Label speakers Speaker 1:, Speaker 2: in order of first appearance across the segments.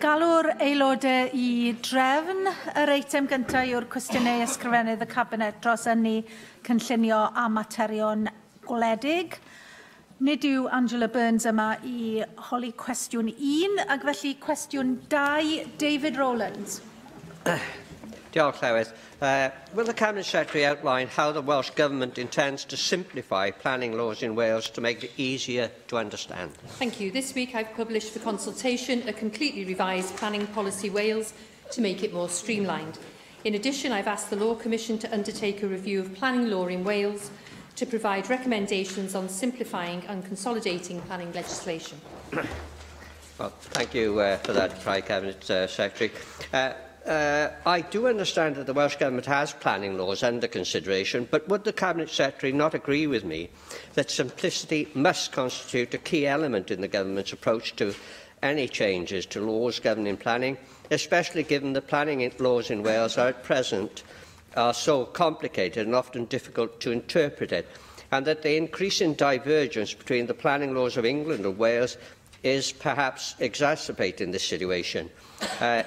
Speaker 1: Galw'r aelodau I drefn yr eitem gyntaf yw'r cwestiynau ysgrifennydd y Cabinet dros ynni cynllunio a materion gwledig. Nid yw Angela Burns yma I holi cwestiwn 1, ac felly cwestiwn 2, David Rowlands.
Speaker 2: Diolch, Llywydd. Will the Cabinet Secretary outline how the Welsh Government intends to simplify planning laws in Wales to make it easier to understand?
Speaker 3: Thank you. This week I've published for consultation a completely revised Planning Policy Wales to make it more streamlined. In addition, I've asked the Law Commission to undertake a review of planning law in Wales to provide recommendations on simplifying and consolidating planning legislation.
Speaker 2: Well, thank you for that, Cabinet Secretary. I do understand that the Welsh Government has planning laws under consideration, but would the Cabinet Secretary not agree with me that simplicity must constitute a key element in the Government's approach to any changes to laws governing planning, especially given that planning laws in Wales are at present so complicated and often difficult to interpret, and that the increasing divergence between the planning laws of England and Wales is perhaps exacerbating this situation.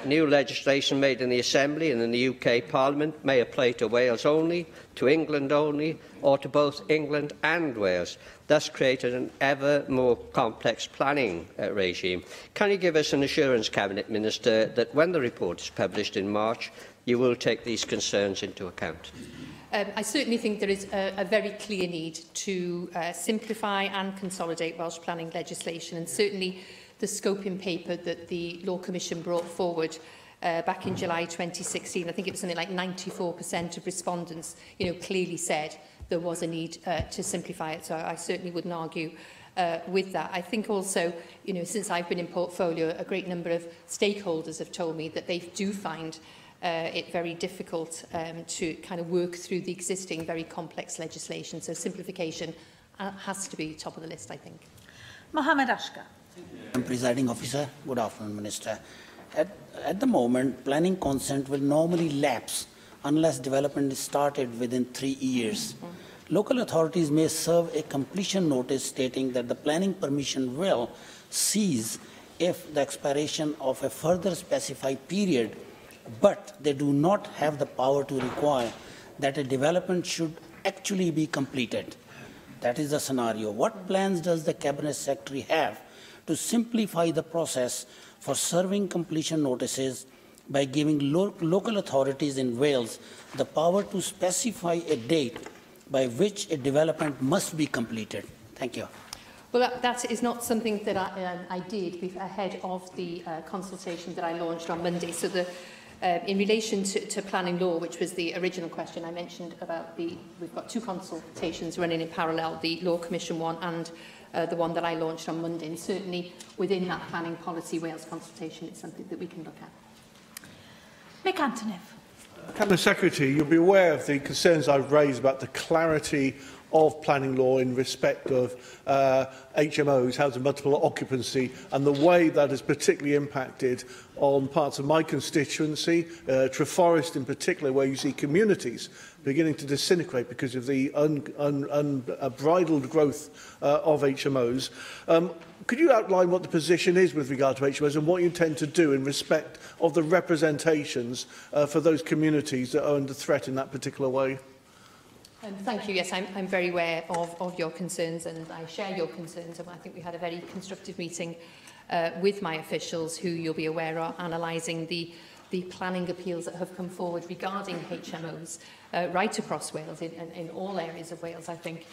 Speaker 2: New legislation made in the Assembly and in the UK Parliament may apply to Wales only, to England only, or to both England and Wales, thus creating an ever more complex planning regime. Can you give us an assurance, Cabinet Minister, that when the report is published in March, you will take these concerns into account?
Speaker 3: I certainly think there is a very clear need to simplify and consolidate Welsh planning legislation, and certainly the scoping paper that the Law Commission brought forward back in July 2016, I think it was something like 94% of respondents clearly said there was a need to simplify it, so I certainly wouldn't argue with that. I think also, since I've been in portfolio, a great number of stakeholders have told me that they do find it very difficult to kind of work through the existing very complex legislation. So simplification has to be top of the list, I think.
Speaker 1: Mohammed Ashka.
Speaker 4: Presiding Officer, good afternoon, Minister. At the moment, planning consent will normally lapse unless development is started within 3 years. Local authorities may serve a completion notice stating that the planning permission will cease if the expiration of a further specified period, but they do not have the power to require that a development should actually be completed. That is the scenario. What plans does the Cabinet Secretary have to simplify the process for serving completion notices by giving local authorities in Wales the power to specify a date by which a development must be completed? Thank you.
Speaker 3: Well, that is not something that I did ahead of the consultation that I launched on Monday. So in relation to planning law, which was the original question, I mentioned about we've got 2 consultations running in parallel, the Law Commission one and the one that I launched on Monday. And certainly within that Planning Policy Wales consultation, it's something that we can look at.
Speaker 1: Nick Antonev.
Speaker 5: Cabinet Secretary, you'll be aware of the concerns I've raised about the clarity of planning law in respect of HMOs, housing multiple occupancy, and the way that has particularly impacted on parts of my constituency, Treforest in particular, where you see communities beginning to disintegrate because of the unbridled growth of HMOs. Could you outline what the position is with regard to HMOs and what you intend to do in respect of the representations for those communities that are under threat in that particular way?
Speaker 3: Thank you. Yes, I'm very aware of your concerns, and I share your concerns. And I think we had a very constructive meeting with my officials, who you'll be aware are analysing the planning appeals that have come forward regarding HMOs right across Wales, in all areas of Wales, I think,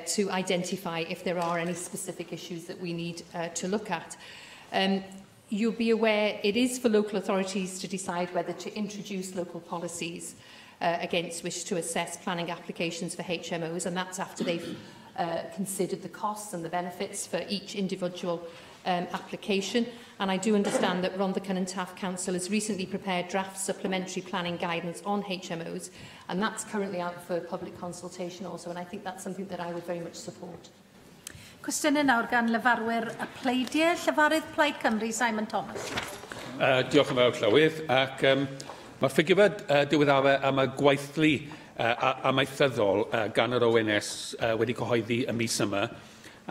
Speaker 3: to identify if there are any specific issues that we need to look at. You'll be aware it is for local authorities to decide whether to introduce local policies against which to assess planning applications for HMOs, and that's after they've considered the costs and the benefits for each individual application. And I do understand that Rhondda and Taff Council has recently prepared draft supplementary planning guidance on HMOs, and that's currently out for public consultation also, and I think that's something that I would very much support.
Speaker 1: Cwestiynau nawr gan lefarwyr y pleidiau. Llefarydd Plaid Cymru, Simon Thomas.
Speaker 6: Diolch yn fawr, Llywydd. Ac mae'r ffigurau diweddara am y gweithlu amaethyddol gan yr ONS wedi cyhoeddi y mis yma,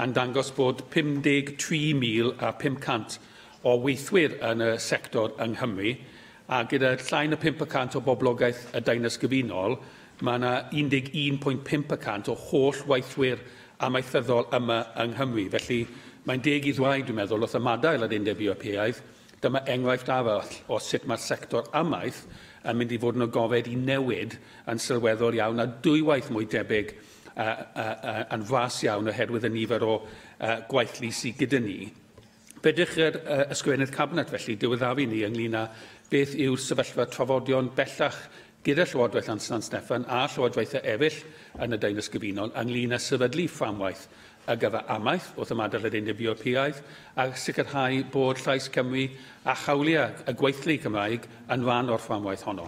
Speaker 6: a'n dangos bod 53,500 o weithwyr yn y sector yng Nghymru, a gyda llain y 5% o boblogaeth y Deyrnas Gyfunol, mae yna 11.5% o holl weithwyr amaethyddol yma yng Nghymru. Felly mae'n deg I ddweud, dwi'n meddwl, wrth ymadael yr Undeb Ewropeaidd, dyma enghraifft arall o sut mae'r sector amaeth yn mynd I fod yn ogofed I newid yn sylweddol iawn a dwywaith mwy debyg yn fras iawn oherwydd y nifer o gwaithlu sydd gyda ni. Bedych yr ysgrifennydd cabinet felly diweddaru ni ynglŷn â beth yw'r sefyllfa trafodion bellach gyda Llywodraeth San Steffan a Llywodraethau eraill yn y Deyrnas Gyfunol ynglŷn â sefydlu fframwaith ar gyfer amaeth wrth ymadael yr Undeb Ewropeaidd a sicrhau bod Llais Cymru a chawliau y gweithlu Cymraeg yn rhan o'r fframwaith honno.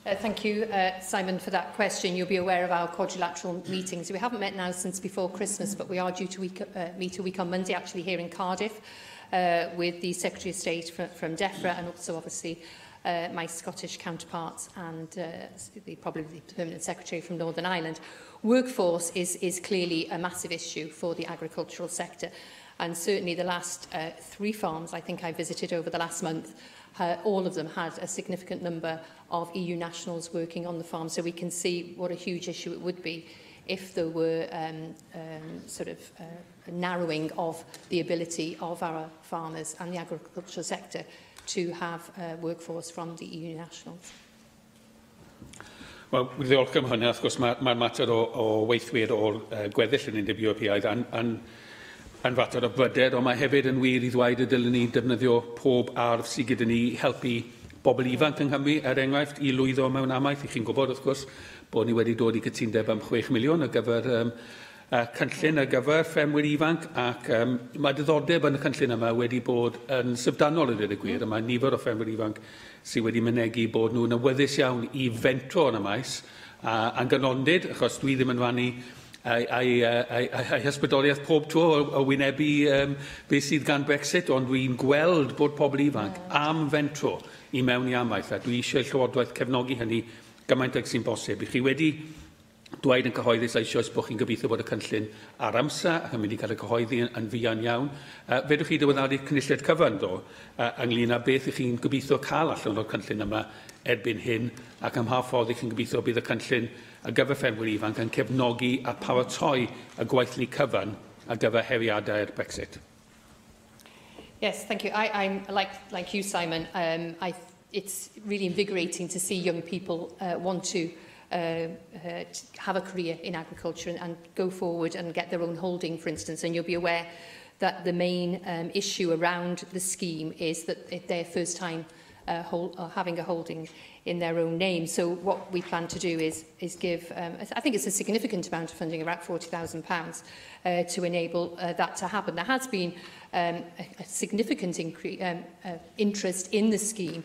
Speaker 3: Thank you, Simon, for that question. You'll be aware of our quadrilateral meetings. We haven't met now since before Christmas, but we are due to meet a week on Monday, actually here in Cardiff, with the Secretary of State from DEFRA and also, obviously, my Scottish counterparts and probably the Permanent Secretary from Northern Ireland. Workforce is clearly a massive issue for the agricultural sector. And certainly the last 3 farms I think I visited over the last month, all of them had a significant number of EU nationals working on the farm. So we can see what a huge issue it would be if there were a narrowing of the ability of our farmers and the agricultural sector to have a workforce from the EU nationals.
Speaker 6: Wel, wy'n ddiolch am hynny. Wrth gwrs, mae'r mater o weithwyr o'r gweddill yn Undeb Ewropeaidd yn fater o bryder, ond mae hefyd yn wir I ddweud y dylen ni defnyddio pob arf sydd gyda ni I helpu bobl ifanc yng Nghymru, enghraifft, I lwyddo mewn amaeth. I chi'n gwybod, wrth gwrs, bod ni wedi dod I gytundeb am 6 miliwn ar gyfer cynllun ar gyfer ffermwyr ifanc, ac mae diddordeb yn y cynllun yma wedi bod yn syfdanol yn dweud y gwir, a mae nifer o ffermwyr ifanc sydd wedi mynegu bod nhw'n awyddus iawn I fentro yn y maes, a'n ganondid, achos dwi ddim yn rannu ei hysbrydoliaeth pob tro o wynebu beth sydd gan Brexit, ond dwi'n gweld bod pobl ifanc am fentro I mewn I amaeth, a dwi eisiau Llywodraeth cefnogi hynny gymaint ag sy'n bosib. I chi wedi dweud yn cyhoeddus eisoes bod chi'n gobeithio bod y cynllun ar amser ac yn mynd I cael y cyhoeddi yn fuan iawn. Fedrwch chi diweddaru cynulliad cyfan do, ynglŷn â beth ych chi'n gobeithio cael allan o'r cynllun yma erbyn hyn, ac am half ffordd ych chi'n gobeithio bydd y cynllun ar gyfer ffermwyr ifanc yn cefnogi a paratoi y gweithlu cyfan ar gyfer heriadau'r Brexit.
Speaker 3: Yes, thank you. I'm like you, Simon. It's really invigorating to see young people want to have a career in agriculture and go forward and get their own holding, for instance. And you'll be aware that the main issue around the scheme is that it's their first time having a holding in their own name. So what we plan to do is give, I think it's a significant amount of funding, about £40,000, to enable that to happen. There has been a significant interest in the scheme.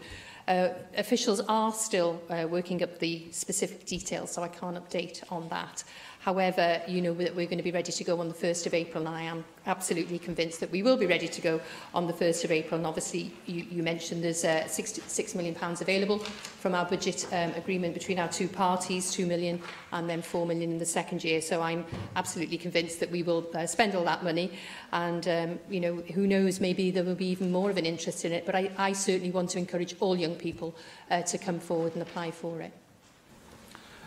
Speaker 3: Officials are still working up the specific details, so I can't update on that. However, you know that we're going to be ready to go on the 1st of April, and I am absolutely convinced that we will be ready to go on the 1st of April. And obviously, you mentioned there's £6 million available from our budget agreement between our two parties, £2 million and then £4 million in the second year. So I'm absolutely convinced that we will spend all that money. And, you know, who knows, maybe there will be even more of an interest in it. But I certainly want to encourage all young people to come forward and apply for it.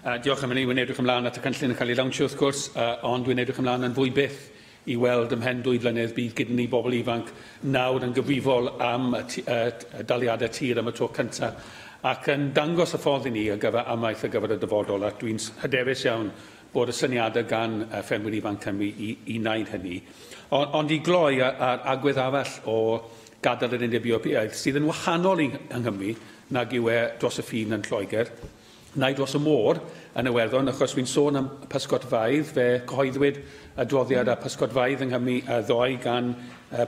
Speaker 6: Diolch am hynny, wy'n edrych ymlaen at y cynllun yn cael ei lawnsio wrth gwrs, ond wy'n edrych ymlaen yn fwy byth I weld ymhen 2 flynedd bydd gyda ni bobl ifanc nawr yn gyfrifol am daliadau tir am y tro cyntaf, ac yn dangos y ffordd I ni ar gyfer amaeth ar gyfer y dyfodol, a dwi'n hyderus iawn bod y syniadau gan ffermwyr ifanc Cymru I wneud hynny. Ond I gloi ar agwedd arall o gadael yr Undeb Ewropeaidd sydd yn wahanol yng Nghymru nag yw dros y ffin yn Lloegr, neu dros y môr yn Iwerddon, achos fi'n sôn am pysgotfaidd, fe cyhoeddwyd adroddiad a pysgotfaidd yng Nghymru ddoe gan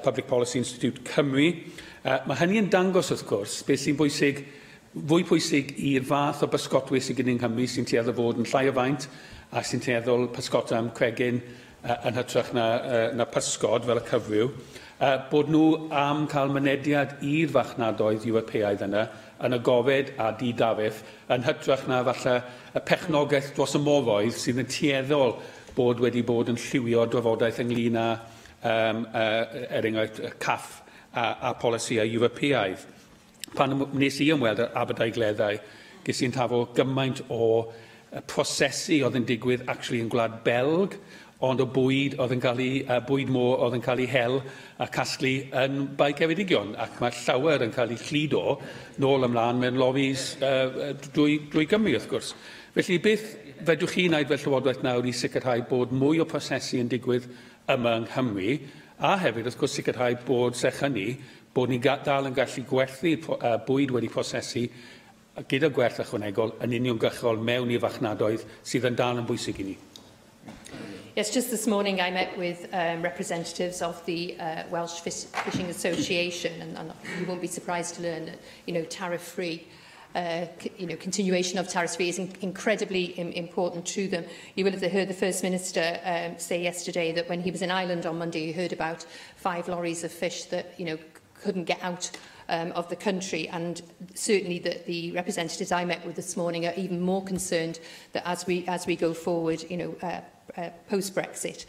Speaker 6: Public Policy Institute Cymru. Mae hynny yn dangos, wrth gwrs, beth sy'n bwysig, fwy pwysig i'r fath o pysgotwyr sydd gyda yng Nghymru sy'n tueddol fod yn llai o faint a sy'n tueddol pysgota am cregyn yn hytrach na pysgod fel y cyfryw, bod nhw am cael mynediad i'r farchnadoedd Ewropeaidd yna yn y gofed a di-dafydd yn hytrach na falle y pechnogaeth dros y moroedd sydd yn tueddol bod wedi bod yn lliwio drafodaeth ynglŷn â enghraifft, CAF a polisïau Ewropeaidd. Pan wnes I ymweld â'r Aberdaugleddau, ges i'n tafo gymaint o prosesu oedd yn digwydd actually yn Gwlad Belg, ond o bwyd oedd yn cael ei, bwyd môr oedd yn cael ei hel a casglu yn Bai Ceredigion, ac mae llawer yn cael ei chludo nôl ymlaen mewn lobbies drwy Gymru, wrth gwrs. Felly, beth fedrwch chi wneud fel Llywodraeth nawr i sicrhau bod mwy o prosesu yn digwydd yma yng Nghymru, a hefyd, wrth gwrs, sicrhau bod sech hynny, bod ni dal yn gallu gwerthu bwyd wedi prosesu gyda gwerth ychwanegol yn uniongyrchol mewn i'r fachnadauedd sydd yn dal yn bwysig i ni.
Speaker 3: Yes, just this morning I met with representatives of the Welsh Fishing Association, and you won't be surprised to learn that, tariff-free, continuation of tariff-free is incredibly important to them. You will have heard the First Minister say yesterday that when he was in Ireland on Monday, he heard about 5 lorries of fish that, couldn't get out of the country, and certainly the representatives I met with this morning are even more concerned that as we go forward, post-Brexit,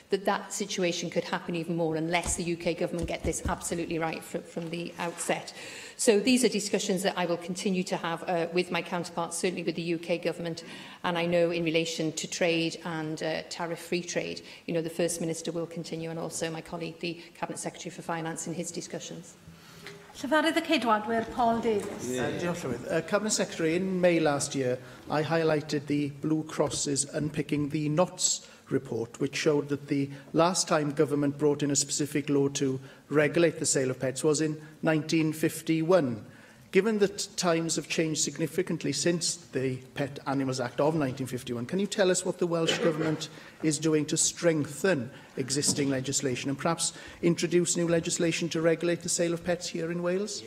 Speaker 3: that situation could happen even more unless the UK government get this absolutely right from the outset. So these are discussions that I will continue to have with my counterparts, certainly with the UK government, and I know in relation to trade and tariff-free trade, the First Minister will continue, and also my colleague, the Cabinet Secretary for Finance, in his discussions.
Speaker 1: Llefarydd y Ceidwadwyr, Paul Davies.
Speaker 7: Diolch, Llywydd. Cabinet Secretary, in May last year, I highlighted the Blue Cross's Unpicking the Knots report, which showed that the last time government brought in a specific law to regulate the sale of pets was in 1951. Given that times have changed significantly since the Pet Animals Act of 1951, can you tell us what the Welsh Government is doing to strengthen existing legislation and perhaps introduce new legislation to regulate the sale of pets here in Wales?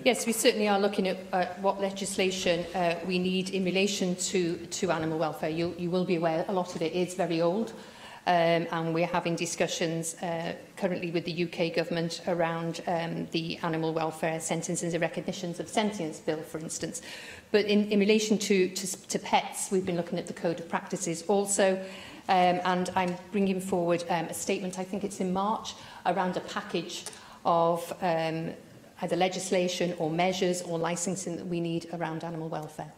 Speaker 3: Yes, we certainly are looking at what legislation we need in relation to animal welfare. You will be aware a lot of it is very old, and we're having discussions currently with the UK government around the animal welfare sentences and recognitions of sentience bill, for instance. But in relation to pets, we've been looking at the Code of Practices also, and I'm bringing forward a statement, I think it's in March, around a package of either legislation or measures or licensing that we need around animal welfare.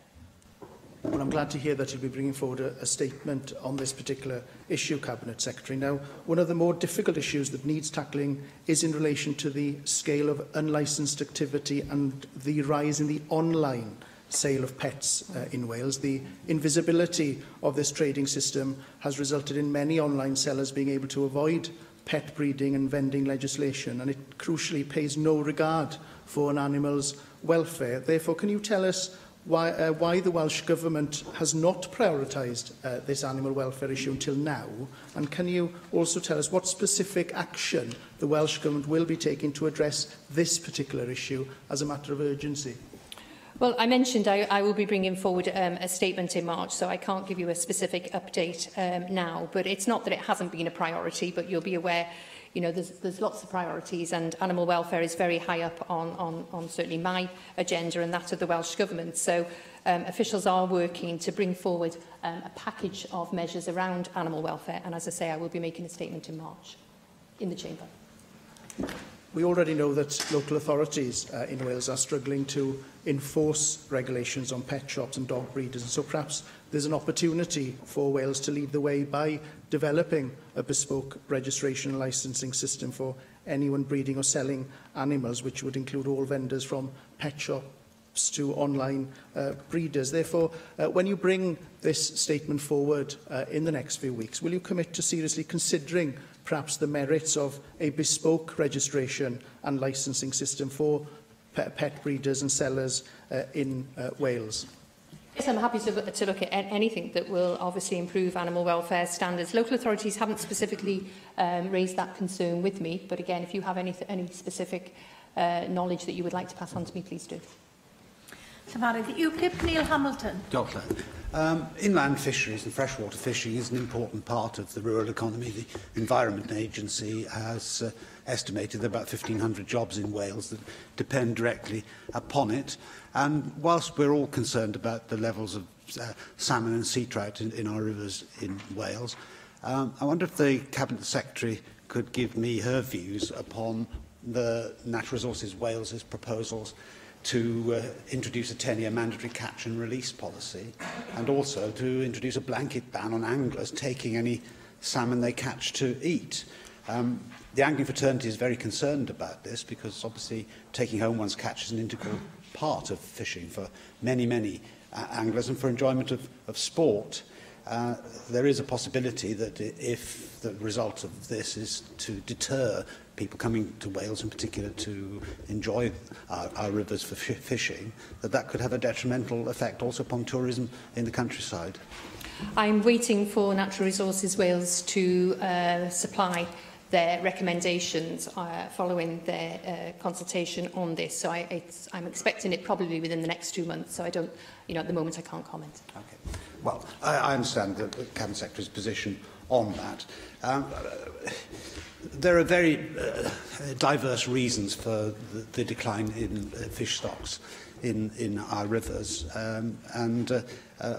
Speaker 7: Well, I'm glad to hear that you'll be bringing forward a statement on this particular issue, Cabinet Secretary. Now, one of the more difficult issues that needs tackling is in relation to the scale of unlicensed activity and the rise in the online sale of pets in Wales. The invisibility of this trading system has resulted in many online sellers being able to avoid pet breeding and vending legislation, and it crucially pays no regard for an animal's welfare. Therefore, can you tell us why the Welsh Government has not prioritised this animal welfare issue until now? And can you also tell us what specific action the Welsh Government will be taking to address this particular issue as a matter of urgency?
Speaker 3: Well, I mentioned I will be bringing forward a statement in March, so I can't give you a specific update now. But it's not that it hasn't been a priority, but you'll be aware, there's lots of priorities, and animal welfare is very high up on certainly my agenda and that of the Welsh Government. So officials are working to bring forward a package of measures around animal welfare. And as I say, I will be making a statement in March in the Chamber.
Speaker 7: We already know that local authorities in Wales are struggling to enforce regulations on pet shops and dog breeders, and so perhaps there's an opportunity for Wales to lead the way by developing a bespoke registration and licensing system for anyone breeding or selling animals, which would include all vendors from pet shops to online breeders. Therefore, when you bring this statement forward in the next few weeks, will you commit to seriously considering perhaps the merits of a bespoke registration and licensing system for pet breeders and sellers in Wales?
Speaker 3: Yes, I'm happy to look at anything that will obviously improve animal welfare standards. Local authorities haven't specifically raised that concern with me, but again, if you have any specific knowledge that you would like to pass on to me, please do.
Speaker 1: Llefarydd UKIP, Neil Hamilton.
Speaker 8: Inland fisheries and freshwater fishing is an important part of the rural economy. The Environment Agency has estimated there are about 1,500 jobs in Wales that depend directly upon it. And whilst we're all concerned about the levels of salmon and sea trout in our rivers in Wales, I wonder if the Cabinet Secretary could give me her views upon the Natural Resources Wales's proposals to introduce a 10-year mandatory catch and release policy, and also to introduce a blanket ban on anglers taking any salmon they catch to eat. The angling fraternity is very concerned about this because obviously taking home one's catch is an integral part of fishing for many, many anglers and for enjoyment of sport. There is a possibility that if the result of this is to deter people coming to Wales in particular to enjoy our rivers for fishing, that could have a detrimental effect also upon tourism in the countryside.
Speaker 3: I'm waiting for Natural Resources Wales to supply their recommendations following their consultation on this. So I'm expecting it probably within the next 2 months. So I don't, at the moment I can't comment.
Speaker 8: Okay. Well, I understand the Cabinet Secretary's position on that. There are very diverse reasons for the decline in fish stocks in our rivers, and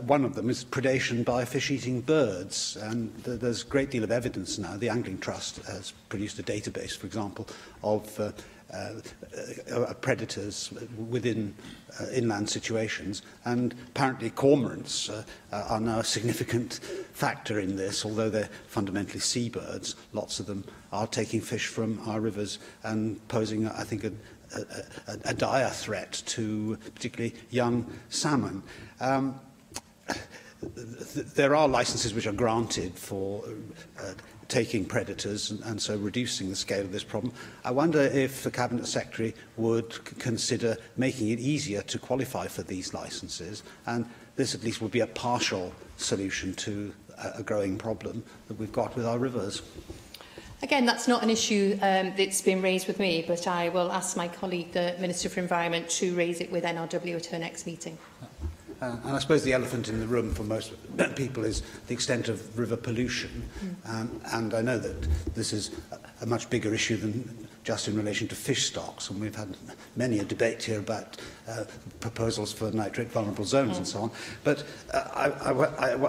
Speaker 8: one of them is predation by fish-eating birds. And there's a great deal of evidence now. The Angling Trust has produced a database, for example, of predators within inland situations, and apparently cormorants are now a significant factor in this. Although they're fundamentally seabirds, lots of them are taking fish from our rivers and posing, I think, a dire threat to particularly young salmon. There are licences which are granted for taking predators and so reducing the scale of this problem. I wonder if the Cabinet Secretary would consider making it easier to qualify for these licences, and this at least would be a partial solution to a growing problem that we've got with our rivers.
Speaker 3: Again, that's not an issue that's been raised with me, but I will ask my colleague, the Minister for Environment, to raise it with NRW at her next meeting.
Speaker 8: And I suppose the elephant in the room for most people is the extent of river pollution. And I know that this is a much bigger issue than just in relation to fish stocks. And we've had many a debate here about proposals for nitrate vulnerable zones and so on. But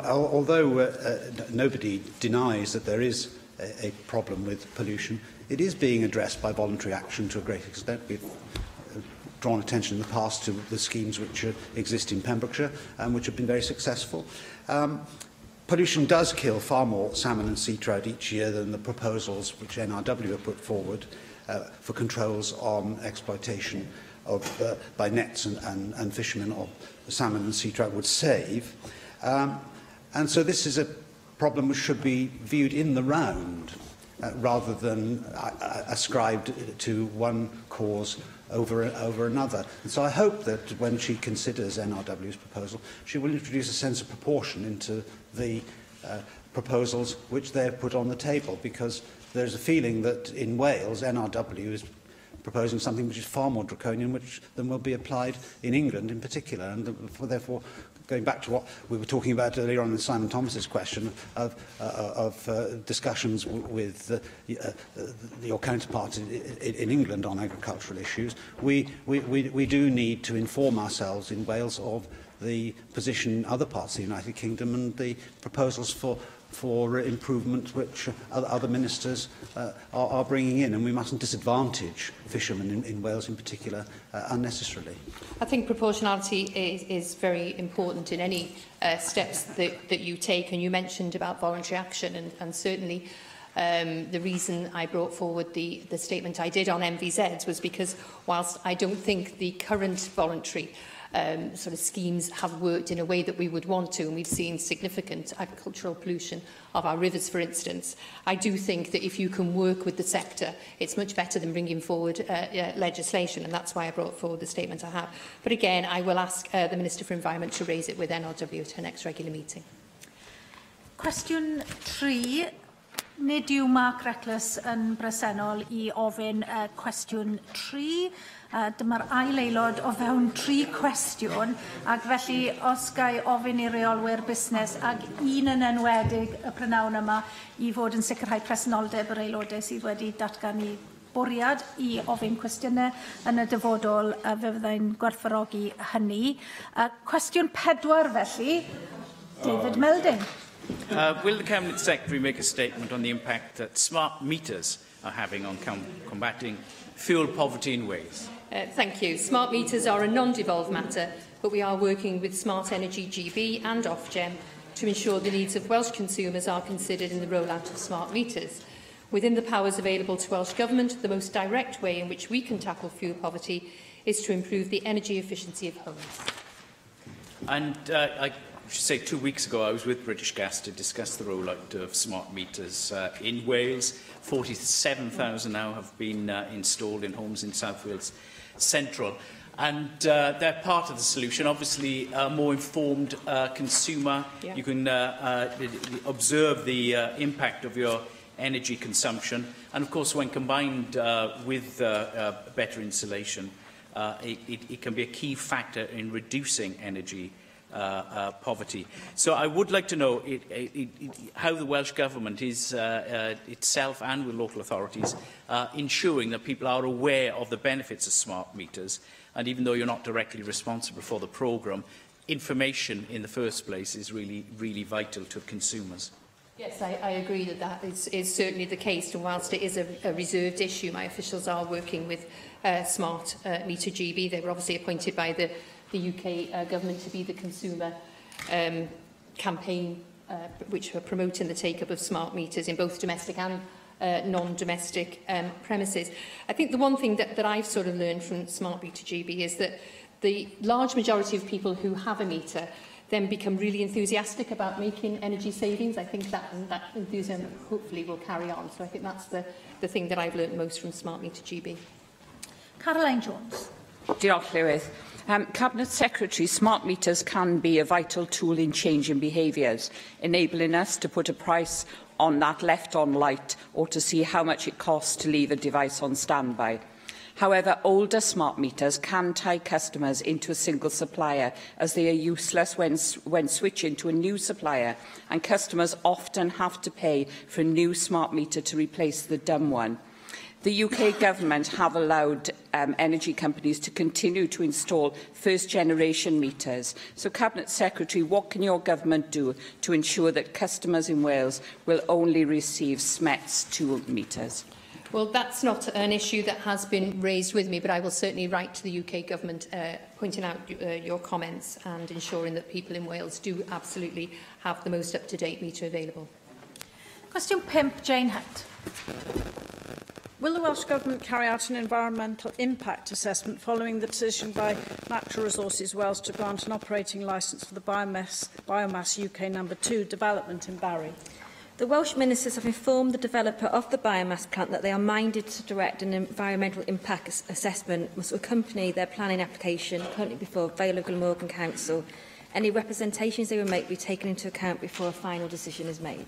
Speaker 8: although nobody denies that there is a problem with pollution, it is being addressed by voluntary action to a great extent. We've drawn attention in the past to the schemes which exist in Pembrokeshire and which have been very successful. Pollution does kill far more salmon and sea trout each year than the proposals which NRW have put forward for controls on exploitation by nets and fishermen of salmon and sea trout would save. And so this is a problem which should be viewed in the round rather than ascribed to one cause over another. And so I hope that when she considers NRW's proposal, she will introduce a sense of proportion into the proposals which they have put on the table, because there's a feeling that in Wales, NRW is proposing something which is far more draconian than will be applied in England in particular. And therefore, going back to what we were talking about earlier on in Simon Thomas's question of discussions with your counterpart in England on agricultural issues, we do need to inform ourselves in Wales of the position in other parts of the United Kingdom and the proposals for improvement which other ministers are bringing in, and we mustn't disadvantage fishermen in Wales in particular unnecessarily. I
Speaker 3: think proportionality is very important in any steps that you take, and you mentioned about voluntary action, and certainly the reason I brought forward the statement I did on MVZs was because whilst I don't think the current voluntary sort of schemes have worked in a way that we would want to, and we've seen significant agricultural pollution of our rivers, for instance. I do think that if you can work with the sector, it's much better than bringing forward legislation, and that's why I brought forward the statement I have. But again, I will ask the Minister for Environment to raise it with NRW at her next regular meeting.
Speaker 1: Cwestiwn 3. Nid yw Mark Reckless yn bresennol I ofyn cwestiwn 3. Dyma'r ail aelod o fewn 3 cwestiwn, ac felly os gai ofyn I reolwyr busnes ac un yn enwedig y prynawn yma I fod yn sicrhau presenoldeb yr aelodau sydd wedi datganu bwriad I ofyn cwestiynau yn y dyfodol fe fyddai'n gwerthfawrogi hynny. Cwestiwn 4 felly, David Melding.
Speaker 9: Will the Cabinet Secretary make a statement on the impact that smart meters are having on combating fuel poverty in Wales?
Speaker 3: Thank you. Smart meters are a non-devolved matter, but we are working with Smart Energy GB and Ofgem to ensure the needs of Welsh consumers are considered in the rollout of smart meters. Within the powers available to Welsh Government, the most direct way in which we can tackle fuel poverty is to improve the energy efficiency of homes.
Speaker 9: And I should say 2 weeks ago I was with British Gas to discuss the rollout of smart meters in Wales. 47,000 now have been installed in homes in South Wales Central. And they're part of the solution. Obviously, a more informed consumer, you can observe the impact of your energy consumption. And of course, when combined with better insulation, it can be a key factor in reducing energy poverty. So I would like to know how the Welsh Government is itself and with local authorities ensuring that people are aware of the benefits of smart meters. And even though you're not directly responsible for the programme, information in the first place is really, really vital to consumers.
Speaker 3: Yes, I agree that that is certainly the case, and whilst it is a reserved issue, my officials are working with Smart Meter GB. They were obviously appointed by the UK Government to be the consumer campaign which are promoting the take-up of smart meters in both domestic and non-domestic premises. I think the one thing that I've sort of learned from Smart Meter GB is that the large majority of people who have a meter then become really enthusiastic about making energy savings. I think that enthusiasm hopefully will carry on. So I think that's the thing that I've learned most from Smart Meter GB.
Speaker 1: Caroline Jones.
Speaker 10: Diolch, Llywydd. Cabinet Secretary, smart meters can be a vital tool in changing behaviours, enabling us to put a price on that left-on light or to see how much it costs to leave a device on standby. However, older smart meters can tie customers into a single supplier as they are useless when switching to a new supplier, and customers often have to pay for a new smart meter to replace the dumb one. The UK Government have allowed energy companies to continue to install first-generation meters. So, Cabinet Secretary, what can your government do to ensure that customers in Wales will only receive SMETS 2 meters?
Speaker 3: Well, that's not an issue that has been raised with me, but I will certainly write to the UK Government pointing out your comments and ensuring that people in Wales do absolutely have the most up-to-date meter available.
Speaker 1: Question 5, Jane Hunt.
Speaker 11: Will the Welsh Government carry out an environmental impact assessment following the decision by Natural Resources Wales to grant an operating licence for the Biomass UK No. 2 development in Barry?
Speaker 12: The Welsh Ministers have informed the developer of the biomass plant that they are minded to direct an environmental impact assessment must accompany their planning application currently before Vale of Glamorgan Council. Any representations they will make will be taken into account before a final decision is made.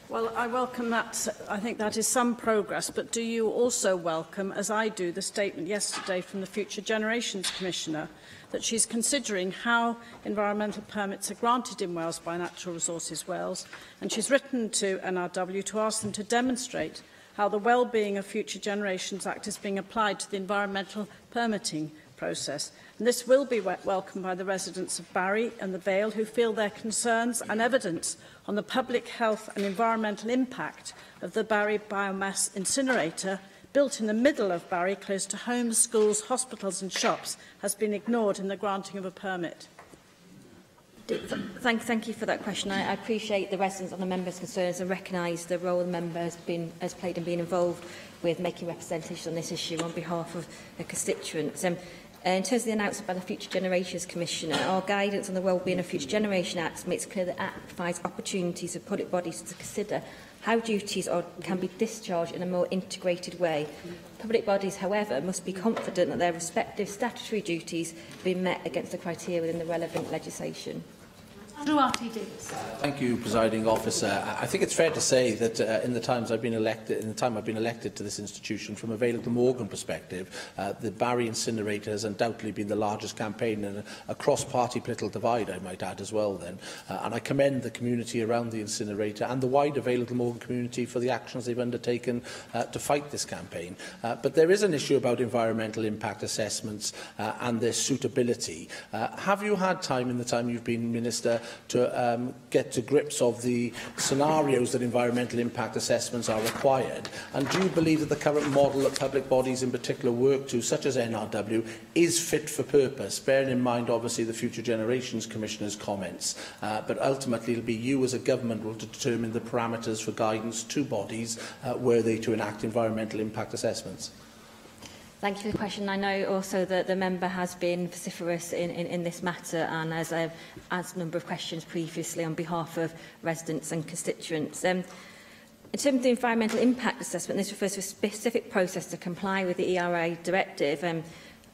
Speaker 11: Well, I welcome that. I think that is some progress, but do you also welcome, as I do, the statement yesterday from the Future Generations Commissioner that she's considering how environmental permits are granted in Wales by Natural Resources Wales, and she's written to NRW to ask them to demonstrate how the Wellbeing of Future Generations Act is being applied to the environmental permitting process. And this will be welcomed by the residents of Barry and the Vale, who feel their concerns and evidence on the public health and environmental impact of the Barry biomass incinerator, built in the middle of Barry, close to homes, schools, hospitals and shops, has been ignored in the granting of a permit.
Speaker 12: Thank you for that question. I appreciate the residents and the members' concerns and recognise the role the member has played in being involved with making representation on this issue on behalf of the constituents. In terms of the announcement by the Future Generations Commissioner, our guidance on the Wellbeing of Future Generation Act makes clear that the Act provides opportunities for public bodies to consider how duties can be discharged in a more integrated way. Public bodies, however, must be confident that their respective statutory duties have been met against the criteria within the relevant legislation.
Speaker 13: Thank you, Presiding Officer. I think it's fair to say that in the time I've been elected to this institution, from a Vale of Glamorgan perspective, the Barry incinerator has undoubtedly been the largest campaign in a cross-party political divide, I might add as well then. And I commend the community around the incinerator and the wider Vale of Glamorgan community for the actions they've undertaken to fight this campaign. But there is an issue about environmental impact assessments and their suitability. Have you had time, in the time you've been Minister, to get to grips of the scenarios that environmental impact assessments are required? And do you believe that the current model that public bodies in particular work to, such as NRW, is fit for purpose, bearing in mind obviously the Future Generations Commissioner's comments, but ultimately it will be you as a government will determine the parameters for guidance to bodies were they to enact environmental impact assessments?
Speaker 12: Thank you for the question. I know also that the member has been vociferous in this matter and has asked a number of questions previously on behalf of residents and constituents. In terms of the environmental impact assessment, this refers to a specific process to comply with the ERA directive. When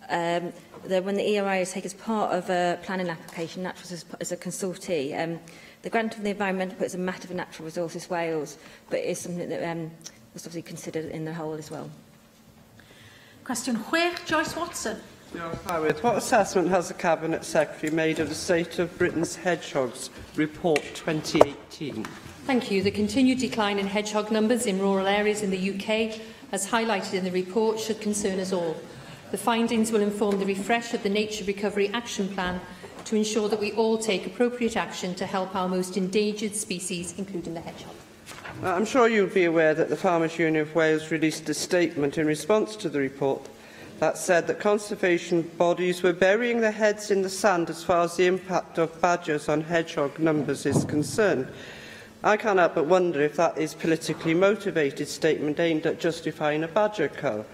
Speaker 12: the ERA is taken as part of a planning application, naturally as a consultee, the grant of the environmental permit is a matter for Natural Resources Wales, but it is something that was obviously considered in the whole as well.
Speaker 1: Question 6, Joyce Watson.
Speaker 14: What assessment has the Cabinet Secretary made of the State of Britain's Hedgehogs Report 2018?
Speaker 3: Thank you. The continued decline in hedgehog numbers in rural areas in the UK, as highlighted in the report, should concern us all. The findings will inform the refresh of the Nature Recovery Action Plan to ensure that we all take appropriate action to help our most endangered species, including the hedgehog.
Speaker 14: I'm sure you'll be aware that the Farmers Union of Wales released a statement in response to the report that said that conservation bodies were burying their heads in the sand as far as the impact of badgers on hedgehog numbers is concerned. I can't help but wonder if that is a politically motivated statement aimed at justifying a badger cull.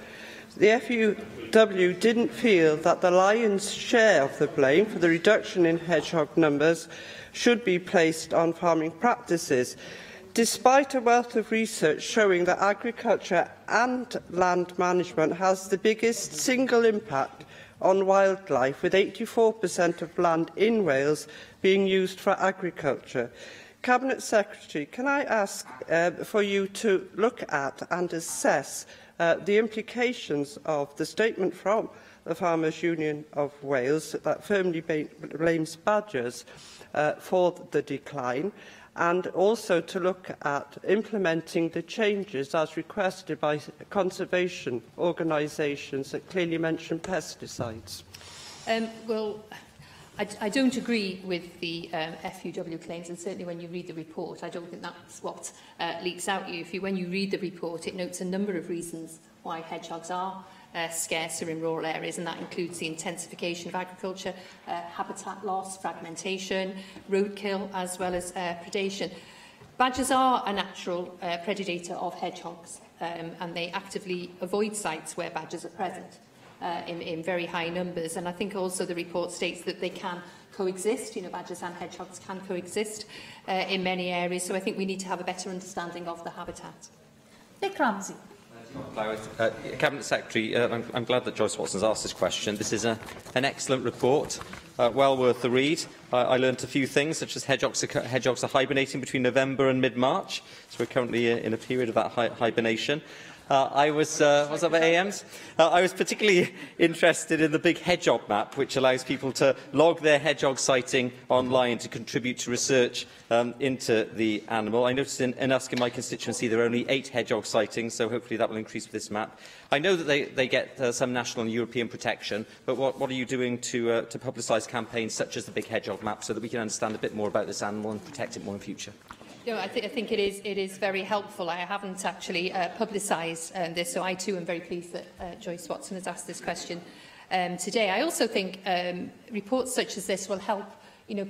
Speaker 14: The FUW didn't feel that the lion's share of the blame for the reduction in hedgehog numbers should be placed on farming practices, despite a wealth of research showing that agriculture and land management has the biggest single impact on wildlife, with 84% of land in Wales being used for agriculture. Cabinet Secretary, can I ask for you to look at and assess the implications of the statement from the Farmers Union of Wales that firmly blames badgers for the decline, and also to look at implementing the changes as requested by conservation organisations that clearly mention pesticides?
Speaker 3: Well, I don't agree with the FUW claims, and certainly when you read the report, I don't think that's what leaks out you. When you read the report, it notes a number of reasons why hedgehogs are scarcer in rural areas, and that includes the intensification of agriculture, habitat loss, fragmentation, roadkill, as well as predation. Badgers are a natural predator of hedgehogs, and they actively avoid sites where badgers are present in very high numbers. And I think also the report states that they can coexist. Badgers and hedgehogs can coexist in many areas. So I think we need to have a better understanding of the habitat.
Speaker 1: Nick Ramsey.
Speaker 15: Cabinet Secretary, I'm glad that Joyce Watson's asked this question. This is an excellent report, well worth the read. I learnt a few things, such as hedgehogs are hibernating between November and mid-March, so we're currently in a period of that hibernation. I was particularly interested in the big hedgehog map, which allows people to log their hedgehog sighting online to contribute to research into the animal. I noticed in Usk, in my constituency, there are only 8 hedgehog sightings, so hopefully that will increase with this map. I know that they get some national and European protection, but what are you doing to publicise campaigns such as the big hedgehog map so that we can understand a bit more about this animal and protect it more in future?
Speaker 3: No, I think it is very helpful. I haven't actually publicised this, so I too am very pleased that Joyce Watson has asked this question today. I also think reports such as this will help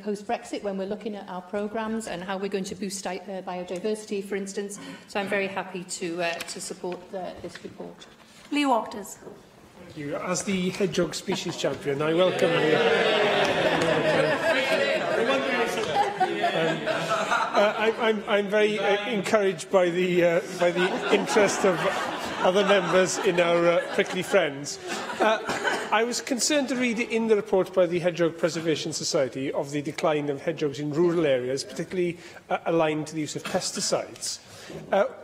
Speaker 3: post-Brexit, when we're looking at our programmes and how we're going to boost biodiversity, for instance. So I'm very happy to support this report.
Speaker 1: Lee Waters.
Speaker 16: Thank you. As the hedgehog species champion, I welcome I'm very encouraged by the interest of other members in our prickly friends. I was concerned to read in the report by the Hedgehog Preservation Society of the decline of hedgehogs in rural areas, particularly aligned to the use of pesticides.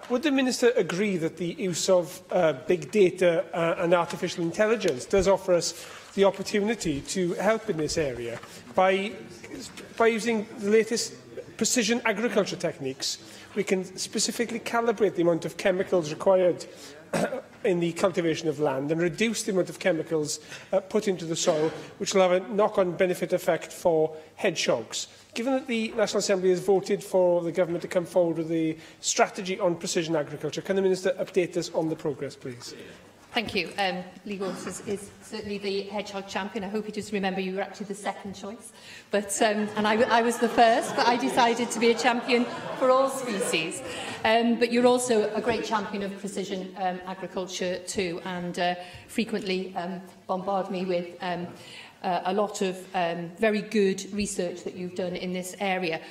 Speaker 16: Would the Minister agree that the use of big data and artificial intelligence does offer us the opportunity to help in this area by using the latest precision agriculture techniques? We can specifically calibrate the amount of chemicals required in the cultivation of land and reduce the amount of chemicals put into the soil, which will have a knock-on benefit effect for hedgehogs. Given that the National Assembly has voted for the Government to come forward with a strategy on precision agriculture, can the Minister update us on the progress, please?
Speaker 3: Thank you. Lee Waters is certainly the hedgehog champion. I hope you just remember you were actually the second choice. But, and I was the first, but I decided to be a champion for all species. But you're also a great champion of precision agriculture too, and frequently bombard me with a lot of very good research that you've done in this area.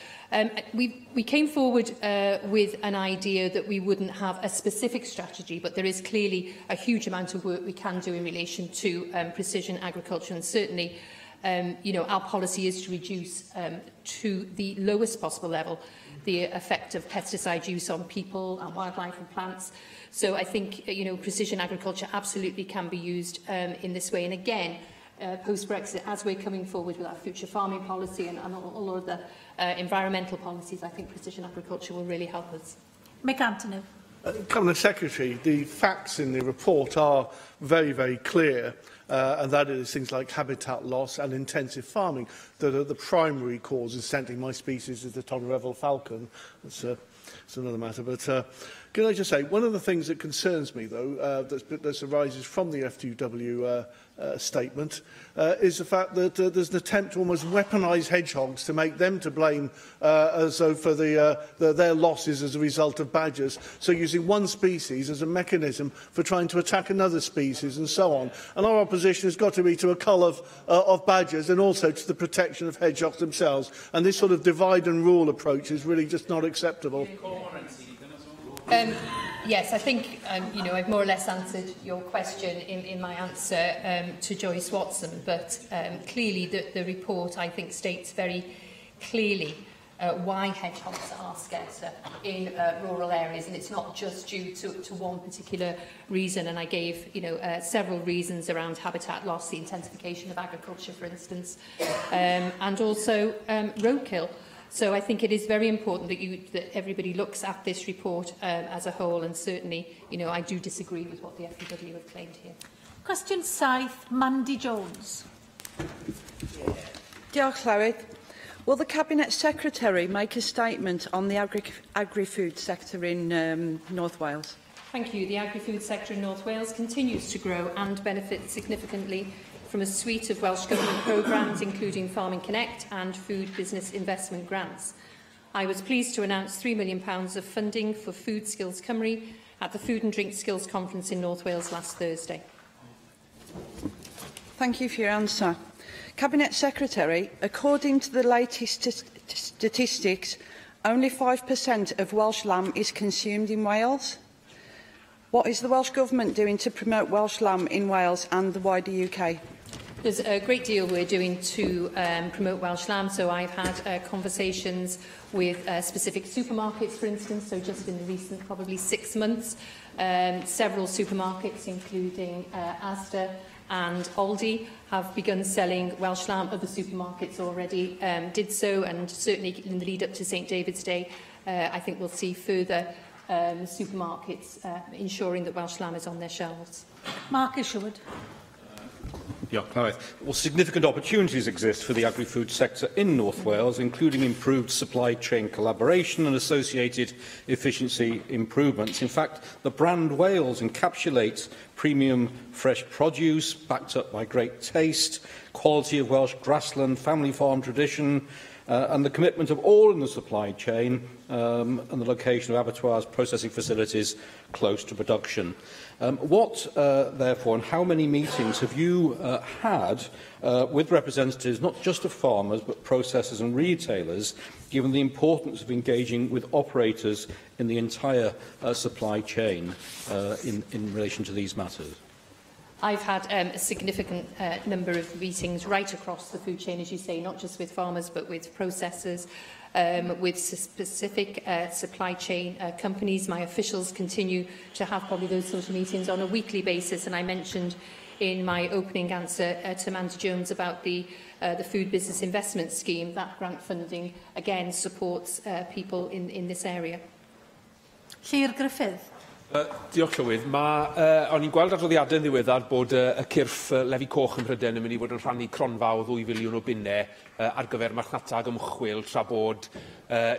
Speaker 3: We came forward with an idea that we wouldn't have a specific strategy, but there is clearly a huge amount of work we can do in relation to precision agriculture, and certainly our policy is to reduce to the lowest possible level the effect of pesticide use on people and wildlife and plants. So I think precision agriculture absolutely can be used in this way. And again, post-Brexit, as we're coming forward with our future farming policy and all of the environmental policies, I think precision agriculture will really help us.
Speaker 1: Mick Antonow.
Speaker 5: Cabinet Secretary, the facts in the report are very, very clear, and that is things like habitat loss and intensive farming that are the primary causes. Incidentally, my species is the Tongarevol falcon. That's another matter. But can I just say, one of the things that concerns me, though, that arises from the FDW statement is the fact that there's an attempt to almost weaponise hedgehogs to make them to blame as though for their losses as a result of badgers. So using one species as a mechanism for trying to attack another species and so on. And our opposition has got to be to a cull of badgers and also to the protection of hedgehogs themselves. And this sort of divide and rule approach is really just not acceptable.
Speaker 3: Yes, I think I've more or less answered your question in my answer to Joyce Watson, but clearly the report, I think, states very clearly why hedgehogs are scarcer in rural areas, and it's not just due to one particular reason. And I gave several reasons around habitat loss, the intensification of agriculture, for instance, and also roadkill. So I think it is very important that everybody looks at this report as a whole, and certainly, I do disagree with what the FDW have claimed here.
Speaker 1: Question 7, Mandy Jones.
Speaker 17: Diolch, Llywydd. Will the Cabinet Secretary make a statement on the agri-food sector in North Wales?
Speaker 3: Thank you. The agri-food sector in North Wales continues to grow and benefit significantly from a suite of Welsh Government programmes, including Farming Connect and Food Business Investment Grants. I was pleased to announce £3 million of funding for Food Skills Cymru at the Food and Drink Skills Conference in North Wales last Thursday.
Speaker 17: Thank you for your answer. Cabinet Secretary, according to the latest statistics, only 5% of Welsh lamb is consumed in Wales. What is the Welsh Government doing to promote Welsh lamb in Wales and the wider UK?
Speaker 3: There's a great deal we're doing to promote Welsh lamb. So I've had conversations with specific supermarkets, for instance. So just in the recent, probably 6 months, several supermarkets, including Asda and Aldi, have begun selling Welsh lamb. Other supermarkets already did so, and certainly in the lead up to St David's Day, I think we'll see further supermarkets ensuring that Welsh lamb is on their shelves.
Speaker 1: Mark Isherwood.
Speaker 18: Well, significant opportunities exist for the agri-food sector in North Wales, including improved supply chain collaboration and associated efficiency improvements. In fact, the brand Wales encapsulates premium fresh produce, backed up by great taste, quality of Welsh grassland, family farm tradition, and the commitment of all in the supply chain and the location of abattoirs, processing facilities close to production. Therefore, and how many meetings have you had with representatives not just of farmers but processors and retailers, given the importance of engaging with operators in the entire supply chain in relation to these matters?
Speaker 3: I've had a significant number of meetings right across the food chain, as you say, not just with farmers but with processors, with specific supply chain companies. My officials continue to have probably those sort of meetings on a weekly basis, and I mentioned in my opening answer to Mandy Jones about the Food Business Investment Scheme. That grant funding, again, supports people in this area.
Speaker 1: Llŷr Griffith.
Speaker 6: Diolch Llywydd. O'n i'n gweld adroddiadau'n ddiweddar bod y cyrff lefi coch yn Mhryden yn mynd i fod yn rhannu cronfa o 2 filiwn o bunnau ar gyfer marchnata ag ymchwil tra bod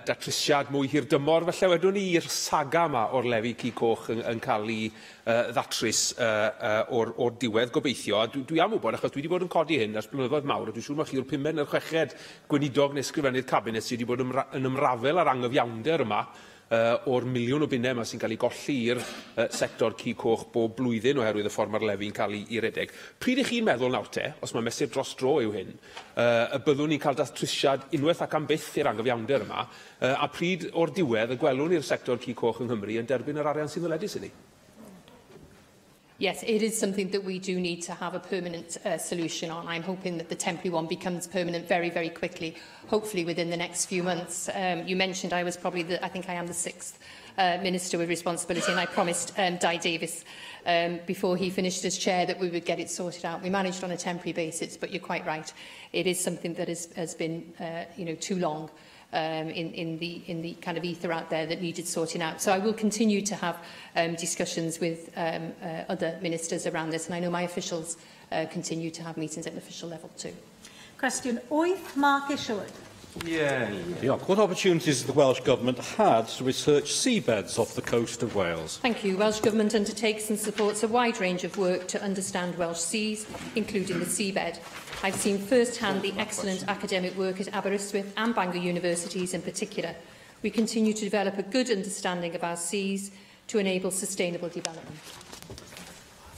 Speaker 6: datrysiad mwy hirdymor. Felly wedwn ni i'r saga yma o'r lefi ci coch yn cael ei ddatrys o'r diwedd gobeithio. A dwi am wybod, achos dwi wedi bod yn codi hyn ers blynyddoedd mawr, a dwi'n siŵr mae chi yw'r 5 neu'r 6 gweinidog neu ysgrifennydd cabinet sydd wedi bod yn ymrafel ar angyfiawnder yma o'r miliwn o bunnau yma sy'n cael ei golli i'r sector ci coch bob blwyddyn oherwydd y ffordd mae'r lefi'n cael ei redeg. Pryd ych chi'n meddwl nawr te, os mae mesur dros dro yw hyn, y byddwn ni'n cael datrysiad unwaith ac am byth i'r angyfiawnder yma, a pryd o'r diwedd y gwelwn ni'r sector ci coch yng Nghymru yn derbyn yr arian sy'n ddyledus i ni?
Speaker 3: Yes, it is something that we do need to have a permanent solution on. I'm hoping that the temporary one becomes permanent very, very quickly, hopefully within the next few months. You mentioned I was probably, I think I am the 6th Minister with responsibility, and I promised Di Davis before he finished as chair that we would get it sorted out. We managed on a temporary basis, but you're quite right. It is something that has been too long. In the kind of ether out there that needed sorting out. So I will continue to have discussions with other ministers around this, and I know my officials continue to have meetings at an official level too.
Speaker 1: Cwestiwn 8, Mark Isherwood.
Speaker 18: What opportunities has the Welsh Government had to research seabeds off the coast of Wales?
Speaker 3: Thank you. Welsh Government undertakes and supports a wide range of work to understand Welsh seas, including the seabed. I've seen first-hand the excellent academic work at Aberystwyth and Bangor universities in particular. We continue to develop a good understanding of our seas to enable sustainable development.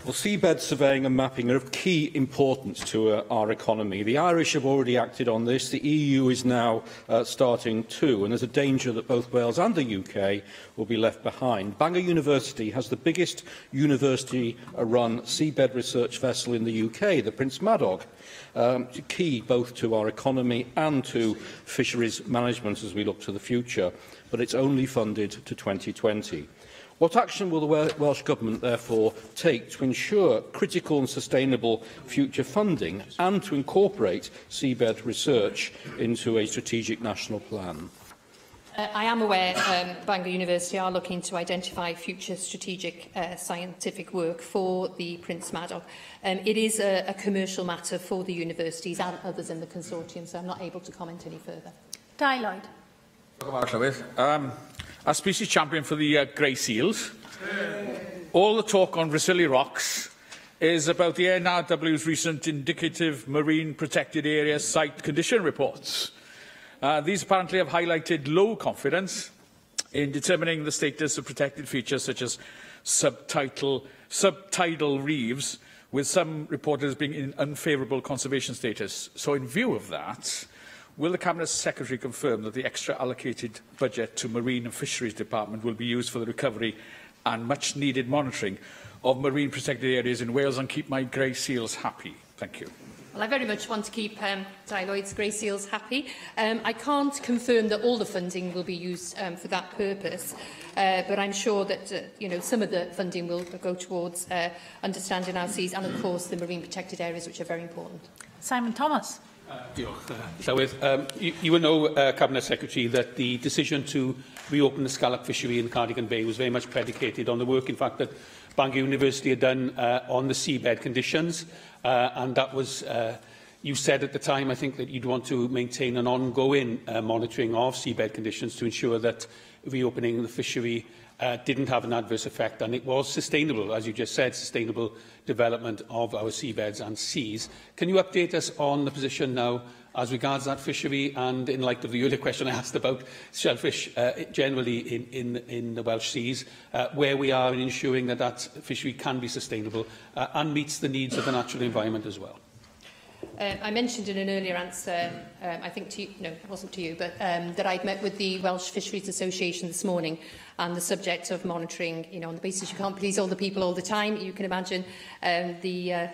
Speaker 18: Well, seabed surveying and mapping are of key importance to our economy. The Irish have already acted on this. The EU is now starting too, and there's a danger that both Wales and the UK will be left behind. Bangor University has the biggest university-run seabed research vessel in the UK, the Prince Madoc, key both to our economy and to fisheries management as we look to the future, but it's only funded to 2020. What action will the Welsh Government therefore take to ensure critical and sustainable future funding and to incorporate seabed research into a strategic national plan?
Speaker 3: I am aware Bangor University are looking to identify future strategic scientific work for the Prince Madoc. It is a commercial matter for the universities and others in the consortium, so I'm not able to comment any further.
Speaker 1: Di Lloyd.
Speaker 19: As species champion for the grey seals, all the talk on Vrasili Rocks is about the NRW's recent indicative marine protected area site condition reports. These apparently have highlighted low confidence in determining the status of protected features such as subtidal reefs, with some reporters being in unfavourable conservation status. So in view of that, will the Cabinet Secretary confirm that the extra allocated budget to Marine and Fisheries Department will be used for the recovery and much-needed monitoring of marine protected areas in Wales and keep my grey seals happy? Thank you.
Speaker 3: Well, I very much want to keep Di Lloyd's grey seals happy. I can't confirm that all the funding will be used for that purpose, but I'm sure that some of the funding will go towards understanding our seas and, of course, the marine protected areas, which are very important.
Speaker 1: Simon Thomas.
Speaker 6: You will know, Cabinet Secretary, that the decision to reopen the scallop fishery in Cardigan Bay was very much predicated on the work, in fact, that Bangor University had done on the seabed conditions, and that was, you said at the time, I think, that you'd want to maintain an ongoing monitoring of seabed conditions to ensure that reopening the fishery didn't have an adverse effect, and it was sustainable, as you just said, sustainable development of our seabeds and seas. Can you update us on the position now as regards that fishery, and in light of the earlier question I asked about shellfish generally in the Welsh seas, where we are in ensuring that that fishery can be sustainable and meets the needs of the natural environment as well?
Speaker 3: I mentioned in an earlier answer, I think to you, no, it wasn't to you, but that I'd met with the Welsh Fisheries Association this morning, and the subject of monitoring, on the basis you can't please all the people all the time, you can imagine the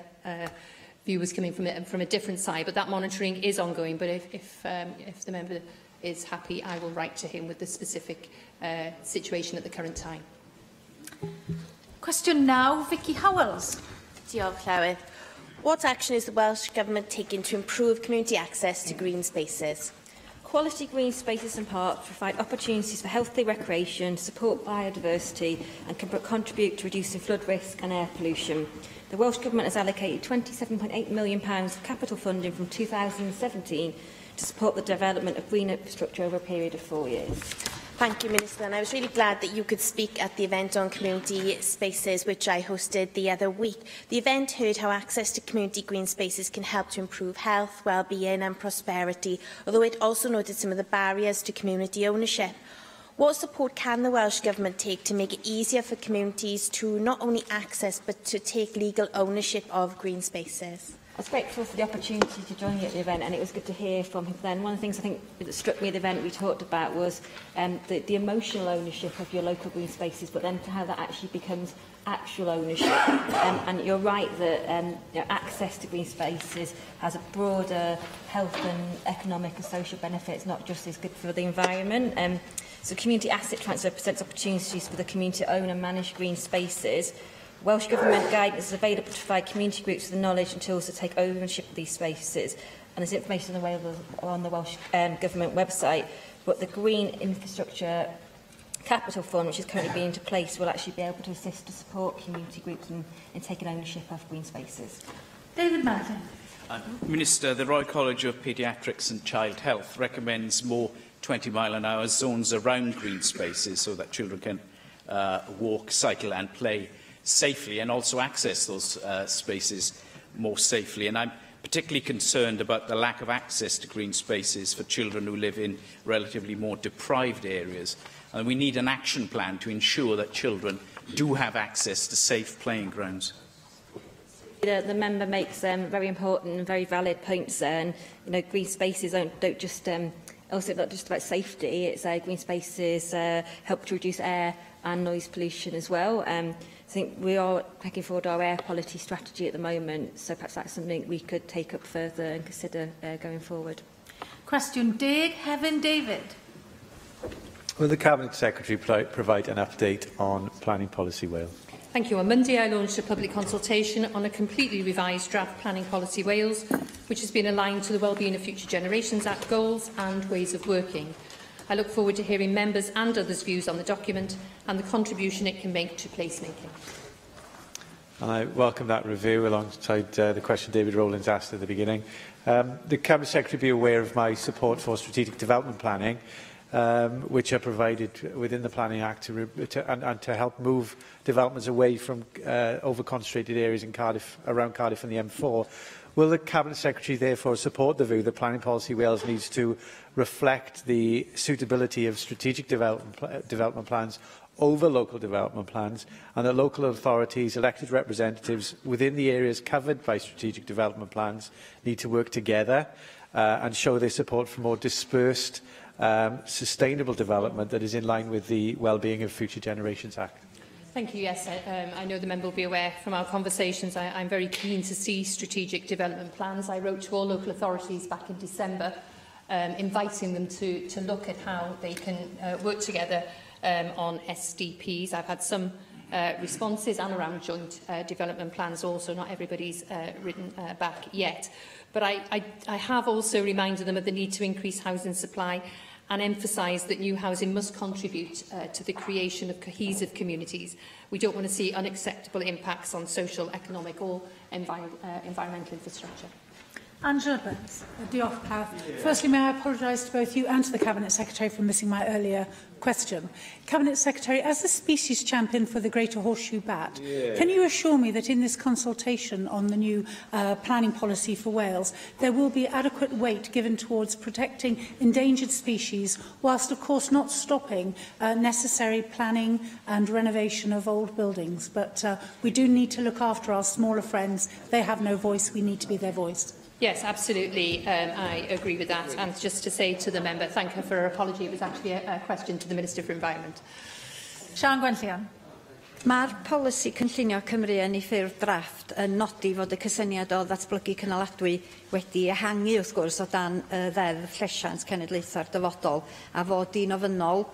Speaker 3: view was coming from a different side, but that monitoring is ongoing. But if the member is happy, I will write to him with the specific situation at the current time.
Speaker 1: Question now, Vicky Howells.
Speaker 20: Diolch, Llywydd. What action is the Welsh Government taking to improve community access to green spaces?
Speaker 12: Quality green spaces and parks provide opportunities for healthy recreation, support biodiversity and can contribute to reducing flood risk and air pollution. The Welsh Government has allocated £27.8 million of capital funding from 2017 to support the development of green infrastructure over a period of 4 years.
Speaker 20: Thank you, Minister. And I was really glad that you could speak at the event on community spaces, which I hosted the other week. The event heard how access to community green spaces can help to improve health, well-being and prosperity, although it also noted some of the barriers to community ownership. What support can the Welsh Government take to make it easier for communities to not only access but to take legal ownership of green spaces?
Speaker 12: I was grateful for the opportunity to join you at the event, and it was good to hear from him then. One of the things I think that struck me at the event we talked about was the emotional ownership of your local green spaces, but then how that actually becomes actual ownership. And you're right that access to green spaces has a broader health and economic and social benefits, not just is good for the environment. So community asset transfer presents opportunities for the community to own and manage green spaces. Welsh Government guidance is available to provide community groups with the knowledge and tools to take ownership of these spaces. And there's information on the Welsh Government website. But the Green Infrastructure Capital Fund, which is currently being into place, will actually be able to assist to support community groups in taking ownership of green spaces.
Speaker 1: David Martin.
Speaker 9: Minister, the Royal College of Paediatrics and Child Health recommends more 20-mile-an-hour zones around green spaces so that children can walk, cycle and play safely and also access those spaces more safely. And I'm particularly concerned about the lack of access to green spaces for children who live in relatively more deprived areas. And we need an action plan to ensure that children do have access to safe playing grounds.
Speaker 12: The member makes very important and very valid points there. And, green spaces don't just also not just about safety. It's green spaces help to reduce air and noise pollution as well. I think we are taking forward our air quality strategy at the moment, so perhaps that's something we could take up further and consider going forward.
Speaker 1: Cwestiwn 10, Hefin David.
Speaker 21: Will the Cabinet Secretary provide an update on Planning Policy Wales?
Speaker 3: Thank you. On Monday, I launched a public consultation on a completely revised draft Planning Policy Wales, which has been aligned to the Wellbeing of Future Generations Act goals and ways of working. I look forward to hearing members' and others' views on the document and the contribution it can make to placemaking.
Speaker 21: And I welcome that review alongside the question David Rowlands asked at the beginning. The Cabinet Secretary be aware of my support for strategic development planning, which are provided within the Planning Act to help move developments away from over-concentrated areas in Cardiff, around Cardiff and the M4. Will the Cabinet Secretary therefore support the view that Planning Policy Wales needs to reflect the suitability of strategic development plans over local development plans, and that local authorities, elected representatives within the areas covered by strategic development plans need to work together and show their support for more dispersed, sustainable development that is in line with the Wellbeing of Future Generations Act?
Speaker 3: Thank you. Yes, I know the member will be aware from our conversations. I'm very keen to see strategic development plans. I wrote to all local authorities back in December, inviting them to look at how they can work together on SDPs. I've had some responses and around joint development plans also. Not everybody's written back yet. But I have also reminded them of the need to increase housing supply and emphasise that new housing must contribute to the creation of cohesive communities. We don't want to see unacceptable impacts on social, economic or environmental infrastructure.
Speaker 1: Angela Burns. Diolch, Parth. Firstly, may I apologise to both you and to the Cabinet Secretary for missing my earlier question. Cabinet Secretary, as the species champion for the Greater Horseshoe Bat, can you assure me that in this consultation on the new planning policy for Wales, there will be adequate weight given towards protecting endangered species, whilst of course not stopping necessary planning and renovation of old buildings? But we do need to look after our smaller friends. They have no voice. We need to be their voice.
Speaker 3: Yes, absolutely. I agree with that. And just to say to the member, thank her for her apology. It was actually a question to the Minister for Environment.
Speaker 1: Sian Gwenllian.
Speaker 22: Mae'r polisi cynllunio Cymru yn ei ffurf drafft yn nodi fod y cysyniad o ddatblygu cynaladwy wedi ehangu wrth gwrs o dan ddeddf llesiant cenedlaethau'r dyfodol a fod un ofynol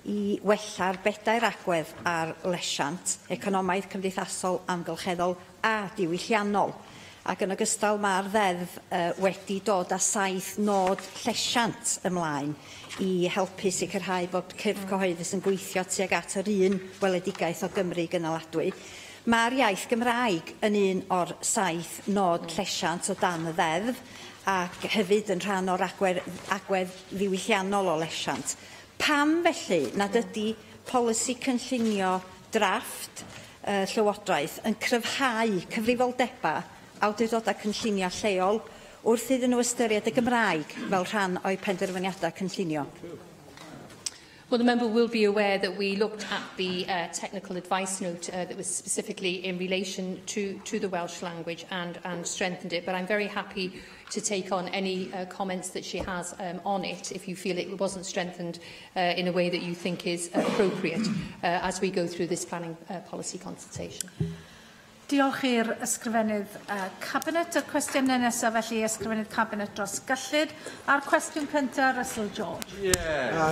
Speaker 22: i wella'r bedair agwedd ar lesiant, economaidd, cymdeithasol, amgylcheddol a diwylliannol. ac yn ogystal mae'r ddeddf wedi dod â 7 nod llesiant ymlaen i helpu sicrhau bod cyrff cyhoeddus yn gweithio tuag at yr un weledigaeth o Gymru gynaladwy. Mae'r iaith Gymraeg yn un o'r 7 nod llesiant o dan y ddeddf, ac hefyd yn rhan o'r agwedd ddiwylliannol o lesiant. Pam felly nad ydy polisi cynllunio drafft Llywodraeth yn cryfhau cyfrifoldeba awdurdodau cynllunio lleol wrth iddyn nhw ystyried y Gymraeg fel rhan o'i penderfyniadau cynllunio?
Speaker 3: Well, the member will be aware that we looked at the technical advice note that was specifically in relation to the Welsh language and strengthened it. But I'm very happy to take on any comments that she has on it if you feel it wasn't strengthened in a way that you think is appropriate as we go through this planning policy consultation.
Speaker 1: Diolch i'r ysgrifennydd Cabinet. Y cwestiynau nesaf felly ysgrifennydd Cabinet dros gyllid. A'r cwestiwn cyntaf, Russell George.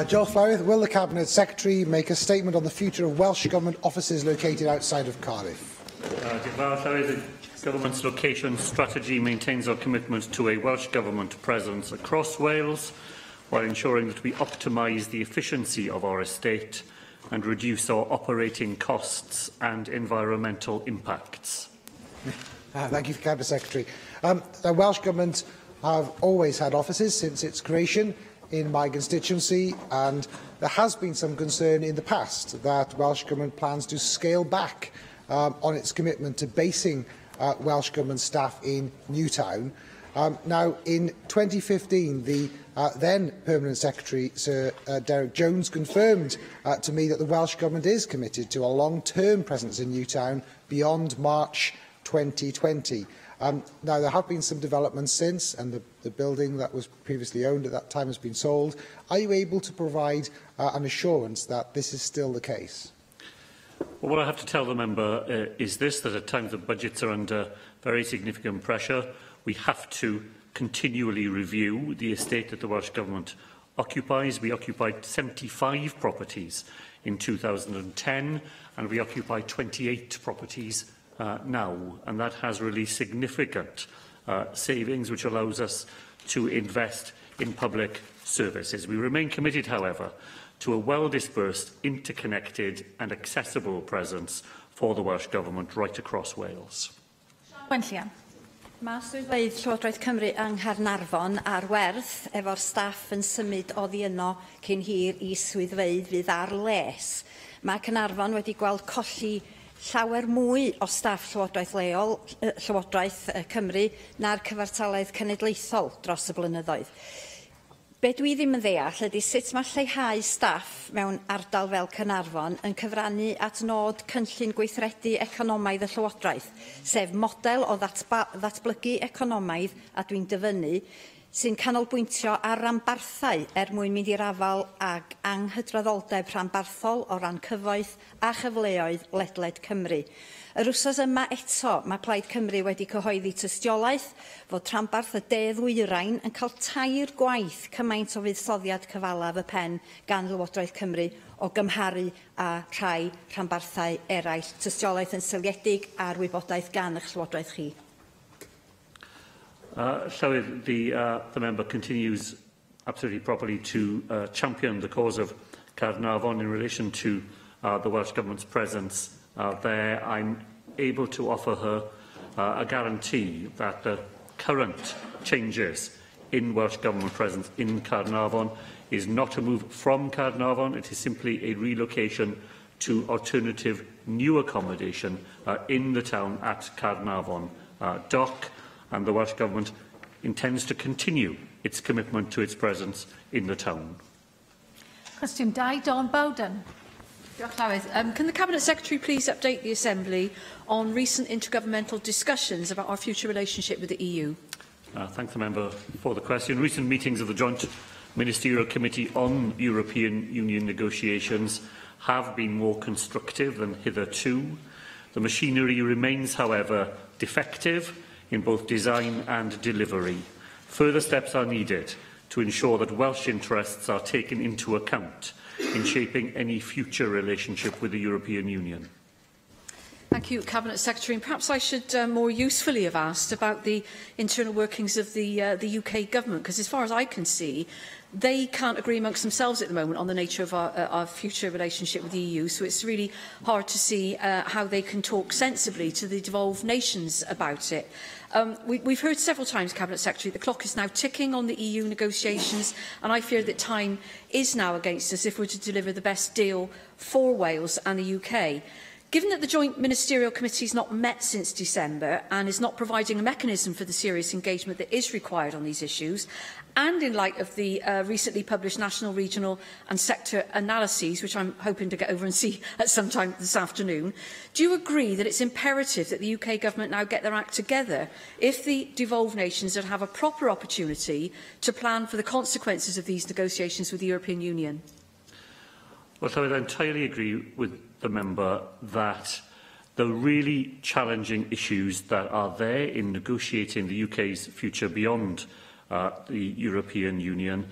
Speaker 2: Joel Flywydd, will the Cabinet Secretary make a statement on the future of Welsh Government offices located outside of Cardiff?
Speaker 4: The Government's location strategy maintains our commitment to a Welsh Government presence across Wales, while ensuring that we optimise the efficiency of our estate and reduce our operating costs and environmental impacts.
Speaker 2: Thank you, Cabinet Secretary. The Welsh Government have always had offices since its creation in my constituency, and there has been some concern in the past that Welsh Government plans to scale back on its commitment to basing Welsh Government staff in Newtown. Now, in 2015, the then Permanent Secretary, Sir Derek Jones, confirmed to me that the Welsh Government is committed to a long-term presence in Newtown beyond March 2020. Now, there have been some developments since, and the building that was previously owned at that time has been sold. Are you able to provide an assurance that this is still the case?
Speaker 4: Well, what I have to tell the member is this, that at times the budgets are under very significant pressure. We have to continually review the estate that the Welsh Government occupies. We occupied 75 properties in 2010, and we occupy 28 properties now, and that has released significant savings, which allows us to invest in public services. We remain committed, however, to a well-dispersed, interconnected and accessible presence for the Welsh Government right across Wales.
Speaker 1: Wenllian.
Speaker 22: Mae swyddfeydd Llywodraeth Cymru yng Nghaernarfon ar werth efo'r staff yn symud oddi yno cyn hir i swyddfeydd fydd ar les. Mae Caernarfon wedi gweld colli llawer mwy o staff Llywodraeth Cymru na'r cyfartaledd cenedlaethol dros y blynyddoedd. Be dwi ddim yn ddeall ydy sut mae lleihau staff mewn ardal fel Caernarfon yn cyfrannu at nod cynllun gweithredu economaidd y Llywodraeth, sef model o ddatblygu economaidd a dwi'n dyfynnu, sy'n canolbwyntio ar ranbarthau mwyn mynd i'r afal ag anghydraddoldeb rhanbarthol o ran cyfoeth a chyfleoedd ledled Cymru. Yr wsos yma eto, mae Plaid Cymru wedi cyhoeddi tystiolaeth fod rhanbarth y De-ddwyrain yn cael 3 gwaith cymaint o fuddsoddiad cyfalaf y pen gan Llywodraeth Cymru o gymharu a rhai rhanbarthau eraill. Tystiolaeth yn syliedig ar wybodaeth gan eich Llywodraeth chi.
Speaker 4: Llywydd, the member continues absolutely properly to champion the cause of Caernarfon in relation to the Welsh Government's presence there. I'm able to offer her a guarantee that the current changes in Welsh Government presence in Caernarfon is not a move from Caernarfon. It is simply a relocation to alternative new accommodation in the town at Caernarfon Dock, and the Welsh Government intends to continue its commitment to its presence in the town.
Speaker 1: Cwestiwn 2, Dawn Bowden.
Speaker 23: Can the Cabinet Secretary please update the Assembly on recent intergovernmental discussions about our future relationship with the EU?
Speaker 4: Thank the member for the question. Recent meetings of the Joint Ministerial Committee on European Union negotiations have been more constructive than hitherto. The machinery remains, however, defective in both design and delivery. Further steps are needed to ensure that Welsh interests are taken into account in shaping any future relationship with the European Union.
Speaker 23: Thank you, Cabinet Secretary. And perhaps I should more usefully have asked about the internal workings of the UK government, because as far as I can see, they can't agree amongst themselves at the moment on the nature of our future relationship with the EU, so it's really hard to see how they can talk sensibly to the devolved nations about it. We've heard several times, Cabinet Secretary, the clock is now ticking on the EU negotiations, and I fear that time is now against us if we're to deliver the best deal for Wales and the UK. Given that the Joint Ministerial Committee has not met since December and is not providing a mechanism for the serious engagement that is required on these issues, and in light of the recently published national, regional and sector analyses, which I'm hoping to get over and see at some time this afternoon, do you agree that it's imperative that the UK Government now get their act together if the devolved nations are to have a proper opportunity to plan for the consequences of these negotiations with the European Union?
Speaker 4: Well, so I entirely agree with the member that the really challenging issues that are there in negotiating the UK's future beyond the European Union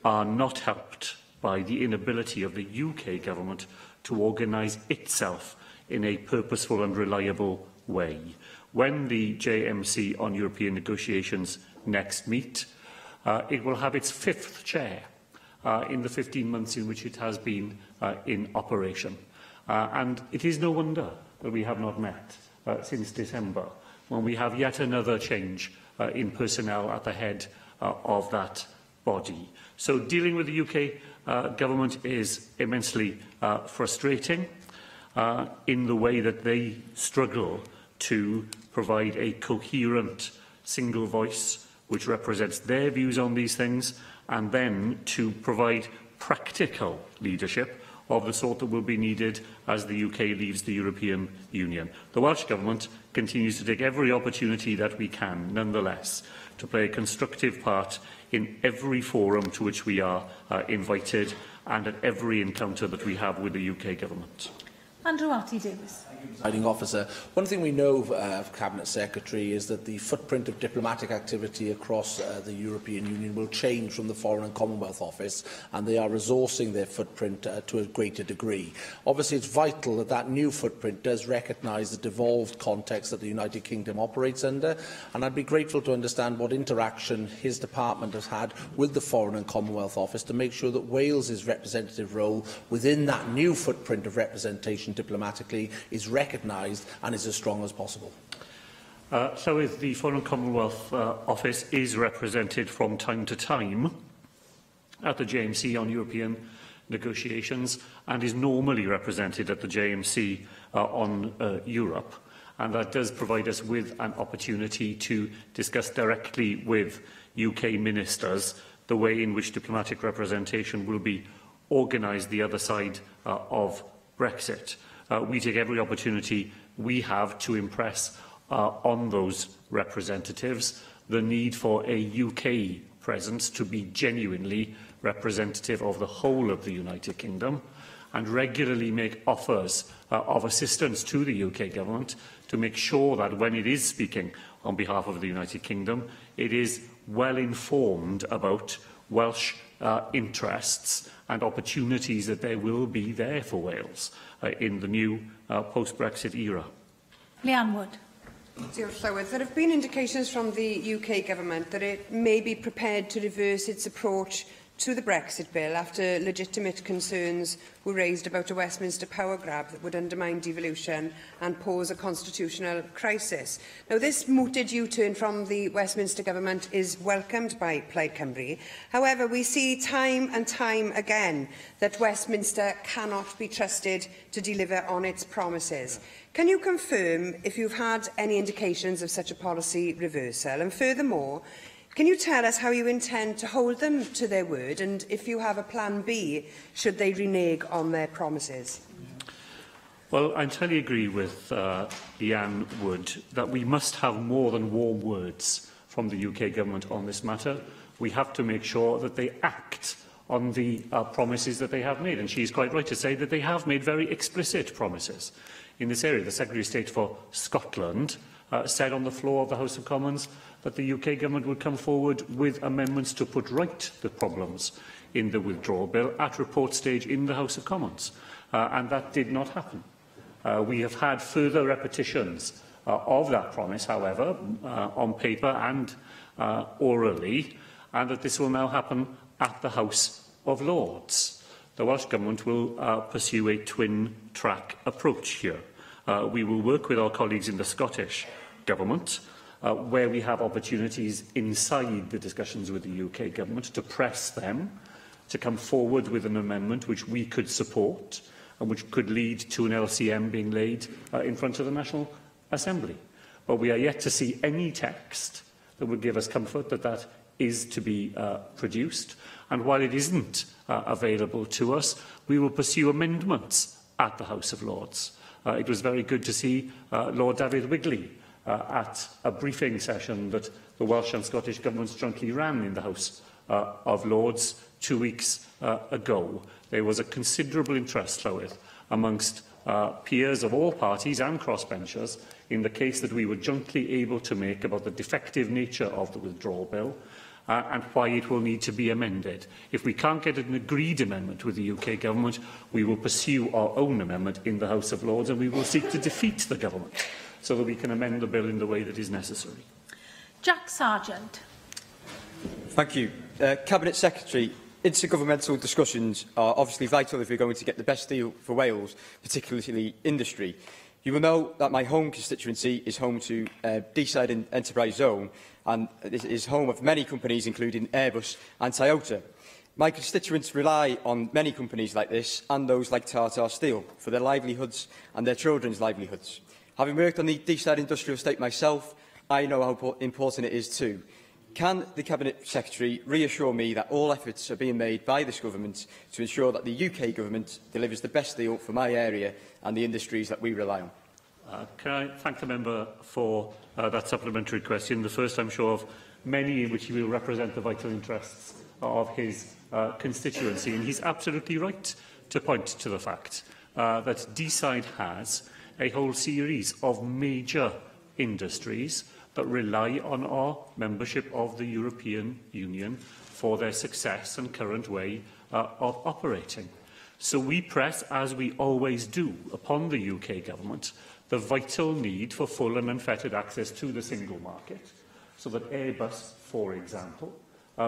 Speaker 4: are not helped by the inability of the UK government to organise itself in a purposeful and reliable way. When the JMC on European negotiations next meet, it will have its fifth chair in the 15 months in which it has been in operation. And it is no wonder that we have not met since December, when we have yet another change in personnel at the head of that body. So dealing with the UK government is immensely frustrating in the way that they struggle to provide a coherent single voice which represents their views on these things, and then to provide practical leadership of the sort that will be needed as the UK leaves the European Union. The Welsh Government continues to take every opportunity that we can, nonetheless, to play a constructive part in every forum to which we are invited and at every encounter that we have with the UK Government.
Speaker 1: Andrew Arty-Davies.
Speaker 13: Presiding Officer, one thing we know of Cabinet Secretary is that the footprint of diplomatic activity across the European Union will change from the Foreign and Commonwealth Office, and they are resourcing their footprint to a greater degree. Obviously, it's vital that that new footprint does recognise the devolved context that the United Kingdom operates under, and I'd be grateful to understand what interaction his department has had with the Foreign and Commonwealth Office to make sure that Wales's representative role within that new footprint of representation diplomatically is recognised and is as strong as possible.
Speaker 4: So if the Foreign and Commonwealth Office is represented from time to time at the JMC on European negotiations and is normally represented at the JMC on Europe, and that does provide us with an opportunity to discuss directly with UK ministers the way in which diplomatic representation will be organised the other side of Brexit. We take every opportunity we have to impress on those representatives the need for a UK presence to be genuinely representative of the whole of the United Kingdom, and regularly make offers of assistance to the UK Government to make sure that when it is speaking on behalf of the United Kingdom, it is well informed about Welsh interests and opportunities that there will be there for Wales in the new post-Brexit era.
Speaker 1: Leanne Wood.
Speaker 7: There have been indications from the UK Government that it may be prepared to reverse its approach to the Brexit bill after legitimate concerns were raised about a Westminster power grab that would undermine devolution and pose a constitutional crisis. Now, this mooted U-turn from the Westminster Government is welcomed by Plaid Cymru. However, we see time and time again that Westminster cannot be trusted to deliver on its promises. Can you confirm if you've had any indications of such a policy reversal? And furthermore, can you tell us how you intend to hold them to their word, and if you have a plan B should they renege on their promises?
Speaker 4: Well, I entirely agree with Leanne Wood that we must have more than warm words from the UK Government on this matter. We have to make sure that they act on the promises that they have made, and she is quite right to say that they have made very explicit promises in this area. The Secretary of State for Scotland said on the floor of the House of Commons that the UK Government would come forward with amendments to put right the problems in the withdrawal bill at report stage in the House of Commons. And that did not happen. We have had further repetitions of that promise, however, on paper and orally, and that this will now happen at the House of Lords. The Welsh Government will pursue a twin-track approach here. We will work with our colleagues in the Scottish Government, where we have opportunities inside the discussions with the UK Government to press them to come forward with an amendment which we could support and which could lead to an LCM being laid in front of the National Assembly. But we are yet to see any text that would give us comfort that that is to be produced. And while it isn't available to us, we will pursue amendments at the House of Lords. It was very good to see Lord David Wigley at a briefing session that the Welsh and Scottish governments jointly ran in the House of Lords 2 weeks ago. There was a considerable interest, Llywydd, amongst peers of all parties and crossbenchers in the case that we were jointly able to make about the defective nature of the withdrawal bill and why it will need to be amended. If we can't get an agreed amendment with the UK Government, we will pursue our own amendment in the House of Lords and we will seek to defeat the Government so that we can amend the bill in the way that is necessary.
Speaker 1: Jack Sargent.
Speaker 8: Thank you. Cabinet Secretary, intergovernmental discussions are obviously vital if we're going to get the best deal for Wales, particularly industry. You will know that my home constituency is home to Deeside Enterprise Zone, and it is home of many companies, including Airbus and Toyota. My constituents rely on many companies like this and those like Tata Steel for their livelihoods and their children's livelihoods. Having worked on the Deeside industrial estate myself, I know how important it is too. Can the Cabinet Secretary reassure me that all efforts are being made by this Government to ensure that the UK Government delivers the best deal for my area and the industries that we rely on?
Speaker 4: Can I thank the member for that supplementary question? The first, I'm sure, of many in which he will represent the vital interests of his constituency. And he's absolutely right to point to the fact that Deeside has a whole series of major industries that rely on our membership of the European Union for their success and current way of operating. So we press, as we always do, upon the UK Government the vital need for full and unfettered access to the single market, so that Airbus, for example,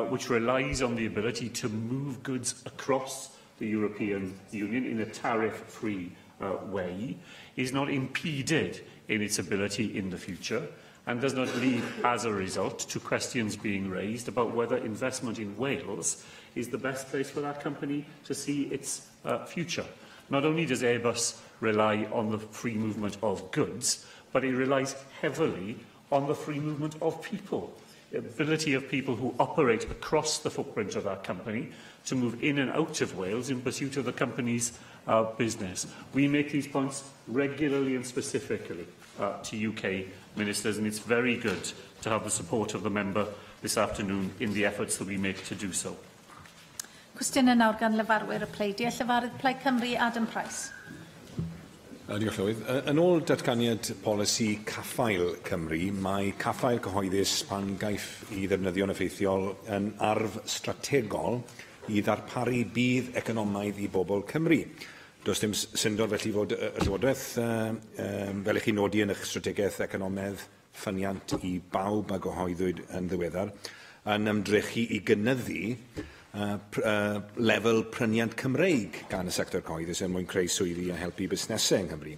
Speaker 4: which relies on the ability to move goods across the European Union in a tariff-free way, is not impeded in its ability in the future, and does not lead, as a result, to questions being raised about whether investment in Wales is the best place for that company to see its future. Not only does Airbus rely on the free movement of goods, but it relies heavily on the free movement of people. The ability of people who operate across the footprint of that company to move in and out of Wales in pursuit of the company's business. We make these points regularly and specifically to UK ministers, and it's very good to have the support of the member this afternoon in the efforts that we make to do so.
Speaker 1: Cwestiynau nawr gan lefarwyr y pleidiau. Llefarydd Plaid Cymru, Adam Price.
Speaker 10: Diolch Llywydd. Yn ôl datganiad polisi caffael Cymru, mae caffael cyhoeddus pan gaiff I ddefnyddio'n effeithiol yn arf strategol I ddarparu bydd economaidd I bobl Cymru. Does dim syndod felly fod y Llywodraeth, fel eich chi nodi yn eich strategaeth economaidd ffyniant I bawb a gyhoeddwyd yn ddiweddar, yn ymdrechu I gynyddu lefel pryniant Cymreig gan y sector cyhoeddus er mwyn creu swyddi a helpu busnesau yng Nghymru.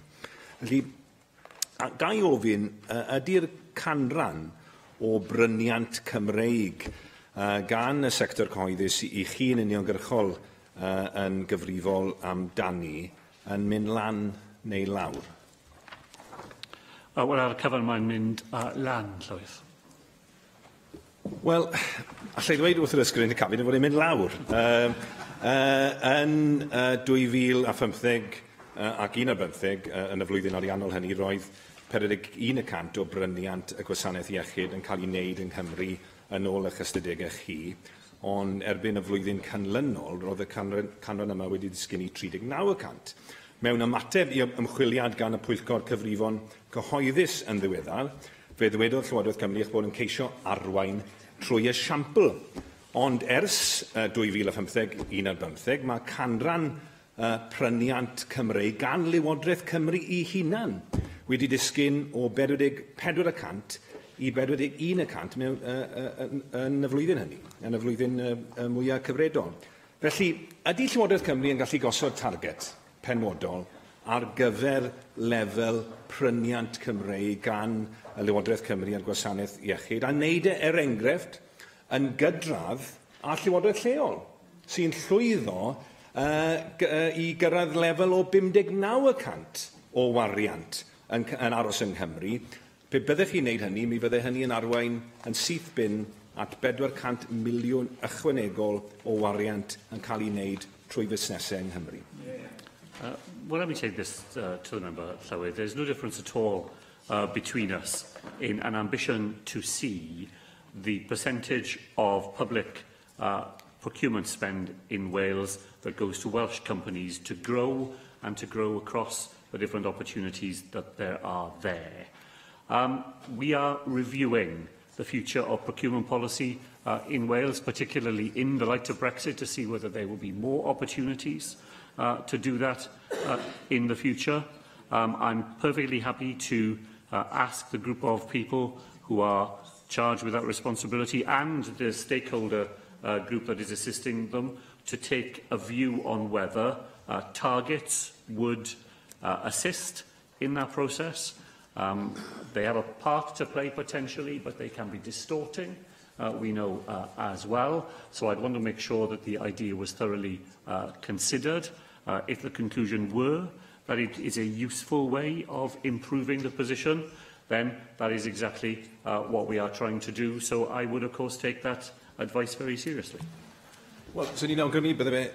Speaker 10: Felly, ga I ofyn, ydy'r canran o bryniant Cymreig gan y sector cyhoeddus I chi'n uniongyrchol yn gyfrifol amdani yn mynd lan neu lawr?
Speaker 4: Wel, ar y cyfan mae'n mynd lan, Llywydd.
Speaker 10: Wel, allai ddweud wrth yr ysgrifennu cabinet fod e'n mynd lawr. Yn 2015 ac 2015, yn y flwyddyn ariannol hynny, roedd 41% o bryniant y gwasanaeth iechyd yn cael ei wneud yng Nghymru yn ôl eich ystadegau chi, ond erbyn y flwyddyn canlynol, roedd y canran yma wedi disgyn I 39%. Mewn ymateb I ymchwiliad gan y Pwyllgor Cyfrifon Cyhoeddus yn ddiweddar, fe ddwedodd Llywodraeth Cymru eich bod yn ceisio arwain trwy esiampl. Ond ers 2015-2015, mae canran pryniant Cymru gan Lywodraeth Cymru ei hunan wedi disgyn o 44% i 41% yn y flwyddyn hynny, yn y flwyddyn mwyaf cyfredol. Felly, ydy Llywodraeth Cymru yn gallu gosod target penodol ar gyfer lefel pryniant Cymru gan y Llywodraeth Cymru a'r Gwasanaeth Iechyd, a wneud enghraifft yn gydradd a Llywodraeth lleol, sy'n llwyddo i gyrraedd lefel o 59% o wariant yn aros yng Nghymru. Pe byddech chi'n gwneud hynny, mi fydde hynny yn arwain yn syth bin at 400 miliwn ychwanegol o wariant yn cael ei wneud trwy fusnesau yng Nghymru.
Speaker 4: Well, let me take this to the member, Llywyd. There's no difference at all between us in an ambition to see the percentage of public procurement spend in Wales that goes to Welsh companies to grow and to grow across the different opportunities that there are there. We are reviewing the future of procurement policy in Wales, particularly in the light of Brexit, to see whether there will be more opportunities to do that in the future. I'm perfectly happy to ask the group of people who are charged with that responsibility and the stakeholder group that is assisting them to take a view on whether targets would assist in that process. They have a part to play potentially, but they can be distorting, we know as well. So I'd want to make sure that the idea was thoroughly considered. If the conclusion were that it is a useful way of improving the position, then that is exactly what we are trying to do. So I would, of course, take that advice very seriously.
Speaker 10: Wel, so ni'n awgrymu bydde fe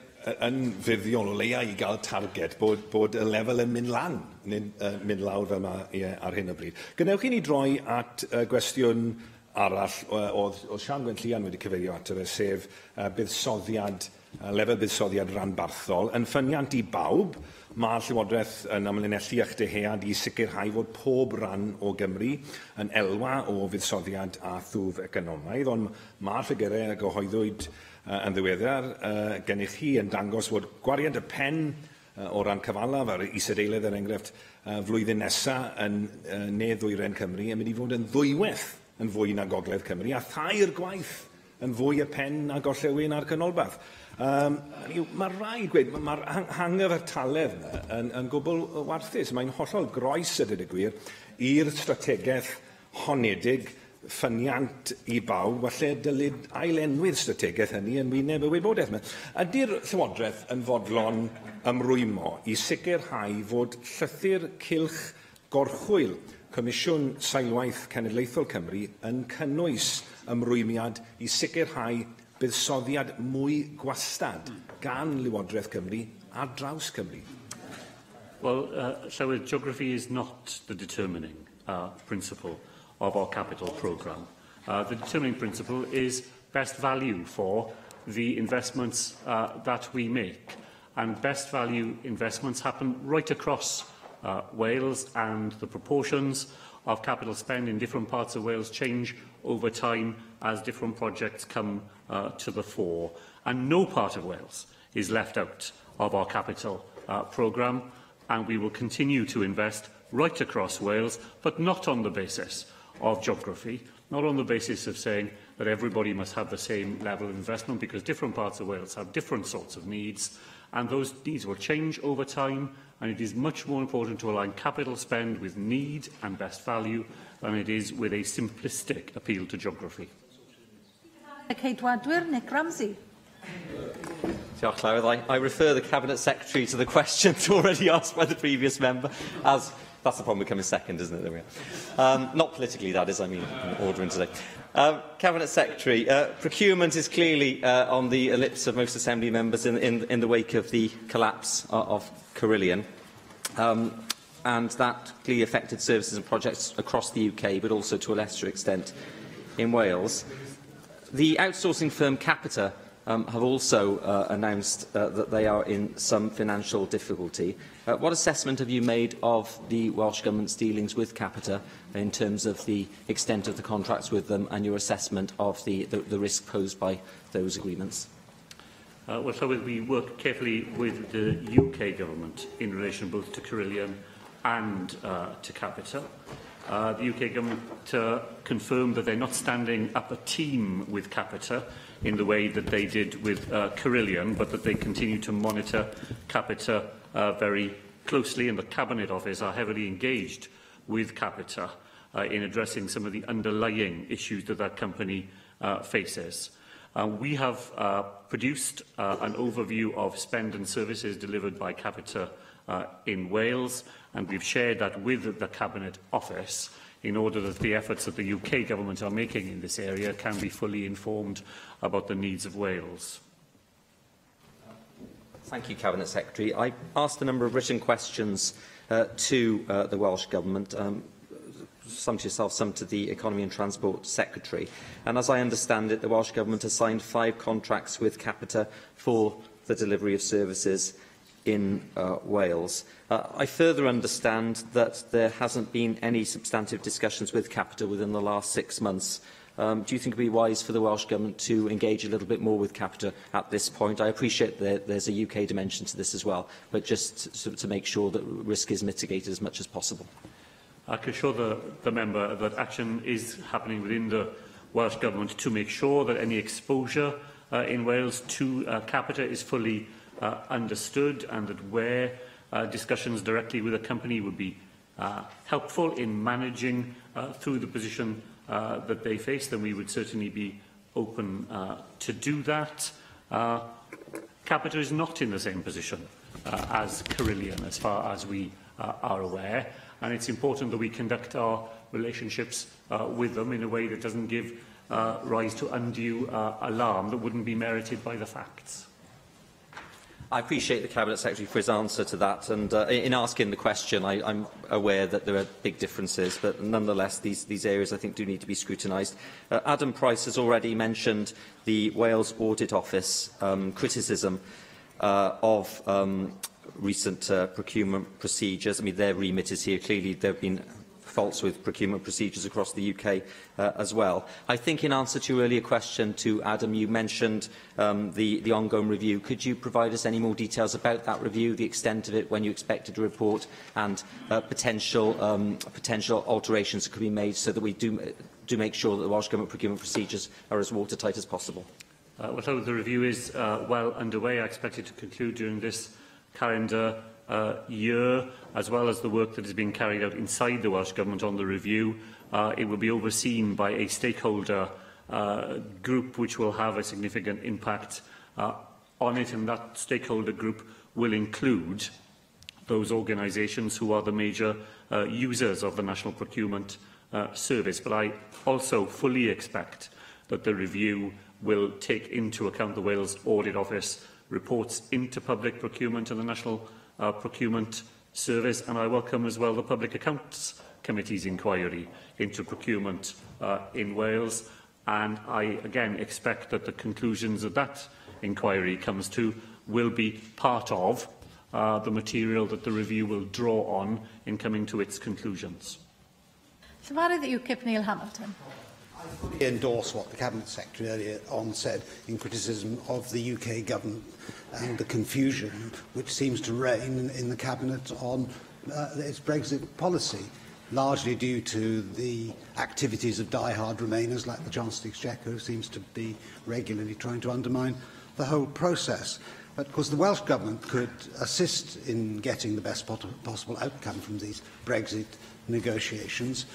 Speaker 10: yn fuddiol o leia i gael target bod y lefel yn mynd lan, nid mynd lawr fel mae ar hyn o bryd. Gwnewch chi ni droi at gwestiwn arall oedd Sian Gwenllian wedi cyfeirio ato fe, sef buddsoddiad, lefel buddsoddiad ranbarthol. Yn ffyniant i bawb, mae Llywodraeth yn amlinellu eich deheuad i sicrhau fod pob ran o Gymru yn elwa o fuddsoddiad a thwf economaidd, ond mae'r ffigurau a gyhoeddwyd yn ddiweddar gennych chi yn dangos fod gwariant y pen o ran cyfalaf ar Is-Raeiledd er enghraifft flwyddyn nesaf yn ne ddwyren Cymru yn mynd i fod yn ddwywaith yn fwy na Gogledd Cymru, a thair gwaith yn fwy y pen na gorllewin a'r canolbarth. Mae rhaid gweud, mae'r hanghyfartaledd yn gwbl warthus. Mae'n hollol groes y dyd y gwir i'r strategaeth honedig ffyniant i bawb, falle dylid ailenwydd strategaeth hynny yn wyneb y wybodaeth. Ydy'r Llywodraeth yn fodlon ymrwymo i sicrhau fod llythyr cylch gorchwyl Comisiwn Seilwaith Cenedlaethol Cymru yn cynnwys ymrwymiad i sicrhau buddsoddiad mwy gwastad gan Lywodraeth Cymru a draws Cymru?
Speaker 4: Well, Llywyd, geography is not the determining principle of our capital programme. The determining principle is best value for the investments that we make. And best value investments happen right across Wales, and the proportions of capital spend in different parts of Wales change over time as different projects come to the fore. And no part of Wales is left out of our capital programme, and we will continue to invest right across Wales, but not on the basis of geography, not on the basis of saying that everybody must have the same level of investment, because different parts of Wales have different sorts of needs, and those needs will change over time, and it is much more important to align capital spend with need and best value than it is with a simplistic appeal to geography.
Speaker 1: Ceidwadwyr Nick Ramsey.
Speaker 11: Diolch, Llywyd. I refer the Cabinet Secretary to the questions already asked by the previous member, as that's the problem with coming second, isn't it? There we are. Not politically, that is, I mean, ordering today. Cabinet Secretary, procurement is clearly on the lips of most Assembly members in the wake of the collapse of Carillion, and that clearly affected services and projects across the UK, but also to a lesser extent in Wales. The outsourcing firm Capita have also announced that they are in some financial difficulty. What assessment have you made of the Welsh Government's dealings with Capita in terms of the extent of the contracts with them and your assessment of the risk posed by those agreements?
Speaker 4: Well, Llywydd, we work carefully with the UK government in relation both to Carillion and to Capita. The UK government confirmed that they're not standing up a team with Capita in the way that they did with Carillion, but that they continue to monitor Capita very closely, and the Cabinet Office are heavily engaged with Capita in addressing some of the underlying issues that that company faces. We have produced an overview of spend and services delivered by Capita in Wales, and we've shared that with the Cabinet Office in order that the efforts that the UK Government are making in this area can be fully informed about the needs of Wales.
Speaker 11: Thank you, Cabinet Secretary. I asked a number of written questions to the Welsh Government, some to yourself, some to the Economy and Transport Secretary. And as I understand it, the Welsh Government has signed 5 contracts with Capita for the delivery of services in Wales. I further understand that there hasn't been any substantive discussions with Capita within the last 6 months. Do you think it would be wise for the Welsh Government to engage a little bit more with Capita at this point? I appreciate that there's a UK dimension to this as well, but just to make sure that risk is mitigated as much as possible.
Speaker 4: I can assure the member that action is happening within the Welsh Government to make sure that any exposure in Wales to Capita is fully understood, and that where discussions directly with a company would be helpful in managing through the position that they face, then we would certainly be open to do that. Capita is not in the same position as Carillion, as far as we are aware, and it's important that we conduct our relationships with them in a way that doesn't give rise to undue alarm that wouldn't be merited by the facts.
Speaker 11: I appreciate the Cabinet Secretary for his answer to that, and in asking the question, I'm aware that there are big differences, but nonetheless, these areas I think do need to be scrutinised. Adam Price has already mentioned the Wales Audit Office criticism of recent procurement procedures. I mean, their remit is here. Clearly, there have been faults with procurement procedures across the UK as well. I think in answer to your earlier question to Adam, you mentioned the ongoing review. Could you provide us any more details about that review, the extent of it, when you expected a report, and potential alterations that could be made so that we do make sure that the Welsh Government procurement procedures are as watertight as possible?
Speaker 4: Well, the review is well underway. I expect it to conclude during this calendar year, as well as the work that is being carried out inside the Welsh Government on the review. It will be overseen by a stakeholder group which will have a significant impact on it, and that stakeholder group will include those organisations who are the major users of the National Procurement Service. But I also fully expect that the review will take into account the Wales Audit Office reports into public procurement and the National Procurement Service, and I welcome as well the Public Accounts Committee's inquiry into procurement in Wales, and I again expect that the conclusions that that inquiry comes to will be part of the material that the review will draw on in coming to its conclusions.
Speaker 1: Cyfarwydd UKIP Neil Hamilton.
Speaker 14: I fully endorse what the Cabinet Secretary earlier on said in criticism of the UK Government and the confusion which seems to reign in the Cabinet on its Brexit policy, largely due to the activities of die-hard Remainers like the Chancellor of the Exchequer, who seems to be regularly trying to undermine the whole process. But of course the Welsh Government could assist in getting the best possible outcome from these Brexit negotiations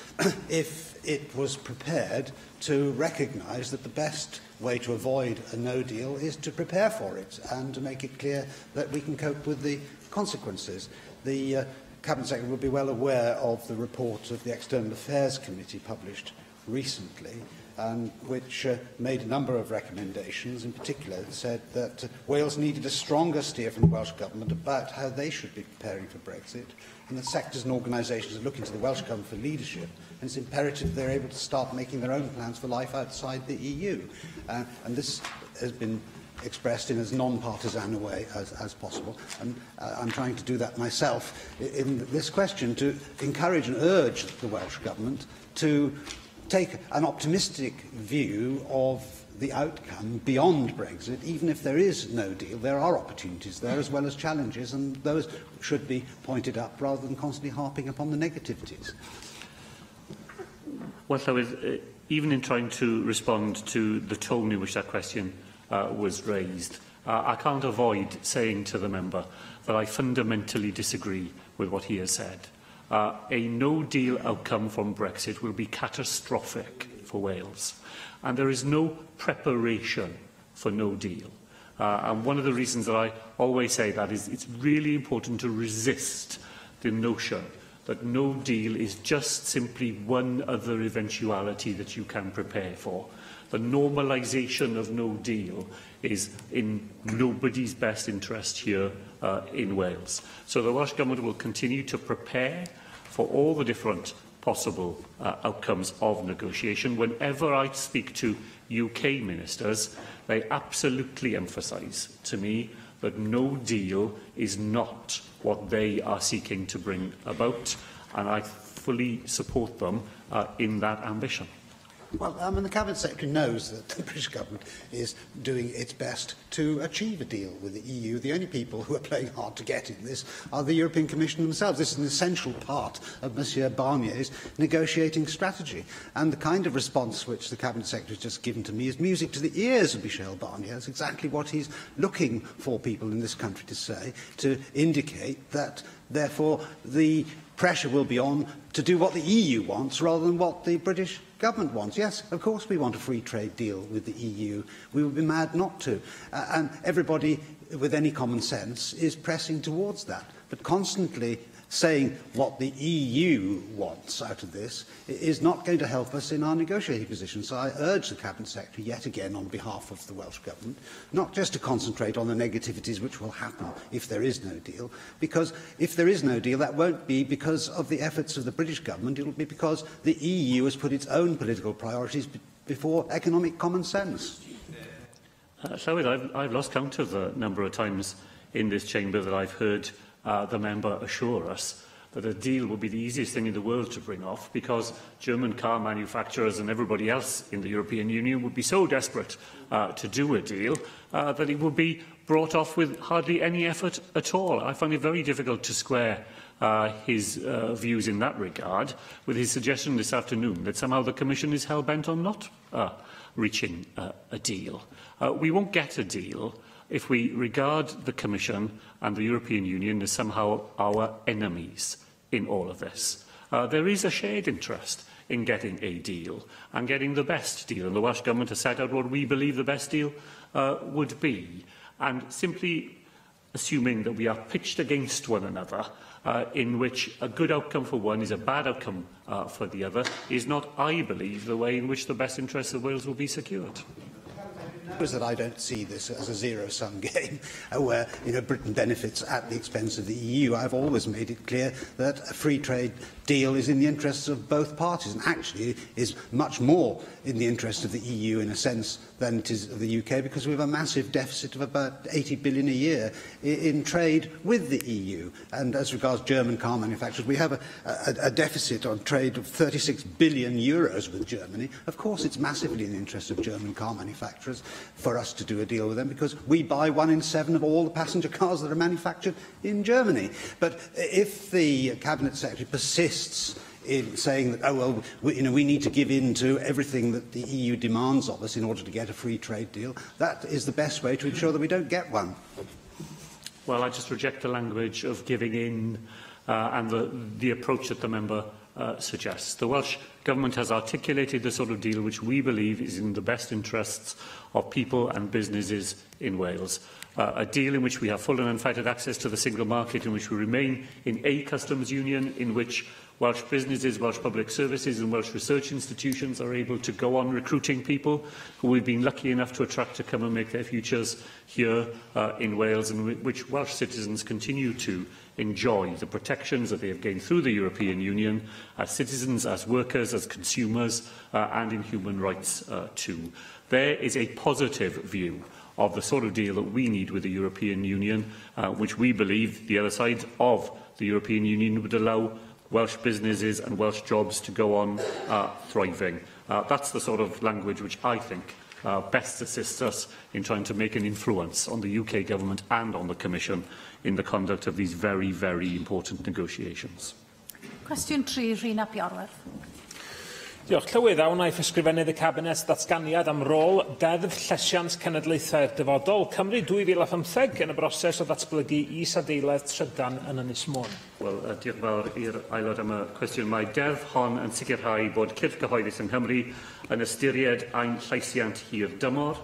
Speaker 14: if it was prepared to recognise that the best way to avoid a no deal is to prepare for it and to make it clear that we can cope with the consequences. The Cabinet Secretary will be well aware of the report of the External Affairs Committee published recently, which made a number of recommendations. In particular, it said that Wales needed a stronger steer from the Welsh Government about how they should be preparing for Brexit, and that sectors and organisations are looking to the Welsh Government for leadership, and it's imperative they're able to start making their own plans for life outside the EU. And this has been expressed in as non-partisan a way as possible, and I'm trying to do that myself in this question, to encourage and urge the Welsh Government to take an optimistic view of the outcome beyond Brexit. Even if there is no deal, there are opportunities there as well as challenges, and those should be pointed up rather than constantly harping upon the negativities.
Speaker 4: Well, even in trying to respond to the tone in which that question was raised, I can't avoid saying to the member that I fundamentally disagree with what he has said. A no-deal outcome from Brexit will be catastrophic for Wales, and there is no preparation for no deal. And one of the reasons that I always say that is it's really important to resist the notion that no deal is just simply one other eventuality that you can prepare for. The normalisation of no deal is in nobody's best interest here in Wales. So the Welsh Government will continue to prepare for all the different possible outcomes of negotiation. Whenever I speak to UK ministers, they absolutely emphasise to me that no deal is not what they are seeking to bring about, and I fully support them in that ambition.
Speaker 14: Well, the Cabinet Secretary knows that the British Government is doing its best to achieve a deal with the EU. The only people who are playing hard to get in this are the European Commission themselves. This is an essential part of Monsieur Barnier's negotiating strategy. And the kind of response which the Cabinet Secretary has just given to me is music to the ears of Michel Barnier. That's exactly what he's looking for people in this country to say, to indicate that, therefore, the pressure will be on to do what the EU wants rather than what the British Government wants. Yes, of course we want a free trade deal with the EU. We would be mad not to. And everybody with any common sense is pressing towards that. But constantly saying what the EU wants out of this is not going to help us in our negotiating position. So I urge the Cabinet Secretary, yet again on behalf of the Welsh Government, not just to concentrate on the negativities which will happen if there is no deal, because if there is no deal, that won't be because of the efforts of the British Government, it will be because the EU has put its own political priorities before economic common sense.
Speaker 4: I've lost count of the number of times in this chamber that I've heard the member assure us that a deal would be the easiest thing in the world to bring off because German car manufacturers and everybody else in the European Union would be so desperate to do a deal that it would be brought off with hardly any effort at all. I find it very difficult to square his views in that regard with his suggestion this afternoon that somehow the Commission is hell-bent on not reaching a deal. We won't get a deal if we regard the Commission and the European Union as somehow our enemies in all of this. There is a shared interest in getting a deal and getting the best deal, and the Welsh Government has set out what we believe the best deal would be. And simply assuming that we are pitched against one another, in which a good outcome for one is a bad outcome for the other, is not, I believe, the way in which the best interests of Wales will be secured.
Speaker 14: Is that I don't see this as a zero-sum game where Britain benefits at the expense of the EU. I've always made it clear that a free trade deal is in the interests of both parties and actually is much more in the interest of the EU in a sense than it is of the UK because we have a massive deficit of about 80 billion a year in trade with the EU. And as regards German car manufacturers, we have a deficit on trade of 36 billion euros with Germany. Of course, it's massively in the interest of German car manufacturers for us to do a deal with them because we buy 1 in 7 of all the passenger cars that are manufactured in Germany. But if the Cabinet Secretary persists in saying that, oh, well, we need to give in to everything that the EU demands of us in order to get a free trade deal, that is the best way to ensure that we don't get one.
Speaker 4: Well, I just reject the language of giving in and the approach that the member suggests. The Welsh Government has articulated the sort of deal which we believe is in the best interests of people and businesses in Wales. A deal in which we have full and unfettered access to the single market, in which we remain in a customs union, in which Welsh businesses, Welsh public services and Welsh research institutions are able to go on recruiting people who we've been lucky enough to attract to come and make their futures here in Wales, and which Welsh citizens continue to enjoy the protections that they have gained through the European Union as citizens, as workers, as consumers and in human rights too. There is a positive view of the sort of deal that we need with the European Union, which we believe the other side of the European Union would allow Welsh businesses and Welsh jobs to go on thriving. That's the sort of language which I think best assists us in trying to make an influence on the UK Government and on the Commission in the conduct of these very, very important negotiations.
Speaker 1: Cwestiwn 3, Rhina Piorwerth.
Speaker 18: Diolch. Llyweddaw wnaeth ysgrifennydd y Cabinet datganiad am rôl deddf llesiant cenedlaethau'r dyfodol Cymru 2015 yn y broses o ddatblygu is-adeiledd trydan yn Ynys Môn.
Speaker 4: Wel, diolch yn fawr i'r aelod am y cwestiwn. Mae deddf hon yn sicrhau bod cyrff cyhoeddus yng Nghymru yn ystyried ein llaisiant hir dymor.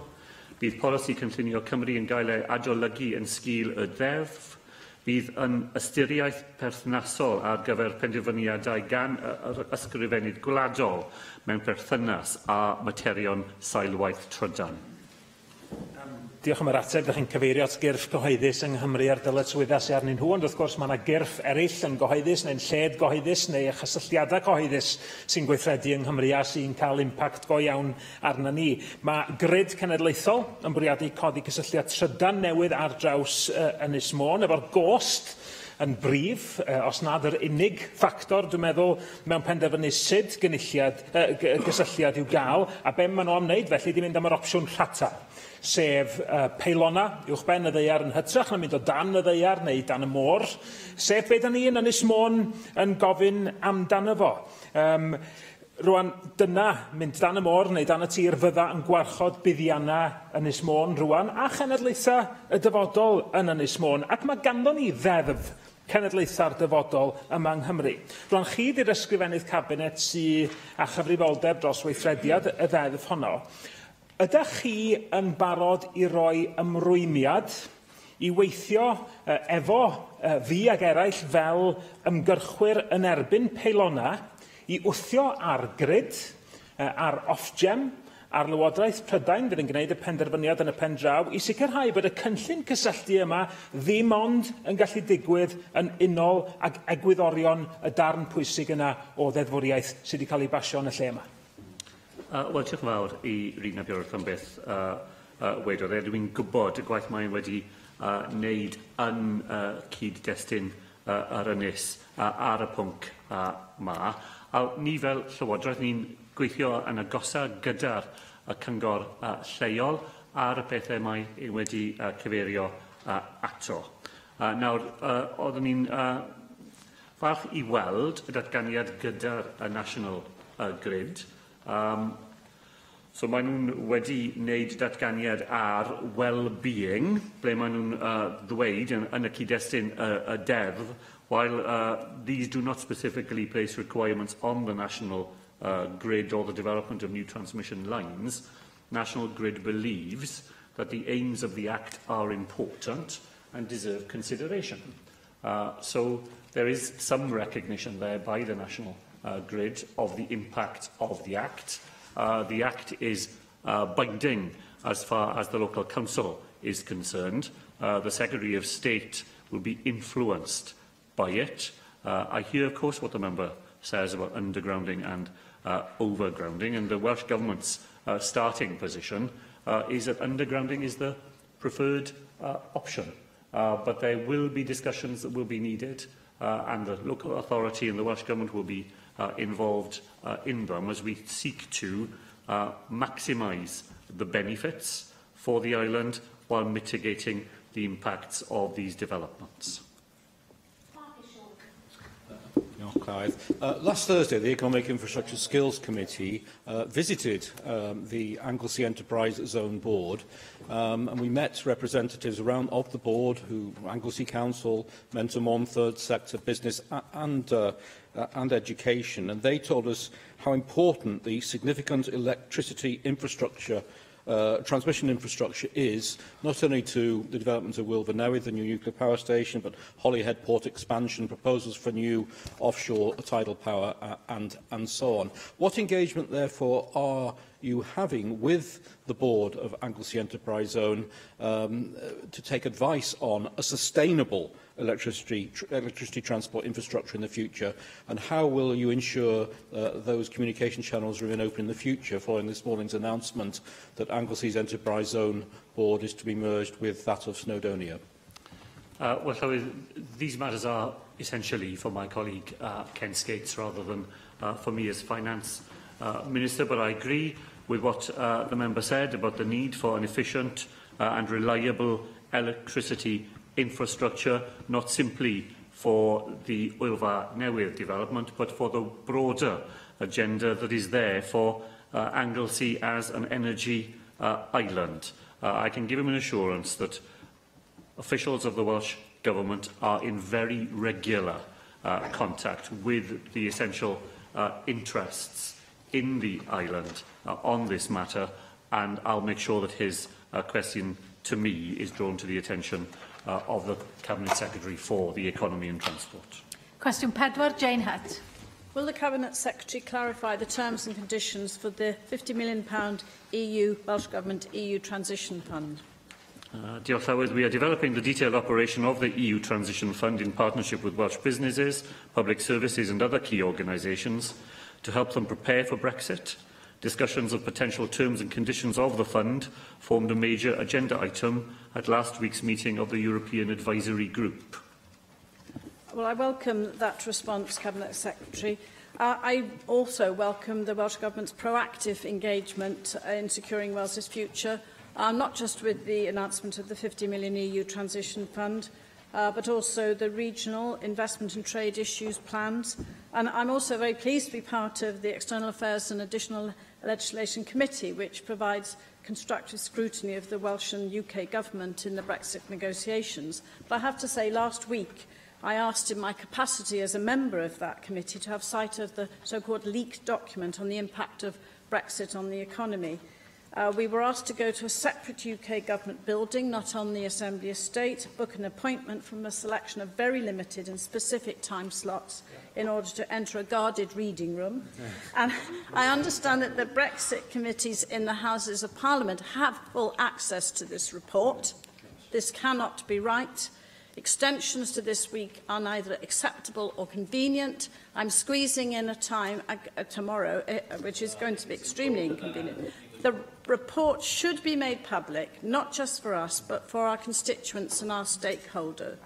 Speaker 4: Bydd polisi cynllunio Cymru yn gael ei adolygu yn sgil y ddeddf. Bydd yn ystyriaeth perthnasol ar gyfer penderfyniadau gan yr ysgrifennydd gwladol mewn perthynas â materion sailwaith trydan.
Speaker 18: Diolch am yr ateb. Ydych chi'n cyfeirio at gyrff gyhoeddus yng Nghymru ar dyletswyddau sydd arnyn nhw, ond wrth gwrs mae yna gyrff eraill yn gyhoeddus neu'n lled gyhoeddus neu chysylltiadau cyhoeddus sy'n gweithredu yng Nghymru a sy'n cael impact go iawn arna ni. Mae grid cenedlaethol yn bwriadu codi cysylltiad trydan newydd ar draws Ynys Môn, efo'r gost yn brif, os nad yr unig ffactor, dwi'n meddwl, mewn penderfynu sut gysylltiad i'w gael, a be maen nhw am wneud felly di mynd am yr opsiwn rhata, sef peilona uwchben y ddeiar yn hytrach na mynd o dan y ddeiar neu dan y môr, sef be da ni yn Ynys Môn yn gofyn amdano fo. Rwan, dyna, mynd dan y môr neu dan y tir fydda yn gwarchod buddianna Ynys Môn rwan, a chenedlaethau y dyfodol yn Ynys Môn, ac mae ganddo ni ddeddf cenedlaethau'r dyfodol yma yng Nghymru. Rwan, chi di'r ysgrifennydd Cabinet sy'n a chyfrifoldeb dros weithrediad y ddeddf honno. Ydych chi yn barod i roi ymrwymiad i weithio efo fi ag eraill fel ymgyrchwyr yn erbyn peilona i wthio ar grid, ar Ofgem, ar Lywodraeth Prydain fydd yn gwneud y penderfyniad yn y pen draw i sicrhau bod y cynllun cysylltu yma ddim ond yn gallu digwydd yn unol ag egwyddorion y darn pwysig yna o ddeddfwriaeth sydd wedi cael ei basio yn y lle yma.
Speaker 4: Wel, diolch yn fawr i Rhina Piorwerth am beth wedodd. Dwi'n gwybod y gwaith mae'n wedi wneud yn cyd-destun yr Ynys ar y pwnc yma. A ni fel Llywodraeth, ni'n gweithio yn agosaf gyda'r cyngor lleol ar y pethau mae wedi cyfeirio ato. Nawr, oeddwn ni'n falch i weld y datganiad gyda'r National Grid. So maen nhw'n wedi wneud datganiad ar well-being, ble maen nhw'n ddweud yn y cyd-destun y deddf, while these do not specifically place requirements on the National Grid or the development of new transmission lines, National Grid believes that the aims of the Act are important and deserve consideration. So there is some recognition there by the National Grid of the impact of the Act. The Act is binding as far as the local council is concerned. The Secretary of State will be influenced by it. I hear, of course, what the member says about undergrounding and overgrounding, and the Welsh Government's starting position is that undergrounding is the preferred option. But there will be discussions that will be needed, and the local authority and the Welsh Government will be involved in them as we seek to maximise the benefits for the island while mitigating the impacts of these developments.
Speaker 18: Last Thursday, the Economic Infrastructure Skills Committee visited the Anglesey Enterprise Zone Board, and we met representatives of the board, Anglesey Council, Mentor Mon, Third Sector, Business and Education, and they told us how important the significant electricity infrastructure transmission infrastructure is, not only to the development of Wilfer Newydd, the new nuclear power station, but Holyhead Port expansion, proposals for new offshore tidal power, and so on. What engagement, therefore, are you having with the board of Anglesey Enterprise Zone to take advice on a sustainable electricity transport infrastructure in the future, and how will you ensure those communication channels remain open in the future following this morning's announcement that Anglesey's Enterprise Zone board is to be merged with that of Snowdonia?
Speaker 4: Well, so these matters are essentially for my colleague Ken Skates rather than for me as Finance Minister, but I agree with what the member said about the need for an efficient and reliable electricity infrastructure, not simply for the Wylfa Newydd development, but for the broader agenda that is there for Anglesey as an energy island. I can give him an assurance that officials of the Welsh Government are in very regular contact with the essential interests in the island on this matter, and I'll make sure that his question to me is drawn to the attention of the Cabinet Secretary for the Economy and Transport.
Speaker 1: Question 4, Jane Hutt.
Speaker 5: Will the Cabinet Secretary clarify the terms and conditions for the £50 million Welsh Government EU Transition Fund?
Speaker 4: Diolch Llywydd, we are developing the detailed operation of the EU Transition Fund in partnership with Welsh businesses, public services and other key organisations to help them prepare for Brexit. Discussions of potential terms and conditions of the fund formed a major agenda item at last week's meeting of the European Advisory Group.
Speaker 5: Well, I welcome that response, Cabinet Secretary. I also welcome the Welsh Government's proactive engagement in securing Wales's future, not just with the announcement of the £50 million EU Transition Fund, but also the regional investment and trade issues plans. And I'm also very pleased to be part of the External Affairs and Additional Legislation Committee, which provides constructive scrutiny of the Welsh and UK Government in the Brexit negotiations. But I have to say, last week, I asked in my capacity as a member of that committee to have sight of the so-called leaked document on the impact of Brexit on the economy. We were asked to go to a separate UK Government building, not on the Assembly estate, book an appointment from a selection of very limited and specific time slots in order to enter a guarded reading room. And I understand that the Brexit committees in the Houses of Parliament have full access to this report. This cannot be right. Extensions to this week are neither acceptable or convenient. I'm squeezing in a time tomorrow, which is going to be extremely inconvenient. The report should be made public, not just for us, but for our constituents and our stakeholders.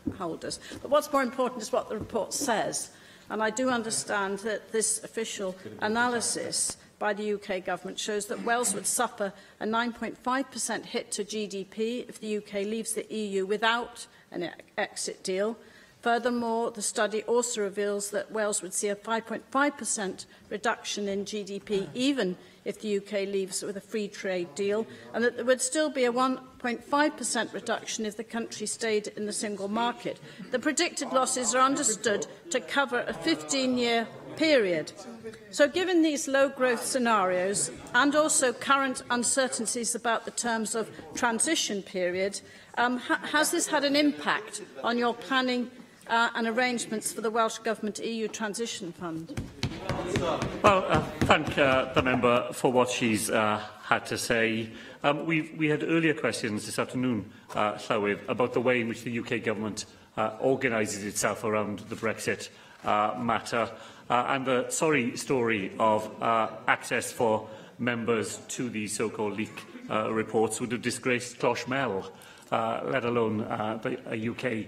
Speaker 5: But what's more important is what the report says. And I do understand that this official analysis by the UK Government shows that Wales would suffer a 9.5% hit to GDP if the UK leaves the EU without an exit deal. Furthermore, the study also reveals that Wales would see a 5.5% reduction in GDP even if the UK leaves with a free trade deal, and that there would still be a 1.5% reduction if the country stayed in the single market. The predicted losses are understood to cover a 15-year period. So given these low-growth scenarios and also current uncertainties about the terms of transition period, has this had an impact on your planning and arrangements for the Welsh Government EU Transition Fund?
Speaker 4: Well, thank the member for what she's had to say. We had earlier questions this afternoon, Llywydd, about the way in which the UK Government organises itself around the Brexit matter and the sorry story of access for members to the so-called leak reports would have disgraced Clochmel, let alone the UK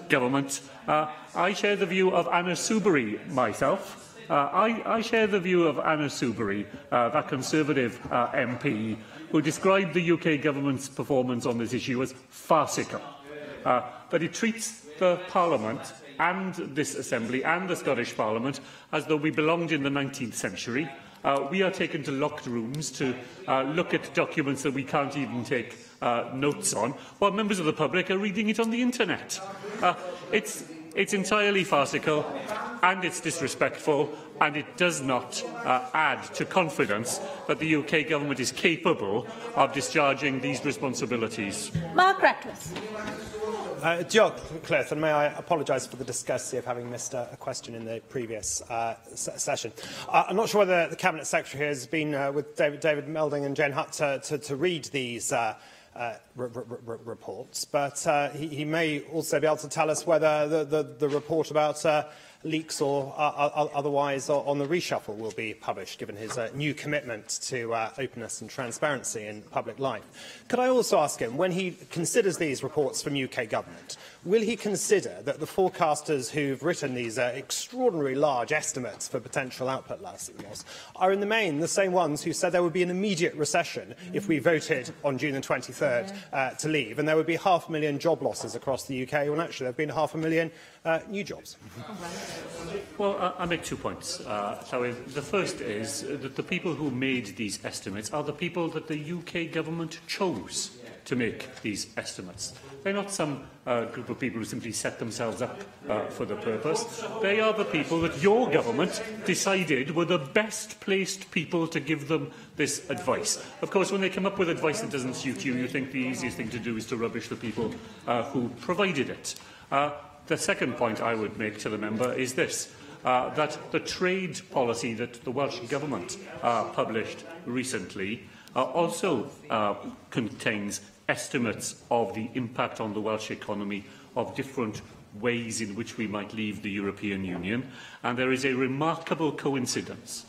Speaker 4: Government. I share the view of Anna Soubry myself. I share the view of Anna Soubry, that Conservative MP, who described the UK Government's performance on this issue as farcical, that it treats the Parliament and this Assembly and the Scottish Parliament as though we belonged in the 19th century. We are taken to locked rooms to look at documents that we can't even take notes on, while members of the public are reading it on the internet. It's entirely farcical and it's disrespectful, and it does not add to confidence that the UK Government is capable of discharging these responsibilities.
Speaker 1: Mark Reckless.
Speaker 15: Diolch, Cliff, and may I apologise for the discourtesy of having missed a question in the previous session. I'm not sure whether the Cabinet Secretary has been with David Melding and Jane Hutt to read these reports, but he may also be able to tell us whether the report about leaks or otherwise on the reshuffle will be published, given his new commitment to openness and transparency in public life. Could I also ask him, when he considers these reports from UK government, will he consider that the forecasters who've written these extraordinarily large estimates for potential output loss are in the main the same ones who said there would be an immediate recession if we voted on June the 23rd to leave, and there would be 500,000 job losses across the UK, when actually there have been 500,000 new jobs?
Speaker 4: Well, I'll make 2 points. The first is that the people who made these estimates are the people that the UK government chose to make these estimates. They're not some group of people who simply set themselves up for the purpose. They are the people that your government decided were the best placed people to give them this advice. Of course, when they come up with advice that doesn't suit you, you think the easiest thing to do is to rubbish the people who provided it. The second point I would make to the member is this, that the trade policy that the Welsh Government published recently also contains estimates of the impact on the Welsh economy of different ways in which we might leave the European Union. And there is a remarkable coincidence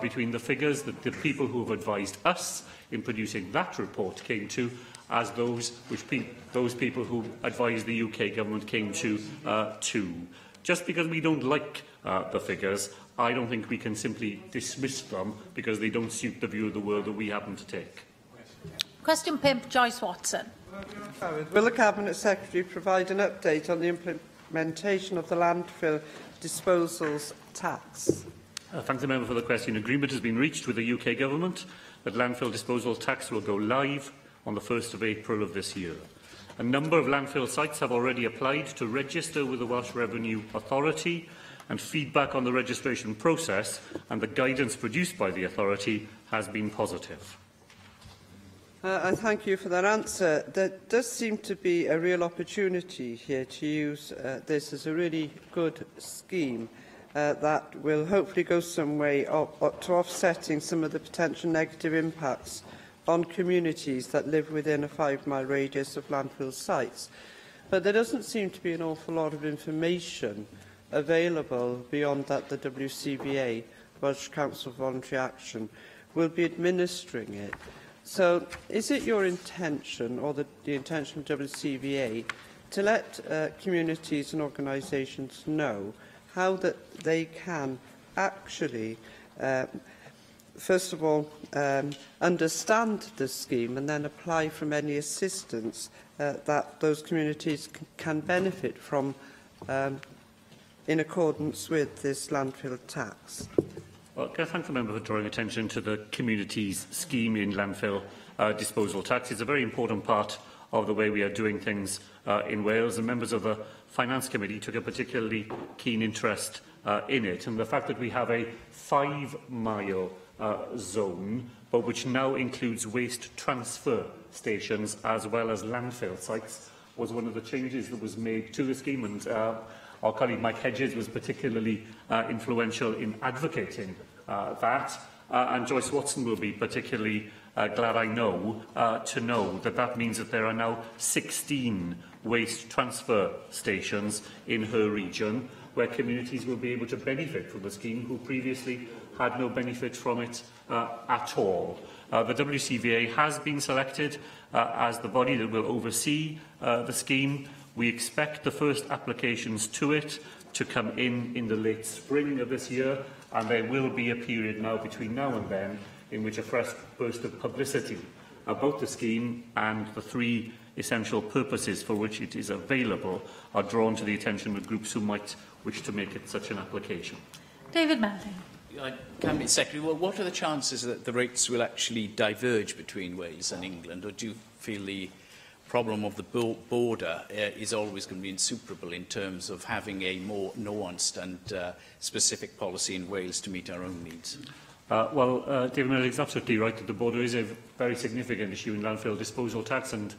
Speaker 4: between the figures that the people who have advised us in producing that report came to as those people who advised the UK government came to too. Just because we don't like the figures, I don't think we can simply dismiss them because they don't suit the view of the world that we happen to take.
Speaker 1: Question 5, Joyce Watson.
Speaker 16: Will the Cabinet Secretary provide an update on the implementation of the landfill disposals tax?
Speaker 4: Thank the member for the question. Agreement has been reached with the UK government that landfill disposal tax will go live on the 1st of April of this year. A number of landfill sites have already applied to register with the Welsh Revenue Authority, and feedback on the registration process and the guidance produced by the authority has been positive.
Speaker 16: I thank you for that answer. There does seem to be a real opportunity here to use this as a really good scheme that will hopefully go some way to offsetting some of the potential negative impacts on communities that live within a 5-mile radius of landfill sites. But there doesn't seem to be an awful lot of information available beyond that the WCVA, Welsh Council for Voluntary Action, will be administering it. So is it your intention, or the intention of WCVA, to let communities and organisations know how that they can actually, first of all, understand the scheme and then apply from any assistance that those communities can benefit from in accordance with this landfill tax?
Speaker 4: Well, can I thank the member for drawing attention to the community's scheme in landfill disposal tax. It's a very important part of the way we are doing things in Wales, and members of the Finance Committee took a particularly keen interest in it. And the fact that we have a 5-mile zone, but which now includes waste transfer stations as well as landfill sites, was one of the changes that was made to the scheme, and our colleague Mike Hedges was particularly influential in advocating that, and Joyce Watson will be particularly glad, I know, to know that that means that there are now 16 waste transfer stations in her region where communities will be able to benefit from the scheme who previously had no benefit from it at all. The WCVA has been selected as the body that will oversee the scheme. We expect the first applications to it to come in the late spring of this year, and there will be a period now between now and then in which a fresh burst of publicity about the scheme and the 3 essential purposes for which it is available are drawn to the attention of groups who might wish to make it such an application.
Speaker 1: David Melding.
Speaker 9: Cabinet Secretary, well, what are the chances that the rates will actually diverge between Wales and England, or do you feel the problem of the border is always going to be insuperable in terms of having a more nuanced and specific policy in Wales to meet our own needs?
Speaker 4: David Melding is absolutely right that the border is a very significant issue in landfill disposal tax and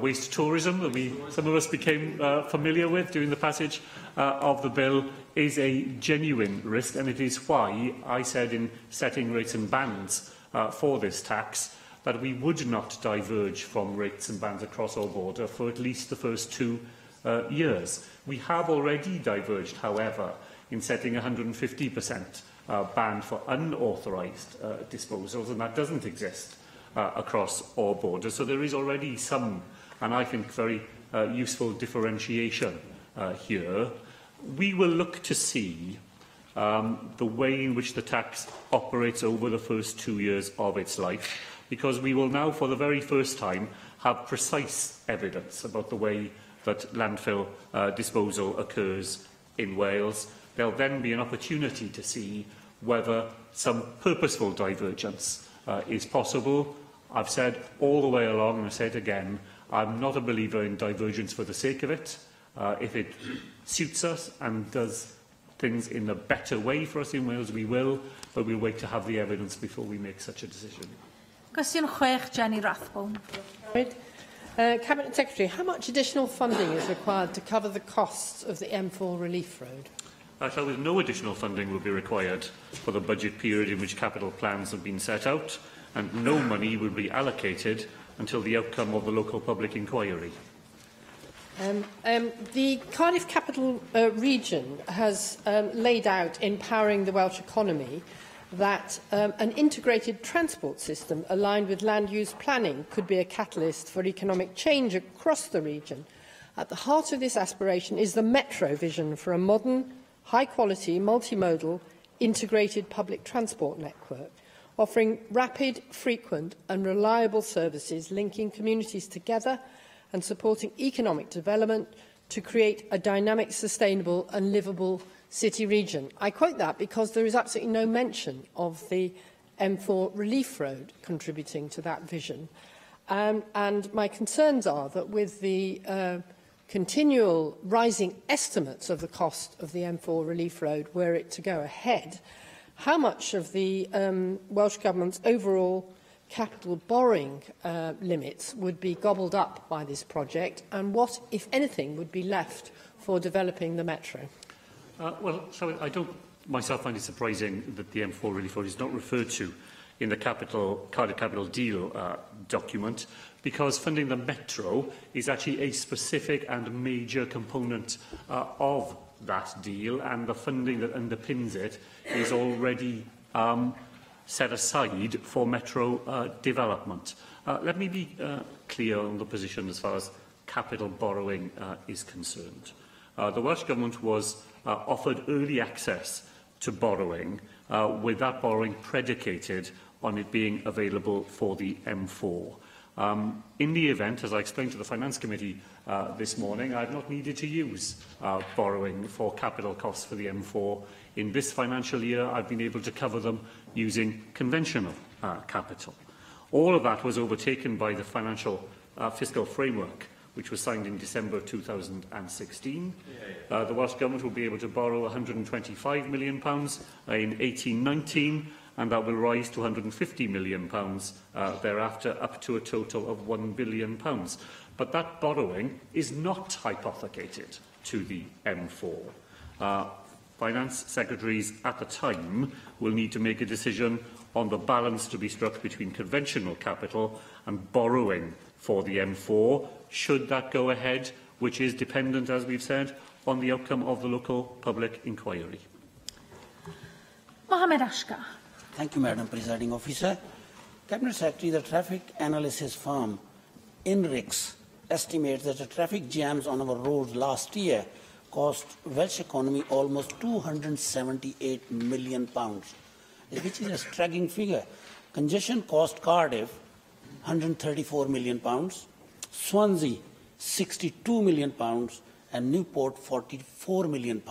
Speaker 4: waste tourism that some of us became familiar with during the passage of the bill is a genuine risk, and it is why I said in setting rates and bands for this tax that we would not diverge from rates and bands across our border for at least the first 2 years. We have already diverged, however, in setting 150% ban for unauthorised disposals, and that doesn't exist across all borders. So there is already some, and I think very useful differentiation here. We will look to see the way in which the tax operates over the first 2 years of its life, because we will now, for the very first time, have precise evidence about the way that landfill disposal occurs in Wales. There will then be an opportunity to see whether some purposeful divergence is possible. I've said all the way along, and I say it again, I'm not a believer in divergence for the sake of it. If it suits us and does things in a better way for us in Wales, we will, but we'll wait to have the evidence before we make such a decision.
Speaker 1: Cwestiwn 6, Jenny Rathbone.
Speaker 6: Cabinet Secretary, how much additional funding is required to cover the costs of the M4 Relief Road?
Speaker 4: With no additional funding will be required for the budget period in which capital plans have been set out, and no money will be allocated until the outcome of the local public inquiry.
Speaker 6: The Cardiff Capital Region has laid out in Powering the Welsh Economy that an integrated transport system aligned with land use planning could be a catalyst for economic change across the region. At the heart of this aspiration is the Metro vision for a modern, high-quality, multimodal, integrated public transport network, offering rapid, frequent and reliable services linking communities together and supporting economic development to create a dynamic, sustainable and livable city region. I quote that because there is absolutely no mention of the M4 Relief Road contributing to that vision. And my concerns are that with the continual rising estimates of the cost of the M4 Relief Road, were it to go ahead, how much of the Welsh Government's overall capital borrowing limits would be gobbled up by this project, and what, if anything, would be left for developing the Metro?
Speaker 4: I don't myself find it surprising that the M4 Relief Road is not referred to in the Cardiff Capital Deal document, because funding the Metro is actually a specific and major component of that deal, and the funding that underpins it is already set aside for Metro development. Let me be clear on the position as far as capital borrowing is concerned. The Welsh Government was offered early access to borrowing, with that borrowing predicated on it being available for the M4. In the event, as I explained to the Finance Committee this morning, I have not needed to use borrowing for capital costs for the M4. In this financial year, I've been able to cover them using conventional capital. All of that was overtaken by the financial fiscal framework, which was signed in December 2016. The Welsh Government will be able to borrow £125 million in 18-19, and that will rise to £150 million thereafter, up to a total of £1 billion. But that borrowing is not hypothecated to the M4. Finance Secretaries at the time will need to make a decision on the balance to be struck between conventional capital and borrowing for the M4, should that go ahead, which is dependent, as we've said, on the outcome of the local public inquiry.
Speaker 1: Mohamed Ashkar.
Speaker 17: Thank you, Madam Presiding Officer. Cabinet Secretary, the traffic analysis firm INRIX estimates that the traffic jams on our roads last year cost Welsh economy almost £278 million, which is a staggering figure. Congestion cost Cardiff £134 million, Swansea £62 million, and Newport £44 million.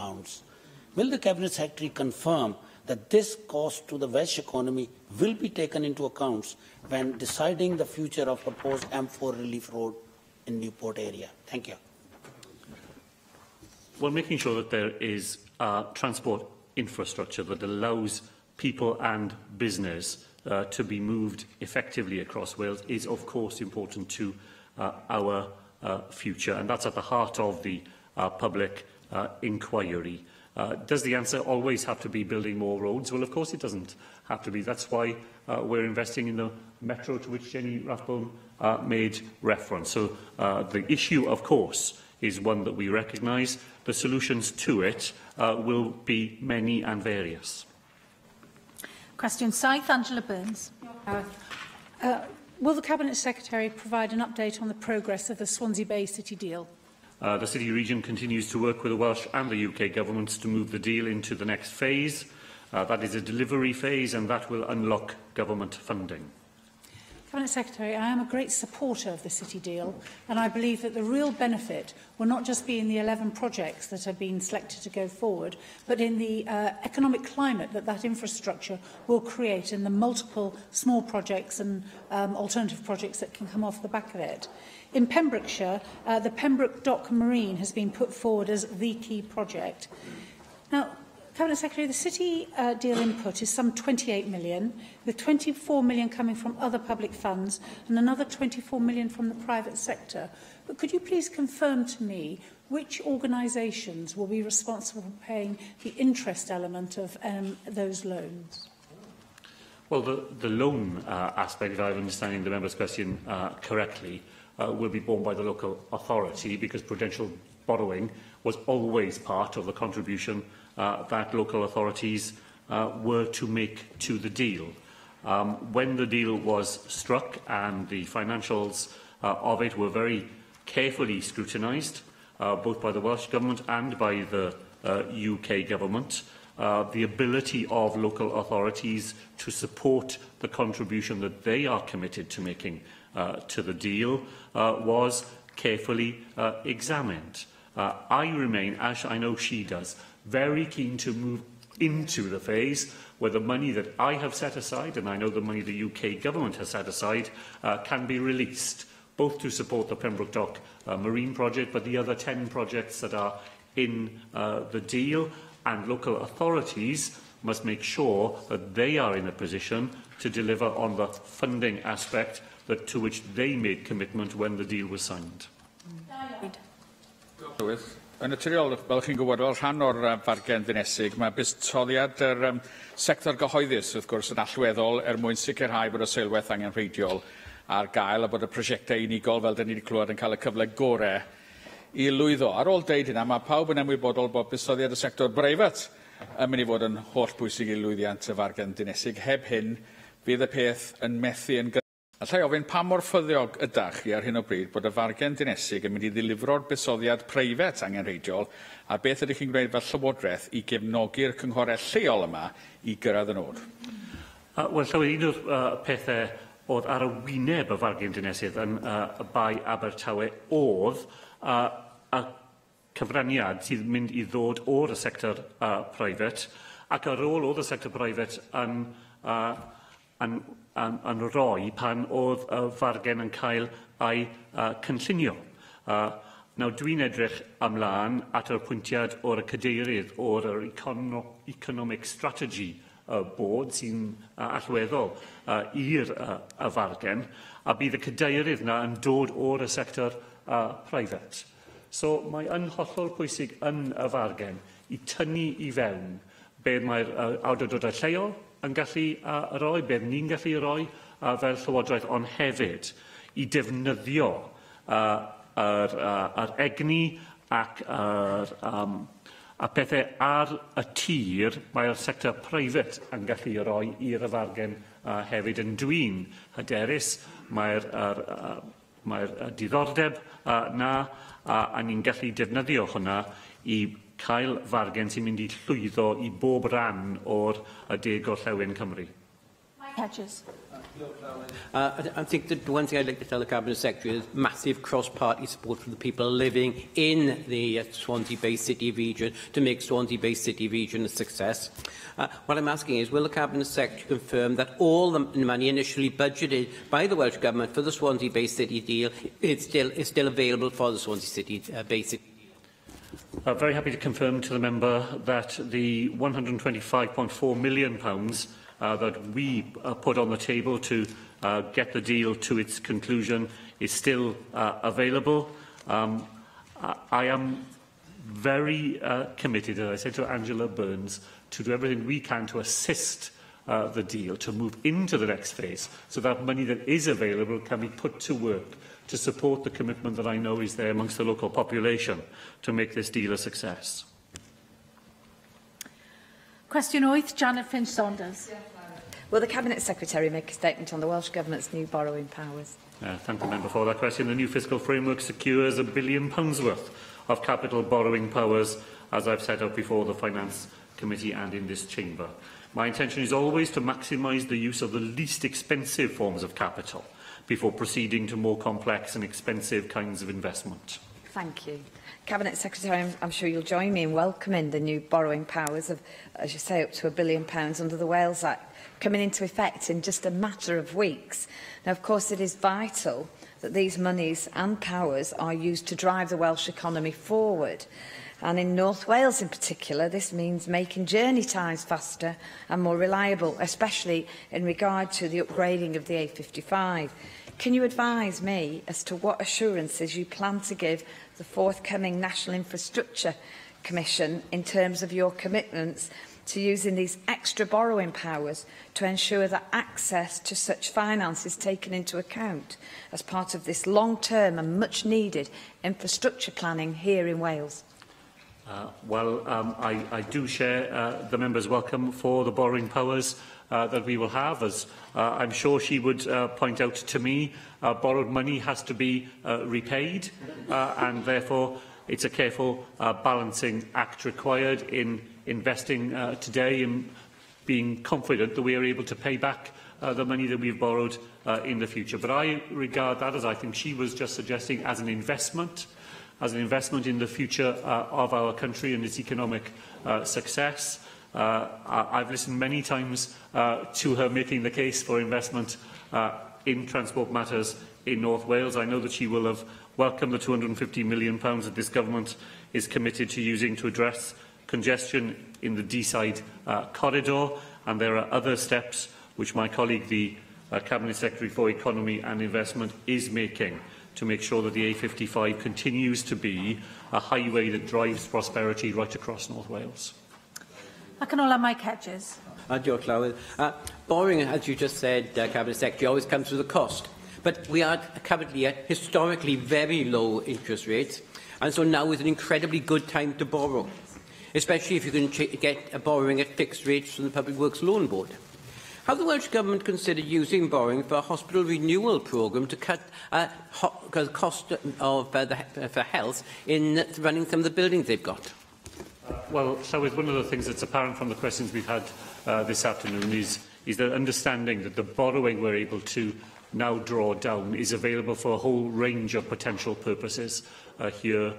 Speaker 17: Will the Cabinet Secretary confirm that this cost to the Welsh economy will be taken into account when deciding the future of proposed M4 Relief Road in Newport area? Thank you.
Speaker 4: Well, making sure that there is transport infrastructure that allows people and business to be moved effectively across Wales is, of course, important to our future, and that's at the heart of the public inquiry. Does the answer always have to be building more roads? Well, of course it doesn't have to be. That's why we're investing in the Metro, to which Jenny Rathbone made reference. So the issue, of course, is one that we recognise. The solutions to it will be many and various.
Speaker 1: Question 7, Angela Burns.
Speaker 12: Will the Cabinet Secretary provide an update on the progress of the Swansea Bay City deal?
Speaker 4: The City Region continues to work with the Welsh and the UK governments to move the deal into the next phase. That is a delivery phase, and that will unlock government funding.
Speaker 12: Cabinet Secretary, I am a great supporter of the City deal, and I believe that the real benefit will not just be in the 11 projects that have been selected to go forward, but in the economic climate that that infrastructure will create and the multiple small projects and alternative projects that can come off the back of it. In Pembrokeshire, the Pembroke Dock Marine has been put forward as the key project. Now, Cabinet Secretary, the City deal input is some 28 million, with 24 million coming from other public funds and another 24 million from the private sector. But could you please confirm to me which organisations will be responsible for paying the interest element of those loans?
Speaker 4: Well, the loan aspect, if I'm understanding the member's question correctly, will be borne by the local authority, because prudential borrowing was always part of the contribution that local authorities were to make to the deal. When the deal was struck and the financials of it were very carefully scrutinised, both by the Welsh Government and by the UK Government, the ability of local authorities to support the contribution that they are committed to making to the deal was carefully examined. I remain, as I know she does, very keen to move into the phase where the money that I have set aside, and I know the money the UK Government has set aside, can be released, both to support the Pembroke Dock Marine project, but the other 10 projects that are in the deal, and local authorities must make sure that they are in a position to deliver on the funding aspect to which they made commitment when the deal was signed.
Speaker 9: Yn naturiol, fel chi'n gwybod, fel rhan o'r fargen ddinesig, mae buddsoddiad yr sector gyhoeddus, wrth gwrs, yn allweddol mwyn sicrhau bod y seilwaith angenrheidiol ar gael a bod y prosiectau unigol, fel dyn ni wedi clywed, yn cael y cyfle gorau i lwyddo. Ar ôl deud hynna, mae pawb yn ymwybodol bod buddsoddiad y sector breifat yn mynd i fod yn holl bwysig i lwyddiant y fargen dinesig. Heb hyn, bydd y peth yn methu yn Allai ofyn pa mor ffyddiog ydach chi ar hyn o bryd bod y fargen dinesig yn mynd i ddilifro'r buddsoddiad preifat angenrheidiol, a beth ydych chi'n gwneud fel llywodraeth i gefnogi'r cynghorau lleol yma i gyrraedd y nod?
Speaker 4: Wel, Llywyd, un o'r pethau oedd ar y wyneb y fargen dinesig yn y bai Abertawe oedd y cyfraniad sydd mynd i ddod o'r sector preifat, ac ar ôl oedd y sector preifat yn rhoi pan oedd y fargen yn cael ei cynllunio. Nawr, dwi'n edrych ymlaen at yr pwyntiad o'r cadeirydd o'r Economic Strategy Board sy'n allweddol i'r fargen, a bydd y cadeirydd yna yn dod o'r sector preifat. So mae yn hollol pwysig yn y fargen i tynnu i fewn beth mae'r awdurdodau lleol yn gallu roi, beth ni'n gallu roi fel llywodraeth, ond hefyd i defnyddio yr egni ac a pethau ar y tir mae'r sector preifat yn gallu roi i'r fargen hefyd. Yn dwi'n hyderus mae'r diddordeb na, a ni'n gallu defnyddio hwnna i cael fargen sy'n mynd i llwyddo i bob ran o'r deg gorllewin Cymru.
Speaker 1: Mike Hedges.
Speaker 19: I think that the one thing I'd like to tell the Cabinet Secretary is massive cross-party support from the people living in the Swansea Bay City region to make Swansea Bay City region a success. What I'm asking is, will the Cabinet Secretary confirm that all the money initially budgeted by the Welsh Government for the Swansea Bay City deal is still available for the Swansea City Bay City?
Speaker 4: Very happy to confirm to the member that the £125.4 million that we put on the table to get the deal to its conclusion is still available. I am very committed, as I said to Angela Burns, to do everything we can to assist the deal to move into the next phase, so that money that is available can be put to work to support the commitment that I know is there amongst the local population to make this deal a success.
Speaker 1: Question 8, Janet Finch-Saunders.
Speaker 3: Will the Cabinet Secretary make a statement on the Welsh Government's new borrowing powers?
Speaker 4: Thank the member for that question. The new fiscal framework secures £1 billion worth of capital borrowing powers, as I've set out before the Finance Committee and in this chamber. My intention is always to maximise the use of the least expensive forms of capital before proceeding to more complex and expensive kinds of investment.
Speaker 3: Thank you. Cabinet Secretary, I'm sure you'll join me in welcoming the new borrowing powers of, as you say, up to £1 billion under the Wales Act, coming into effect in just a matter of weeks. Now, of course, it is vital that these monies and powers are used to drive the Welsh economy forward. And in North Wales in particular, this means making journey times faster and more reliable, especially in regard to the upgrading of the A55. Can you advise me as to what assurances you plan to give the forthcoming National Infrastructure Commission in terms of your commitments to using these extra borrowing powers to ensure that access to such finance is taken into account as part of this long-term and much-needed infrastructure planning here in Wales?
Speaker 4: I do share the member's welcome for the borrowing powers that we will have. As I'm sure she would point out to me, borrowed money has to be repaid, and therefore it's a careful balancing act required in investing today and being confident that we are able to pay back the money that we've borrowed in the future. But I regard that, as I think she was just suggesting, as an investment in the future of our country and its economic success. I've listened many times to her making the case for investment in transport matters in North Wales. I know that she will have welcomed the £250 million that this government is committed to using to address congestion in the Deeside corridor, and there are other steps which my colleague, the Cabinet Secretary for Economy and Investment, is making to make sure that the A55 continues to be a highway that drives prosperity right across North Wales.
Speaker 1: Ac yn ola, Mike Hedges.
Speaker 19: Diolch, Llywydd. Borrowing, as you just said, Cabinet Secretary, always comes with a cost. But we are currently at historically very low interest rates, and so now is an incredibly good time to borrow, especially if you can get borrowing at fixed rates from the Public Works Loan Board. Have the Welsh Government considered using borrowing for a hospital renewal programme to cut the cost of for health in running some of the buildings they've got?
Speaker 4: Well, Llywydd, one of the things that's apparent from the questions we've had this afternoon is the understanding that the borrowing we're able to now draw down is available for a whole range of potential purposes here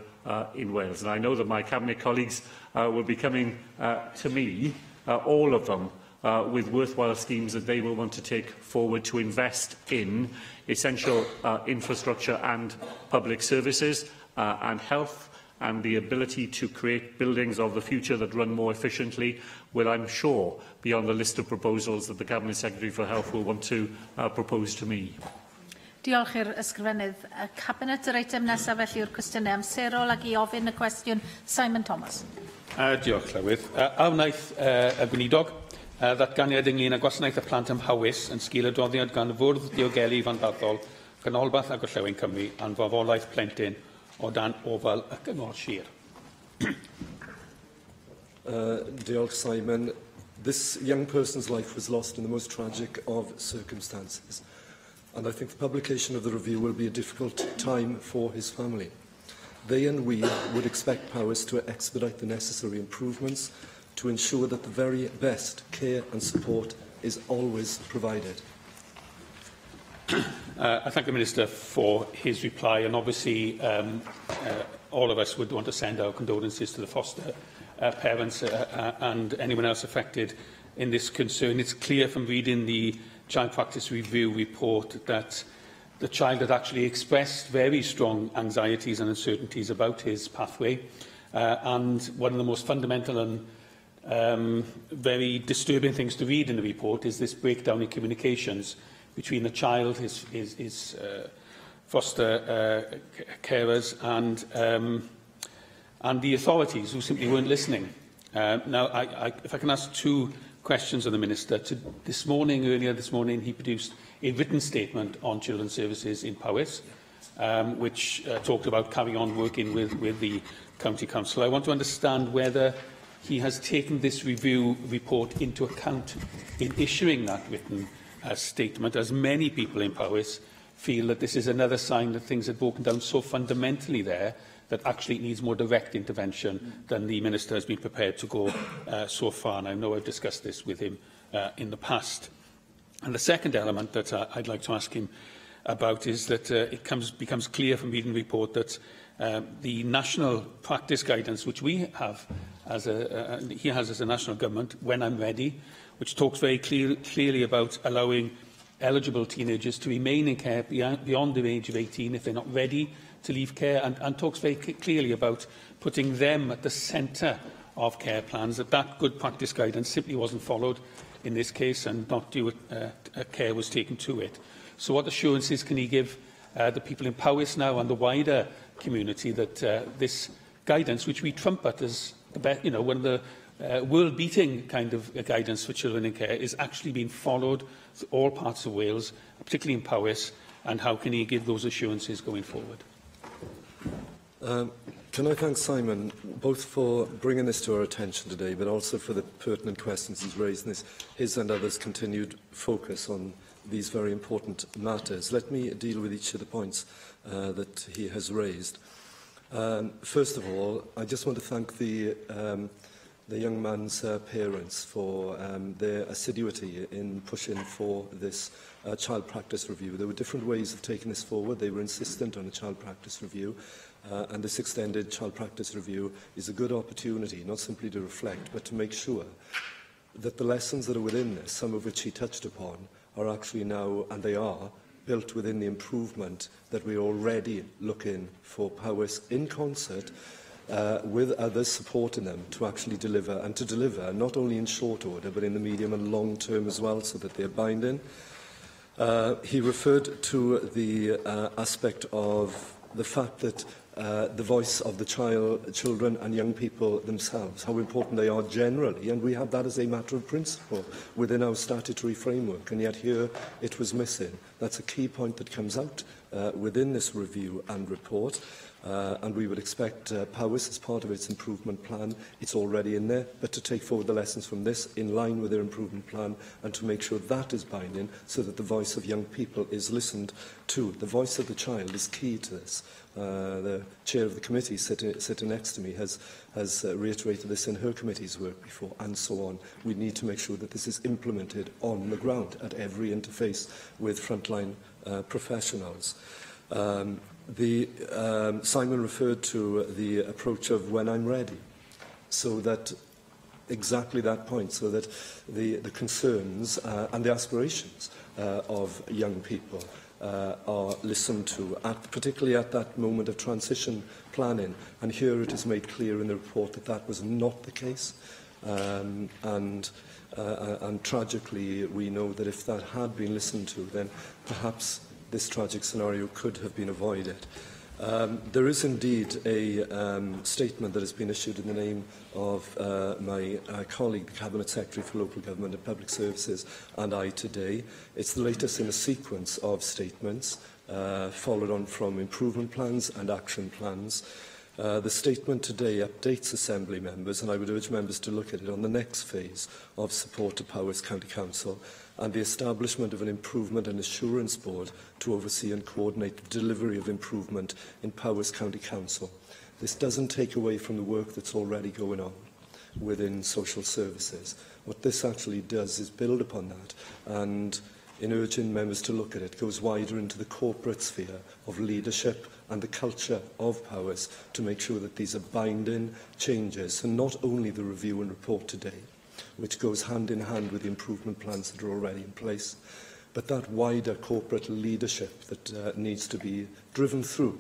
Speaker 4: in Wales. And I know that my Cabinet colleagues will be coming to me, all of them, with worthwhile schemes that they will want to take forward to invest in essential infrastructure and public services and health, and the ability to create buildings of the future that run more efficiently will, I'm sure, be on the list of proposals that the Cabinet Secretary for Health will want to propose to me.
Speaker 1: Diolch i'r ysgrifennydd. Cabinet, yr eitem nesaf felly yw'r cwestiynau amserol ac I ofyn y cwestiwn Simon Thomas.
Speaker 20: Diolch, Llywydd. A wnaeth y gweinidog ddatganiad ynglyn â gwasanaeth y plant ymhawys yn sgil y doddiad gan y Fwrdd Diogelu Fanbarthol, Canolbarth a Gorllewin Cymru a'n farwolaeth plentyn o dan ofal y Cyngor Sir.
Speaker 21: Diolch, Simon. This young person's life was lost in the most tragic of circumstances, and I think the publication of the review will be a difficult time for his family. They and we would expect powers to expedite the necessary improvements to ensure that the very best care and support is always provided.
Speaker 20: I thank the Minister for his reply, and obviously all of us would want to send our condolences to the foster parents and anyone else affected in this concern. It's clear from reading the Child Practice Review report that the child had actually expressed very strong anxieties and uncertainties about his pathway, and one of the most fundamental and very disturbing things to read in the report is this breakdown in communications between the child, his foster carers and the authorities who simply weren't listening. Now, if I can ask two questions of the Minister. Earlier this morning, he produced a written statement on children's services in Powys, which talked about carrying on working with the County Council. I want to understand whether he has taken this review report into account in issuing that written statement, as many people in Powys feel that this is another sign that things had broken down so fundamentally there that actually it needs more direct intervention than the Minister has been prepared to go so far. And I know I've discussed this with him in the past. And the second element that I'd like to ask him about is that it becomes clear from reading the report that the national practice guidance, which we have as he has as a national government, When I'm Ready, which talks very clearly about allowing eligible teenagers to remain in care beyond the age of 18 if they're not ready to leave care, and talks very clearly about putting them at the centre of care plans, that good practice guidance simply wasn't followed in this case and not due care was taken to it. So what assurances can he give the people in Powys now and the wider community that this guidance, which we trumpet as one of the world-beating kind of guidance for children in care, is actually being followed through all parts of Wales, particularly in Powys, and how can he give those assurances going forward?
Speaker 21: Can I thank Simon both for bringing this to our attention today, but also for the pertinent questions he's raised and his and others' continued focus on these very important matters. Let me deal with each of the points that he has raised. First of all, I just want to thank the young man's parents for their assiduity in pushing for this child practice review. There were different ways of taking this forward. They were insistent on a child practice review, and this extended child practice review is a good opportunity, not simply to reflect, but to make sure that the lessons that are within this, some of which he touched upon, are actually now, and they are, built within the improvement that we're already looking for Powys in concert with others supporting them to actually deliver, and to deliver not only in short order but in the medium and long term as well, so that they're binding. He referred to the aspect of the fact that the voice of the children and young people themselves, how important they are generally, and we have that as a matter of principle within our statutory framework, and yet here it was missing. That's a key point that comes out within this review and report. And we would expect Powys, as part of its improvement plan, it's already in there, but to take forward the lessons from this in line with their improvement plan and to make sure that is binding so that the voice of young people is listened to. The voice of the child is key to this. The chair of the committee sitting next to me has reiterated this in her committee's work before, and so on. We need to make sure that this is implemented on the ground at every interface with frontline professionals. Simon referred to the approach of When I'm Ready, so that exactly that point, so that the concerns and the aspirations of young people are listened to, particularly at that moment of transition planning. And here it is made clear in the report that that was not the case. And tragically, we know that if that had been listened to, then perhaps this tragic scenario could have been avoided. There is indeed a statement that has been issued in the name of my colleague, the Cabinet Secretary for Local Government and Public Services, and I today. It's the latest in a sequence of statements followed on from improvement plans and action plans. The statement today updates Assembly members, and I would urge members to look at it on the next phase of support to Powys County Council and the establishment of an Improvement and Assurance Board to oversee and coordinate the delivery of improvement in Powys County Council. This doesn't take away from the work that's already going on within social services. What this actually does is build upon that, and in urging members to look at it, goes wider into the corporate sphere of leadership and the culture of Powys to make sure that these are binding changes, and not only the review and report today, which goes hand in hand with the improvement plans that are already in place, but that wider corporate leadership that needs to be driven through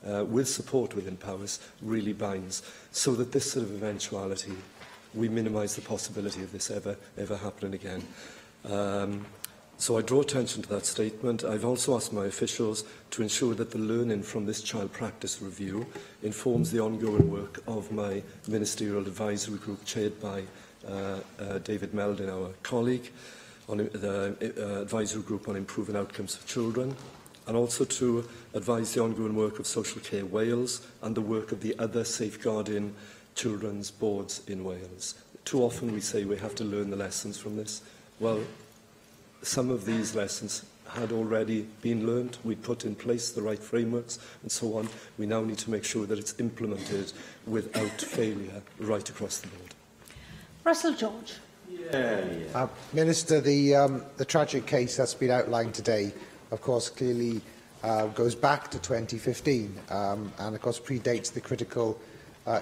Speaker 21: with support within Powys really binds, so that this sort of eventuality, we minimise the possibility of this ever happening again. So I draw attention to that statement. I've also asked my officials to ensure that the learning from this child practice review informs the ongoing work of my ministerial advisory group chaired by David Melding, our colleague, on the advisory group on improving outcomes for children. and also to advise the ongoing work of Social Care Wales and the work of the other safeguarding children's boards in Wales. Too often we say we have to learn the lessons from this. Well, some of these lessons had already been learned. We put in place the right frameworks and so on. We now need to make sure that it's implemented without failure right across the board.
Speaker 1: Russell George.
Speaker 2: Minister, the tragic case that's been outlined today, of course, clearly goes back to 2015 and, of course, predates the critical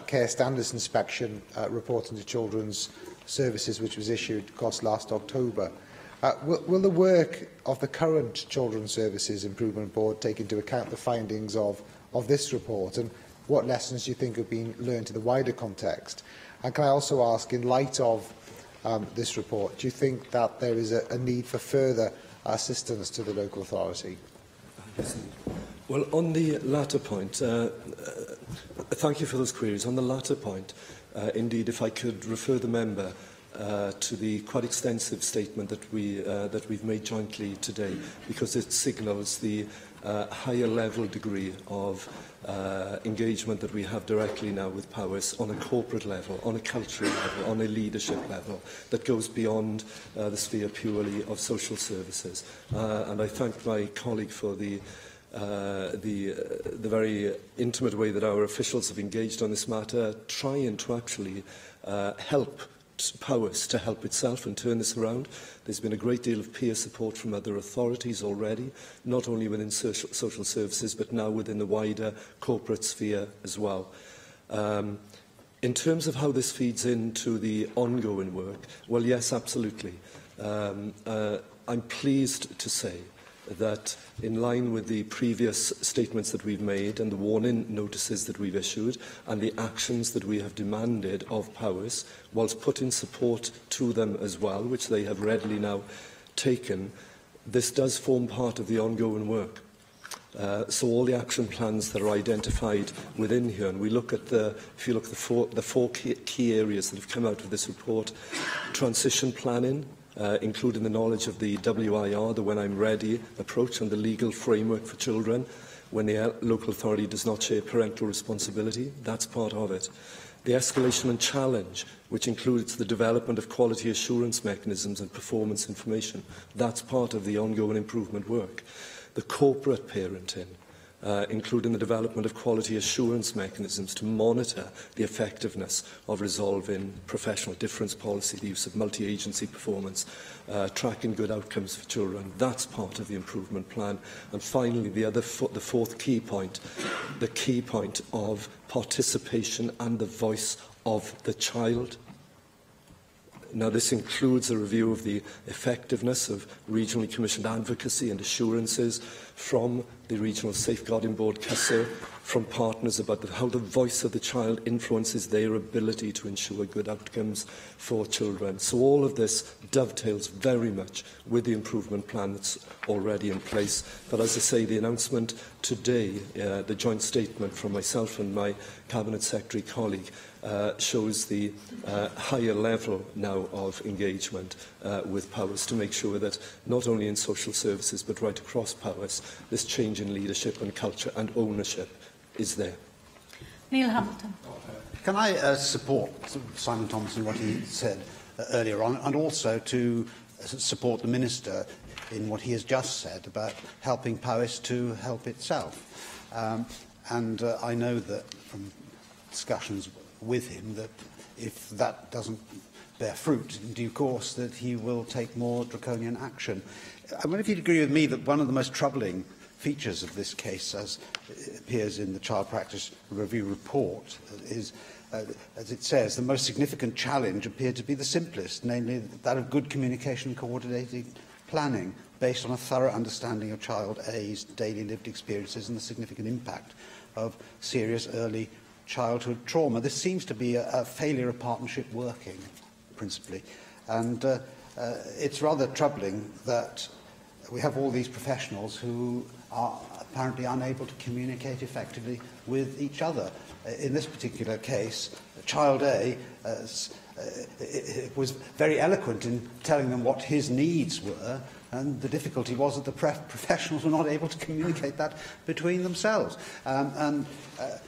Speaker 2: care standards inspection report into children's services, which was issued, of course, last October. Will the work of the current Children's Services Improvement Board take into account the findings of this report, and what lessons do you think have been learned in the wider context? And can I also ask, in light of this report, do you think that there is a need for further assistance to the local authority?
Speaker 21: Well, on the latter point, thank you for those queries. On the latter point, indeed, if I could refer the member to the quite extensive statement that we've made jointly today, because it signals the higher level degree of engagement that we have directly now with Powys on a corporate level, on a cultural level, on a leadership level that goes beyond the sphere purely of social services. And I thank my colleague for the very intimate way that our officials have engaged on this matter, trying to actually help Powys to help itself and turn this around. There's been a great deal of peer support from other authorities already, not only within social services, but now within the wider corporate sphere as well. In terms of how this feeds into the ongoing work, well, yes, absolutely. I'm pleased to say that in line with the previous statements that we've made and the warning notices that we've issued and the actions that we have demanded of Powys, whilst putting support to them as well, which they have readily now taken, this does form part of the ongoing work. So all the action plans that are identified within here, and we look at if you look at the four key areas that have come out of this report: transition planning, including the knowledge of the WIR, the When I'm Ready approach, and the legal framework for children when the local authority does not share parental responsibility. That's part of it. The escalation and challenge, which includes the development of quality assurance mechanisms and performance information. That's part of the ongoing improvement work. The corporate parenting, including the development of quality assurance mechanisms to monitor the effectiveness of resolving professional difference policy, the use of multi-agency performance, tracking good outcomes for children. That's part of the improvement plan. And finally, the fourth key point, the key point of participation and the voice of the child. Now, this includes a review of the effectiveness of regionally commissioned advocacy and assurances from the Regional Safeguarding Board, CUSA, from partners about how the voice of the child influences their ability to ensure good outcomes for children. So all of this dovetails very much with the improvement plan that's already in place. But as I say, the announcement today, the joint statement from myself and my Cabinet Secretary colleague, shows the higher level now of engagement with Powys to make sure that not only in social services but right across Powys, this change in leadership and culture and ownership is there.
Speaker 1: Neil Hamilton.
Speaker 14: Can I support Simon Thompson, what he said earlier on, and also to support the Minister in what he has just said about helping Powys to help itself. I know that from discussions with him that if that doesn't bear fruit in due course, that he will take more draconian action. I wonder if you'd agree with me that one of the most troubling features of this case, as it appears in the Child Practice Review report, is, as it says, the most significant challenge appeared to be the simplest, namely that of good communication and coordinated planning based on a thorough understanding of child A's daily lived experiences and the significant impact of serious early childhood trauma. This seems to be a failure of partnership working, principally. And it's rather troubling that we have all these professionals who are apparently unable to communicate effectively with each other. In this particular case, Child A was very eloquent in telling them what his needs were, and the difficulty was that the professionals were not able to communicate that between themselves.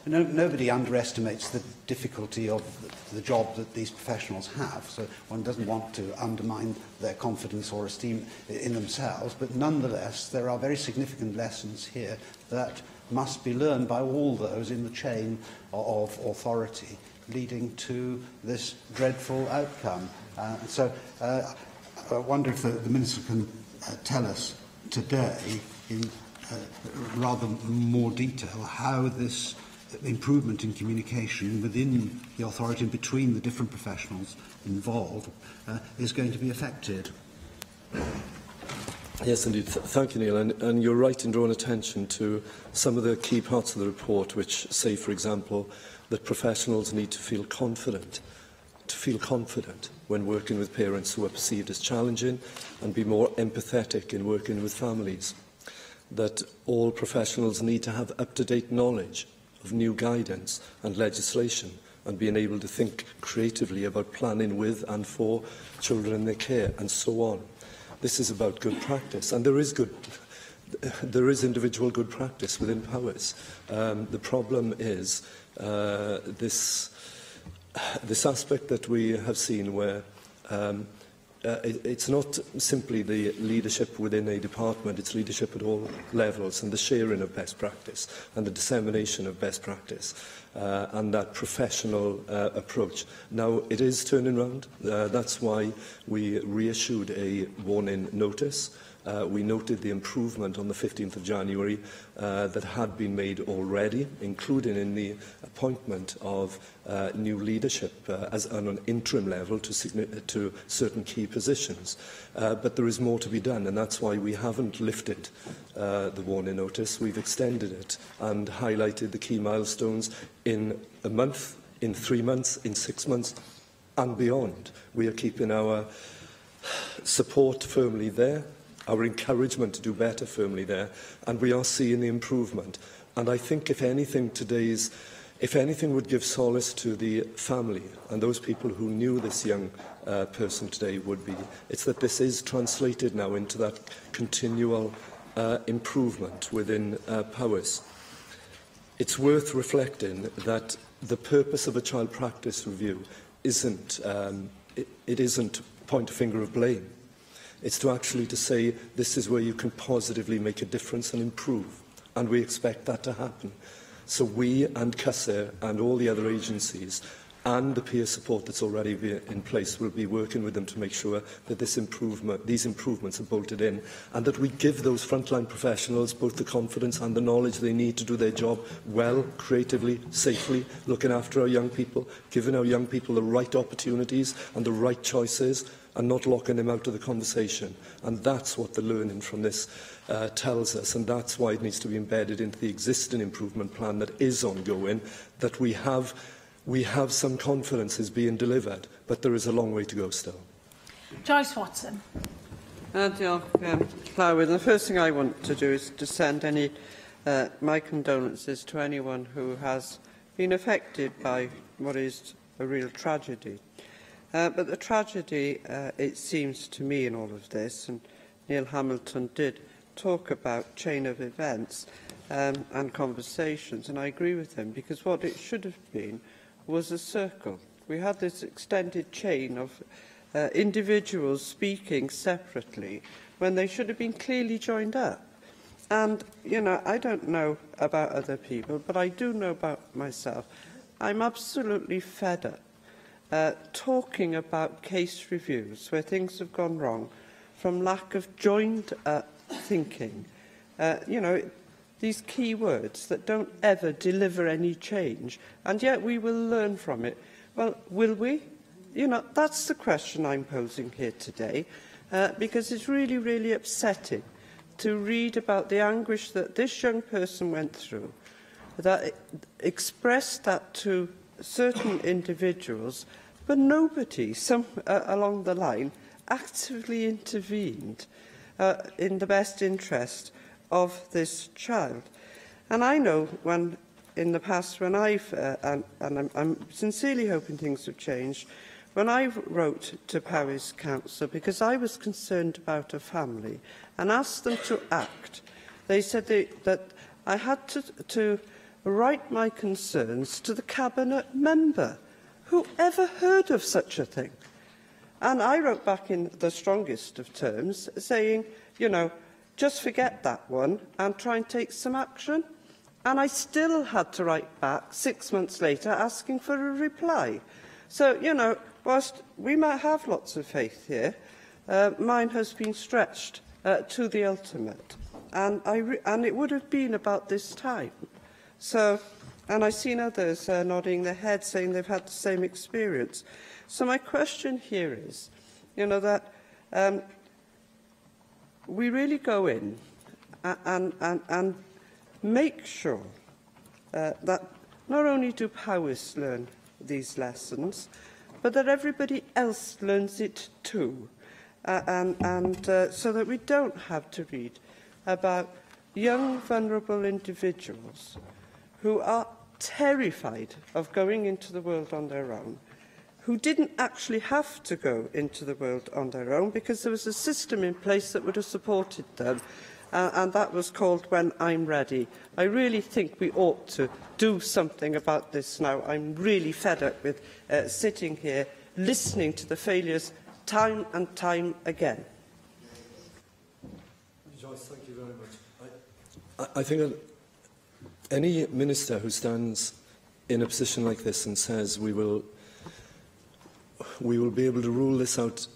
Speaker 14: Nobody underestimates the difficulty of the job that these professionals have, so one doesn't want to undermine their confidence or esteem in themselves, but nonetheless there are very significant lessons here that must be learned by all those in the chain of authority, leading to this dreadful outcome. I wonder if the Minister can tell us today, in rather more detail, how this improvement in communication within the authority and between the different professionals involved is going to be affected.
Speaker 21: Yes, indeed. Thank you, Neil. And you're right in drawing attention to some of the key parts of the report, which say, for example, that professionals need to feel confident when working with parents who are perceived as challenging, and be more empathetic in working with families. That all professionals need to have up-to-date knowledge of new guidance and legislation, and being able to think creatively about planning with and for children in their care, and so on. This is about good practice, and there is individual good practice within Powys. The problem is this aspect that we have seen where it's not simply the leadership within a department, it's leadership at all levels, and the sharing of best practice and the dissemination of best practice and that professional approach. Now, it is turning round. That's why we reissued a warning notice. We noted the improvement on the 15th of January that had been made already, including in the appointment of new leadership as on an interim level to certain key positions. But there is more to be done, and that's why we haven't lifted the warning notice. We've extended it and highlighted the key milestones in a month, in 3 months, in 6 months, and beyond. We are keeping our support firmly there, our encouragement to do better firmly there, and we are seeing the improvement. And I think, if anything would give solace to the family and those people who knew this young person today, it's that this is translated now into that continual improvement within Powys. It's worth reflecting that the purpose of a child practice review isn't point a finger of blame. It's to say this is where you can positively make a difference and improve, and we expect that to happen. So we and CUSA and all the other agencies and the peer support that's already in place will be working with them to make sure that these improvements are bolted in, and that we give those frontline professionals both the confidence and the knowledge they need to do their job well, creatively, safely, looking after our young people, giving our young people the right opportunities and the right choices, and not locking them out of the conversation. And that's what the learning from this tells us, and that's why it needs to be embedded into the existing improvement plan that is ongoing, that we have some confidence is being delivered, but there is a long way to go still.
Speaker 1: Joyce Watson.
Speaker 16: Llywydd, the first thing I want to do is to send my condolences to anyone who has been affected by what is a real tragedy. But the tragedy, it seems to me in all of this, and Neil Hamilton did talk about chain of events and conversations, and I agree with him, because what it should have been was a circle. We had this extended chain of individuals speaking separately when they should have been clearly joined up. And, I don't know about other people, but I do know about myself. I'm absolutely fed up talking about case reviews where things have gone wrong from lack of joined up thinking. These key words that don't ever deliver any change, and yet we will learn from it. Well, will we? That's the question I'm posing here today, because it's really, really upsetting to read about the anguish that this young person went through, that expressed that to certain individuals, but nobody along the line actively intervened in the best interest of this child. And I know in the past when and I'm sincerely hoping things have changed, when I wrote to Powys Council, because I was concerned about a family, and asked them to act, they said that I had to write my concerns to the Cabinet member. Who ever heard of such a thing? And I wrote back in the strongest of terms, saying, you know, just forget that one and try and take some action. And I still had to write back 6 months later asking for a reply. So, you know, whilst we might have lots of faith here, mine has been stretched to the ultimate. And it would have been about this time. So, and I've seen others nodding their heads saying they've had the same experience. So my question here is, you know, that we really go in and make sure that not only do Powys learn these lessons, but that everybody else learns it too. So that we don't have to read about young, vulnerable individuals who are terrified of going into the world on their own, who didn't actually have to go into the world on their own because there was a system in place that would have supported them, and that was called When I'm Ready. I really think we ought to do something about this now. I'm really fed up with sitting here listening to the failures time and time again.
Speaker 21: Joyce, thank you very much. I think that any minister who stands in a position like this and says we will be able to rule this out,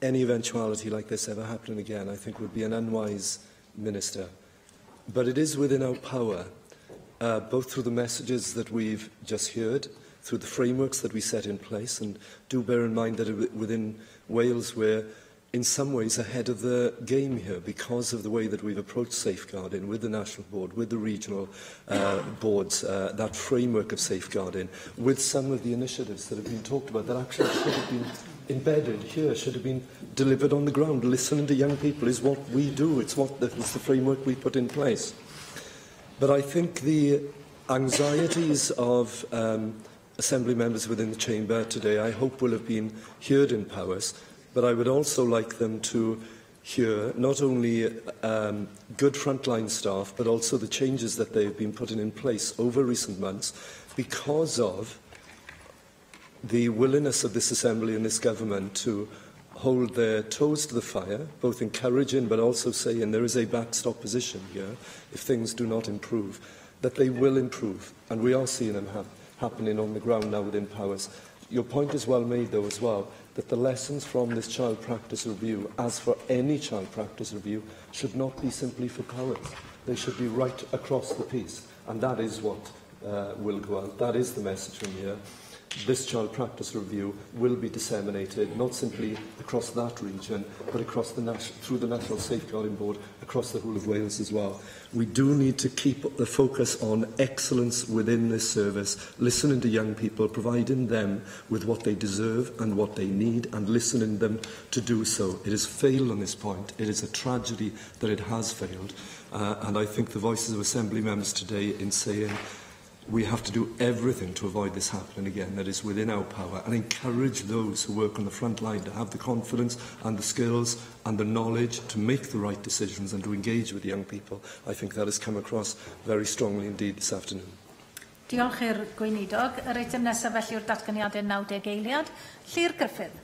Speaker 21: any eventuality like this ever happening again, I think would be an unwise minister. But it is within our power, both through the messages that we've just heard, through the frameworks that we set in place, and do bear in mind that within Wales we're in some ways ahead of the game here because of the way that we've approached safeguarding with the National Board, with the regional boards, that framework of safeguarding, with some of the initiatives that have been talked about that actually should have been embedded here, should have been delivered on the ground. Listening to young people is what we do. It's the framework we put in place. But I think the anxieties of Assembly members within the Chamber today, I hope, will have been heard in Powys. But I would also like them to hear not only good frontline staff, but also the changes that they've been putting in place over recent months because of the willingness of this Assembly and this Government to hold their toes to the fire, both encouraging but also saying there is a backstop position here if things do not improve, that they will improve. And we are seeing them happening on the ground now within Powys. Your point is well made, though, as well, that the lessons from this child practice review, as for any child practice review, should not be simply for Powys. They should be right across the piece. And that is what will go out. That is the message from here. This child practice review will be disseminated, not simply across that region, but across through the National Safeguarding Board, across the whole of Wales as well. We do need to keep the focus on excellence within this service, listening to young people, providing them with what they deserve and what they need, and listening them to do so. It has failed on this point. It is a tragedy that it has failed. And I think the voices of Assembly members today in saying we have to do everything to avoid this happening again that is within our power, and encourage those who work on the front line to have the confidence and the skills and the knowledge to make the right decisions and to engage with young people. I think that has come across very strongly indeed this afternoon.
Speaker 1: Diolch i'r gweinidog. Yr eitem nesaf felly yw'r datganiadau 90 eiliad. Llyr Gruffydd.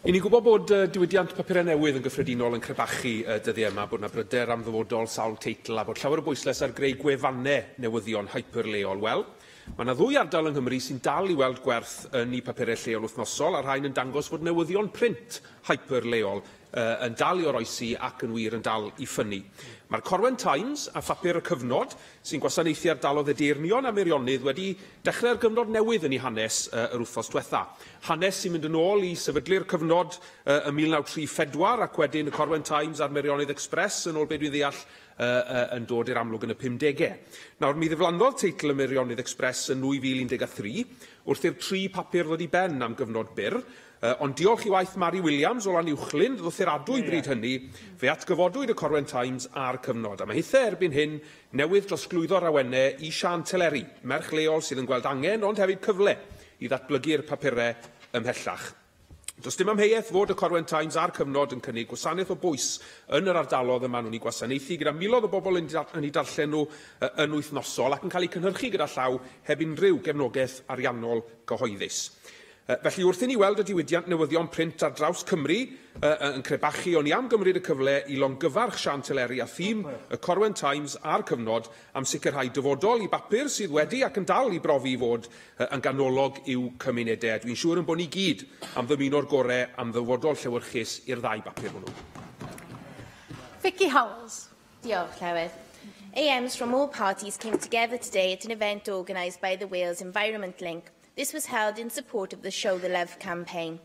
Speaker 13: I ni gwybod bod diwydiant papurau newydd yn gyffredinol yn crebachu dyddiau yma, bod yna bryder am ddyfodol sawl teitl a bod llawer o bwysles ar greu gwefannau newyddion hyperleol. Wel, mae yna ddwy ardal yng Nghymru sy'n dal i weld gwerth yn eu papurau lleol wythnosol, a rhain yn dangos fod newyddion print hyperleol yn dal i oroesi ac yn wir yn dal i ffynnu. Mae'r Corwen Times a phapur y cyfnod sy'n gwasanaethu ardaloedd y deirnion a Meirionydd wedi dechrau'r gyfnod newydd yn ei hanes yr wythnos diwetha. Hanes sy'n mynd yn ôl i sefydlu'r cyfnod ym 1934 ac wedyn y Corwen Times a'r Meirionydd Express yn ôl beth dwi'n ddeall yn dod i'r amlwg yn y 50au. Nawr, mi ddiflannodd teitl y Meirionydd Express yn 2013 wrth i'r 3 papur ddod i ben am gyfnod byr, ond diolch i waith Mary Williams o Lan Uwchlyn, ddotheuradwy bryd hynny, fe atgyfodwyd y Corwen Times a'r cyfnod. A mae hithau erbyn hyn newydd drosglwyddo'r awennau i Sian Teleri, merch leol sydd yn gweld angen ond hefyd cyfle i ddatblygu'r papurau ymhellach. Does dim amheuaeth fod y Corwen Times a'r cyfnod yn cynnig gwasanaeth o bwys yn yr ardalodd yma nhw'n ei gwasanaethu gyda miloedd o bobl yn ei darllen nhw yn wythnosol ac yn cael eu cynhyrchu gyda llaw heb unrhyw gefnogaeth ariannol gyhoeddus. Felly wrth i ni weld y diwydiant newyddion print ar draws Cymru yn crebachu, o'n i am gymryd y cyfle i longyfarch Sianteleri a thîm y Corwen Times a'r cyfnod am sicrhau dyfodol i bapur sydd wedi ac yn dal i brofi i fod yn ganolog i'w cymunedau. Dwi'n siŵr yn bod ni gyd am ddymuno'r gorau am ddyfodol llewyrchus i'r ddau bapur hwnnw.
Speaker 1: Vicky Howells.
Speaker 7: Diolch, Llywydd. AMs from all parties came together today at an event organised by the Wales Environment Link. This was held in support of the Show the Love campaign.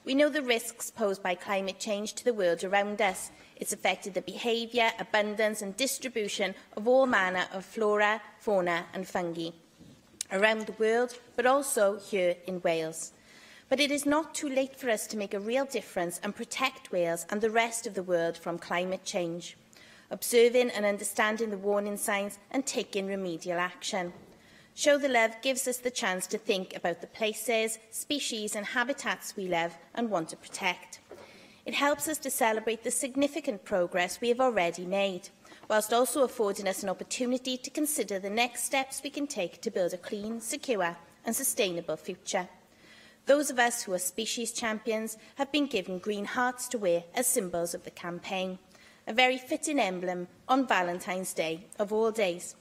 Speaker 7: We know the risks posed by climate change to the world around us. It's affected the behaviour, abundance and distribution of all manner of flora, fauna and fungi around the world, but also here in Wales. But it is not too late for us to make a real difference and protect Wales and the rest of the world from climate change, observing and understanding the warning signs and taking remedial action. Show the Love gives us the chance to think about the places, species and habitats we love and want to protect. It helps us to celebrate the significant progress we have already made, whilst also affording us an opportunity to consider the next steps we can take to build a clean, secure and sustainable future. Those of us who are species champions have been given green hearts to wear as symbols of the campaign, a very fitting emblem on Valentine's Day of all days.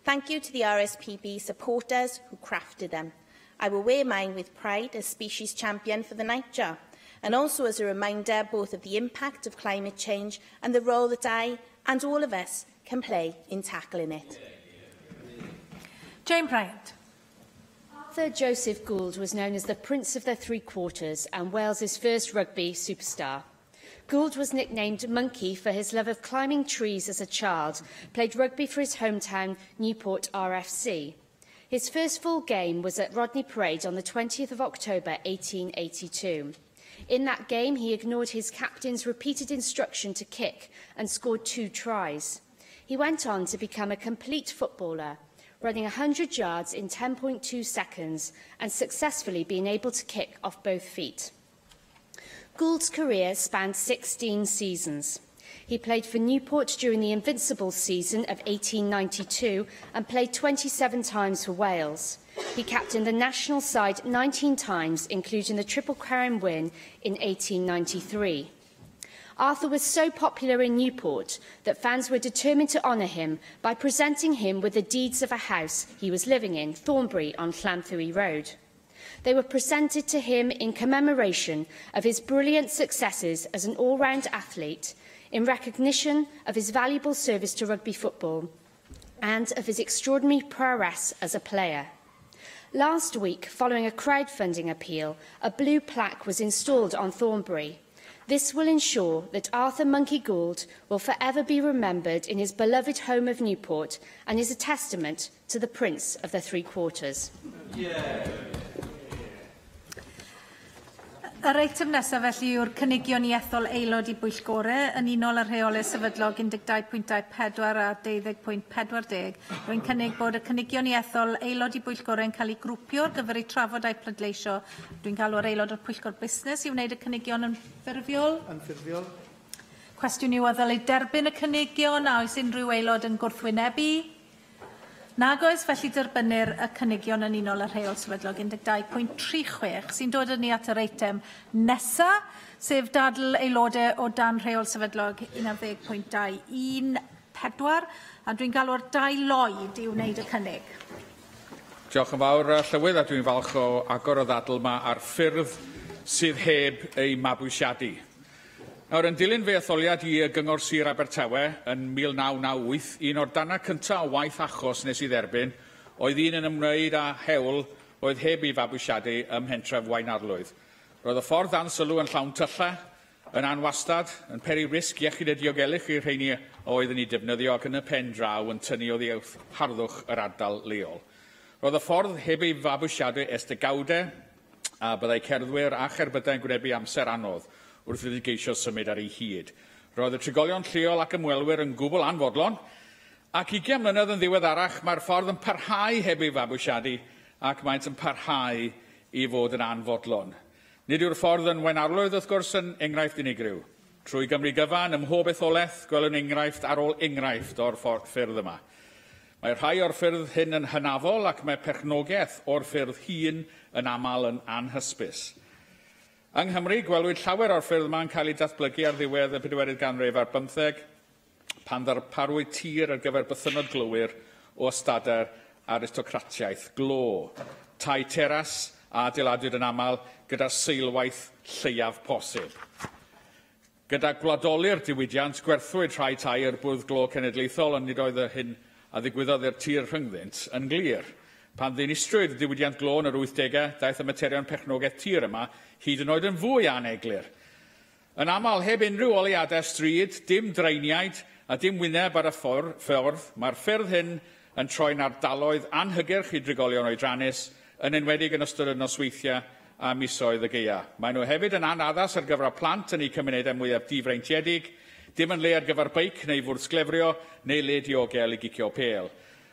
Speaker 7: Thank you to the RSPB supporters who crafted them. I will wear mine with pride as species champion for the nightjar, and also as a reminder both of the impact of climate change and the role that I and all of us can play in tackling it.
Speaker 1: Jane Bryant.
Speaker 22: Arthur Joseph Gould was known as the Prince of the Three Quarters and Wales's first rugby superstar. Gould was nicknamed Monkey for his love of climbing trees as a child, played rugby for his hometown Newport RFC. His first full game was at Rodney Parade on the 20th of October 1882. In that game, he ignored his captain's repeated instruction to kick and scored 2 tries. He went on to become a complete footballer, running 100 yards in 10.2 seconds and successfully being able to kick off both feet. Gould's career spanned 16 seasons. He played for Newport during the Invincibles season of 1892 and played 27 times for Wales. He captained the national side 19 times, including the Triple Crown win in 1893. Arthur was so popular in Newport that fans were determined to honour him by presenting him with the deeds of a house he was living in, Thornbury on Llanthwy Road. They were presented to him in commemoration of his brilliant successes as an all-round athlete, in recognition of his valuable service to rugby football, and of his extraordinary prowess as a player. Last week, following a crowdfunding appeal, a blue plaque was installed on Thornbury. This will ensure that Arthur Monkey Gould will forever be remembered in his beloved home of Newport and is a testament to the Prince of the Three Quarters.
Speaker 1: Yeah. Yr eitem nesaf felly yw'r cynigion ieithol aelod I Bwyllgorau yn unol ar rheolau sefydlog 12.24 a 20.40. Rwy'n cynnig bod y cynigion ieithol aelod I Bwyllgorau yn cael ei grwpio ar gyfer eu trafod a'u pleidleisio. Dwi'n galw ar aelod o'r Pwyllgor Busnes I wneud y cynigion yn ffurfiol. Cwestiwn yw a ddylai derbyn y cynigion a oes unrhyw aelod yn gwrthwynebu. Nag oes, felly derbynir y cynigion yn unol ar rheol sefydlog 12.36 sy'n dod yn ni at yr eitem nesa, sef dadl aelodau o dan rheol sefydlog 11.214 a dwi'n galw ar 2 Lloyd I wneud y cynnig.
Speaker 23: Diolch yn fawr, Llywydd, a dwi'n falch o agor o ddadl yma ar ffyrdd sydd heb ei mabwysiadu. Nawr, yn dilyn fe etholiad I Gyngor Sir Abertawe yn 1998, un o'r dana cyntaf o waith achos nes I dderbyn, oedd un yn ymwneud â hewl oedd heb ei fabwysiadu ym Mhentref Waenarlwydd. Roedd y ffordd dan sylw yn llawn tylla, yn anwastad, yn peri risg iechyd y diogelwch i'r rheini oedd yn ei defnyddio ac yn y pen draw yn tynnu o ddiwth harddwch yr ardal leol. Roedd y ffordd heb ei fabwysiadu estygawdau a byddai cerddwyr a cherbydau'n gwynebu amser anodd wrth iddi geisio symud ar ei hyd. Roedd y trigolion lleol ac ymwelwyr yn gwbl anfodlon, ac 20 mlynedd yn ddiweddarach mae'r ffordd yn parhau heb ei fabwysiadu ac maent yn parhau I fod yn anfodlon. Nid yw'r ffordd yn wenarlwydd wrth gwrs yn enghraifft unigryw. Trwy Gymru gyfan, ym mhob etholaeth, gwelwn enghraifft ar ôl enghraifft o'r ffyrdd yma. Mae rhai o'r ffyrdd hyn yn hynafol ac mae perchnogaeth o'r ffyrdd hun yn aml yn anhysbys. Yng Nghymru, gwelwyd llawer o'r ffyrdd yma'n cael ei datblygu ar ddiwedd y 40 ganrif ar 15, pan ddarparwyd tir ar gyfer bythynod glywir o ystadau'r aristocratiaeth glo. Tai teras a adeiladwyd yn aml gyda'r seilwaith lleiaf posib. Gyda gwladoli'r diwydiant, gwerthwyd rhai tai ar bwrdd glo cenedlaethol, ond nid oedd hyn a ddigwyddodd i'r tir rhyngddynt yn glir. Pan ddinistrwyd y diwydiant glo yn yr 80au, daeth y materion perchnogaeth tir yma hyd yn oed yn fwy aneglir. Yn aml, heb unrhyw oleadau stryd, dim dreiniaid a dim wyneb ar y ffordd, mae'r ffyrdd hyn yn troi'n ardaloedd anhygyrch i drigolion oedrannus, yn enwedig yn ystod y nosweithiau a misoedd y gaea. Maen nhw hefyd yn anaddas ar gyfer y plant yn eu cymunedau mwyaf difreintiedig, dim yn le ar gyfer beic neu fwrdd-sglefrio neu le diogel i gicio pêl.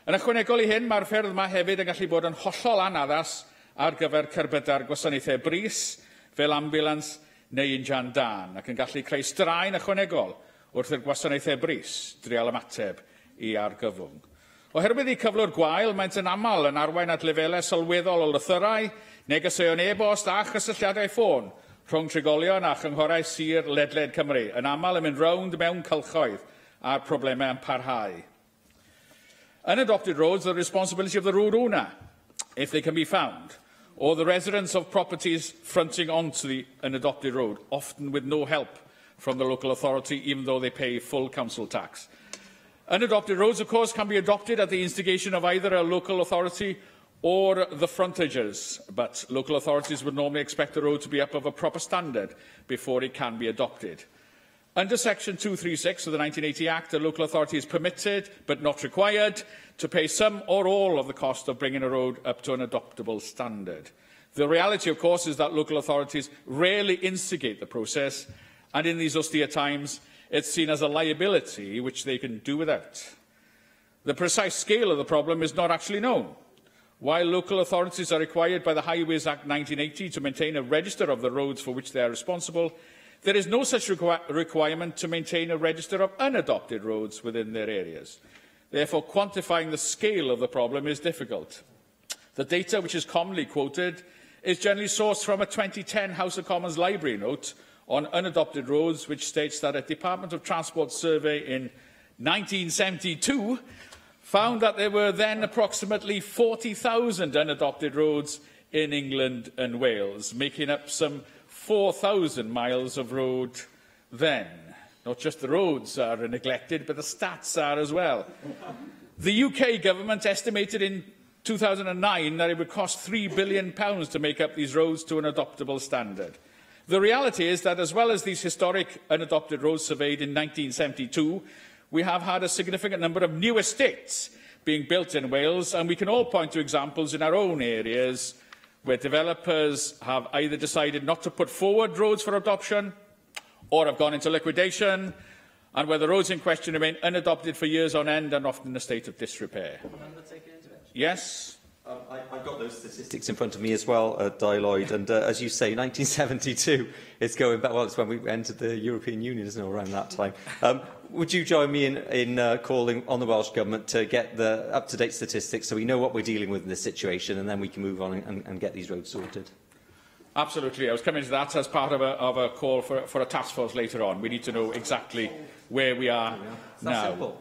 Speaker 23: Yn ychwanegol i hyn, mae'r ffyrdd yma hefyd yn gallu bod yn hollol anaddas ar gyfer cerbyda'r gwasanaethau brys, fel ambulans neu injan dan, ac yn gallu creu straen ychwanegol wrth i'r gwasanaethau brys drial ymateb i argyfwng. Oherwydd i cyflwr gwael, maent yn aml yn arwain at lefelau sylweddol o lythyrau, negeseuon e-bost a chysylltiadau ffôn rhwng trigolion a chynghorau sir ledled Cymru, yn aml yn mynd rownd mewn cylchoedd a'r problemau yn parhau. Unadopted roads, the responsibility of the road owner, if they can be found, or the residents of properties fronting onto the unadopted road, often with no help from the local authority, even though they pay full council tax. Unadopted roads, of course, can be adopted at the instigation of either a local authority or the frontages, but local authorities would normally expect the road to be up of a proper standard before it can be adopted. Under Section 236 of the 1980 Act, a local authority is permitted, but not required, to pay some or all of the cost of bringing a road up to an adoptable standard. The reality, of course, is that local authorities rarely instigate the process, and in these austere times, it's seen as a liability which they can do without. The precise scale of the problem is not actually known. While local authorities are required by the Highways Act 1980 to maintain a register of the roads for which they are responsible, there is no such requirement to maintain a register of unadopted roads within their areas. Therefore, quantifying the scale of the problem is difficult. The data which is commonly quoted is generally sourced from a 2010 House of Commons library note on unadopted roads, which states that a Department of Transport survey in 1972 found that there were then approximately 40,000 unadopted roads in England and Wales, making up some 4,000 miles of road then. Not just the roads are neglected, but the stats are as well. The UK government estimated in 2009 that it would cost £3 billion to make up these roads to an adoptable standard. The reality is that, as well as these historic unadopted roads surveyed in 1972, we have had a significant number of new estates being built in Wales, and we can all point to examples in our own areas where developers have either decided not to put forward roads for adoption or have gone into liquidation, and where the roads in question remain unadopted for years on end and often in a state of disrepair. Yes?
Speaker 8: I've got those statistics in front of me as well, Di Lloyd, and as you say, 1972 is going back, well, it's when we entered the European Union, isn't it, around that time. Would you join me in calling on the Welsh Government to get the up-to-date statistics so we know what we're dealing with in this situation, and then we can move on and get these roads sorted?
Speaker 23: Absolutely. I was coming to that as part of a call for a task force later on. We need to know exactly where we are now. Simple.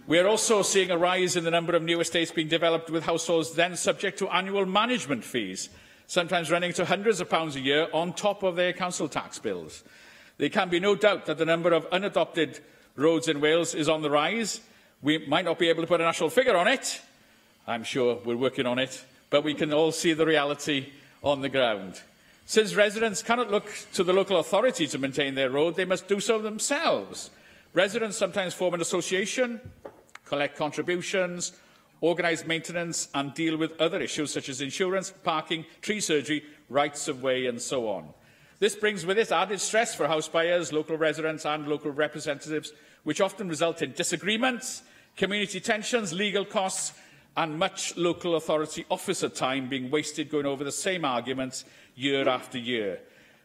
Speaker 23: We are also seeing a rise in the number of new estates being developed with households then subject to annual management fees, sometimes running to hundreds of pounds a year on top of their council tax bills. There can be no doubt that the number of unadopted roads in Wales is on the rise. We might not be able to put a national figure on it. I'm sure we're working on it, but we can all see the reality on the ground. Since residents cannot look to the local authority to maintain their road, they must do so themselves. Residents sometimes form an association, collect contributions, organise maintenance and deal with other issues such as insurance, parking, tree surgery, rights of way and so on. This brings with it added stress for house buyers, local residents and local representatives, which often result in disagreements, community tensions, legal costs and much local authority officer time being wasted going over the same arguments year after year.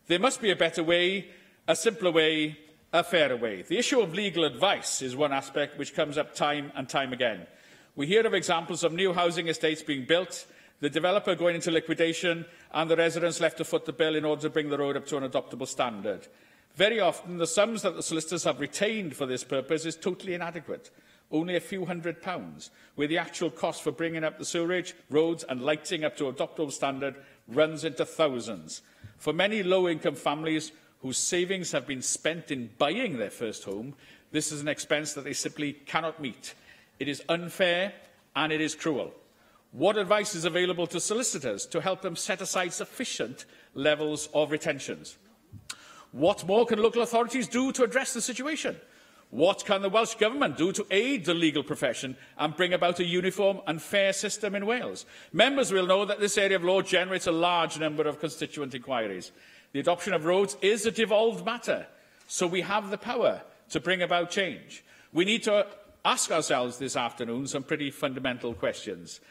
Speaker 23: There must be a better way, a simpler way, a fairer way. The issue of legal advice is one aspect which comes up time and time again. We hear of examples of new housing estates being built, the developer going into liquidation, and the residents left to foot the bill in order to bring the road up to an adoptable standard. Very often, the sums that the solicitors have retained for this purpose is totally inadequate, only a few £100s, where the actual cost for bringing up the sewerage, roads and lighting up to adoptable standard runs into thousands. For many low-income families whose savings have been spent in buying their first home, this is an expense that they simply cannot meet. It is unfair and it is cruel. What advice is available to solicitors to help them set aside sufficient levels of retentions? What more can local authorities do to address the situation? What can the Welsh Government do to aid the legal profession and bring about a uniform and fair system in Wales? Members will know that this area of law generates a large number of constituent inquiries. The adoption of roads is a devolved matter, so we have the power to bring about change. We need to ask ourselves this afternoon some pretty fundamental questions.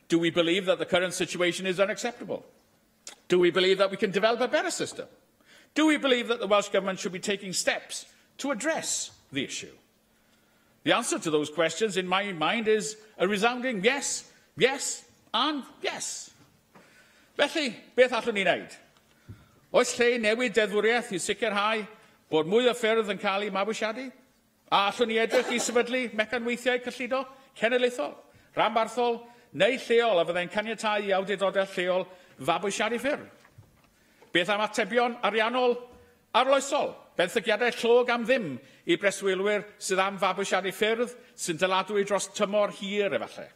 Speaker 23: Do we believe that the current situation is unacceptable? Do we believe that we can develop a better system? Do we believe that the Welsh Government should be taking steps to address the issue? The answer to those questions, in my mind, is a resounding yes, yes and yes. Felly, beth allwn ni wneud? Oes lle newid deddfwriaeth i sicrhau bod mwy o ffyrdd yn cael eu mabwysiadu? A allwn ni edrych i sefydlu mecanweithiau cyllido cenedlaethol, rhanbarthol neu lleol a fyddai'n caniatáu i awdurdodau lleol fabwysiadu ffyrdd? Beth am atebion ariannol arloesol? Benthygiadau llog am ddim i breswylwyr sydd am fabwysiadu ffyrdd sy'n dyladwy dros tymor hir efallai?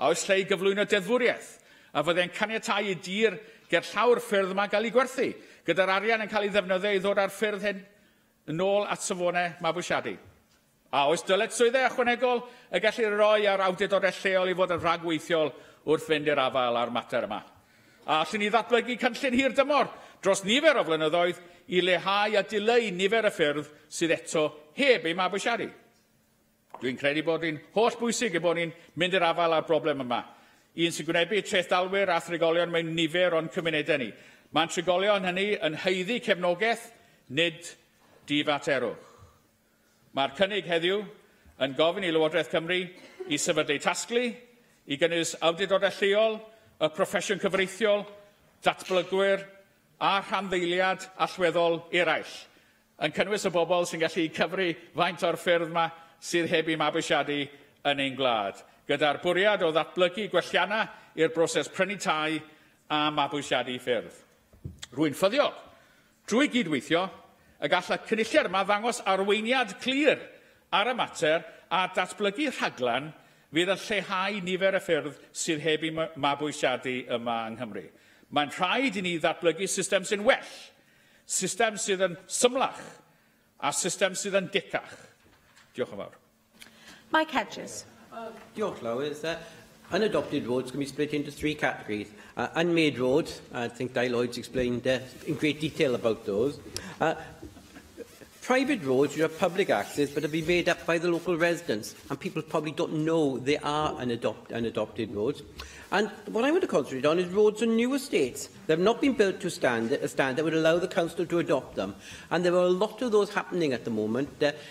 Speaker 23: A oes lle i gyflwyno deddfwriaeth a fyddai'n caniatáu i dir ger llawr ffyrdd yma gael ei gwerthu, gyda'r arian yn cael ei ddefnyddio i ddod â'r ffyrdd hyn yn ôl at safonau mabwysiadu? A oes dyletswyddau ychwanegol y gellir roi ar awdurdodau lleol i fod yn rhagweithiol wrth fynd i'r afael ar mater yma? A allwn ni ddatblygu cynllun hir dymor dros nifer o flynyddoedd i leihau a dileu nifer y ffyrdd sydd eto heb ei mabwysiadu? Dwi'n credu bod hi'n holl bwysig bod ni'n mynd i'r afael ar broblem yma. Un sy'n gwynebu treithdalwyr a thrigolion mewn nifer o'n cymunedau ni. Mae'n trigolion hynny yn heiddi cefnogaeth, nid difaterwch. Mae'r cynnig heddiw yn gofyn i Lywodraeth Cymru i sefydlu tasglu, i gynnwys awdurdodau lleol, y proffesiwn cyfreithiol, datblygwyr a rhanddeiliad allweddol eraill, yn cynnwys y bobl sy'n gallu cyfru faint o'r ffyrdd yma sydd heb eu mabwysiadu yn ein gwlad, gyda'r bwriad o ddatblygu gwelliannau i'r broses prynu tai a mabwysiadu ffyrdd. Rwy'n ffyddiog, drwy gydweithio, y gall y cynulliad yma ddangos arweiniad clir ar y mater a datblygu rhaglan fydd yn lleihau nifer y ffyrdd sydd heb eu mabwysiadu yma yng Nghymru. Mae'n rhaid i ni ddatblygu system sy'n well, system sydd yn symlach a system sydd yn dicach. Diolch yn fawr.
Speaker 1: Mike Hedges.
Speaker 19: Diolch, Lawys. Unadopted roads can be split into three categories. Unmade roads, I think Di Lloyd's explained in great detail about those. Private roads which are public access but have been made up by the local residents, and people probably don't know they are unadopted roads. And what I want to concentrate on is roads on new estates that have not been built to a standard that would allow the council to adopt them. And there are a lot of those happening at the moment.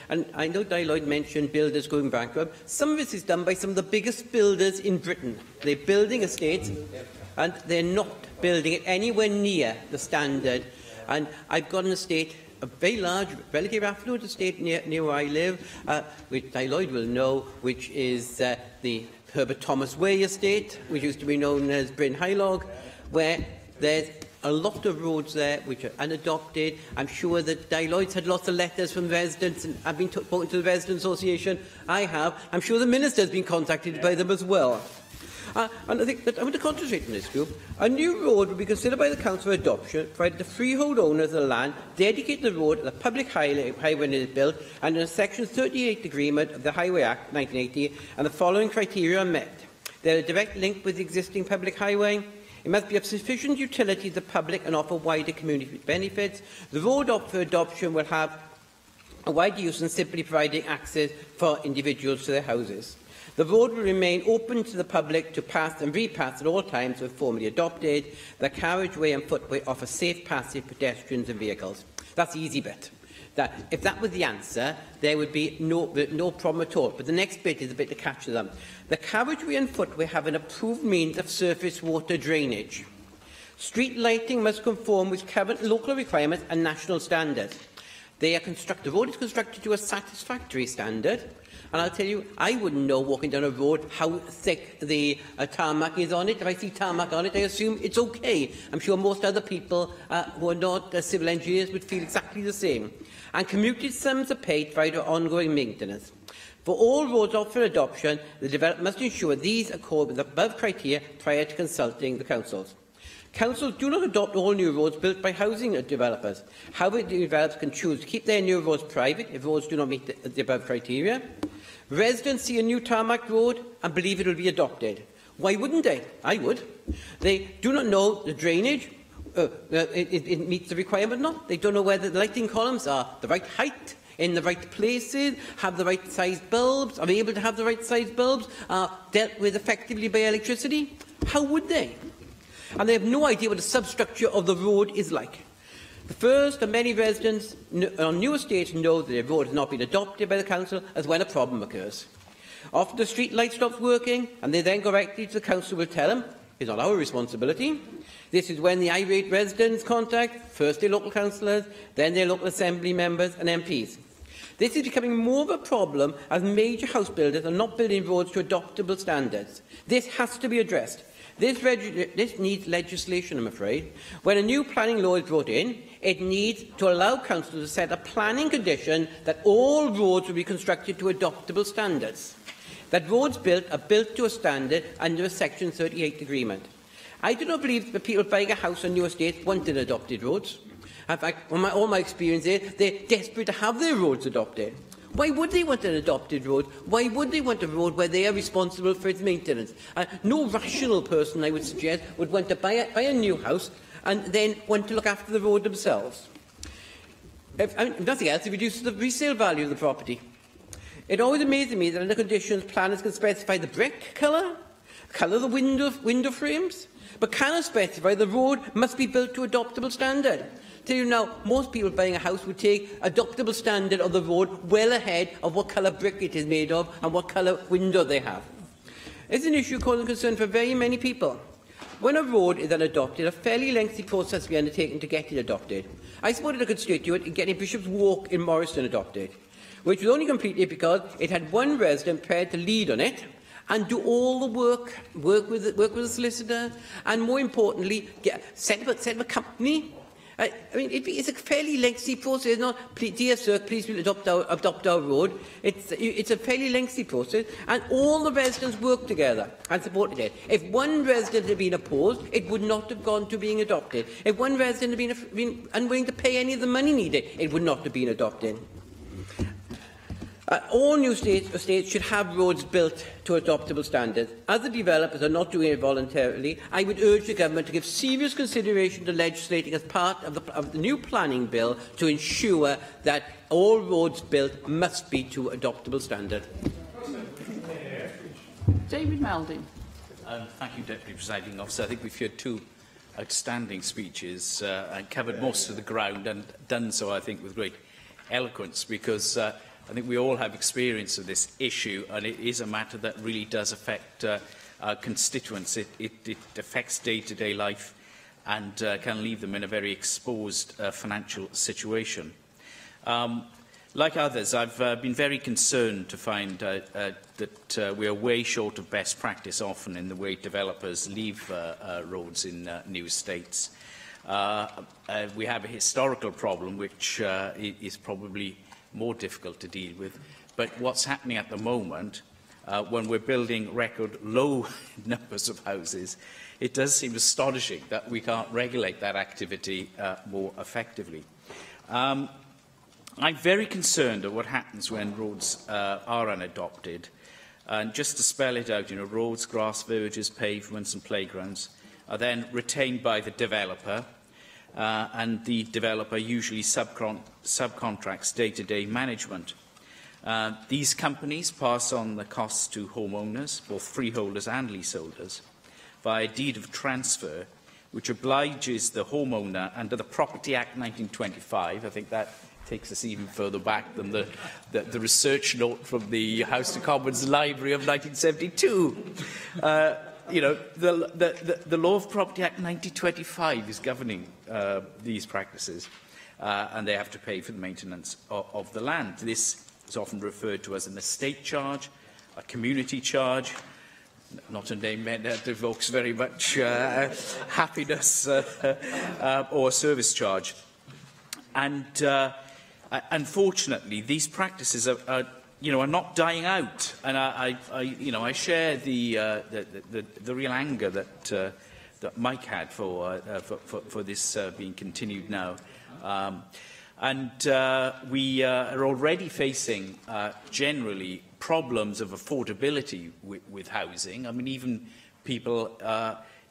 Speaker 19: And I know Di Lloyd mentioned builders going bankrupt. Some of this is done by some of the biggest builders in Britain. They're building estates and they're not building it anywhere near the standard. And I've got an estate, a very large, relatively affluent estate near where I live, which Di Lloyd will know, which is the Herbert Thomas Way estate, which used to be known as Bryn Hylog, where there's a lot of roads there which are unadopted. I'm sure that Di Lloyd's had lots of letters from residents, and I've been talking to the Resident Association. I have. I'm sure the Minister's been contacted by them as well. And I think that I want to concentrate on this group. A new road will be considered by the Council for adoption, provided the freehold owners of the land dedicate the road as a public highway when it is built, and in Section 38 agreement of the Highway Act 1980, and the following criteria are met. There is a direct link with the existing public highway. It must be of sufficient utility to the public and offer wider community benefits. The road up for adoption will have a wide use and simply providing access for individuals to their houses. The road will remain open to the public to pass and repass at all times when formally adopted. The carriageway and footway offer safe passage for pedestrians and vehicles. That's the easy bit. If that was the answer, there would be no problem at all. But the next bit is a bit to catch them. The carriageway and footway have an approved means of surface water drainage. Street lighting must conform with current local requirements and national standards. The road is constructed to a satisfactory standard. And I'll tell you, I wouldn't know walking down a road how thick the tarmac is on it. If I see tarmac on it, I assume it's okay. I'm sure most other people who are not civil engineers would feel exactly the same. And commuted sums are paid for their ongoing maintenance. For all roads up for adoption, the developer must ensure these accord with the above criteria prior to consulting the councils. Councils do not adopt all new roads built by housing developers. However, the developers can choose to keep their new roads private if roads do not meet the above criteria. Residents see a new tarmac road and believe it will be adopted. Why wouldn't they? I would. They do not know the drainage. It meets the requirement or not. They don't know whether the lighting columns are the right height, in the right places, have the right size bulbs, are able to have the right size bulbs, are dealt with effectively by electricity. How would they? And they have no idea what the substructure of the road is like. The first of many residents on new estates know that their road has not been adopted by the council as when a problem occurs. Often the street light stops working and they then go directly to the council will tell them it's not our responsibility. This is when the irate residents contact first their local councillors, then their local assembly members and MPs. This is becoming more of a problem as major house builders are not building roads to adoptable standards. This has to be addressed. This needs legislation, I'm afraid. When a new planning law is brought in, it needs to allow councils to set a planning condition that all roads will be constructed to adoptable standards. That roads built are built to a standard under a Section 38 agreement. I do not believe that people buying a house on new estates wanted adopted roads. In fact, all my experience is they're desperate to have their roads adopted. Why would they want an adopted road? Why would they want a road where they are responsible for its maintenance? No rational person, I would suggest, would want to buy a new house and then want to look after the road themselves. If nothing else, it reduces the resale value of the property. It always amazes me that under conditions planners can specify the brick colour of the window frames, but cannot specify the road must be built to adoptable standard. Tell you now, most people buying a house would take adoptable standard of the road well ahead of what colour brick it is made of and what colour window they have. It's an issue causing concern for very many people. When a road is unadopted, a fairly lengthy process will be undertaken to get it adopted. I supported a constituent in getting Bishop's Walk in Morriston adopted, which was only completed because it had one resident prepared to lead on it and do all the work with a solicitor, and more importantly, set up a company. It's a fairly lengthy process. It's not, dear sir, please will adopt our road. It's a fairly lengthy process, and all the residents worked together and supported it. If one resident had been opposed, it would not have gone to being adopted. If one resident had been unwilling to pay any of the money needed, it would not have been adopted. All new estates should have roads built to adoptable standards. As the developers are not doing it voluntarily, I would urge the government to give serious consideration to legislating as part of the new planning bill to ensure that all roads built must be to adoptable standard.
Speaker 5: David Melding.
Speaker 9: Thank you, Deputy Presiding Officer. I think we've heard two outstanding speeches and covered most of the ground, and done so, I think, with great eloquence, because I think we all have experience of this issue, and it is a matter that really does affect our constituents. It affects day-to-day life and can leave them in a very exposed financial situation. Like others, I've been very concerned to find that we are way short of best practice often in the way developers leave roads in new estates. We have a historical problem which is probably more difficult to deal with, but what's happening at the moment, when we're building record low numbers of houses, it does seem astonishing that we can't regulate that activity more effectively. I'm very concerned at what happens when roads are unadopted. And just to spell it out, roads, grass verges, pavements and playgrounds are then retained by the developer, and the developer usually subcontracts day-to-day management. These companies pass on the costs to homeowners, both freeholders and leaseholders, via deed of transfer, which obliges the homeowner under the Property Act 1925. I think that takes us even further back than the research note from the House of Commons Library of 1972. You know, the Law of Property Act 1925 is governing these practices, and they have to pay for the maintenance of the land. This is often referred to as an estate charge, a community charge, not a name that evokes very much happiness, or a service charge. And unfortunately, these practices are not dying out, and I share the real anger that Mike had for this being continued now. We are already facing generally problems of affordability with housing. I mean, even people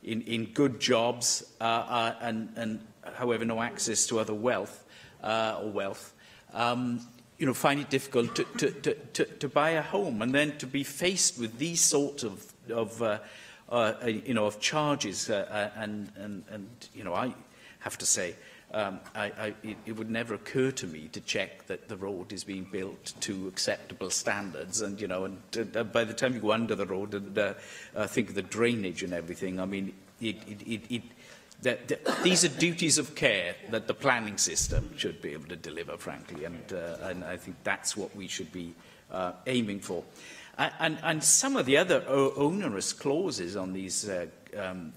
Speaker 9: in good jobs and however no access to other wealth find it difficult to buy a home, and then to be faced with these sorts of charges. I have to say, it would never occur to me to check that the road is being built to acceptable standards, and by the time you go under the road and think of the drainage and everything, I mean, these are duties of care that the planning system should be able to deliver, frankly, and I think that's what we should be aiming for. And some of the other onerous clauses on these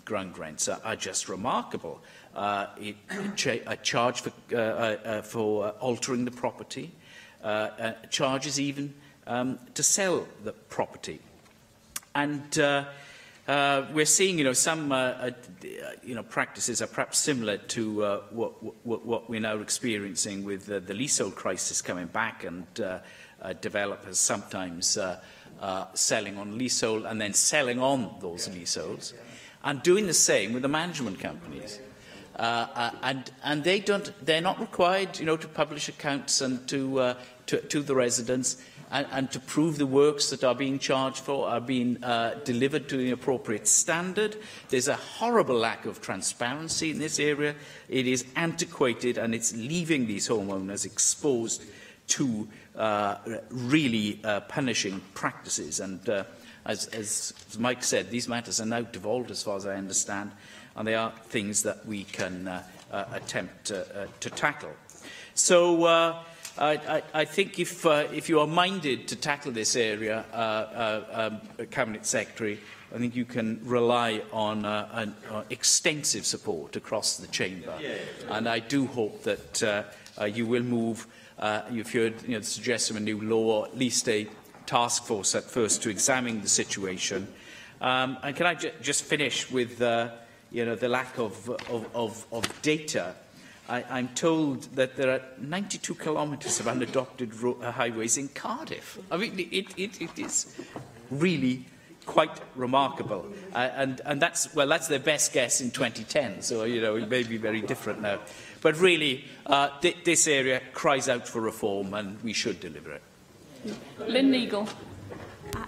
Speaker 9: ground rents are just remarkable. A charge for altering the property, charges even to sell the property. And we're seeing, some, practices are perhaps similar to what we're now experiencing with the leasehold crisis coming back, and developers sometimes selling on leasehold and then selling on those leaseholds, and doing the same with the management companies. And they're not required, to publish accounts and to the residents, and to prove the works that are being charged for are being delivered to the appropriate standard. There's a horrible lack of transparency in this area. It is antiquated, and it's leaving these homeowners exposed to really punishing practices. And as Mike said, these matters are now devolved, as far as I understand, and they are things that we can attempt to tackle. So I think if you are minded to tackle this area, Cabinet Secretary, I think you can rely on extensive support across the chamber. And I do hope that you will move. You've heard the suggestion of a new law, at least a task force at first to examine the situation. And can I just finish with the lack of data? I'm told that there are 92 kilometres of unadopted highways in Cardiff. I mean, it is really quite remarkable. And that's their best guess in 2010, so, it may be very different now. But really, this area cries out for reform, and we should deliver it.
Speaker 10: Lynn Neagle.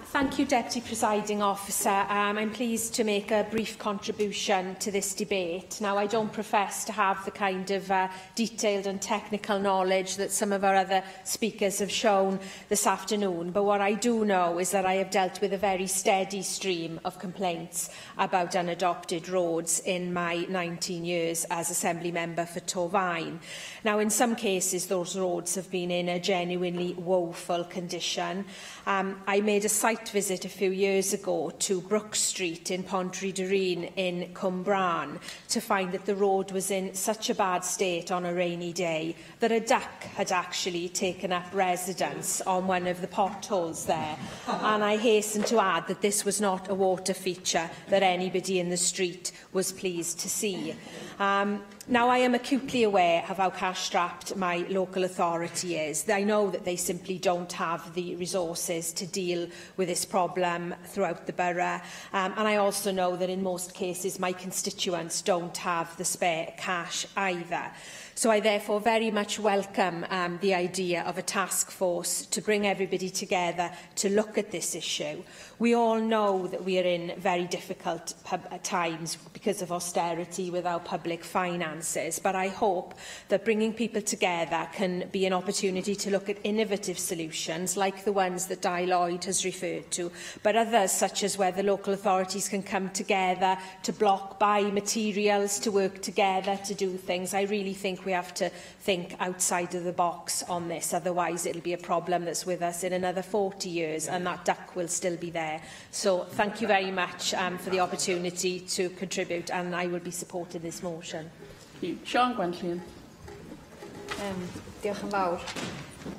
Speaker 22: Thank you, Deputy Presiding Officer. I'm pleased to make a brief contribution to this debate. Now, I don't profess to have the kind of detailed and technical knowledge that some of our other speakers have shown this afternoon, but what I do know is that I have dealt with a very steady stream of complaints about unadopted roads in my 19 years as Assembly Member for Torfaen. Now, in some cases, those roads have been in a genuinely woeful condition. I made a site visit a few years ago to Brook Street in Pontrhydyrin in Cwmbran to find that the road was in such a bad state on a rainy day that a duck had actually taken up residence on one of the potholes there. And I hasten to add that this was not a water feature that anybody in the street was pleased to see. Now, I am acutely aware of how cash-strapped my local authority is. I know that they simply don't have the resources to deal with this problem throughout the borough. And I also know that in most cases my constituents don't have the spare cash either.
Speaker 11: So I therefore very much welcome the idea of a task force to bring everybody together to look at this issue. We all know that we are in very difficult times because of austerity with our public finances, but I hope that bringing people together can be an opportunity to look at innovative solutions like the ones that Di Lloyd has referred to, but others such as where the local authorities can come together to block buy materials, to work together to do things. I really think we have to think outside of the box on this, otherwise it'll be a problem that's with us in another 40 years and that duck will still be there. So thank you very much for the opportunity to contribute, and I will be supporting this motion.
Speaker 10: Sian Gwenllian.
Speaker 15: Diolch yn fawr.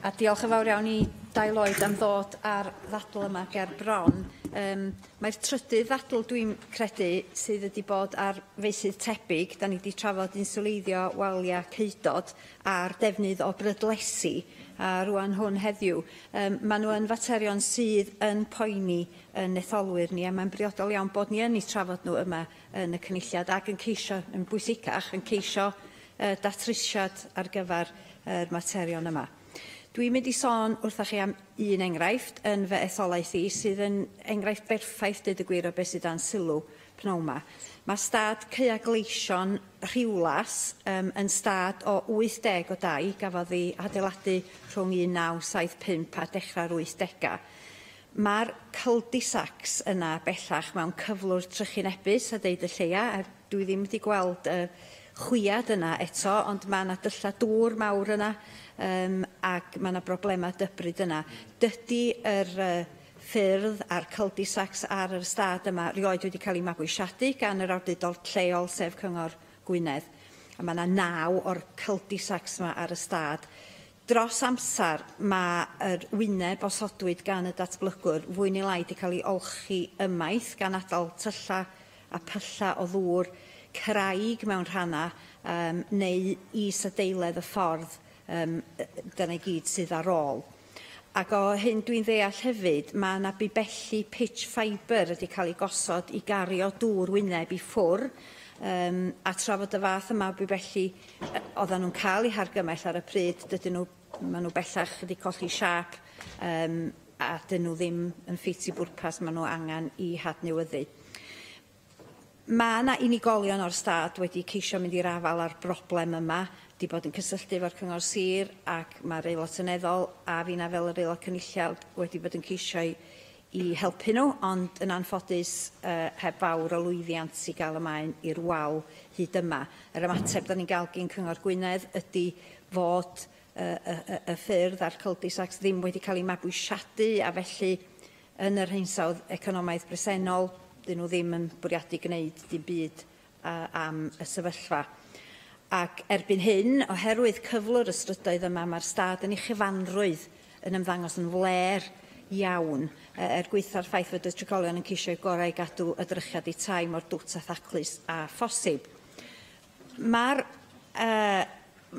Speaker 15: A diolch yn fawr iawn I Di Lloyd am ddod ar ddadl yma ger bron. Mae'r trydydd ddadl dwi'n credu sydd wedi bod ar feisydd tebyg. Da ni wedi trafod insuleiddio waliau ceudod a'r defnydd o brydlesu a rwan hwn heddiw. Maen nhw yn faterion sydd yn poeni yn etholwyr ni, a mae'n briodol iawn bod ni yn eu trafod nhw yma yn y cynulliad ac yn ceisio, yn bwysicach, yn ceisio datrysiad ar gyfer yr materion yma. Dwi'n mynd I sôn wrthych chi am un enghraifft yn fy etholaeth I sydd yn enghraifft berffaith dweud y gwir o beth sydd dan sylw pnawn yma. Mae stad Caeau Gleision Rhiwlas yn stad o 80 o dai gafodd ei adeiladu rhwng 1975 a dechrau'r 80au. Mae'r cul-de-sacs yna bellach mewn cyflwr trychinebus a deud y lleia, a dwi ddim wedi gweld chwiad yna eto, ond mae yna dylla dŵr mawr yna ac mae yna broblemau dybrid yna. Dydy yr ffyrdd a'r cul-de-sacs ar yr stad yma rioed wedi cael ei mabwysiadu gan yr awdurdod lleol sef Cyngor Gwynedd. A mae yna 9 o'r cul-de-sacs yma ar y stad. Dros amser mae yr wyneb osodwyd gan y datblygwr fwy neu lai wedi cael ei olchi ymaith gan adael tylla a pylla o ddŵr craig mewn rhanna neu is-adeiledd y ffordd dyna I gyd sydd ar ôl. Ac o hyn dwi'n ddeall hefyd, mae yna bibelli pitch fibre wedi cael ei gosod I gario dŵr wyneb I ffwr, a trafod y fath yma o bibelli oedden nhw'n cael eu hargymell ar y pryd, maen nhw bellach wedi colli siap a dyn nhw ddim yn ffiti bwrpas maen nhw angen I hadnewyddu. Mae yna unigolion o'r stad wedi ceisio mynd i'r afal ar broblem yma, wedi bod yn cysylltu efo'r Cyngor Sir ac mae'r aelod seneddol a finna fel yr aelod cynulliad wedi bod yn ceisio I helpu nhw, ond yn anffodus heb fawr o lwyddiant I gael ymlaen i'r wal hyd yma. Yr ymateb da ni'n gael gyn Cyngor Gwynedd ydy fod y ffyrdd a'r cul-de-sacs ddim wedi cael ei mabwysiadu a felly yn yr hinsawdd economaidd bresennol dyn nhw ddim yn bwriadu gwneud dim byd am y sefyllfa. Ac erbyn hyn, oherwydd cyflwr y strydoedd yma, mae'r stad yn ei chyfanrwydd yn ymddangos yn fler iawn, gweitha'r ffaith fod y trigolion yn ceisio gorau gadw y drychiad I tai mor dwt a thaclus a phosib.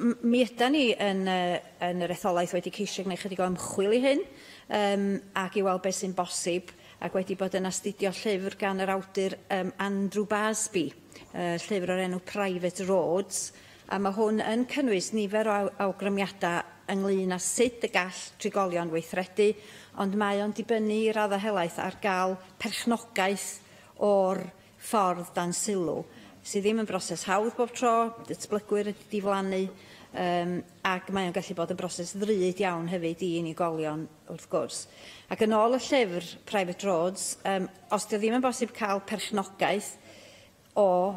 Speaker 15: Mi yda ni yn yr etholaeth wedi ceisio gwneud chydig o ymchwil I hyn ac I weld beth sy'n bosib, ac wedi bod yn astudio llyfr gan yr awdur Andrew Basby, llyfr o'r enw Private Roads, a mae hwn yn cynnwys nifer o awgrymiadau ynglyn â sut y gall trigolion weithredu, ond mae o'n dibynnu I raddau helaeth ar gael perchnogaeth o'r ffordd dan sylw, sydd ddim yn broses hawdd bob tro, datblygwyr ydi diflannu, ac mae o'n gallu bod yn broses ddrud iawn hefyd I unigolion wrth gwrs. Ac yn ôl y llyfr Private Roads, os dio ddim yn bosib cael perchnogaeth o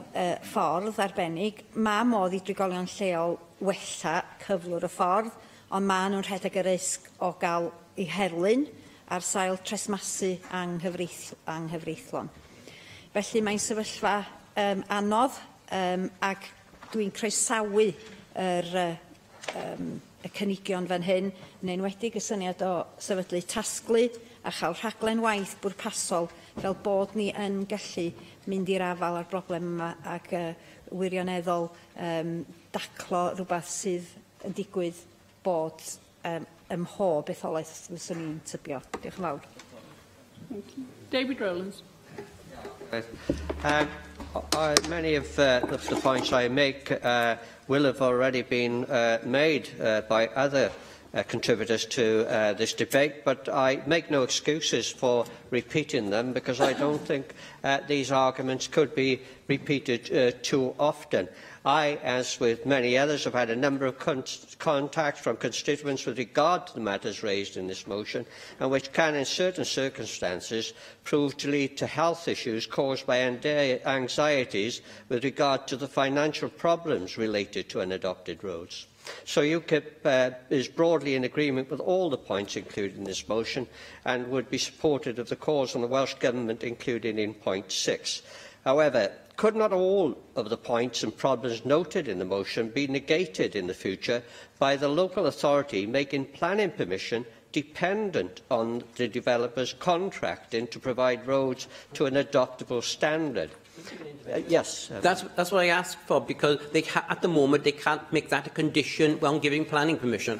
Speaker 15: ffordd arbennig, mae modd I drigolion lleol wella cyflwr y ffordd, ond mae nhw'n rhedeg y risg o gael eu herlyn ar sail tresmasu anghyfreithlon. Felly mae'n sefyllfa anodd ac dwi'n croesawu y cynigion fan hyn, yn enwedig y syniad o sefydlu tasglu a chael rhaglen waith bwrpasol fel bod ni yn gallu mynd i'r afal ar broblem yma ac wirioneddol daclo rhywbeth sydd yn digwydd bod ym mhob etholaeth fyswn ni'n tybio. Diolch yn fawr.
Speaker 10: David Rowlands.
Speaker 6: Many of the points I make will have already been made by other contributors to this debate, but I make no excuses for repeating them because I don't think these arguments could be repeated too often. I, as with many others, have had a number of contacts from constituents with regard to the matters raised in this motion, and which can, in certain circumstances, prove to lead to health issues caused by anxieties with regard to the financial problems related to unadopted roads. So UKIP is broadly in agreement with all the points included in this motion and would be supportive of the calls on the Welsh Government included in point 6. However, could not all of the points and problems noted in the motion be negated in the future by the local authority making planning permission dependent on the developer's contracting to provide roads to an adoptable standard? Yes.
Speaker 19: That's what I asked for, because at the moment they can't make that a condition when giving planning permission.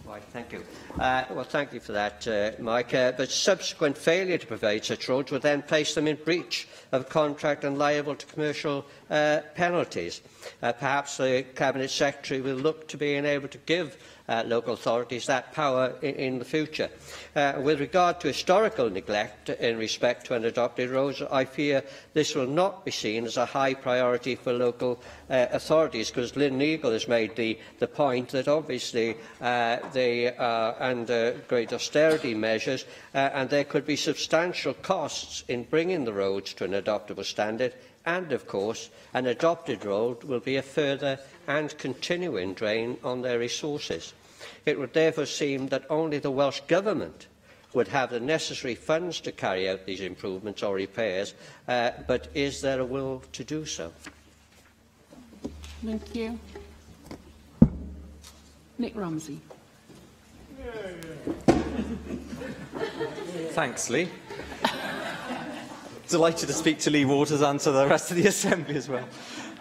Speaker 6: Right, thank you. Well, thank you for that, Mike. But subsequent failure to provide such roads would then place them in breach of contract and liable to commercial penalties. Perhaps the Cabinet Secretary will look to being able to give local authorities that power in the future. With regard to historical neglect in respect to unadopted roads, I fear this will not be seen as a high priority for local authorities, because Lynn Eagle has made the point that obviously they are under great austerity measures and there could be substantial costs in bringing the roads to an adoptable standard, and of course an adopted road will be a further and continuing drain on their resources. It would therefore seem that only the Welsh Government would have the necessary funds to carry out these improvements or repairs, but is there a will to do so?
Speaker 10: Thank you. Nick Ramsey.
Speaker 8: Thanks, Lee. Delighted to speak to Lee Waters and to the rest of the Assembly as well.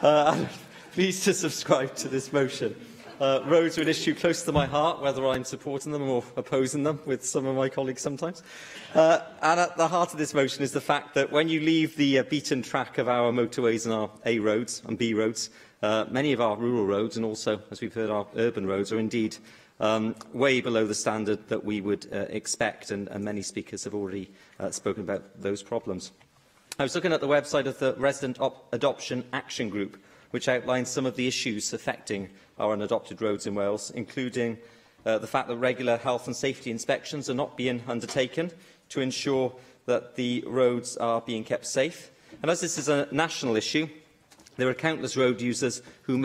Speaker 8: I'm pleased to subscribe to this motion. Roads are an issue close to my heart, whether I'm supporting them or opposing them, with some of my colleagues sometimes. And at the heart of this motion is the fact that when you leave the beaten track of our motorways and our A roads and B roads, many of our rural roads and also, as we've heard, our urban roads are indeed way below the standard that we would expect, and many speakers have already spoken about those problems. I was looking at the website of the Resident Adoption Action Group, which outlines some of the issues affecting our unadopted roads in Wales, including the fact that regular health and safety inspections are not being undertaken to ensure that the roads are being kept safe. And as this is a national issue, there are countless road users who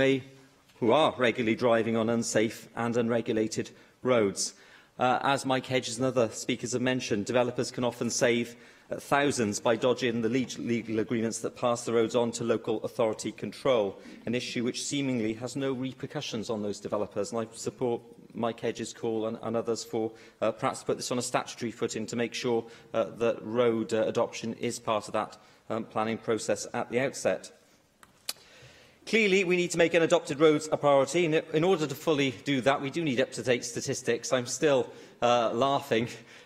Speaker 8: are regularly driving on unsafe and unregulated roads. As Mike Hedges and other speakers have mentioned, developers can often save thousands by dodging the legal agreements that pass the roads on to local authority control, an issue which seemingly has no repercussions on those developers. And I support Mike Hedges' call and others for perhaps put this on a statutory footing to make sure that road adoption is part of that planning process at the outset. Clearly, we need to make unadopted roads a priority. And in order to fully do that, we do need up-to-date statistics. I'm still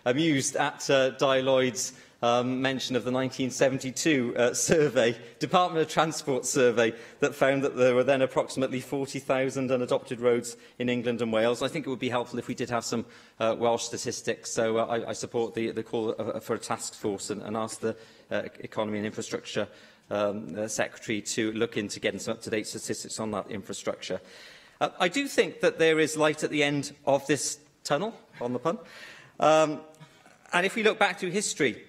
Speaker 8: amused at Di Lloyd's mention of the 1972 survey, Department of Transport survey, that found that there were then approximately 40,000 unadopted roads in England and Wales. I think it would be helpful if we did have some Welsh statistics. So I support the call for a task force and ask the Economy and Infrastructure Secretary to look into getting some up-to-date statistics on that infrastructure. I do think that there is light at the end of this tunnel, on the pun. And if we look back to history,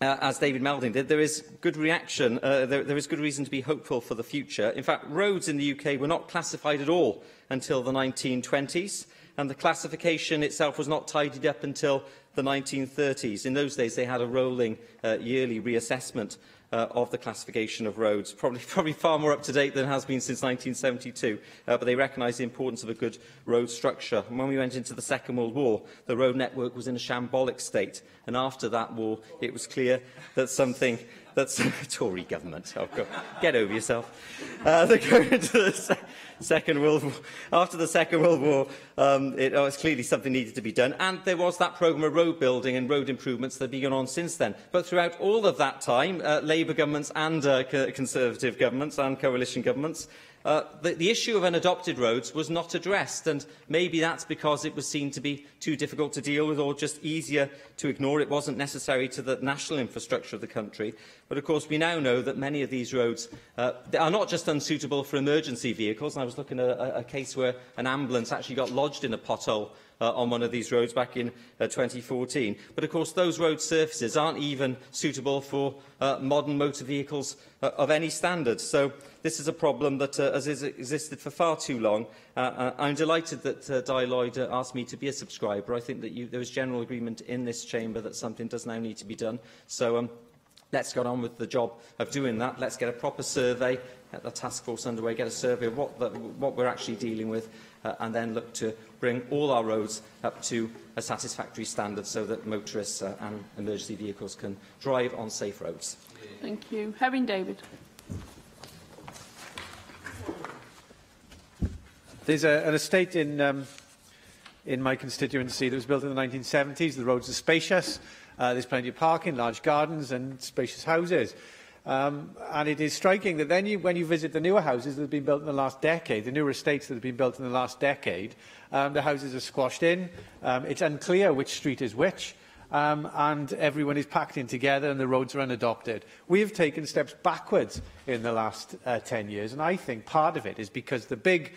Speaker 8: as David Melding did, there is good reaction. There is good reason to be hopeful for the future. In fact, roads in the UK were not classified at all until the 1920s, and the classification itself was not tidied up until the 1930s. In those days, they had a rolling yearly reassessment of the classification of roads, probably far more up-to-date than has been since 1972, but they recognise the importance of a good road structure. And when we went into the Second World War, the road network was in a shambolic state, and after that war, it was clear that Tory government, get over yourself, Going into the Second World War. After the Second World War, it was clearly something needed to be done, and there was that programme of road building and road improvements that have been going on since then. But throughout all of that time, Labour governments and Conservative governments and coalition governments, the issue of unadopted roads was not addressed, and maybe that's because it was seen to be too difficult to deal with or just easier to ignore. It wasn't necessary to the national infrastructure of the country. But of course, we now know that many of these roads are not just unsuitable for emergency vehicles. And I was looking at a case where an ambulance actually got lodged in a pothole on one of these roads back in 2014. But of course, those road surfaces aren't even suitable for modern motor vehicles of any standard. So this is a problem that has existed for far too long. I'm delighted that Di Lloyd asked me to be a subscriber. I think that there is general agreement in this chamber that something does now need to be done. So let's get on with the job of doing that. Let's get a proper survey, get the task force underway, get a survey of what we're actually dealing with, and then look to bring all our roads up to a satisfactory standard so that motorists and emergency vehicles can drive on safe roads.
Speaker 10: Thank you. Herwyn David.
Speaker 12: There's an estate in my constituency that was built in the 1970s. The roads are spacious. There's plenty of parking, large gardens and spacious houses. And it is striking that then when you visit the newer houses that have been built in the last decade, the newer estates that have been built in the last decade, the houses are squashed in. It's unclear which street is which. And everyone is packed in together and the roads are unadopted. We have taken steps backwards in the last 10 years, and I think part of it is because the big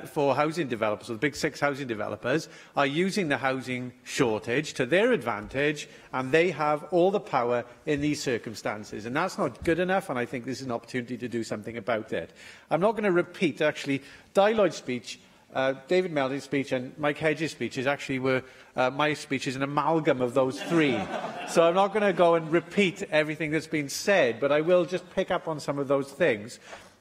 Speaker 12: four housing developers, or the big six housing developers, are using the housing shortage to their advantage, and they have all the power in these circumstances. And that's not good enough, and I think this is an opportunity to do something about it. I'm not going to repeat, actually, Di Lloyd's speech, David Melding's speech and Mike Hedges' speeches actually were, my speech is an amalgam of those three. So I'm not going to go and repeat everything that's been said, but I will just pick up on some of those things.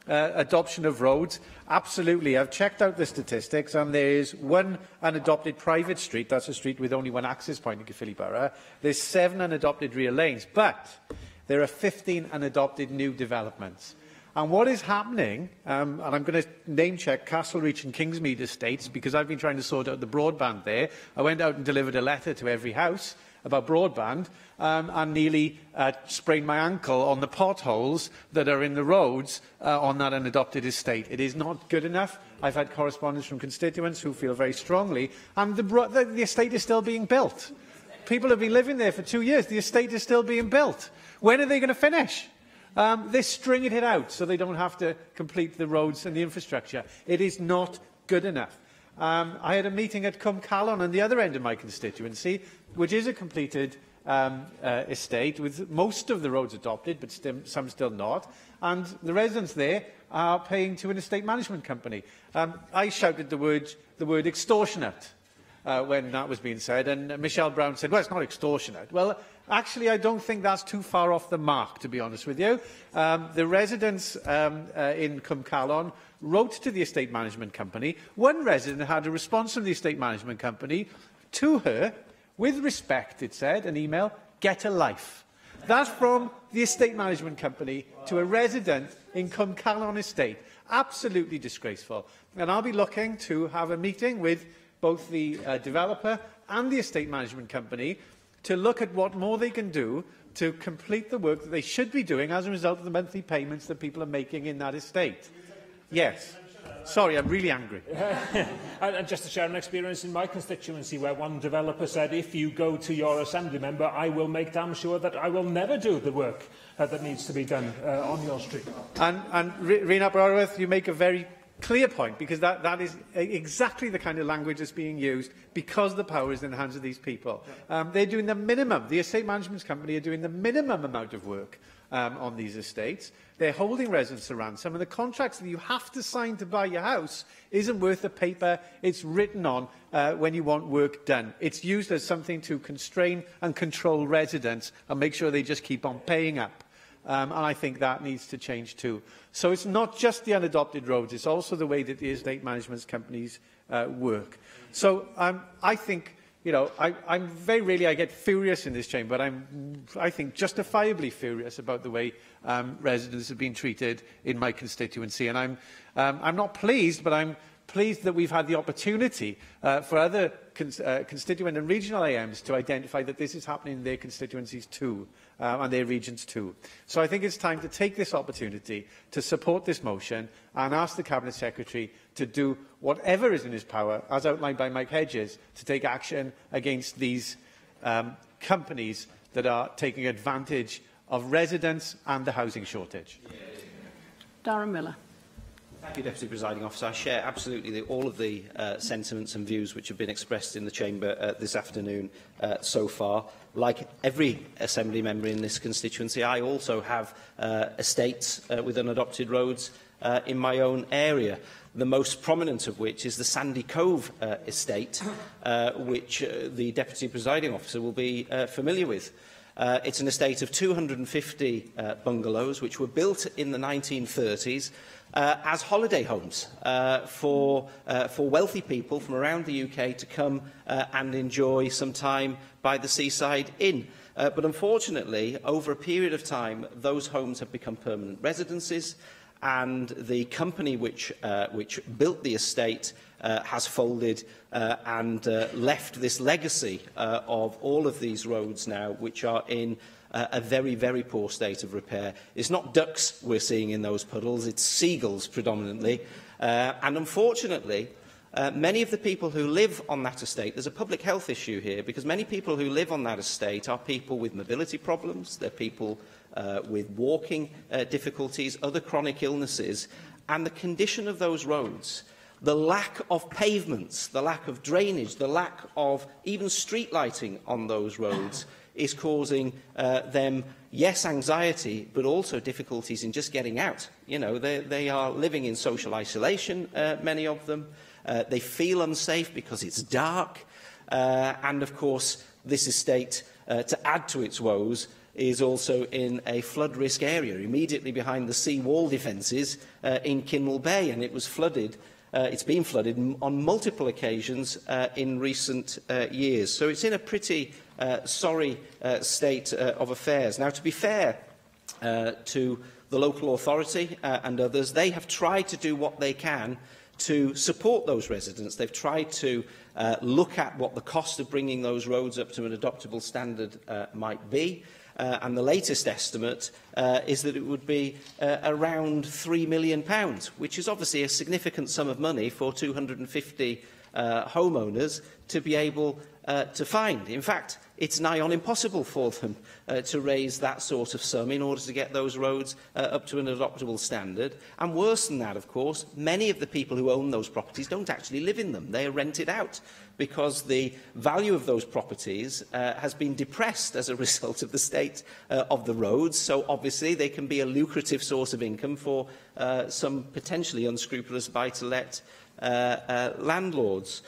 Speaker 12: Adoption of roads, absolutely. I've checked out the statistics, and there is one unadopted private street. That's a street with only one access point in Caerphilly Borough. There's 7 unadopted rear lanes, but there are 15 unadopted new developments. And what is happening, and I'm going to name-check Castlereach and Kingsmead estates, because I've been trying to sort out the broadband there. I went out and delivered a letter to every house about broadband, and nearly sprained my ankle on the potholes that are in the roads on that unadopted estate. It is not good enough. I've had correspondence from constituents who feel very strongly, and the estate is still being built. People have been living there for 2 years. The estate is still being built. When are they going to finish? They're stringing it out so they don't have to complete the roads and the infrastructure. It is not good enough. I had a meeting at Cwm Calon on the other end of my constituency, which is a completed estate with most of the roads adopted, but some still not. And the residents there are paying to an estate management company. I shouted the word extortionate when that was being said, and Michelle Brown said, well, it's not extortionate. Well, actually, I don't think that's too far off the mark, to be honest with you. The residents in Cwm Calon wrote to the estate management company. One resident had a response from the estate management company to her, with respect, it said, an email, get a life. That's from the estate management company to a resident in Cwm Calon estate. Absolutely disgraceful. And I'll be looking to have a meeting with both the developer and the estate management company to look at what more they can do to complete the work that they should be doing as a result of the monthly payments that people are making in that estate. Yes. Sorry, I'm really angry.
Speaker 17: And just to share an experience in my constituency where one developer said, if you go to your assembly member, I will make damn sure that I will never do the work that needs to be done on your street. And
Speaker 12: Rena Browerworth, you make a very clear point, because that is exactly the kind of language that's being used because the power is in the hands of these people. They're doing the minimum. The estate management company are doing the minimum amount of work on these estates. They're holding residents to ransom, and the contracts that you have to sign to buy your house isn't worth the paper it's written on when you want work done. It's used as something to constrain and control residents and make sure they just keep on paying up. And I think that needs to change too. So it's not just the unadopted roads, it's also the way that the estate management companies work. So I think you know, I'm very rarely I get furious in this chamber, but I think justifiably furious about the way residents have been treated in my constituency. And I'm not pleased, but I'm pleased that we've had the opportunity for other constituent and regional AMs to identify that this is happening in their constituencies too, and their regions too. So I think it's time to take this opportunity to support this motion and ask the Cabinet Secretary to do whatever is in his power, as outlined by Mike Hedges, to take action against these companies that are taking advantage of residents and the housing shortage.
Speaker 10: Darren Miller.
Speaker 3: Thank you, Deputy Presiding Officer. I share absolutely all of the sentiments and views which have been expressed in the Chamber this afternoon so far. Like every Assembly member in this constituency, I also have estates with unadopted roads in my own area, the most prominent of which is the Sandy Cove estate, which the Deputy Presiding Officer will be familiar with. It's an estate of 250 bungalows which were built in the 1930s as holiday homes for wealthy people from around the UK to come and enjoy some time by the seaside inn. But unfortunately, over a period of time, those homes have become permanent residences, and the company which built the estate has folded and left this legacy of all of these roads now, which are in a very, very poor state of repair. It's not ducks we're seeing in those puddles, it's seagulls predominantly. And unfortunately, many of the people who live on that estate, there's a public health issue here, because many people who live on that estate are people with mobility problems, they're people with walking difficulties, other chronic illnesses, and the condition of those roads, the lack of pavements, the lack of drainage, the lack of even street lighting on those roads is causing them, yes, anxiety, but also difficulties in just getting out. You know, they are living in social isolation, many of them. They feel unsafe because it's dark. And, of course, this estate, to add to its woes, is also in a flood risk area, immediately behind the sea wall defences in Kinmel Bay, and it was flooded. It's been flooded on multiple occasions in recent years. So it's in a pretty sorry state of affairs. Now, to be fair to the local authority and others, they have tried to do what they can to support those residents. They've tried to look at what the cost of bringing those roads up to an adoptable standard might be. And the latest estimate is that it would be around £3 million, which is obviously a significant sum of money for 250 homeowners to be able to find. In fact, it's nigh on impossible for them to raise that sort of sum in order to get those roads up to an adoptable standard. And worse than that, of course, many of the people who own those properties don't actually live in them. They are rented out because the value of those properties has been depressed as a result of the state of the roads. So obviously they can be a lucrative source of income for some potentially unscrupulous buy-to-let landlords.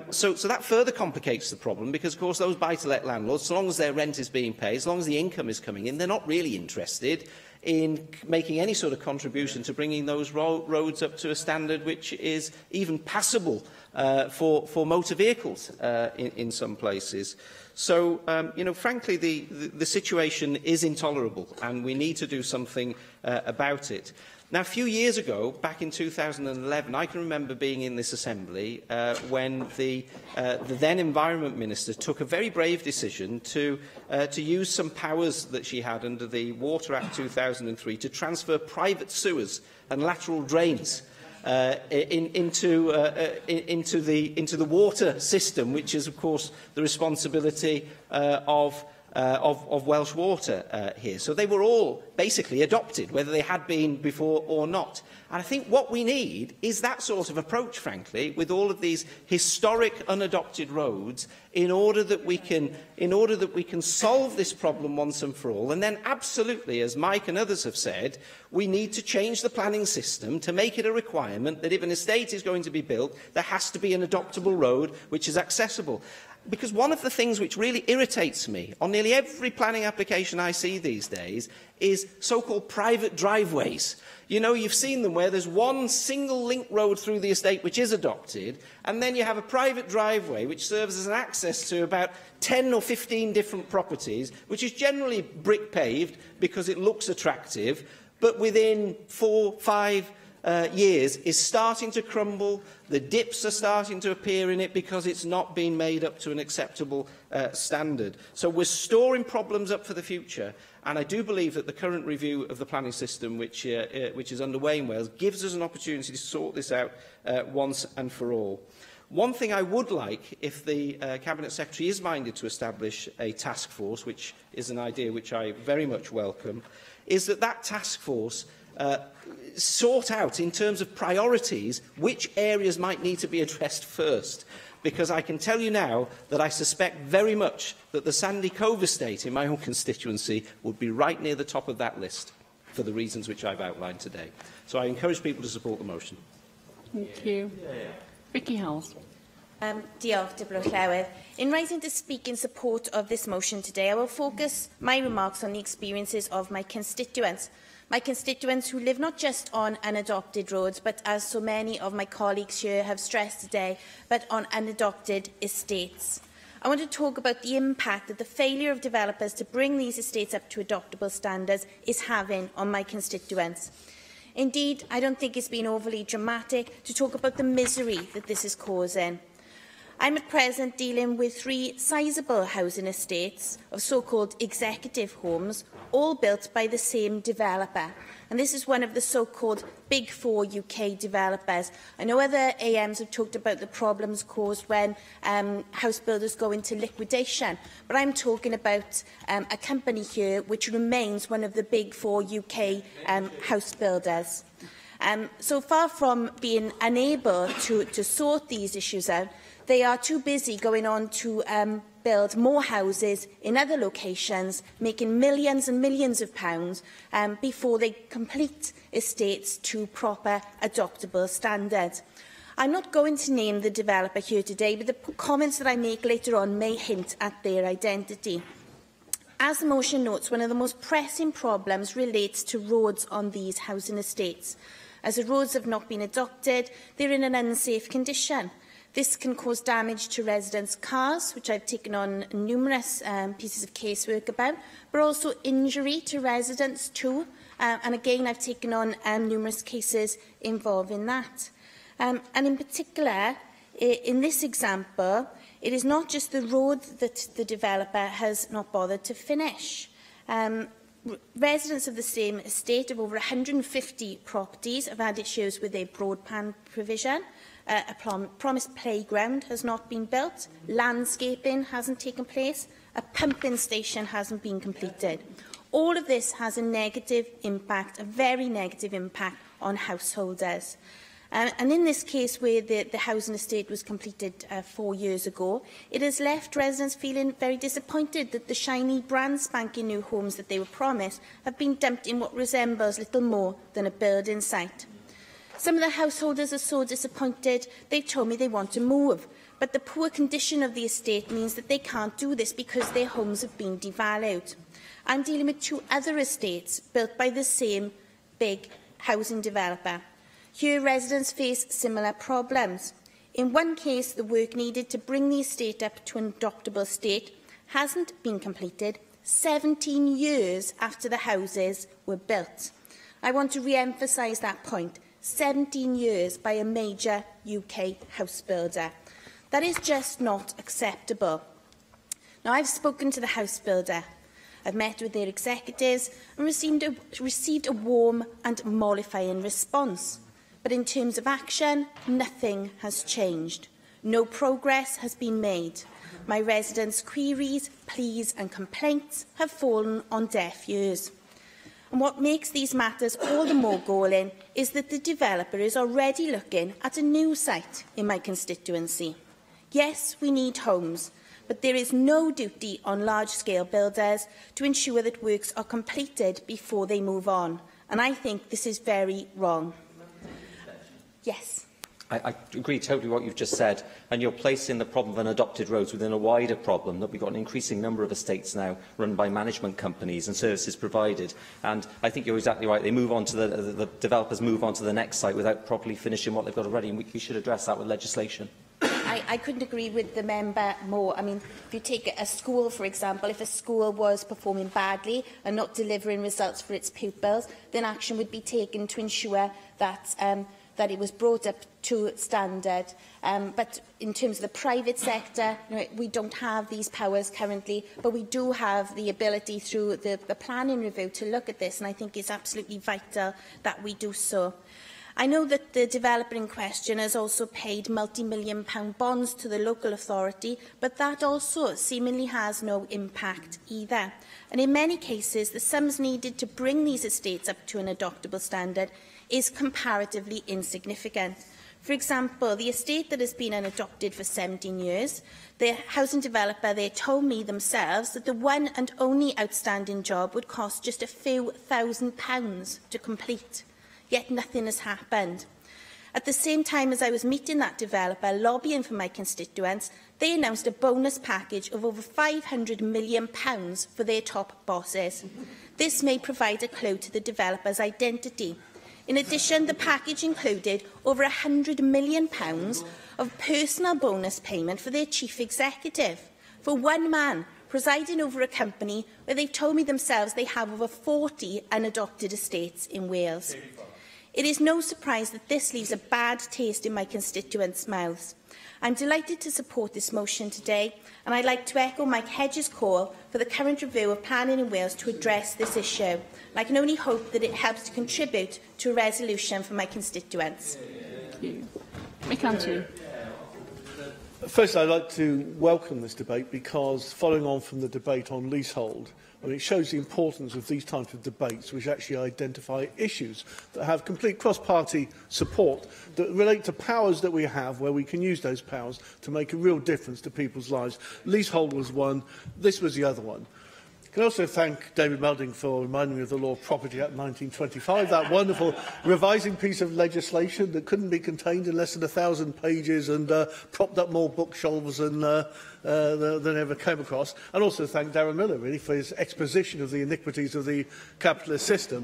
Speaker 3: So that further complicates the problem because, of course, those buy-to-let landlords, so long as their rent is being paid, as long as the income is coming in, they're not really interested in making any sort of contribution to bringing those roads up to a standard which is even passable for motor vehicles in some places. So, you know, frankly, the situation is intolerable and we need to do something about it. Now, a few years ago, back in 2011, I can remember being in this Assembly when the then Environment Minister took a very brave decision to use some powers that she had under the Water Act 2003 to transfer private sewers and lateral drains into the water system, which is, of course, the responsibility of Welsh Water here. So they were all basically adopted, whether they had been before or not. And I think what we need is that sort of approach, frankly, with all of these historic unadopted roads, in order that we can solve this problem once and for all. And then, absolutely, as Mike and others have said, we need to change the planning system to make it a requirement that if an estate is going to be built, there has to be an adoptable road which is accessible. because one of the things which really irritates me on nearly every planning application I see these days is so-called private driveways. You know, you've seen them where there's one single link road through the estate which is adopted, and then you have a private driveway which serves as an access to about 10 or 15 different properties, which is generally brick paved because it looks attractive, but within 4-5 years is starting to crumble. The dips are starting to appear in it because it's not been made up to an acceptable standard. So we're storing problems up for the future, and I do believe that the current review of the planning system, which is underway in Wales, gives us an opportunity to sort this out once and for all. One thing I would like, if the Cabinet Secretary is minded to establish a task force, which is an idea which I very much welcome, is that that task force sort out, in terms of priorities, which areas might need to be addressed first. Because I can tell you now that I suspect very much that the Sandy Cove estate in my own constituency would be right near the top of that list, for the reasons which I've outlined today. So I encourage people to support the motion.
Speaker 10: Thank you. Vicky Howells.
Speaker 7: Diolch, Dibro Llawer. In rising to speak in support of this motion today, I will focus my remarks on the experiences of my constituents who live not just on unadopted roads, but as so many of my colleagues here have stressed today, but on unadopted estates. I want to talk about the impact that the failure of developers to bring these estates up to adoptable standards is having on my constituents. Indeed, I don't think it's been overly dramatic to talk about the misery that this is causing. I'm at present dealing with 3 sizeable housing estates of so-called executive homes, all built by the same developer. And this is one of the so-called Big Four UK developers. I know other AMs have talked about the problems caused when house builders go into liquidation, but I'm talking about a company here which remains one of the Big Four UK house builders. So far from being unable to sort these issues out, they are too busy going on to build more houses in other locations, making millions and millions of pounds before they complete estates to proper adoptable standards. I'm not going to name the developer here today, but the comments that I make later on may hint at their identity. As the motion notes, one of the most pressing problems relates to roads on these housing estates. As the roads have not been adopted, they're in an unsafe condition. This can cause damage to residents' cars, which I've taken on numerous pieces of casework about, but also injury to residents too. And again, I've taken on numerous cases involving that. And in particular, in this example, it is not just the road that the developer has not bothered to finish. Residents of the same estate of over 150 properties have had issues with their broadband provision. A promised playground has not been built, landscaping hasn't taken place, a pumping station hasn't been completed. All of this has a negative impact, a very negative impact on householders. And in this case, where the housing estate was completed 4 years ago, it has left residents feeling very disappointed that the shiny, brand spanking new homes that they were promised have been dumped in what resembles little more than a building site. Some of the householders are so disappointed, they've told me they want to move. But the poor condition of the estate means that they can't do this because their homes have been devalued. I'm dealing with 2 other estates built by the same big housing developer. Here, residents face similar problems. In one case, the work needed to bring the estate up to an adoptable state hasn't been completed 17 years after the houses were built. I want to re-emphasise that point. 17 years by a major UK house builder. That is just not acceptable. Now, I've spoken to the house builder. I've met with their executives and received a warm and mollifying response. But in terms of action, nothing has changed. No progress has been made. My residents' queries, pleas and complaints have fallen on deaf ears. And what makes these matters all the more galling is that the developer is already looking at a new site in my constituency. Yes, we need homes, but there is no duty on large-scale builders to ensure that works are completed before they move on. And I think this is very wrong. Yes.
Speaker 8: I agree totally with what you've just said, and you're placing the problem of unadopted roads within a wider problem that we've got an increasing number of estates now run by management companies and services provided. And I think you're exactly right. They move on to the developers move on to the next site without properly finishing what they've got already, and we should address that with legislation.
Speaker 7: I couldn't agree with the member more. I mean, if you take a school, for example, if a school was performing badly and not delivering results for its pupils, then action would be taken to ensure that that it was brought up to standard. But in terms of the private sector, we don't have these powers currently, but we do have the ability through the planning review to look at this, and I think it's absolutely vital that we do so. I know that the developer in question has also paid multi-million-pound bonds to the local authority, but that also seemingly has no impact either. And in many cases, the sums needed to bring these estates up to an adoptable standard is comparatively insignificant. For example, the estate that has been unadopted for 17 years, the housing developer, they told me themselves that the one and only outstanding job would cost just a few £1,000s to complete. Yet nothing has happened. At the same time as I was meeting that developer, lobbying for my constituents, they announced a bonus package of over £500 million for their top bosses. This may provide a clue to the developer's identity. In addition, the package included over £100 million of personal bonus payment for their chief executive, for one man presiding over a company where they've told me themselves they have over 40 unadopted estates in Wales. It is no surprise that this leaves a bad taste in my constituents' mouths. I'm delighted to support this motion today, and I'd like to echo Mike Hedges' call for the current review of planning in Wales to address this issue. And I can only hope that it helps to contribute to a resolution for my constituents.
Speaker 10: Thank you. Mick Anthony.
Speaker 4: First, I'd like to welcome this debate because, following on from the debate on leasehold, it shows the importance of these types of debates which actually identify issues that have complete cross-party support, that relate to powers that we have, where we can use those powers to make a real difference to people's lives. Leasehold was one, this was the other one. I can also thank David Melding for reminding me of the Law of Property Act 1925, that wonderful revising piece of legislation that couldn't be contained in less than 1,000 pages and propped up more bookshelves than ever came across. And also thank Darren Miller, really, for his exposition of the iniquities of the capitalist system.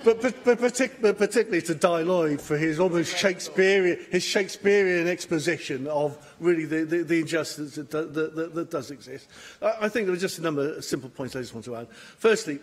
Speaker 4: But particularly to Di Lloyd for his almost Shakespearean exposition of really the injustice that does exist. I think there are just a number of simple points I just want to add. Firstly,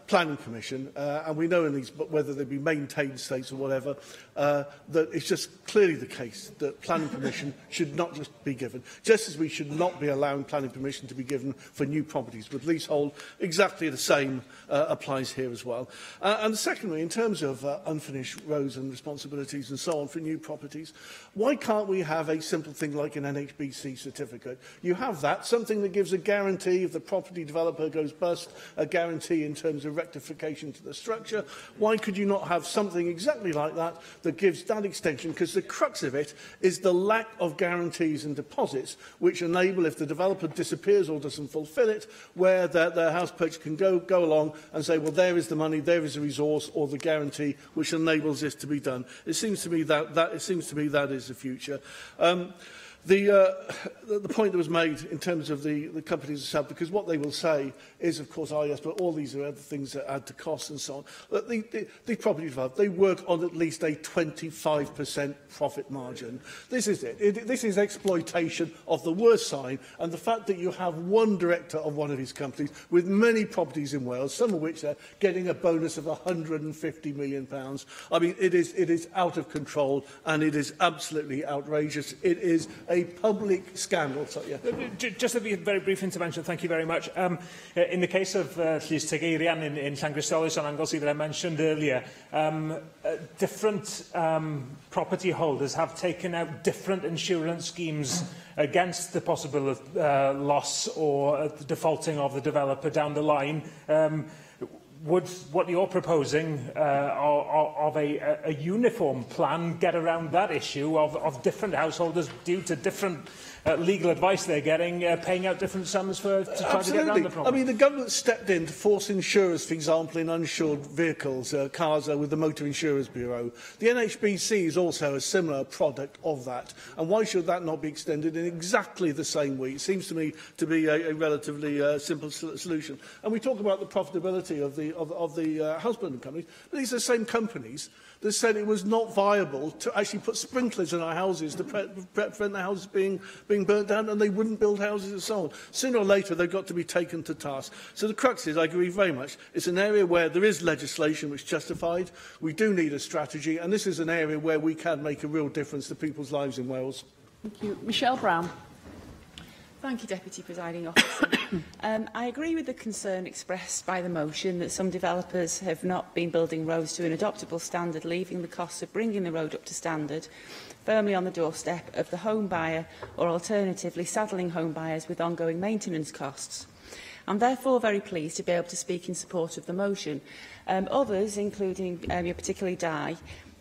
Speaker 4: planning permission, and we know in these, whether they be maintained states or whatever, that it's just clearly the case that planning permission should not just be given, just as we should not be allowing planning permission to be given for new properties with leasehold. Exactly the same applies here as well. And secondly, in terms of unfinished roads and responsibilities and so on for new properties, why can't we have a simple thing like an NHBC certificate? You have that, something that gives a guarantee if the property developer goes bust, a guarantee in terms of rectification to the structure. Why could you not have something exactly like that that gives that extension? Because the crux of it is the lack of guarantees and deposits which enable, if the developer disappears or doesn't fulfil it, where the house purchase can go along and say, well, there is the money, there is the resource, or the guarantee which enables this to be done. It seems to me that is the future. The point that was made in terms of the companies themselves, because what they will say is, of course, yes, but all these are other things that add to costs and so on. But the property developers, they work on at least a 25% profit margin. This is it. This is exploitation of the worst sign, and the fact that you have one director of one of these companies with many properties in Wales, some of which are getting a bonus of £150 million. I mean, it is out of control, and it is absolutely outrageous. It is a public scandal. So, yeah.
Speaker 17: Just a very brief intervention, thank you very much. In the case of Llys Tegerian in Llangrysolis on Anglesey that I mentioned earlier, different property holders have taken out different insurance schemes against the possible loss or defaulting of the developer down the line. Would what you're proposing of a uniform plan get around that issue of different householders due to different legal advice they're getting, paying out different sums to try to get around the problem.
Speaker 4: I mean, the government stepped in to force insurers, for example, in uninsured vehicles, cars with the Motor Insurers Bureau. The NHBC is also a similar product of that. And why should that not be extended in exactly the same way? It seems to me to be a relatively simple solution. And we talk about the profitability of the house building companies, but these are the same companies that said it was not viable to actually put sprinklers in our houses to prevent the houses being burnt down, and they wouldn't build houses and so on. Sooner or later, they've got to be taken to task. So the crux is, I agree very much, it's an area where there is legislation which is justified. We do need a strategy, and this is an area where we can make a real difference to people's lives in Wales.
Speaker 10: Thank you. Michelle Brown.
Speaker 2: Thank you, Deputy Presiding Officer. I agree with the concern expressed by the motion that some developers have not been building roads to an adoptable standard, leaving the costs of bringing the road up to standard firmly on the doorstep of the home buyer, or alternatively saddling home buyers with ongoing maintenance costs. I'm therefore very pleased to be able to speak in support of the motion. Others, including particularly Di,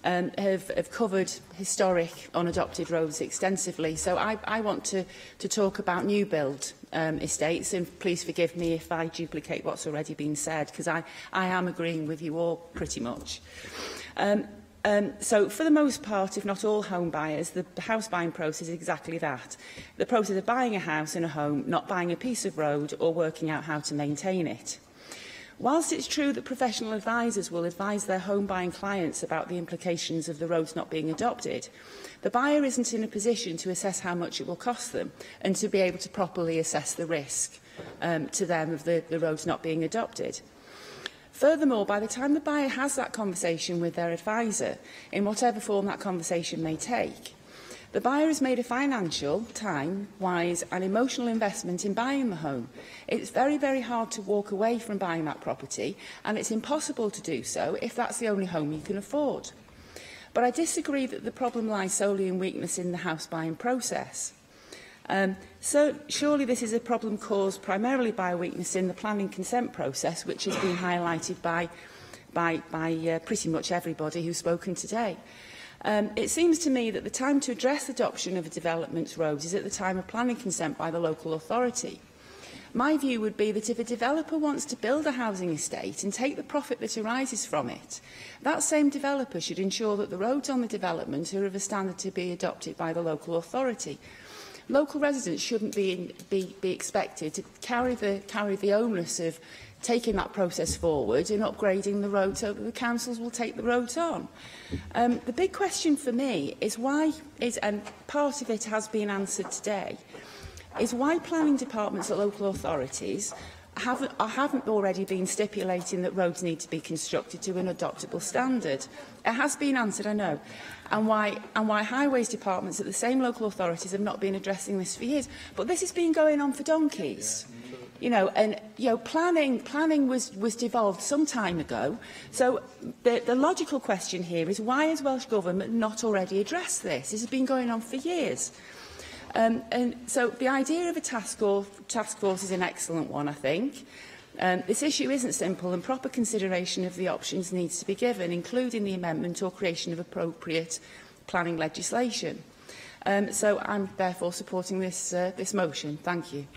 Speaker 2: have covered historic unadopted roads extensively. So I want to talk about new build estates, and please forgive me if I duplicate what's already been said, because I am agreeing with you all pretty much. So for the most part, if not all home buyers, the house buying process is exactly that. The process of buying a house and a home, not buying a piece of road or working out how to maintain it. Whilst it's true that professional advisors will advise their home buying clients about the implications of the roads not being adopted, the buyer isn't in a position to assess how much it will cost them and to be able to properly assess the risk to them of the roads not being adopted. Furthermore, by the time the buyer has that conversation with their advisor, in whatever form that conversation may take, the buyer has made a financial, time-wise and emotional investment in buying the home. It's very, very hard to walk away from buying that property, and it's impossible to do so if that's the only home you can afford. But I disagree that the problem lies solely in weakness in the house buying process. So surely this is a problem caused primarily by a weakness in the planning consent process, which has been highlighted by pretty much everybody who's spoken today. It seems to me that the time to address adoption of a development's roads is at the time of planning consent by the local authority. My view would be that if a developer wants to build a housing estate and take the profit that arises from it, that same developer should ensure that the roads on the development are of a standard to be adopted by the local authority. Local residents shouldn't be expected to carry the onus of taking that process forward and upgrading the road so that the councils will take the roads on. The big question for me is why, and part of it has been answered today, is why planning departments at local authorities haven't already been stipulating that roads need to be constructed to an adoptable standard. It has been answered, I know, and why highways departments at the same local authorities have not been addressing this for years. But this has been going on for donkeys. Planning was devolved some time ago. So the logical question here is, why has Welsh Government not already addressed this? This has been going on for years. And so the idea of a task force is an excellent one, I think. This issue isn't simple, and proper consideration of the options needs to be given, including the amendment or creation of appropriate planning legislation. So I'm therefore supporting this motion. Thank you.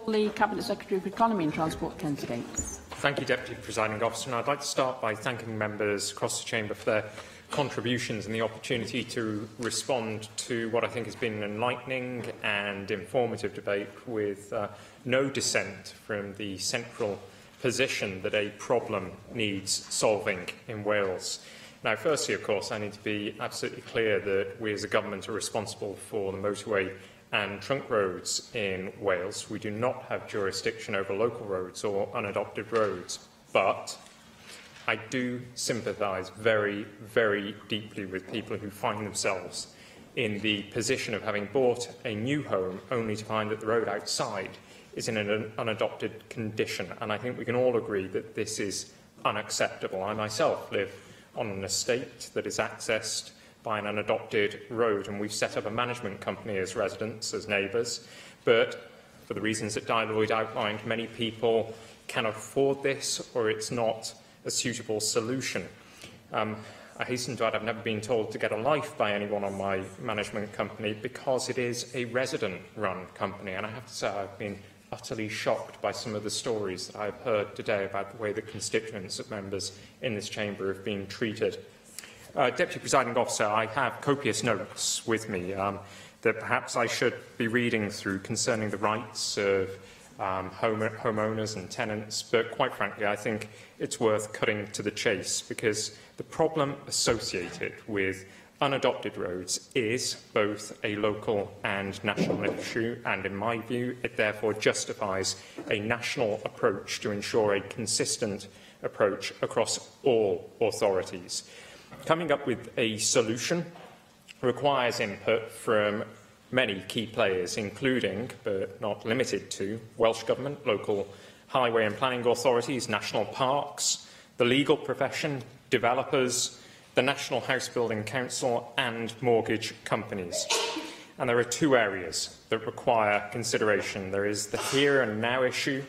Speaker 10: The Cabinet Secretary for Economy and Transport, Ken Skates.
Speaker 18: Thank you, Deputy Presiding Officer. And I'd like to start by thanking members across the Chamber for their contributions and the opportunity to respond to what I think has been an enlightening and informative debate with no dissent from the central position that a problem needs solving in Wales. Now, firstly, of course, I need to be absolutely clear that we as a government are responsible for the motorway and trunk roads in Wales. We do not have jurisdiction over local roads or unadopted roads, but I do sympathise very, very deeply with people who find themselves in the position of having bought a new home only to find that the road outside is in an unadopted condition. And I think we can all agree that this is unacceptable. I myself live on an estate that is accessed by an unadopted road, and we've set up a management company as residents, as neighbours. But for the reasons that Di Lloyd outlined, many people cannot afford this, or it's not a suitable solution. I hasten to add I've never been told to get a life by anyone on my management company because it is a resident-run company. And I have to say I've been utterly shocked by some of the stories that I've heard today about the way the constituents of members in this chamber have been treated. Deputy Presiding Officer, I have copious notes with me that perhaps I should be reading through concerning the rights of homeowners and tenants, but quite frankly, I think it's worth cutting to the chase because the problem associated with unadopted roads is both a local and national issue, and in my view, it therefore justifies a national approach to ensure a consistent approach across all authorities. Coming up with a solution requires input from many key players, including, but not limited to, Welsh Government, local highway and planning authorities, national parks, the legal profession, developers, the National House Building Council and mortgage companies. And there are two areas that require consideration. There is the here and now issue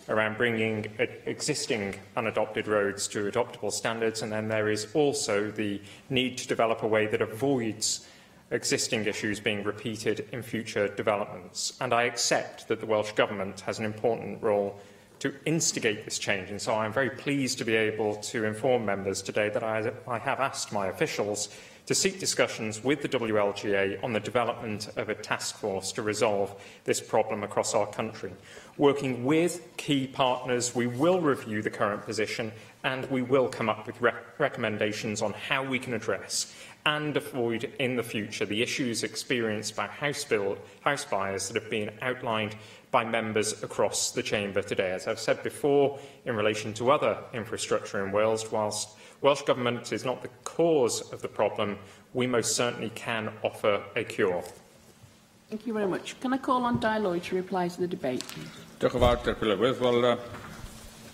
Speaker 18: around bringing existing unadopted roads to adoptable standards, and then there is also the need to develop a way that avoids existing issues being repeated in future developments. And I accept that the Welsh Government has an important role to instigate this change, and so I'm very pleased to be able to inform members today that I have asked my officials to seek discussions with the WLGA on the development of a task force to resolve this problem across our country. Working with key partners, we will review the current position and we will come up with recommendations on how we can address and avoid in the future the issues experienced by house buyers that have been outlined by members across the chamber today. As I've said before, in relation to other infrastructure in Wales, whilst Welsh Government is not the cause of the problem, we most certainly can offer a cure.
Speaker 10: Thank you very much. Can I call on Di Lloyd to reply to the debate, please?
Speaker 23: Diolch yn fawr, Deputy Lywydd. Well,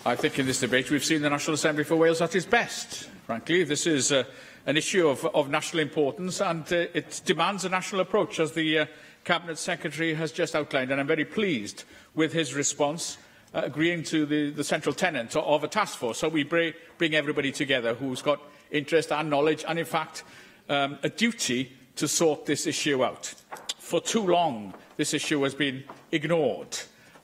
Speaker 23: I think in this debate we've seen the National Assembly for Wales at its best. Frankly, this is an issue of national importance, and it demands a national approach, as the Cabinet Secretary has just outlined, and I'm very pleased with his response, agreeing to the central tenet of a task force, so we bring everybody together who's got interest and knowledge, and in fact a duty to sort this issue out. For too long, this issue has been ignored.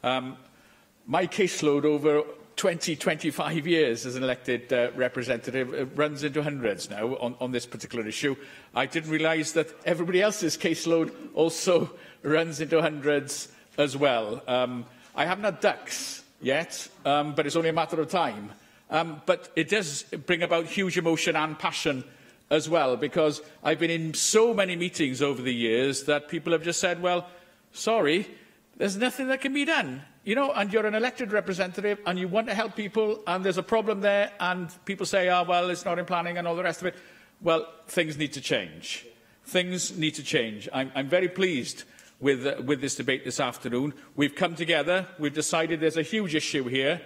Speaker 23: My caseload over 25 years as an elected representative runs into hundreds now on this particular issue. I didn't realise that everybody else's caseload also runs into hundreds as well. I haven't had ducks yet, but it's only a matter of time. But it does bring about huge emotion and passion as well, because I've been in so many meetings over the years that people have just said, well, sorry, there's nothing that can be done. You know, and you're an elected representative and you want to help people and there's a problem there and people say, oh, well, it's not in planning and all the rest of it. Well, things need to change. Things need to change. I'm very pleased with this debate this afternoon. We've come together. We've decided there's a huge issue here.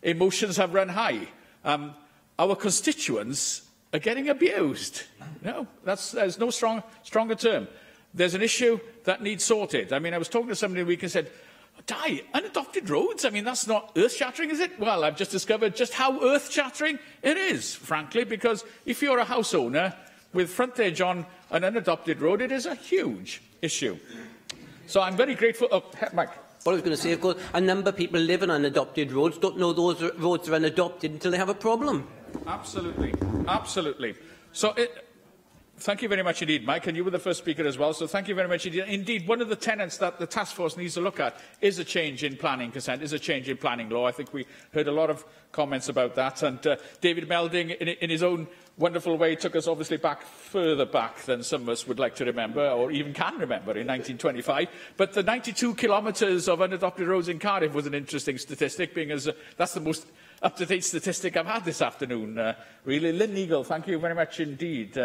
Speaker 23: Emotions have run high. Our constituents are getting abused. No, there's no stronger term. There's an issue that needs sorted. I mean, I was talking to somebody a week and said, Di, unadopted roads? I mean, that's not earth-shattering, is it? Well, I've just discovered just how earth-shattering it is, frankly, because if you're a house owner with frontage on an unadopted road, it is a huge issue. So I'm very grateful. Oh, Mike.
Speaker 19: What I was going to say, of course, a number of people live on unadopted roads, don't know those roads are unadopted until they have a problem.
Speaker 23: Absolutely. Absolutely. So, thank you very much indeed, Mike, and you were the first speaker as well, so thank you very much indeed. Indeed, one of the tenets that the task force needs to look at is a change in planning consent, is a change in planning law. I think we heard a lot of comments about that, and David Melding, in his own wonderful way, took us obviously further back than some of us would like to remember, or even can remember, in 1925. But the 92 kilometres of unadopted roads in Cardiff was an interesting statistic, being as that's the most up-to-date statistic I've had this afternoon. Really, Lynn Eagle, thank you very much indeed.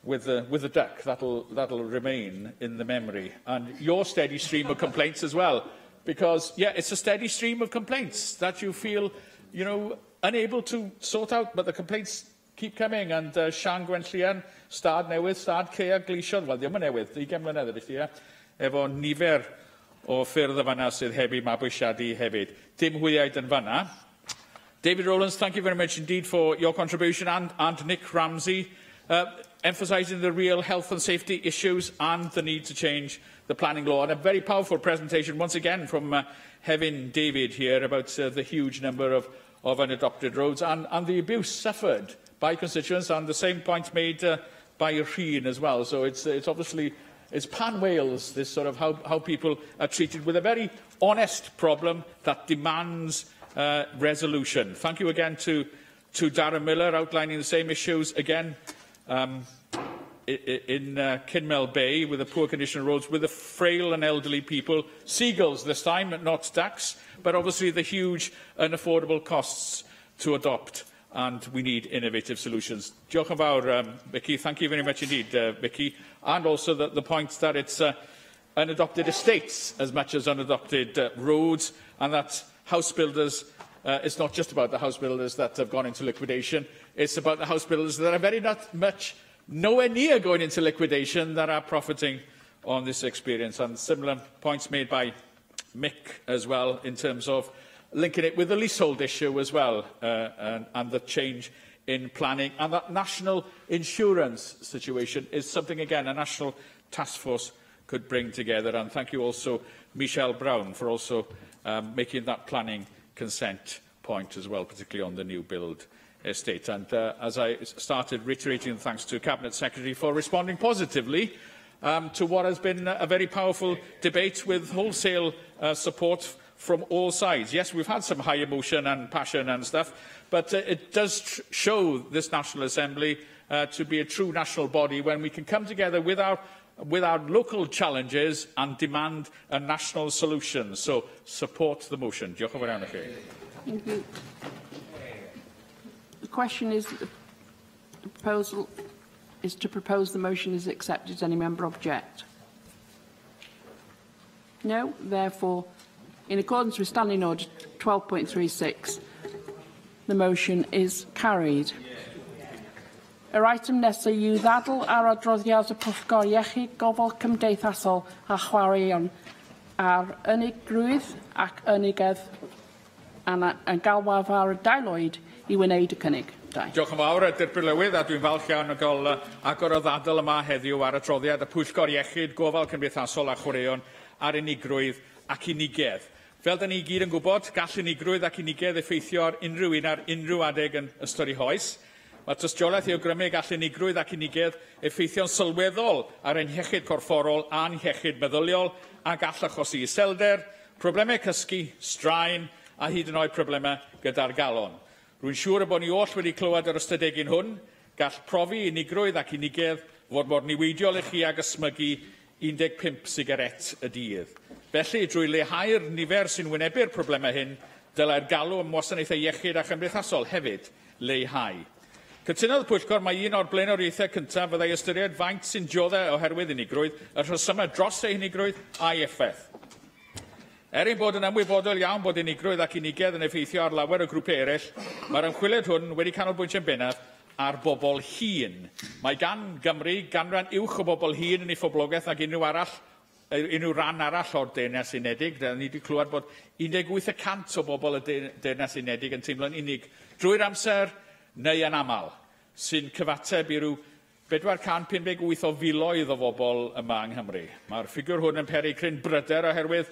Speaker 23: With the duck, that'll remain in the memory. And your steady stream of complaints as well. Because, yeah, it's a steady stream of complaints that you feel, you know, unable to sort out, but the complaints keep coming. And Sian Gwenllian, Stad Newydd, Stad Caeag Gleision, wel, ddim yn newydd, 20 mlynedd ydych chi, efo nifer o ffyrdd y fanna sydd heb eu mabwysiadu hefyd. Dim hwyaid yn fanna. David Rowlands, thank you very much indeed for your contribution, and Nick Ramsey, emphasising the real health and safety issues and the need to change the planning law. And a very powerful presentation, once again, from Hevin David here about the huge number of unadopted roads and the abuse suffered by constituents, and the same point made by Rhyn as well. So it's obviously, it's pan-Wales, this sort of how people are treated with a very honest problem that demands resolution. Thank you again to Darren Miller, outlining the same issues again in Kinmel Bay, with the poor condition of roads, with the frail and elderly people, seagulls this time, not ducks, but obviously the huge unaffordable costs to adopt, and we need innovative solutions. Diolch yn fawr, Vicky. Thank you very much indeed, Vicky. And also the point that it's unadopted estates as much as unadopted roads, and that house builders, it's not just about the house builders that have gone into liquidation, it's about the house builders that are very much nowhere near going into liquidation that are profiting on this experience. And similar points made by Mick as well, in terms of linking it with the leasehold issue as well, and the change in planning. And that national insurance situation is something, again, a national task force could bring together. And thank you also, Michelle Brown, for also making that planning consent point as well, particularly on the new build estate. And as I started, reiterating thanks to Cabinet Secretary for responding positively to what has been a very powerful debate with wholesale support from all sides. Yes, we've had some high emotion and passion and stuff, but it does show this National Assembly to be a true national body when we can come together with our local challenges and demand a national solution. So support the motion. Diolch yn fawr iawn i chi.
Speaker 10: Thank you. The question is that the proposal is to propose the motion is accepted. Does any member object? No. Therefore, in accordance with Standing Order 12.36, the motion is carried. Yr item nesaf yw ddadl ar adroddiad y Pwyllgor Iechyd Gofal Cymdeithasol a Chwaraeon ar unigrwydd ac unigedd yn galwaf ar y Dailwyd I wneud y cynnig.
Speaker 23: Diolch yn fawr, Dirprwy Lywydd, a dwi'n falch iawn o gael agor o ddadl yma heddiw ar adroddiad y Pwyllgor Iechyd Gofal Cymdeithasol a Chwaraeon ar unigrwydd ac unigedd. Fel da ni gyd yn gwybod, gall unigrwydd ac unigedd effeithio ar unrhyw un ar unrhyw adeg yn ystod ei hoes. Mae tystiolaeth i awgrymu gall unigrwydd ac unigedd effeithio'n sylweddol ar iechyd corfforol a'n iechyd meddyliol a gall achosi iselder, problemau cysgu, straen a hyd yn oed problemau gyda'r galon. Rwy'n siŵr y bod ni oll wedi clywed yr ystadegyn hwn, gall profi unigrwydd ac unigedd fod mor niweidiol I chi ag ysmygu 15 sigaret y dydd. Felly, drwy leihau'r nifer sy'n wynebu'r problemau hyn, dylai'r galw ym wasanaethau iechyd a chymdeithasol hefyd leihau. Cytunodd y Pwyllgor mae un o'r blaenoriaethau cyntaf fyddai ystyried faint sy'n dioddau oherwydd unigrwydd, y rhesymau dros ei unigrwydd a'i effaith. Ein bod yn ymwybodol iawn bod unigrwydd ac unigedd yn effeithio ar lawer o grwpau eraill, mae'r ymchwiliad hwn wedi canolbwyntio yn bennaf ar bobl hŷn. Mae gan Gymru ganran uwch o bobl hŷn yn ei phoblogaeth ag unrhyw ran arall o'r Deyrnas Unedig. Ni wedi clywed bod 18% o bobl y Deyrnas Unedig yn teimlo'n unig drwy'r amser neu yn aml, sy'n cyfateb I ryw 458 o filoedd o bobl yma yng Nghymru. Mae'r ffigur hwn yn peri cryn bryder oherwydd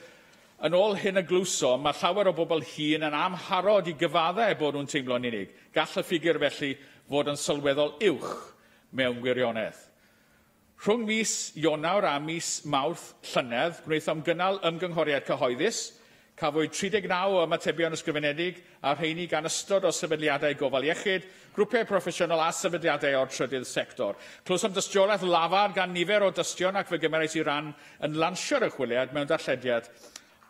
Speaker 23: yn ôl hyn y glwso, mae llawer o bobl hŷn yn amharod I gyfaddau bod nhw'n teimlo'n unig. Gall y ffigur felly fod yn sylweddol uwch mewn gwirionedd. Rhwng mis Ionawr a mis Mawrth llynedd, gwnaethom gynnal ymgynghoriad cyhoeddus, cafwyd 39 o ymatebion ysgrifenedig a rheini gan ystod o sefydliadau gofal iechyd, grwpiau proffesiynol a sefydliadau o'r trydydd sector. Clywsom dystiolaeth lafar gan nifer o dystion ac fe gymerais I ran yn lansio'r ymchwiliad mewn darllediad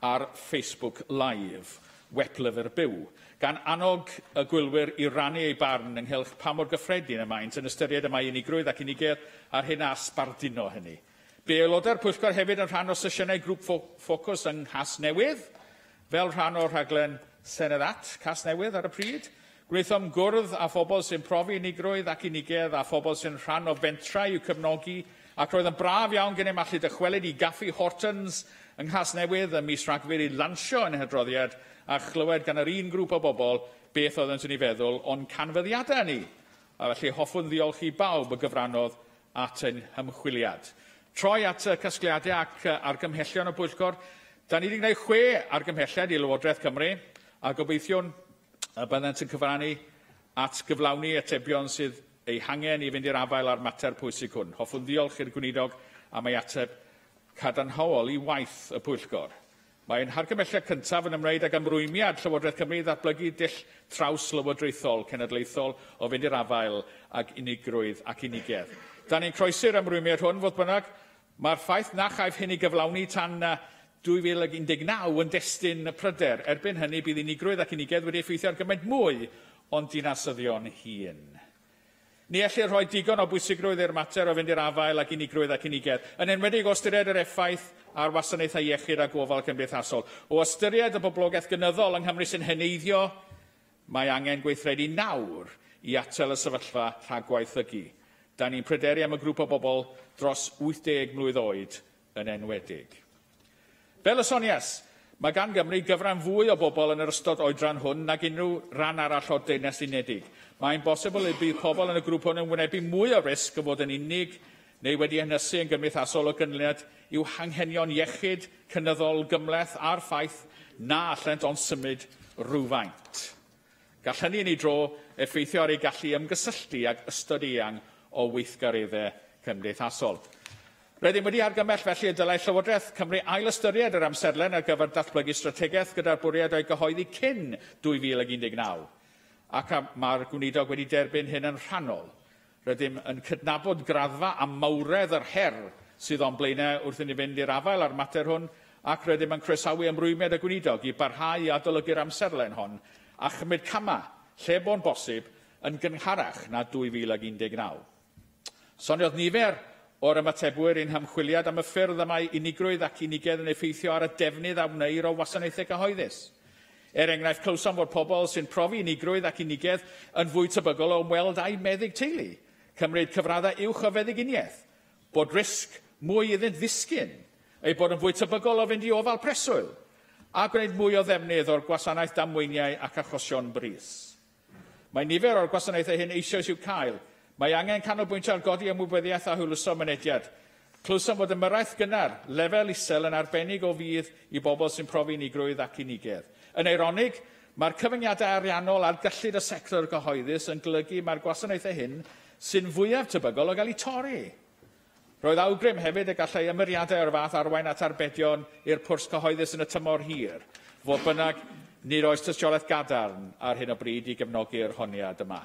Speaker 23: ar Facebook Live, weplyfr byw, gan annog y gwylwyr I rannu ei barn ynghylch pa mor gyffredin y maent yn ystyried y mae unigrwydd ac unigedd a'r hyn a sbarduno hynny. Bu aelodau'r Pwyllgor hefyd yn rhan o sesiynau grŵp ffocws yng Nghasnewydd, fel rhan o'r rhaglen Seneddant Casnewydd ar y pryd. Gwnaethom gwrdd â phobl sy'n profi unigrwydd ac unigedd a phobl sy'n rhan o fentrau i'w cefnogi, ac roedd yn braf iawn gen I'm allu dychwelyd I Gaffi Hortons yng Nghasnewydd ym mis Rhagfyr I lansio yn hydroddiad a chlywed gan yr un grŵp o bobl beth oedd yn sy'n ei feddwl o'n canfyddiadau ni. A felly hoffwn ddiolch i bawb y gyfrannodd at ein hymchwiliad. Troi at y casgliadau ac argymhellion y Bwyllgor, da ni wedi gwneud 6 argymhelliad i Lywodraeth Cymru, a gobeithio'n byddant yn cyfrannu at gyflawni atebion sydd eu hangen i fynd i'r afael ar mater pwysig hwn. Hoffwn ddiolch i'r gweinidog am ei ateb cadarnhaol i waith y Pwyllgor. Mae'n hargymhelliad cyntaf yn ymwneud ag ymrwymiad Llywodraeth Cymru i ddatblygu dull traws lywodraethol cenedlaethol o fynd i'r afael ag unigrwydd ac unigedd. Da ni'n croesi'r ymrwymiad hwn, fodd bynnag, mae'r ffaith na chaiff hyn i gyflawni tan 2019 yn destun y pryder. Erbyn hynny, bydd unigrwydd ac unigedd wedi effeithio ar gymaint mwy o'n dinasyddion hun. Ni ellir rhoi digon o bwysigrwydd i'r mater o fynd i'r afael ac unigrwydd ac unigedd, yn enwedig o ystyried yr effaith ar wasanaethau iechyd a gofal cymdeithasol. O ystyried y boblogaeth gynyddol yng Nghymru sy'n heneiddio, mae angen gweithredu nawr i atal y sefyllfa rhagwaethygu. Da ni'n pryderu am y grŵp o bobl dros 80 mlwydd oed yn enwedig. Fel y sonias, mae gan Gymru gyfran fwy o bobl yn yr ystod oedran hwn nag unrhyw ran arall o'r Deyrnas Unedig. Mae'n bosibl y bydd pobl yn y grŵp hwn yn wynebu mwy o risg o fod yn unig neu wedi ynysu yn gymdeithasol o gynlyniad i'w hanghenion iechyd, cynyddol, gymleth a'r ffaith na allent ond symud rhywfaint. Gall hynny yn ei dro effeithio ar ei gallu ymgysylltu ag ystod eang o weithgareddau cymdeithasol. Rydym wedi argymell felly y dylai Llywodraeth Cymru ail ystyried yr amserlen ar gyfer datblygu strategaeth gyda'r bwriad o'i gyhoeddi cyn 2019. Ac mae'r gweinidog wedi derbyn hyn yn rhannol. Rydym yn cydnabod graddfa a mawredd yr her sydd o'n blaenau wrth i ni fynd i'r afael ar mater hwn, ac rydym yn croesawu ymrwymiad y gweinidog i barhau i adolygu'r amserlen hon a chymryd cama, lle bo'n bosib, yn gynharach na 2019. Soniodd nifer o'r ymatebwyr i'n hymchwiliad am y ffyrdd y mae unigrwydd ac unigedd yn effeithio ar y defnydd a wneir o wasanaethau cyhoeddus. Enghraifft, clywsom fod pobl sy'n profi unigrwydd ac unigedd yn fwy tebygol o ymweld â'i meddyg teulu, cymryd cyfraddau uwch o feddyginiaeth, bod risg mwy iddynt ddisgyn, ei bod yn fwy tebygol o fynd i ofal preswyl, a gwneud mwy o ddefnydd o'r gwasanaeth damweiniau ac achosion brys. Mae nifer o'r gwasanaethau hyn eisoes i'w cael. Mae angen canolbwyntio ar godi ymwybyddiaeth a hwyluso mynediad. Clywsom fod ymyrraeth gynnar, lefel isel yn arbennig o fydd i bobl sy'n profi unigrwydd ac unigedd. Yn eironig, mae'r cyfyngiadau ariannol ar gyllid y sector gyhoeddus yn golygu mae'r gwasanaethau hyn sy'n fwyaf tebygol o gael eu torri. Roedd awgrym hefyd y gallai ymyriadau o'r fath arwain at arbedion i'r pwrs cyhoeddus yn y tymor hir, fodd bynnag nid oes tystiolaeth gadarn ar hyn o bryd i gefnogi'r honiad yma.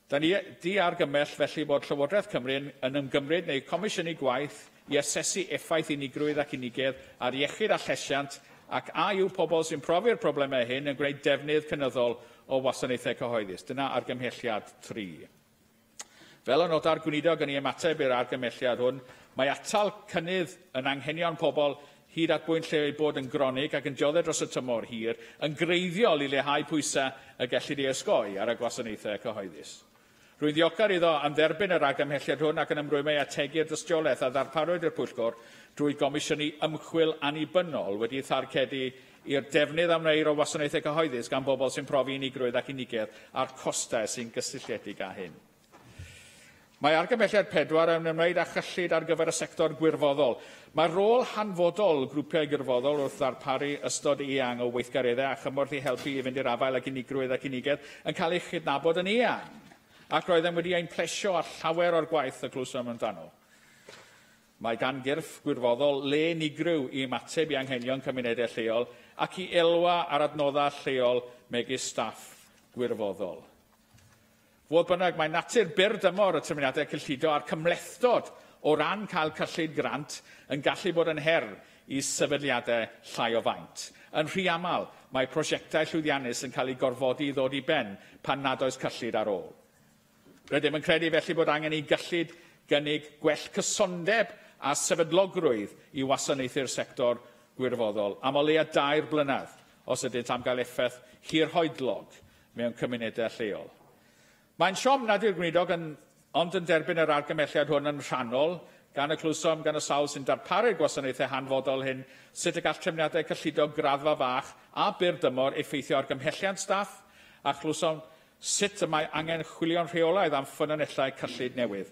Speaker 23: Da ni di argymell felly bod Llywodraeth Cymru yn ymgymryd neu comisiynu gwaith i asesu effaith unigrwydd ac unigedd ar iechyd a llesiant ac a yw pobl sy'n profi'r problemau hyn yn gwneud defnydd cynyddol o wasanaethau cyhoeddus. Dyna argymhelliad 3. Fel y noda'r gweinidog yn ei ymateb i'r argymhelliad hwn, mae atal cynnydd yn anghenion pobl hyd at bwynt lle ei bod yn gronig ac yn dioddef dros y tymor hir yn greiddiol i leihau pwysau y gellid ei osgoi ar y gwasanaethau cyhoeddus. Rwy'n ddiolchgar iddo am dderbyn yr argymhelliad hwn ac yn ymrwymau ategu'r dystiolaeth a ddarparwyd i'r Pwyllgor drwy gomisiynu ymchwil annibynnol wedi thargedu i'r defnydd am wneud o wasanaethau cyhoeddus gan bobl sy'n profi unigrwydd ac unigedd a'r costau sy'n gysylltiedig â hyn. Mae argymhelliad 4 yn ymwneud â chyllid ar gyfer y sector gwirfoddol. Mae rôl hanfodol grwpiau gwirfoddol wrth ddarparu ystod eang o weithgareddau a chymorth i helpu i fynd i'r afael ac unigrwydd ac unigedd yn cael ei chydnabod yn eang, ac roeddem wedi ein plesio ar llawer o'r gwaith y clwsom amdano. Mae gan gyrff gwirfoddol le unigryw i ymateb i anghenion cymunedau lleol ac i elwa ar adnoddau lleol megis staff gwirfoddol. Fodd bynnag, mae natur byr dymor y trefniadau cyllido a'r cymlethdod o ran cael cyllid grant yn gallu bod yn her i sefydliadau llai o faint. Yn rhy aml, mae prosiectau llwyddiannus yn cael eu gorfodi i ddod i ben pan nad oes cyllid ar ôl. Rydym yn credu felly bod angen i gyllid gynnig gwell cysondeb a sefydlogrwydd i wasanaethu'r sector gwirfoddol am o leia 2 blynedd os ydynt am gael effaith hirhoedlog mewn cymunedau lleol. Mae'n siom nad yw'r gweinidog ond yn derbyn yr argymhelliad hwn yn rhannol, gan y clwsom gan y sawl sy'n darparu'r gwasanaethau hanfodol hyn, sut y gall trefniadau cyllido graddfa fach a byr dymor effeithio ar gymhelliad staff, a chlwsom sut y mae angen chwilio'n rheolaidd am ffynonellau cyllid newydd.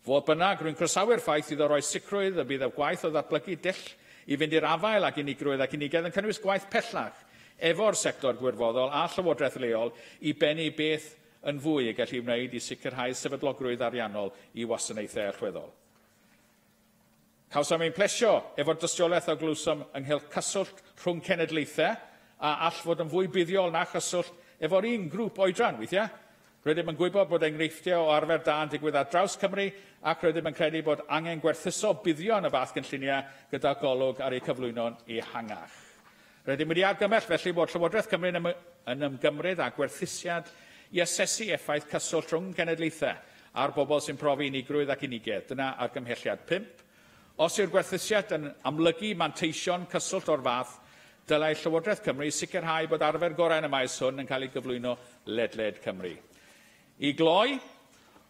Speaker 23: Fodd bynnag, rwy'n croesawu'r ffaith iddo roi sicrwydd y bydd y gwaith o ddatblygu dull i fynd i'r afael ag unigrwydd ac unigedd yn cynnwys gwaith pellach efo'r sector gwirfoddol a llywodraeth leol i bennu beth yn fwy y gallu wneud i sicrhau sefydlogrwydd ariannol i wasanaethau allweddol. Cawsom ein plesio efo'r dystiolaeth o glwsom ynghylch cyswllt rhwng cenedlaethau a all fod yn fwy buddiol na chyswllt efo'r un grŵp oedran weithiau. Rydym yn gwybod bod enghreifftiau o arfer da yn digwydd ar draws Cymru ac rydym yn credu bod angen gwerthuso buddion y fath gynlluniau gyda golwg ar eu cyflwyno'n ehangach. Rydym wedi argymell felly bod Llywodraeth Cymru yn ymgymryd â gwerthusiad i asesu effaith cyswllt rhwng cenedlaethau a'r bobl sy'n profi unigrwydd ac unigedd. Dyna argymhelliad 5. Os yw'r gwerthusiad yn amlygu manteision cyswllt o'r fath, dylai Llywodraeth Cymru sicrhau bod arfer gorau yn y maes hwn yn cael ei gyflwyno ledled Cymru. I gloi,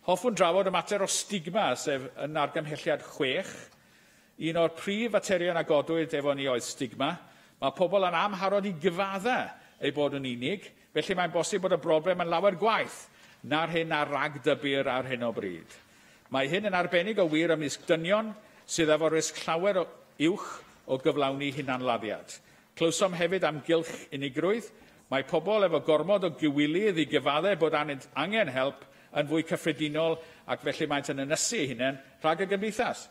Speaker 23: hoffwn drafod y mater o stigma sef yn argymhelliad 6. Un o'r prif faterion a godwyd efo ni oedd stigma. Mae pobl yn amharod i gyfaddau ei bod yn unig, felly mae'n bosib bod y broblem yn lawer gwaith na'r hyn a ragdybu'r ar hyn o bryd. Mae hyn yn arbennig o wir ymysg dynion sydd efo risg llawer uwch o gyflawni hunanladdiad. Clywsom hefyd am gylch unigrwydd. Mae pobl efo gormod o gywilydd i gyfaddau bod angen help yn fwy cyffredinol ac felly maent yn ynysu hunain rhag y gymdeithas.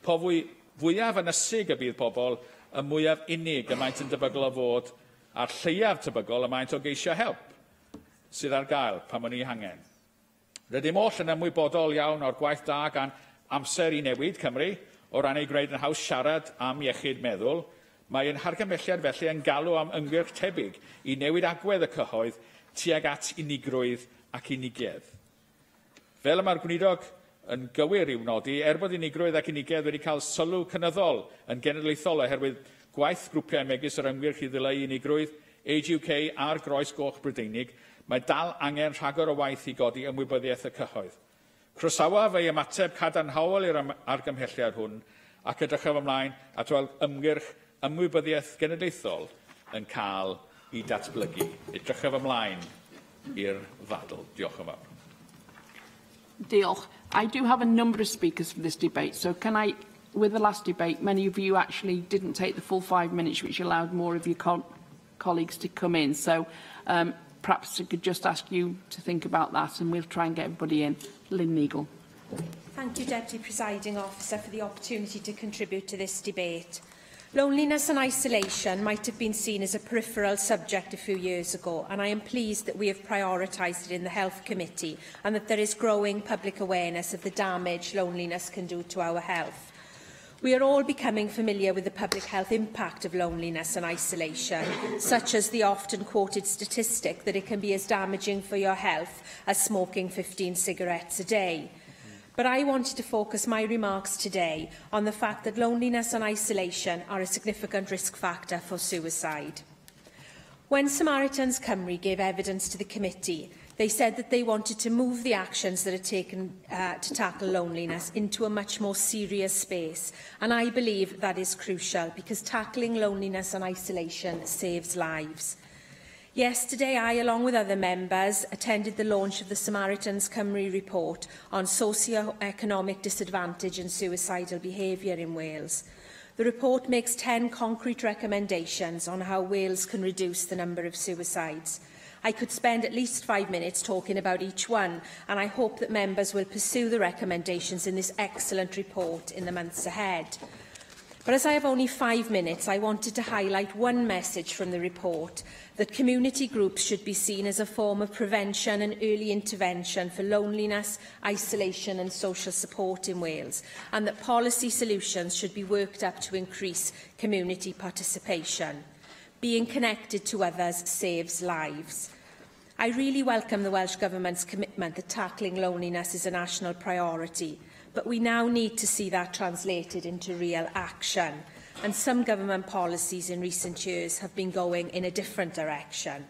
Speaker 23: Po fwyaf ynysig y bydd pobl, y mwyaf unig y maent yn debygol o fod a'r lleiaf tebygol y maent o geisio help sydd ar gael pan maen nhw angen. Rydym oll yn ymwybodol iawn o'r gwaith da gan Amser i Newid Cymru o ran ei gwneud yn haws siarad am iechyd meddwl. Mae ein hargymhelliad felly yn galw am ymgyrch tebyg i newid agwedd y cyhoedd tuag at unigrwydd ac unigedd. Fel y mae'r gweinidog yn gywir i'w nodi, bod unigrwydd ac unigedd wedi cael sylw cynyddol yn genedlaethol oherwydd gwaith grwpiau megis yr ymgyrch i ddileu unigrwydd, Age UK a'r Groes Goch Brydeinig, mae dal angen rhagor o waith i godi ymwybyddiaeth y cyhoedd. Croesawa fe'i ymateb cadarnhaol i'r argymhelliad hwn ac edrychaf ymlaen at weld ymgyrch ymwybyddiaeth genedlaethol yn cael ei datblygu. Edrychaf ymlaen i'r ddadl. Diolch yn fawr.
Speaker 10: Diolch. I do have a number of speakers for this debate, so can I, with the last debate, many of you actually didn't take the full 5 minutes, which allowed more of your colleagues to come in. So perhaps I could just ask you to think about that and we'll try and get everybody in. Lynn Neagle.
Speaker 11: Thank you, Deputy Presiding Officer, for the opportunity to contribute to this debate. Loneliness and isolation might have been seen as a peripheral subject a few years ago, and I am pleased that we have prioritised it in the Health Committee and that there is growing public awareness of the damage loneliness can do to our health. We are all becoming familiar with the public health impact of loneliness and isolation, such as the often quoted statistic that it can be as damaging for your health as smoking 15 cigarettes a day. But I wanted to focus my remarks today on the fact that loneliness and isolation are a significant risk factor for suicide. When Samaritans Cymru gave evidence to the committee, they said that they wanted to move the actions that are taken to tackle loneliness into a much more serious space. And I believe that is crucial because tackling loneliness and isolation saves lives. Yesterday, I, along with other members, attended the launch of the Samaritans Cymru report on socio-economic disadvantage and suicidal behaviour in Wales. The report makes 10 concrete recommendations on how Wales can reduce the number of suicides. I could spend at least 5 minutes talking about each one, and I hope that members will pursue the recommendations in this excellent report in the months ahead. But as I have only 5 minutes, I wanted to highlight one message from the report, that community groups should be seen as a form of prevention and early intervention for loneliness, isolation and social support in Wales, and that policy solutions should be worked up to increase community participation. Being connected to others saves lives. I really welcome the Welsh Government's commitment that tackling loneliness is a national priority. But we now need to see that translated into real action. And some government policies in recent years have been going in a different direction.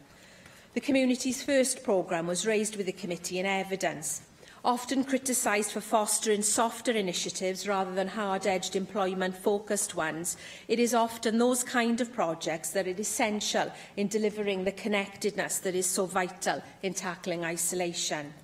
Speaker 11: The Community's First programme was raised with the committee in evidence. Often criticised for fostering softer initiatives rather than hard-edged employment-focused ones, it is often those kind of projects that are essential in delivering the connectedness that is so vital in tackling isolation.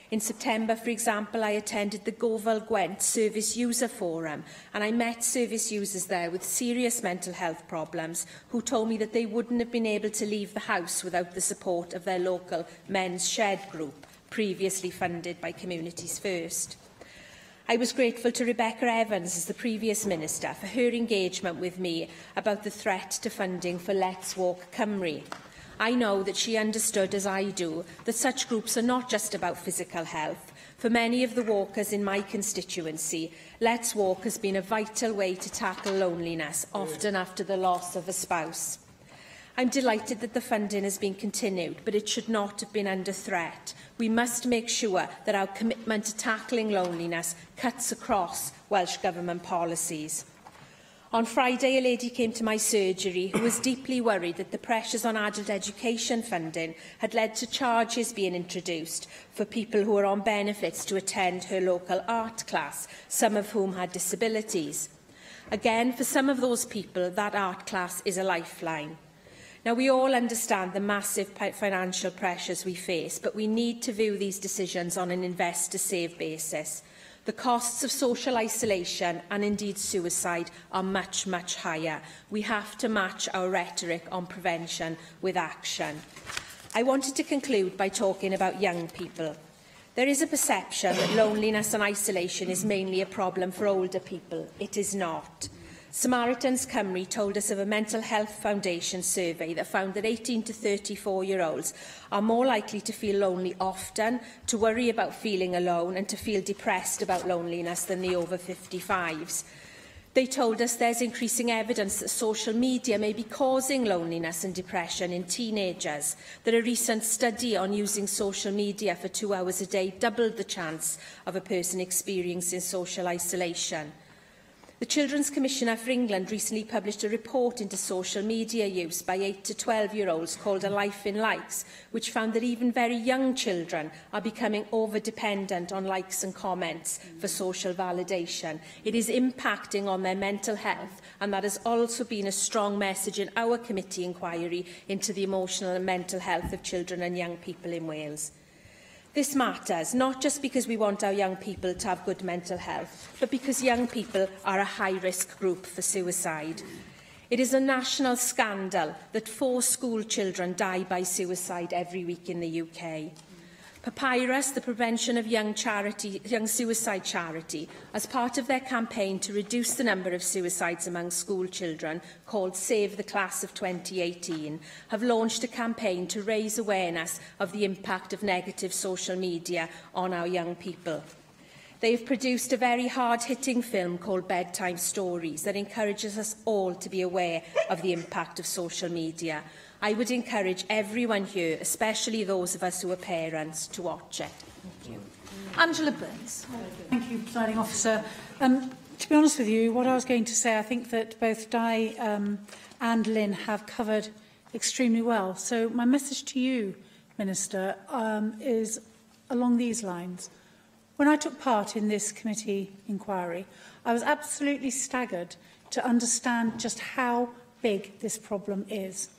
Speaker 11: In September, for example, I attended the Gofal Gwent Service User Forum, and I met service users there with serious mental health problems who told me that they wouldn't have been able to leave the house without the support of their local men's shed group, previously funded by Communities First. I was grateful to Rebecca Evans as the previous Minister for her engagement with me about the threat to funding for Let's Walk Cymru. I know that she understood, as I do, that such groups are not just about physical health. For many of the walkers in my constituency, Let's Walk has been a vital way to tackle loneliness, often after the loss of a spouse. I'm delighted that the funding has been continued, but it should not have been under threat. We must make sure that our commitment to tackling loneliness cuts across Welsh Government policies. On Friday, a lady came to my surgery who was deeply worried that the pressures on adult education funding had led to charges being introduced for people who are on benefits to attend her local art class, some of whom had disabilities. Again, for some of those people, that art class is a lifeline. Now, we all understand the massive financial pressures we face, but we need to view these decisions on an invest-to-save basis. The costs of social isolation and indeed suicide are much, much higher. We have to match our rhetoric on prevention with action. I wanted to conclude by talking about young people. There is a perception that loneliness and isolation is mainly a problem for older people. It is not. Samaritans Cymru told us of a Mental Health Foundation survey that found that 18 to 34-year-olds are more likely to feel lonely often, to worry about feeling alone and to feel depressed about loneliness than the over 55s. They told us there's increasing evidence that social media may be causing loneliness and depression in teenagers, that a recent study on using social media for 2 hours a day doubled the chance of a person experiencing social isolation. The Children's Commissioner for England recently published a report into social media use by 8 to 12-year-olds called A Life in Likes, which found that even very young children are becoming over-dependent on likes and comments for social validation. It is impacting on their mental health, and that has also been a strong message in our committee inquiry into the emotional and mental health of children and young people in Wales. This matters not just because we want our young people to have good mental health, but because young people are a high-risk group for suicide. It is a national scandal that 4 school children die by suicide every week in the UK. Papyrus, the Prevention of Young Suicide charity, as part of their campaign to reduce the number of suicides among school children, called Save the Class of 2018, have launched a campaign to raise awareness of the impact of negative social media on our young people. They have produced a very hard-hitting film called Bedtime Stories that encourages us all to be aware of the impact of social media. I would encourage everyone here, especially those of us who are parents, to watch it. Thank you.
Speaker 1: Angela Burns. Thank you, Presiding Officer. To be honest with you, what I was going to say, I think that both Di and Lynn have covered extremely well. So my message to you, Minister, is along these lines. When I took part in this committee inquiry, I was absolutely staggered to understand just how big this problem is.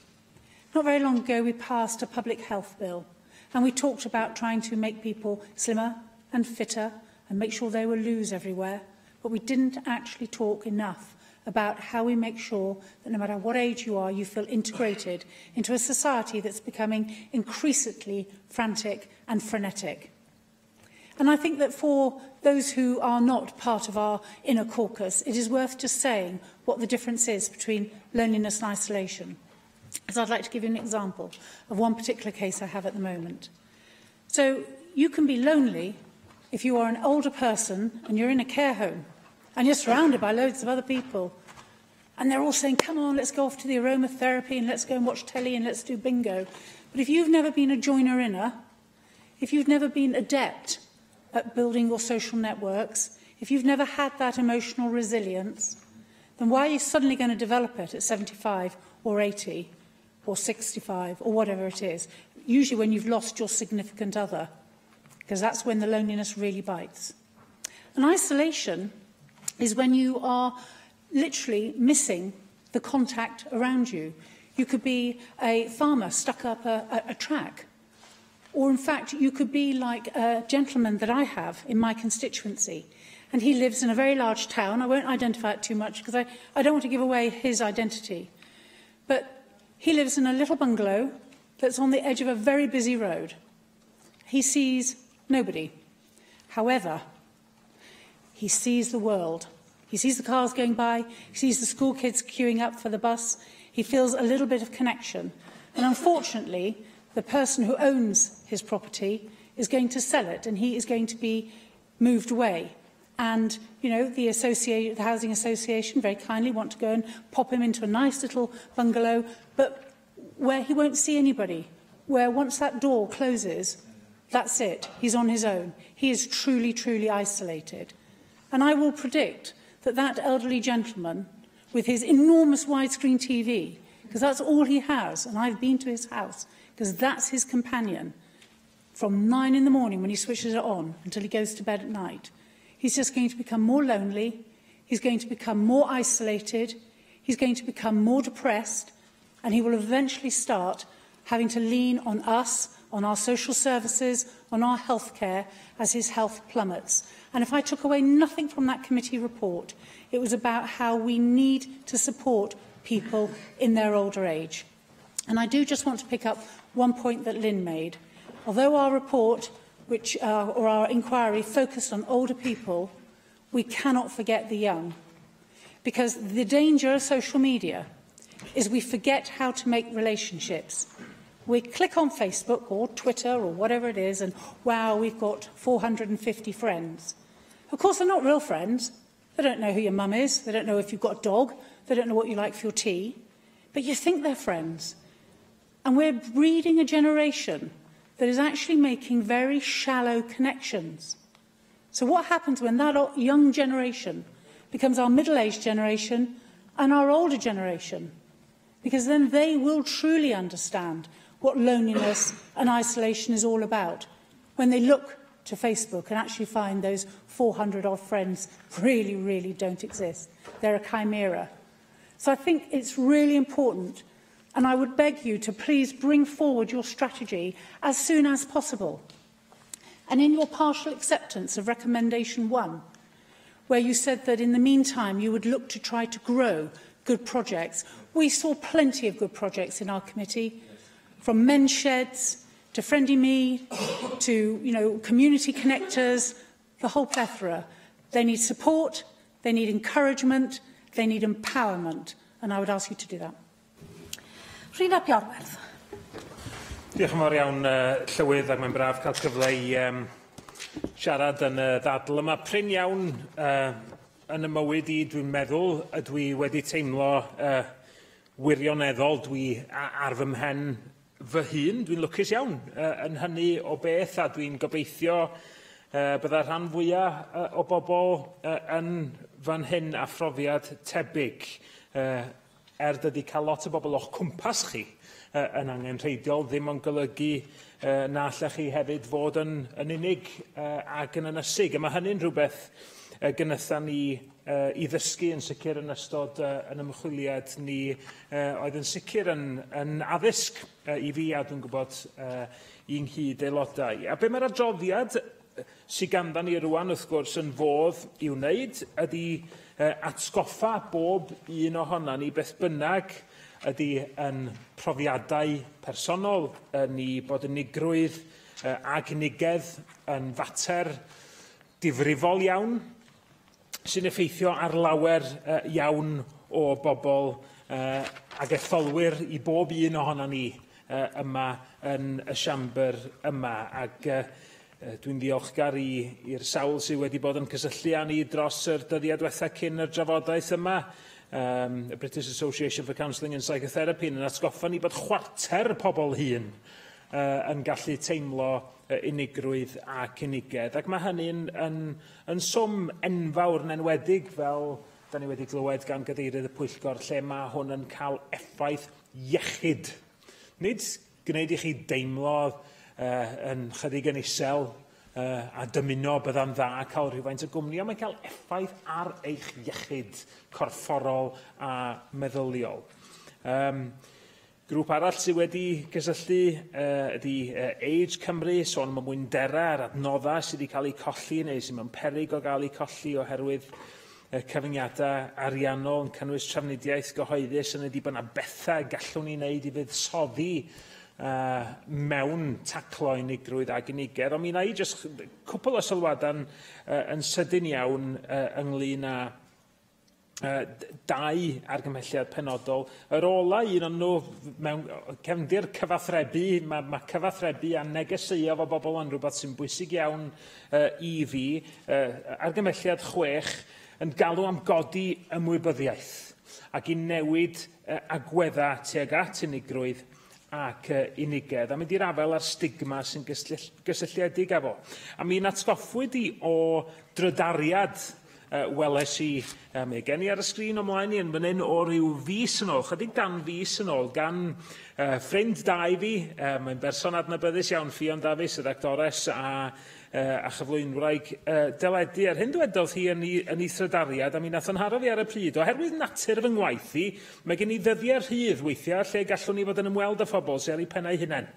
Speaker 1: Not very long ago, we passed a public health bill, and we talked about trying to make people slimmer and fitter and make sure they were loose everywhere, but we didn't actually talk enough about how we make sure that no matter what age you are, you feel integrated into a society that's becoming increasingly frantic and frenetic. And I think that for those who are not part of our inner caucus, it is worth just saying what the difference is between loneliness and isolation. So I'd like to give you an example of one particular case I have at the moment. So you can be lonely if you are an older person and you're in a care home and you're surrounded by loads of other people and they're all saying, come on, let's go off to the aromatherapy and let's go and watch telly and let's do bingo. But if you've never been a joiner-inner, if you've never been adept at building your social networks, if you've never had that emotional resilience, then why are you suddenly going to develop it at 75 or 80 or 65 or whatever it is? Usually when you've lost your significant other.
Speaker 14: because that's when the loneliness really bites. And isolation is when you are literally missing the contact around you. You could be a farmer stuck up a track. Or in fact, you could be like a gentleman that I have in my constituency. And he lives in a very large town. I won't identify it too much because I don't want to give away his identity. But he lives in a little bungalow that's on the edge of a very busy road. He sees nobody. However, he sees the world. He sees the cars going by. He sees the school kids queuing up for the bus. He feels a little bit of connection. And unfortunately, the person who owns his property is going to sell it, and he is going to be moved away. And, you know, the Housing Association very kindly want to go and pop him into a nice little bungalow, but where he won't see anybody, where once that door closes, that's it. He's on his own. He is truly, truly isolated. And I will predict that that elderly gentleman, with his enormous widescreen TV, because that's all he has, and I've been to his house, because that's his companion, from 9 in the morning when he switches it on until he goes to bed at night. He's just going to become more lonely, he's going to become more isolated, he's going to become more depressed, and he will eventually start having to lean on us, on our social services, on our healthcare, as his health plummets. And if I took away nothing from that committee report, it was about how we need to support people in their older age. And I do just want to pick up one point that Lynn made. Although our report, or our inquiry, focused on older people, we cannot forget the young. Because the danger of social media is we forget how to make relationships. We click on Facebook or Twitter or whatever it is, and wow, we've got 450 friends. Of course, they're not real friends. They don't know who your mum is. They don't know if you've got a dog. They don't know what you like for your tea. But you think they're friends. And we're breeding a generation that is actually making very shallow connections. So what happens when that young generation becomes our middle-aged generation and our older generation? Because then they will truly understand what loneliness and isolation is all about when they look to Facebook and actually find those 400-odd friends really, really don't exist. They're a chimera. So I think it's really important, and I would beg you to please bring forward your strategy as soon as possible. And in your partial acceptance of recommendation 1, where you said that in the meantime you would look to try to grow good projects, we saw plenty of good projects in our committee, from men's sheds to Friendly Me to community connectors, the whole plethora. They need support, they need encouragement, they need empowerment, and I would ask you to do that.
Speaker 1: Rhina Piorwerth.
Speaker 17: Diolch yn fawr iawn, Llywydd, ac mae'n braf cael cyfle i siarad yn y ddadl yma. Prin iawn yn y mywyd i, dwi'n meddwl, ydw i wedi teimlo wirioneddol, dwi ar fy mhen fy hun, dwi'n lwcus iawn yn hynny o beth, a dwi'n gobeithio byddai'r rhan fwyaf o bobl yn fan hyn a phrofiad tebyg. Dydy cael lot o bobl o'ch cwmpas chi yn angenrheidiol ddim yn golygu na allech chi hefyd fod yn unig ac yn ynysig. A mae hynny'n rhywbeth gynythan ni i ddysgu yn sicr yn ystod yn ymchwiliad ni oedd yn sicr yn addysg i fi, a dwi'n gwybod i'n hyd aelodau. A be mae'r adroddiad sy'n ganddon ni rwan wrth gwrs yn fodd i wneud ydy atgoffa bob un ohonan ni beth bynnag ydy yn profiadau personol ni bod unigrwydd ac unigedd yn fater difrifol iawn sy'n effeithio ar lawer iawn o bobl ac etholwyr i bob un ohonan ni yma yn y siambr yma. Ac dwi'n ddiolchgar i'r sawl sydd wedi bod yn cysylltu â ni dros yr dyddiad diwethaf cyn yr drafodaeth yma. Y British Association for Counselling and Psychotherapy yn atgoffa ni bod chwarter pobl hŷn yn gallu teimlo unigrwydd ac unigedd. Ac mae hynny yn swm enfawr yn enwedig fel da ni wedi glywed gan gadeirydd y Pwyllgor, lle mae hwn yn cael effaith iechyd. Nid gwneud i chi deimlo yn chydig yn isel a dymuno bydda'n dda cael rhywfaint o gwmni, ond mae'n cael effaith ar eich iechyd corfforol a meddyliol. Grŵp arall sydd wedi gysylltu ydy Age Cymru, sôn am y mwyndera a'r adnoddau sydd wedi cael eu colli neu sydd mewn peryg o gael eu colli oherwydd cyfyngiadau ariannol yn cynnwys trafnidiaeth gyhoeddus yn ydy bod yna bethau gallwn ni wneud i fuddsoddi mewn taclo unigrwydd ag unigedd. Ond mi wna i jyst cwpl o sylwadau yn sydyn iawn ynglyn â dau argymhelliad penodol. Yr ola, un o'n nhw mewn cefndir cyfathrebu, mae cyfathrebu a negeseuo fo bobl yn rhywbeth sy'n bwysig iawn i fi. Argymhelliad 6 yn galw am godi ymwybyddiaeth ac i newid agweddau tuag at unigrwydd ac unigedd, a mynd i'r afel ar stigma sy'n gysylltiedig â fo. A mi'n atgoffwyd i o drydariad weles i, mae gen i ar y sgrin ymlaen i yn fan hyn o ryw fis yn ôl, chydig dan fis yn ôl, gan ffrind da i fi, mae'n berson adnabyddus iawn, Ffion Davies, y actores a chyflwynwraig deledu. Ar hyn dywedodd hi yn ei thrydariad, a mi nath anharo fi ar y pryd. Oherwydd natur fy ngwaith i, mae gen i ddyddiau rhydd weithiau lle gallwn ni fod yn ymweld â phobl sy'n ar eu pennau hunain.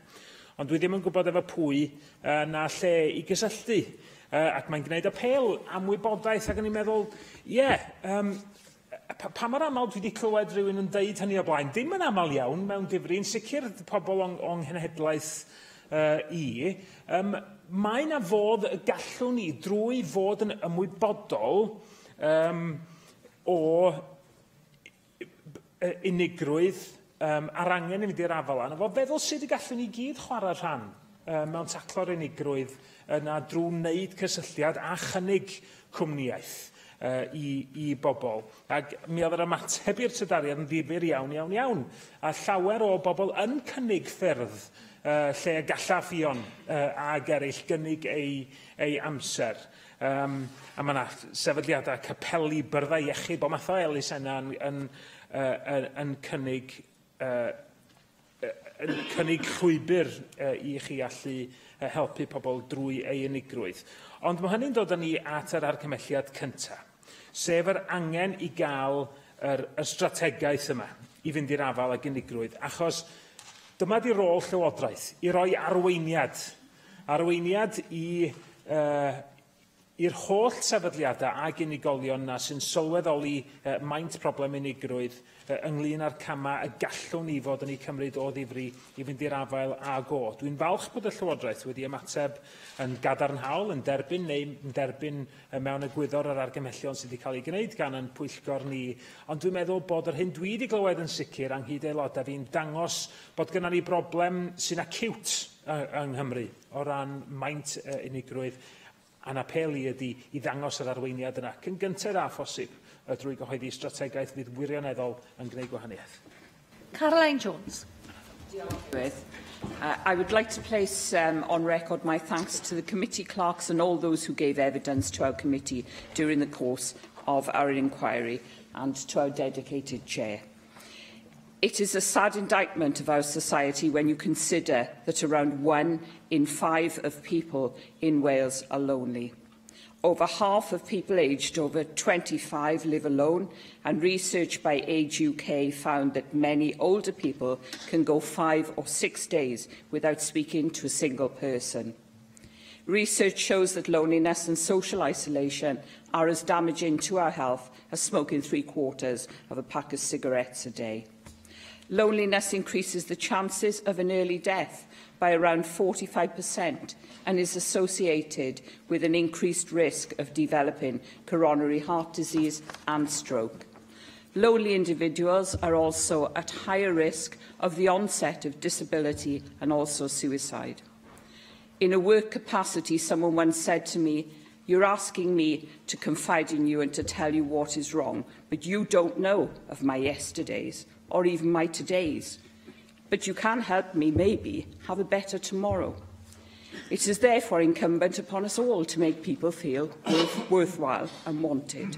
Speaker 17: Ond dwi ddim yn gwybod efo pwy na lle i gysylltu. Ac mae'n gwneud apel am wybodaeth ac yn i'n meddwl, pa mor aml dwi wedi clywed rhywun yn deud hynny o blaen? Dim yn aml iawn mewn difri, yn sicr pobl o'n nghenhedlaeth i. Mae na fodd y gallwn ni drwy fod yn ymwybodol o unigrwydd ar angen i fynd i'r afal yna, fo feddwl sydd y gallwn ni gyd chwarae rhan mewn taclo'r unigrwydd yna drwy wneud cysylltiad a chynnig cwmniaeth i bobl. Ac mi oedd yr ymateb i'r tydariad yn ddifyr iawn. A llawer o bobl yn cynnig ffyrdd lle galla Ffion ag eraill gynnig ei amser. A mae yna sefydliadau capeli, byrddau iechyd, bod math o Elis yna yn cynnig llwybr i chi allu helpu pobl drwy ei unigrwydd. Ond mae hynny'n dod â ni at yr argymhelliad cyntaf, sef yr angen i gael yr strategaeth yma i fynd i'r afal ag unigrwydd, achos dyma di rôl Llywodraeth, i roi arweiniad i'r holl sefydliadau ag unigolion na sy'n sylweddoli maint problem unigrwydd ynglyn â'r cama y gallwn ni fod yn ei cymryd o ddifri i fynd i'r afael a go. Dwi'n falch bod y Llywodraeth wedi ymateb yn gadarnhaol, yn derbyn neu yn derbyn mewn egwyddor yr argymhellion sydd wedi cael ei gwneud gan yn pwyllgor ni. Ond dwi'n meddwl bod yr hyn dwi wedi glywed yn sicr ynghyd aelodau fi'n dangos bod gennym ni broblem sy'n acute yng Nghymru o ran maint unigrwydd. A'n apel i ydy i ddangos yr arweiniad yna cyn gyntaf a phosib drwy gyhoeddi strategaeth fydd wirioneddol yn gwneud gwahaniaeth.
Speaker 1: Caroline Jones.
Speaker 16: I would like to place on record my thanks to the committee clerks and all those who gave evidence to our committee during the course of our inquiry, and to our dedicated chair. It is a sad indictment of our society when you consider that around 1 in 5 of people in Wales are lonely. Over half of people aged over 25 live alone, and research by Age UK found that many older people can go 5 or 6 days without speaking to a single person. Research shows that loneliness and social isolation are as damaging to our health as smoking 3/4 of a pack of cigarettes a day. Loneliness increases the chances of an early death by around 45% and is associated with an increased risk of developing coronary heart disease and stroke. Lonely individuals are also at higher risk of the onset of disability and also suicide. In a work capacity, someone once said to me, "You're asking me to confide in you and to tell you what is wrong, but you don't know of my yesterdays or even my todays. But you can help me, maybe, have a better tomorrow." It is therefore incumbent upon us all to make people feel worthwhile and wanted.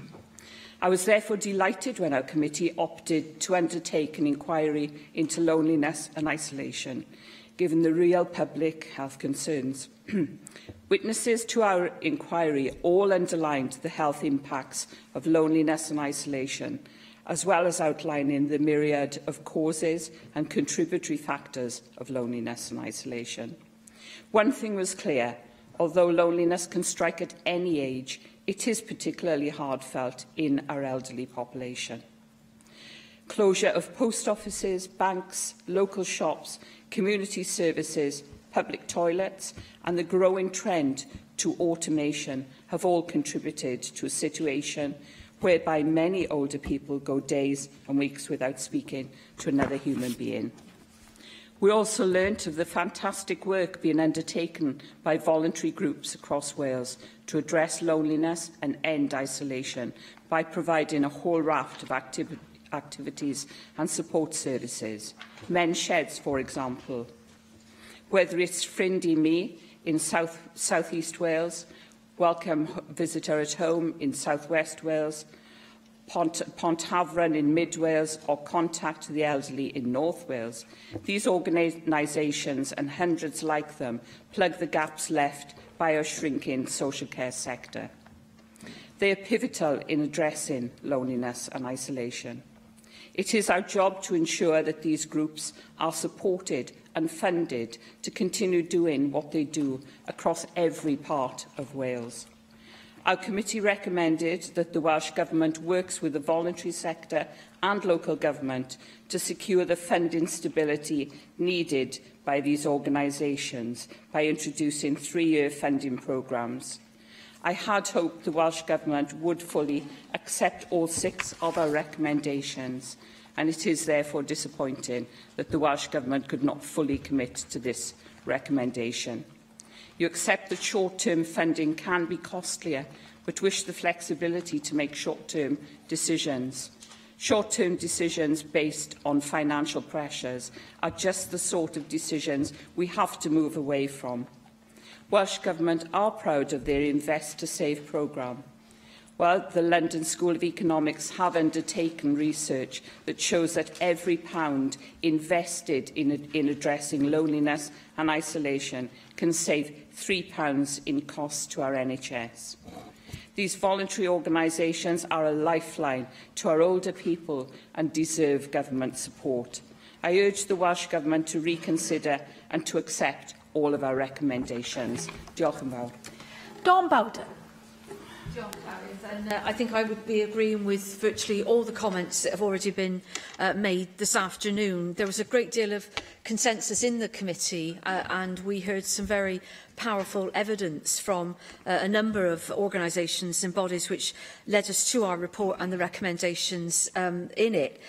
Speaker 16: I was therefore delighted when our committee opted to undertake an inquiry into loneliness and isolation, given the real public health concerns. Witnesses to our inquiry all underlined the health impacts of loneliness and isolation, as well as outlining the myriad of causes and contributory factors of loneliness and isolation. One thing was clear: although loneliness can strike at any age, it is particularly hard felt in our elderly population. Closure of post offices, banks, local shops, community services, public toilets, and the growing trend to automation have all contributed to a situation whereby many older people go days and weeks without speaking to another human being. We also learnt of the fantastic work being undertaken by voluntary groups across Wales to address loneliness and end isolation by providing a whole raft of activities and support services. Men's Sheds, for example. Whether it's Ffrindiau Me in South East Wales, Welcome Visitor at Home in South West Wales, Pontafran in Mid Wales, or Contact the Elderly in North Wales. These organisations and hundreds like them plug the gaps left by our shrinking social care sector. They are pivotal in addressing loneliness and isolation. It is our job to ensure that these groups are supported and funded to continue doing what they do across every part of Wales. Our committee recommended that the Welsh Government works with the voluntary sector and local government to secure the funding stability needed by these organisations by introducing 3-year funding programmes. I had hoped the Welsh Government would fully accept all 6 of our recommendations, and it is therefore disappointing that the Welsh Government could not fully commit to this recommendation. You accept that short-term funding can be costlier, but wish the flexibility to make short-term decisions. Short-term decisions based on financial pressures are just the sort of decisions we have to move away from. Welsh Government are proud of their Invest to Save programme. Well, the London School of Economics have undertaken research that shows that every pound invested in addressing loneliness and isolation can save £3 in costs to our NHS. These voluntary organisations are a lifeline to our older people and deserve government support. I urge the Welsh Government to reconsider and to accept all of our recommendations. Diolch yn fawr.
Speaker 1: Dawn Bowden.
Speaker 13: And I think I would be agreeing with virtually all the comments that have already been made this afternoon. There was a great deal of consensus in the committee and we heard some very powerful evidence from a number of organisations and bodies which led us to our report and the recommendations in it.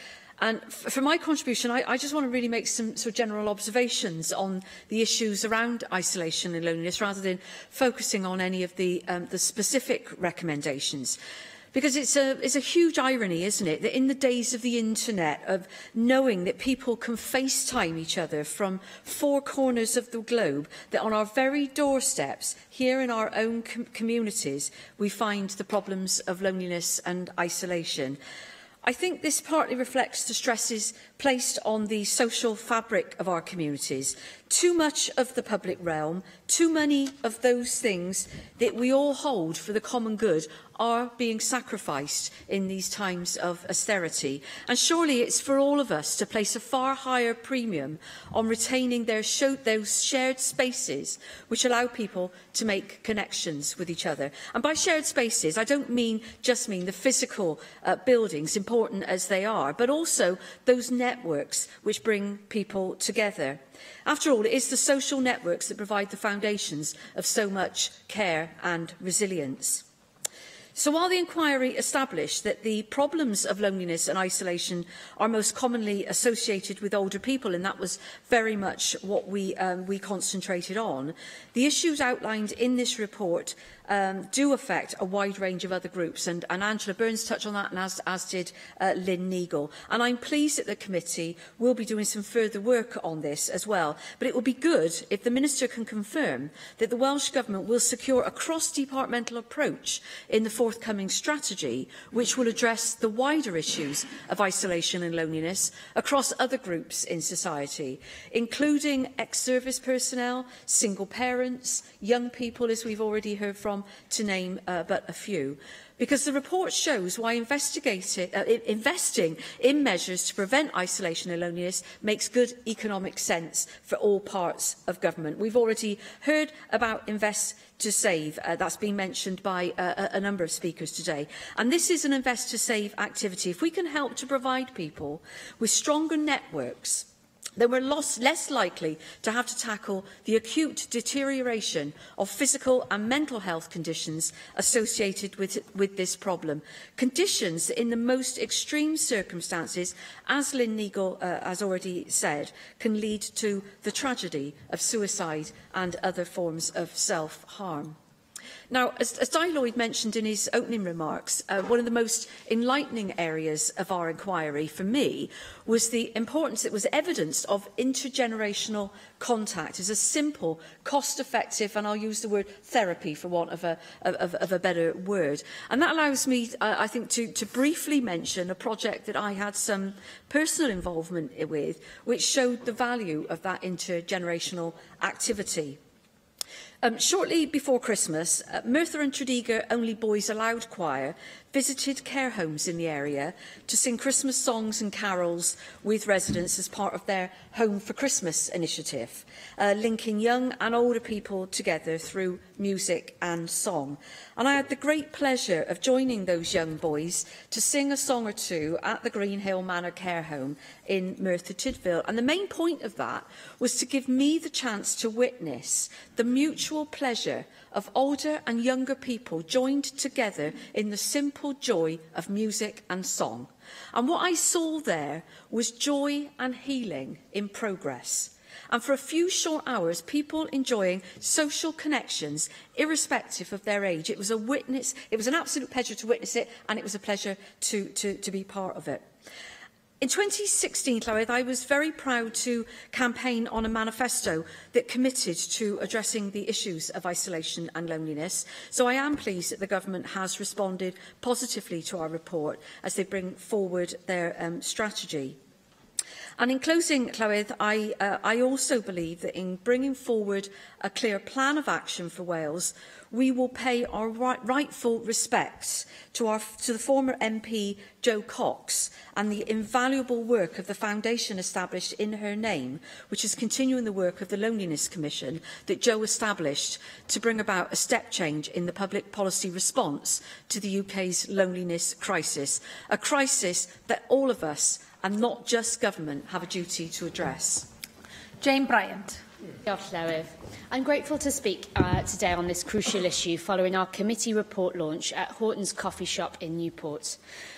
Speaker 13: And for my contribution, I just want to really make some sort of general observations on the issues around isolation and loneliness, rather than focusing on any of the specific recommendations. Because it's a huge irony, isn't it, that in the days of the internet, of knowing that people can FaceTime each other from 4 corners of the globe, that on our very doorsteps, here in our own communities, we find the problems of loneliness and isolation. I think this partly reflects the stresses placed on the social fabric of our communities. Too much of the public realm, too many of those things that we all hold for the common good are being sacrificed in these times of austerity. And surely it's for all of us to place a far higher premium on retaining those shared spaces which allow people to make connections with each other. And by shared spaces, I don't just mean the physical buildings, important as they are, but also those networks which bring people together. After all, it is the social networks that provide the foundations of so much care and resilience. So while the inquiry established that the problems of loneliness and isolation are most commonly associated with older people, and that was very much what we concentrated on, the issues outlined in this report do affect a wide range of other groups, and Angela Burns touched on that, and as did Lynn Neagle. And I'm pleased that the committee will be doing some further work on this as well. But it will be good if the Minister can confirm that the Welsh Government will secure a cross-departmental approach in the forthcoming strategy, which will address the wider issues of isolation and loneliness across other groups in society, including ex-service personnel, single parents, young people, as we've already heard from, to name but a few. Because the report shows why investing in measures to prevent isolation and loneliness makes good economic sense for all parts of government. We've already heard about Invest to Save. That's been mentioned by a number of speakers today. And this is an Invest to Save activity. If we can help to provide people with stronger networks, then we're less likely to have to tackle the acute deterioration of physical and mental health conditions associated with this problem. Conditions that in the most extreme circumstances, as Lynn Neagle has already said, can lead to the tragedy of suicide and other forms of self-harm. Now, as Di Lloyd mentioned in his opening remarks, one of the most enlightening areas of our inquiry for me was the importance that was evidenced of intergenerational contact as a simple, cost-effective, and I'll use the word therapy for want of a better word. And that allows me, I think, to briefly mention a project that I had some personal involvement with, which showed the value of that intergenerational activity. Shortly before Christmas, Merthyr and Tredegar Only Boys Allowed Choir visited care homes in the area to sing Christmas songs and carols with residents as part of their Home for Christmas initiative, linking young and older people together through music and song. And I had the great pleasure of joining those young boys to sing a song or two at the Greenhill Manor Care Home in Merthyr Tydfil. And the main point of that was to give me the chance to witness the mutual pleasure of older and younger people joined together in the simple joy of music and song. And what I saw there was joy and healing in progress. And for a few short hours, people enjoying social connections, irrespective of their age. It was an absolute pleasure to witness it, and it was a pleasure to be part of it. In 2016, Llywydd, I was very proud to campaign on a manifesto that committed to addressing the issues of isolation and loneliness. So I am pleased that the government has responded positively to our report as they bring forward their strategy. And in closing, Llywydd, I also believe that in bringing forward a clear plan of action for Wales, we will pay our rightful respects to the former MP Jo Cox and the invaluable work of the foundation established in her name, which is continuing the work of the Loneliness Commission that Jo established to bring about a step change in the public policy response to the UK's loneliness crisis, a crisis that all of us, and not just government, have a duty to address.
Speaker 1: Jane Bryant.
Speaker 22: I'm grateful to speak today on this crucial issue following our committee report launch at Horton's Coffee Shop in Newport.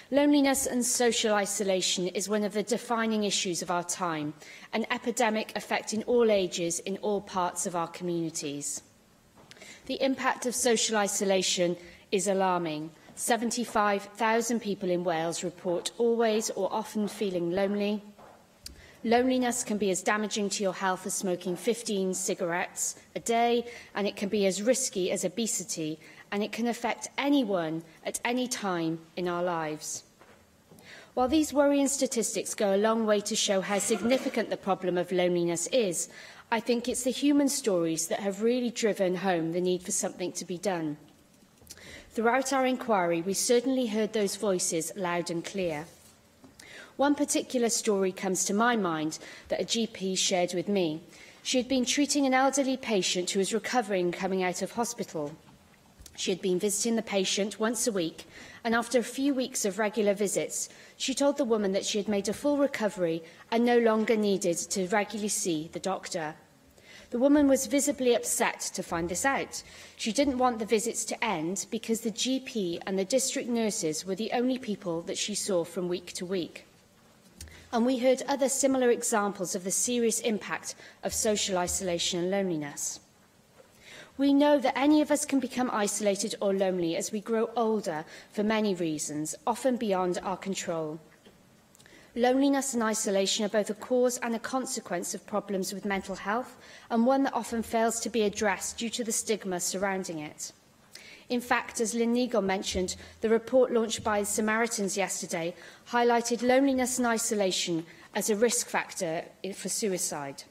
Speaker 22: Loneliness and social isolation is one of the defining issues of our time, an epidemic affecting all ages in all parts of our communities. The impact of social isolation is alarming. 75,000 people in Wales report always or often feeling lonely. Loneliness can be as damaging to your health as smoking 15 cigarettes a day, and it can be as risky as obesity, and it can affect anyone at any time in our lives. While these worrying statistics go a long way to show how significant the problem of loneliness is, I think it's the human stories that have really driven home the need for something to be done. Throughout our inquiry, we certainly heard those voices loud and clear. One particular story comes to my mind that a GP shared with me. She had been treating an elderly patient who was recovering coming out of hospital. She had been visiting the patient once a week, and after a few weeks of regular visits, she told the woman that she had made a full recovery and no longer needed to regularly see the doctor. The woman was visibly upset to find this out. She didn't want the visits to end because the GP and the district nurses were the only people that she saw from week to week. And we heard other similar examples of the serious impact of social isolation and loneliness. We know that any of us can become isolated or lonely as we grow older for many reasons, often beyond our control. Loneliness and isolation are both a cause and a consequence of problems with mental health, and one that often fails to be addressed due to the stigma surrounding it. In fact, as Lynn Neagle mentioned, the report launched by Samaritans yesterday highlighted loneliness and isolation as a risk factor for suicide.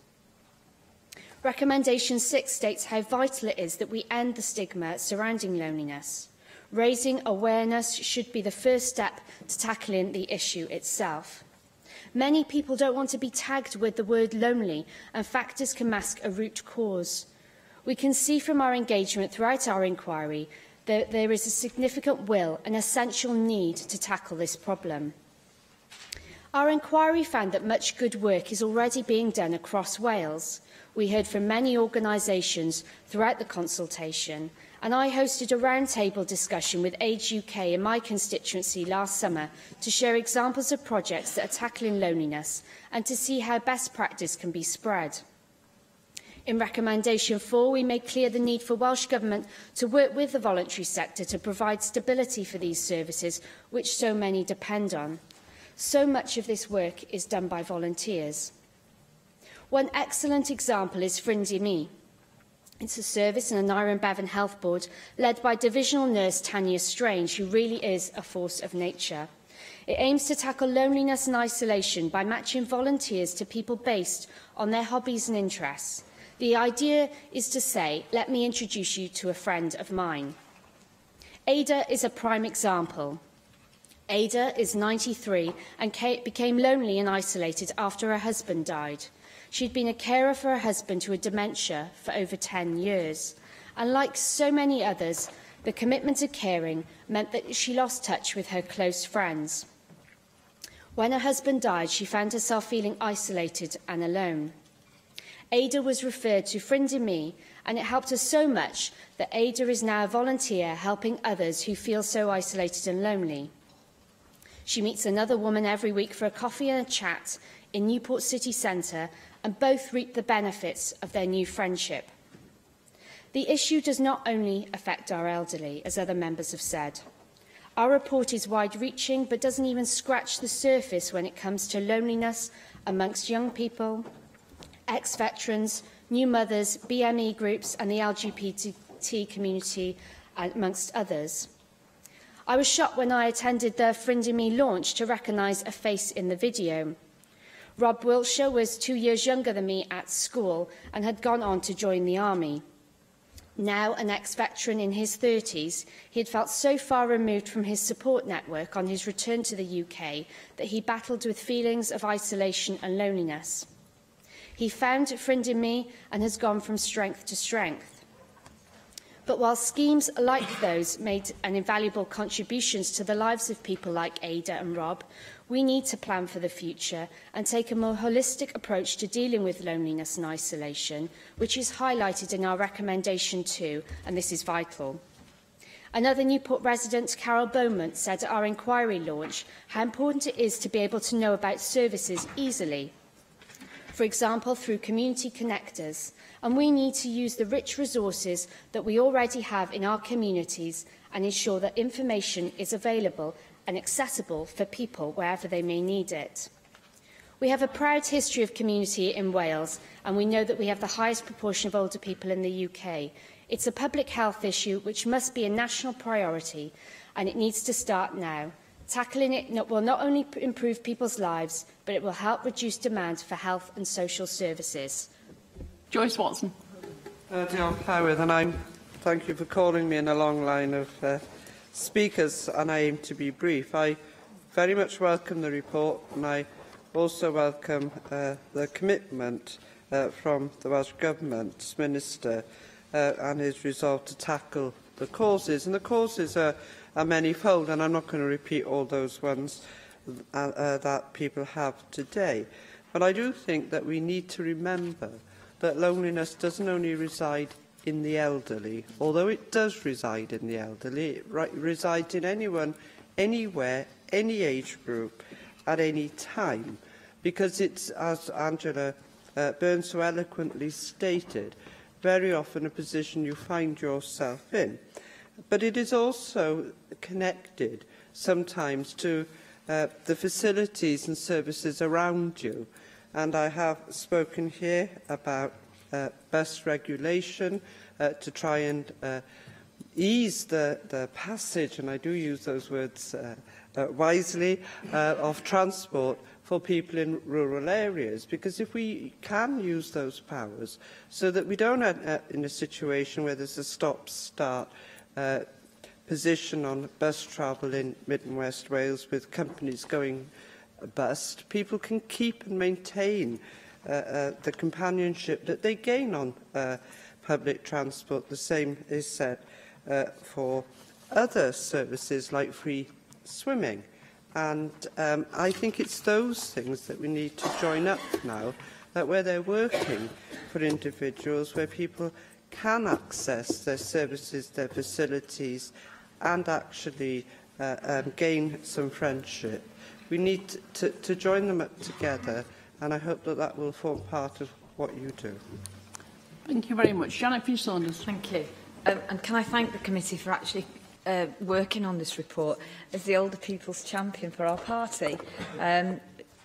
Speaker 22: Recommendation 6 states how vital it is that we end the stigma surrounding loneliness. Raising awareness should be the first step to tackling the issue itself. Many people don't want to be tagged with the word lonely, and factors can mask a root cause. We can see from our engagement throughout our inquiry that there is a significant will and essential need to tackle this problem. Our inquiry found that much good work is already being done across Wales. We heard from many organisations throughout the consultation, and I hosted a roundtable discussion with Age UK in my constituency last summer to share examples of projects that are tackling loneliness and to see how best practice can be spread. In Recommendation 4, we made clear the need for Welsh Government to work with the voluntary sector to provide stability for these services, which so many depend on. So much of this work is done by volunteers. One excellent example is Ffrindiau Mi. It's a service in an Aneurin Bevan Health Board led by divisional nurse Tanya Strange, who really is a force of nature. It aims to tackle loneliness and isolation by matching volunteers to people based on their hobbies and interests. The idea is to say, let me introduce you to a friend of mine. Ada is a prime example. Ada is 93 and became lonely and isolated after her husband died. She'd been a carer for her husband who had dementia for over 10 years. And like so many others, the commitment to caring meant that she lost touch with her close friends. When her husband died, she found herself feeling isolated and alone. Ada was referred to Ffrindiau Mi, and it helped her so much that Ada is now a volunteer helping others who feel so isolated and lonely. She meets another woman every week for a coffee and a chat in Newport City Centre, and both reap the benefits of their new friendship. The issue does not only affect our elderly, as other members have said. Our report is wide-reaching, but doesn't even scratch the surface when it comes to loneliness amongst young people, ex-veterans, new mothers, BME groups and the LGBT community, amongst others. I was shocked when I attended the Ffrindiau Mi launch to recognise a face in the video. Rob Wiltshire was 2 years younger than me at school and had gone on to join the army. Now an ex-veteran in his 30s, he had felt so far removed from his support network on his return to the UK that he battled with feelings of isolation and loneliness. He found Ffrindiau Mi and has gone from strength to strength. But while schemes like those made an invaluable contributions to the lives of people like Ada and Rob, we need to plan for the future and take a more holistic approach to dealing with loneliness and isolation, which is highlighted in our Recommendation 2, and this is vital. Another Newport resident, Carol Beaumont, said at our inquiry launch how important it is to be able to know about services easily, for example, through community connectors, and we need to use the rich resources that we already have in our communities and ensure that information is available and accessible for people wherever they may need it. We have a proud history of community in Wales, and we know that we have the highest proportion of older people in the UK. It's a public health issue which must be a national priority, and it needs to start now. Tackling it will not only improve people's lives, but it will help reduce demand for health and social services.
Speaker 10: Joyce Watson.
Speaker 5: Thank you for calling me in a long line of speakers, and I aim to be brief. I very much welcome the report, and I also welcome the commitment from the Welsh Government's Minister and his resolve to tackle the causes. And the causes are manyfold, and I'm not going to repeat all those ones that people have today. But I do think that we need to remember that loneliness doesn't only reside in the elderly, although it does reside in the elderly. It resides in anyone, anywhere, any age group, at any time, because it's, as Angela Byrne so eloquently stated, very often a position you find yourself in. But it is also connected sometimes to the facilities and services around you. And I have spoken here about bus regulation to try and ease the passage, and I do use those words wisely, of transport for people in rural areas. Because if we can use those powers so that we don't end up in a situation where there's a stop-start position on bus travel in Mid and West Wales with companies going bust, people can keep and maintain the companionship that they gain on public transport. The same is said for other services like free swimming. And I think it's those things that we need to join up now, that where they're working for individuals, where people can access their services, their facilities, and actually gain some friendship. We need to join them up together, and I hope that that will form part of what you do.
Speaker 10: Thank you very much. Janet Saunders.
Speaker 9: Thank you. And can I thank the committee for actually working on this report as the older people's champion for our party.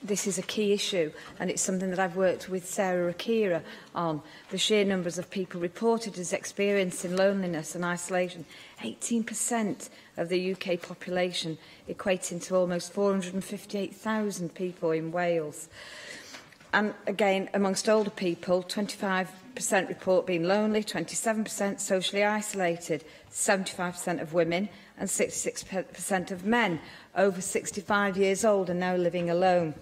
Speaker 9: This is a key issue, and it's something that I've worked with Sarah Akira on. The sheer numbers of people reported as experiencing loneliness and isolation, 18% of the UK population, equating to almost 458,000 people in Wales. And again, amongst older people, 25% report being lonely, 27% socially isolated, 75% of women and 66% of men over 65 years old are now living alone.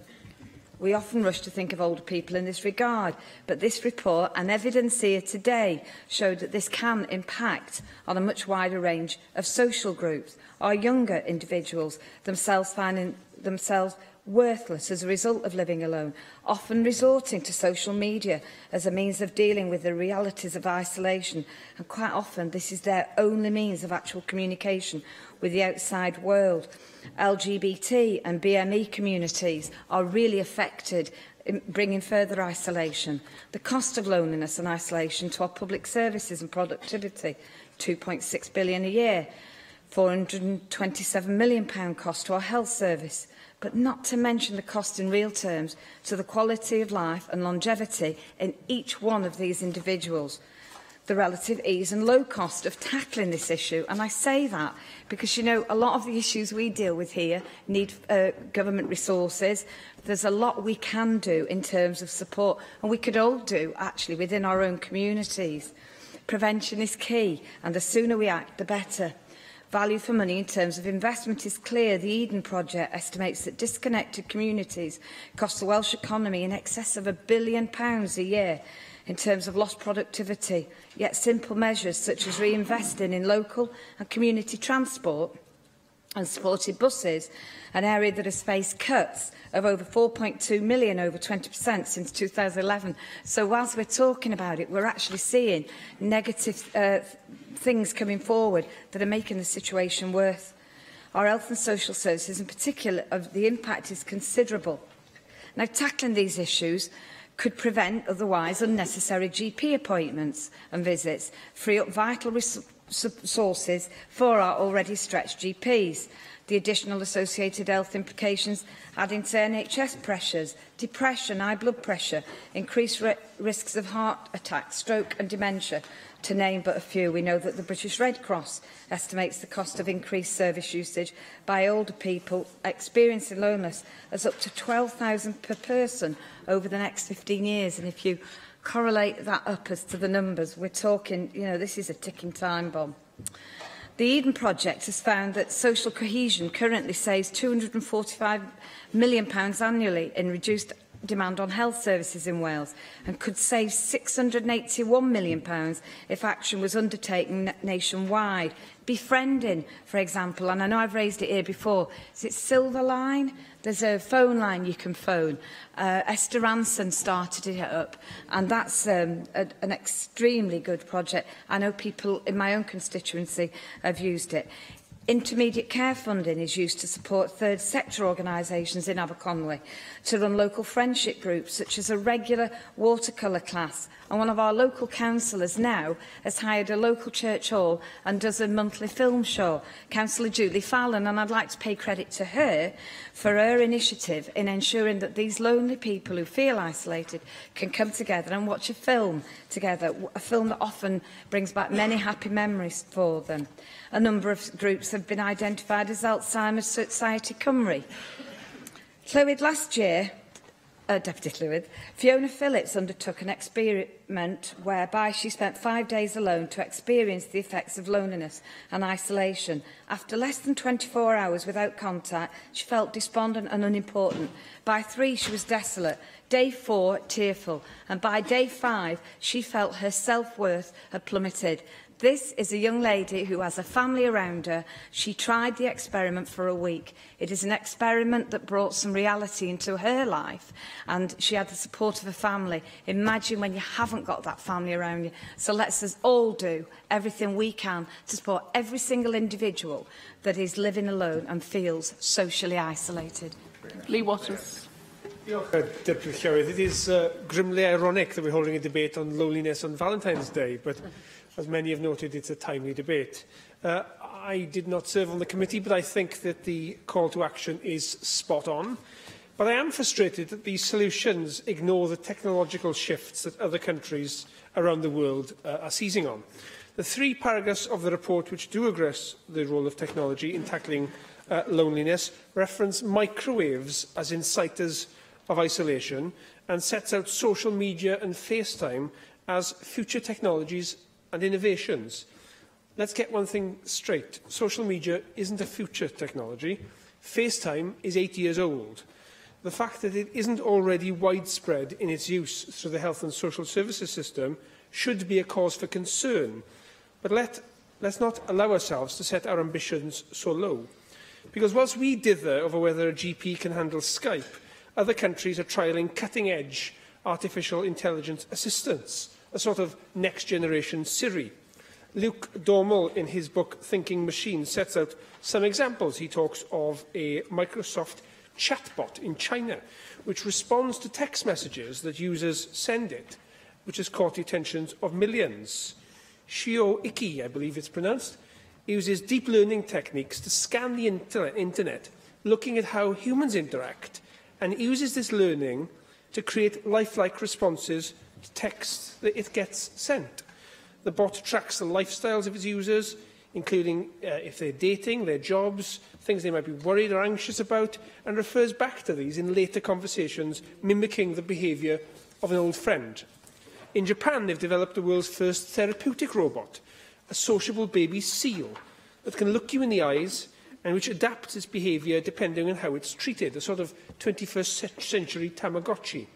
Speaker 9: We often rush to think of older people in this regard, but this report and evidence here today showed that this can impact on a much wider range of social groups. Our younger individuals themselves finding themselves worthless as a result of living alone, often resorting to social media as a means of dealing with the realities of isolation, and quite often this is their only means of actual communication with the outside world. LGBT and BME communities are really affected in bringing further isolation. The cost of loneliness and isolation to our public services and productivity, £2.6 billion a year, £427 million cost to our health service, but not to mention the cost in real terms to the quality of life and longevity in each one of these individuals. The relative ease and low cost of tackling this issue. And I say that because, you know, a lot of the issues we deal with here need government resources. There's a lot we can do in terms of support, and we could all do, actually, within our own communities. Prevention is key, and the sooner we act, the better. Value for money in terms of investment is clear. The Eden Project estimates that disconnected communities cost the Welsh economy in excess of £1 billion a year in terms of lost productivity, yet simple measures such as reinvesting in local and community transport and supported buses, an area that has faced cuts of over 4.2 million, over 20% since 2011. So whilst we're talking about it, we're actually seeing negative things coming forward that are making the situation worse. Our health and social services in particular, the impact is considerable. Now, tackling these issues could prevent otherwise unnecessary GP appointments and visits, free up vital resources for our already stretched GPs. The additional associated health implications adding to NHS pressures, depression, high blood pressure, increased risks of heart attack, stroke and dementia, to name but a few. We know that the British Red Cross estimates the cost of increased service usage by older people experiencing loneliness as up to £12,000 per person over the next 15 years. And if you correlate that up as to the numbers, we're talking, you know, this is a ticking time bomb. The Eden Project has found that social cohesion currently saves £245 million annually in reduced demand on health services in Wales, and could save £681 million if action was undertaken nationwide. Befriending, for example, and I know I've raised it here before, is it Silver Line? There's a phone line you can phone. Esther Ranson started it up, and that's an extremely good project. I know people in my own constituency have used it. Intermediate care funding is used to support third sector organisations in Aberconwy to run local friendship groups, such as a regular watercolour class. And one of our local councillors now has hired a local church hall and does a monthly film show, Councillor Julie Fallon, and I'd like to pay credit to her for her initiative in ensuring that these lonely people who feel isolated can come together and watch a film together, a film that often brings back many happy memories for them. A number of groups have been identified as Alzheimer's Society Cymru. Llywyd last year, Deputy Llywyd, Fiona Phillips undertook an experiment whereby she spent 5 days alone to experience the effects of loneliness and isolation. After less than 24 hours without contact, she felt despondent and unimportant. By 3, she was desolate. Day 4, tearful. And by day 5, she felt her self-worth had plummeted. This is a young lady who has a family around her. She tried the experiment for a week. It is an experiment that brought some reality into her life, and she had the support of a family. Imagine when you haven't got that family around you. So let's us all do everything we can to support every single individual that is living alone and feels socially isolated.
Speaker 10: Lee Waters.
Speaker 15: Deputy Llywydd, it is grimly ironic that we're holding a debate on loneliness on Valentine's Day, but as many have noted, it's a timely debate. I did not serve on the committee, but I think that the call to action is spot on. But I am frustrated that these solutions ignore the technological shifts that other countries around the world are seizing on. The 3 paragraphs of the report which do address the role of technology in tackling loneliness reference microwaves as inciters of isolation and sets out social media and FaceTime as future technologies and innovations. Let's get one thing straight. Social media isn't a future technology. FaceTime is 8 years old. The fact that it isn't already widespread in its use through the health and social services system should be a cause for concern. But let's not allow ourselves to set our ambitions so low. Because whilst we dither over whether a GP can handle Skype, other countries are trialling cutting-edge artificial intelligence assistants, a sort of next-generation Siri. Luke Dormel, in his book Thinking Machines, sets out some examples. He talks of a Microsoft chatbot in China, which responds to text messages that users send it, which has caught the attention of millions. Xiao Iki, I believe it's pronounced, uses deep learning techniques to scan the internet, looking at how humans interact, and uses this learning to create lifelike responses to texts that it gets sent. The bot tracks the lifestyles of its users, including if they're dating, their jobs, things they might be worried or anxious about, and refers back to these in later conversations, mimicking the behaviour of an old friend. In Japan, they've developed the world's first therapeutic robot, a sociable baby seal that can look you in the eyes and which adapts its behaviour depending on how it's treated, a sort of 21st century Tamagotchi.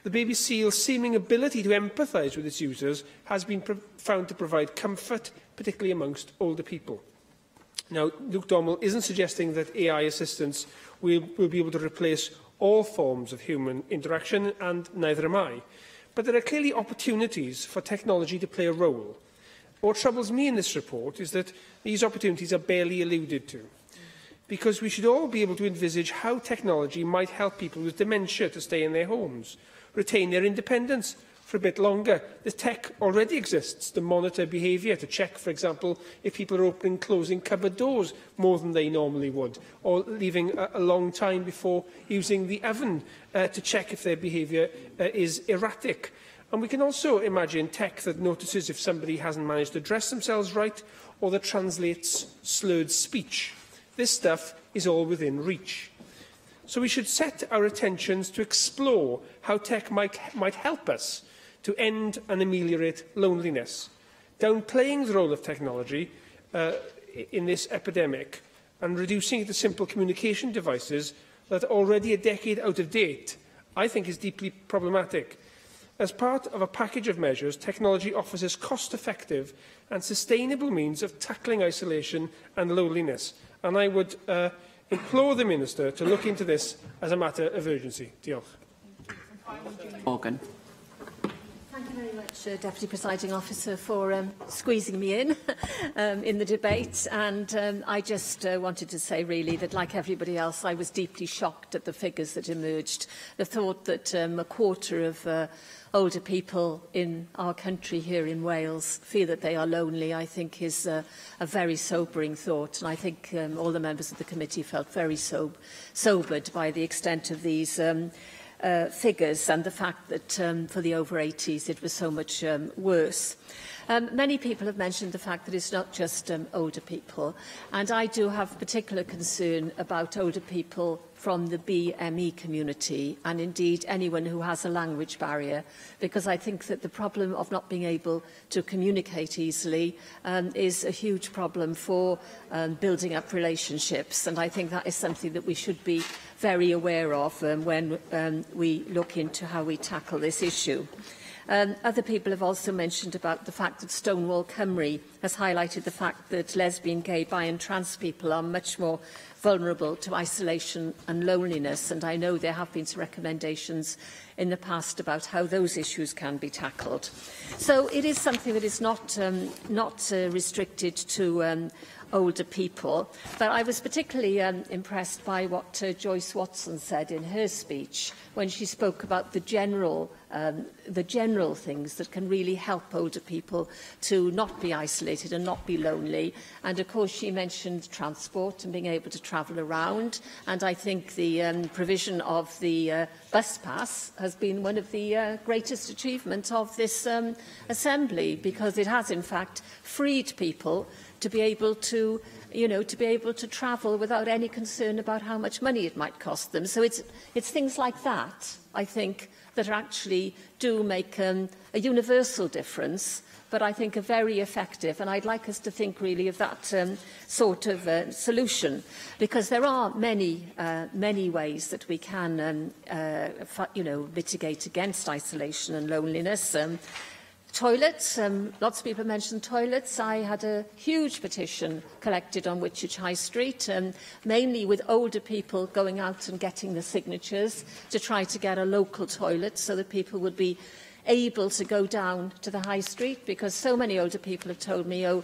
Speaker 15: The baby seal's seeming ability to empathise with its users has been found to provide comfort, particularly amongst older people. Now, Luke Dormel isn't suggesting that AI assistants will be able to replace all forms of human interaction, and neither am I. But there are clearly opportunities for technology to play a role. What troubles me in this report is that these opportunities are barely alluded to, because we should all be able to envisage how technology might help people with dementia to stay in their homes, retain their independence for a bit longer. The tech already exists to monitor behaviour, to check, for example, if people are opening and closing cupboard doors more than they normally would, or leaving a long time before using the oven to check if their behaviour is erratic. And we can also imagine tech that notices if somebody hasn't managed to dress themselves right, or that translates slurred speech. This stuff is all within reach. So we should set our attentions to explore how tech might help us to end and ameliorate loneliness. Downplaying the role of technology in this epidemic and reducing it to simple communication devices that are already a decade out of date, I think is deeply problematic. As part of a package of measures, technology offers us cost-effective and sustainable means of tackling isolation and loneliness. And I would implore the Minister to look into this as a matter of urgency. Diolch.
Speaker 10: Morgan.
Speaker 6: Thank you very much, Deputy Presiding Officer, for squeezing me in the debate. And I just wanted to say, really, that like everybody else, I was deeply shocked at the figures that emerged. The thought that a quarter of older people in our country here in Wales feel that they are lonely, I think is a very sobering thought. And I think all the members of the committee felt very sobered by the extent of these figures and the fact that for the over 80s it was so much worse. Many people have mentioned the fact that it's not just older people, and I do have particular concern about older people from the BME community and indeed anyone who has a language barrier, because I think that the problem of not being able to communicate easily is a huge problem for building up relationships, and I think that is something that we should be very aware of when we look into how we tackle this issue. Other people have also mentioned about the fact that Stonewall Cymru has highlighted the fact that lesbian, gay, bi and trans people are much more vulnerable to isolation and loneliness, and I know there have been some recommendations in the past about how those issues can be tackled. So it is something that is not restricted to older people, but I was particularly impressed by what Joyce Watson said in her speech when she spoke about the general things that can really help older people to not be isolated and not be lonely. And of course she mentioned transport and being able to travel around, and I think the provision of the bus pass has been one of the greatest achievements of this Assembly, because it has in fact freed people to be able to, travel without any concern about how much money it might cost them. So it's things like that, I think, that actually do make a universal difference, but I think are very effective. And I'd like us to think really of that sort of solution, because there are many ways that we can, mitigate against isolation and loneliness. Toilets, lots of people mentioned toilets. I had a huge petition collected on Whitchurch High Street, mainly with older people going out and getting the signatures to try to get a local toilet so that people would be able to go down to the High Street, because so many older people have told me, oh,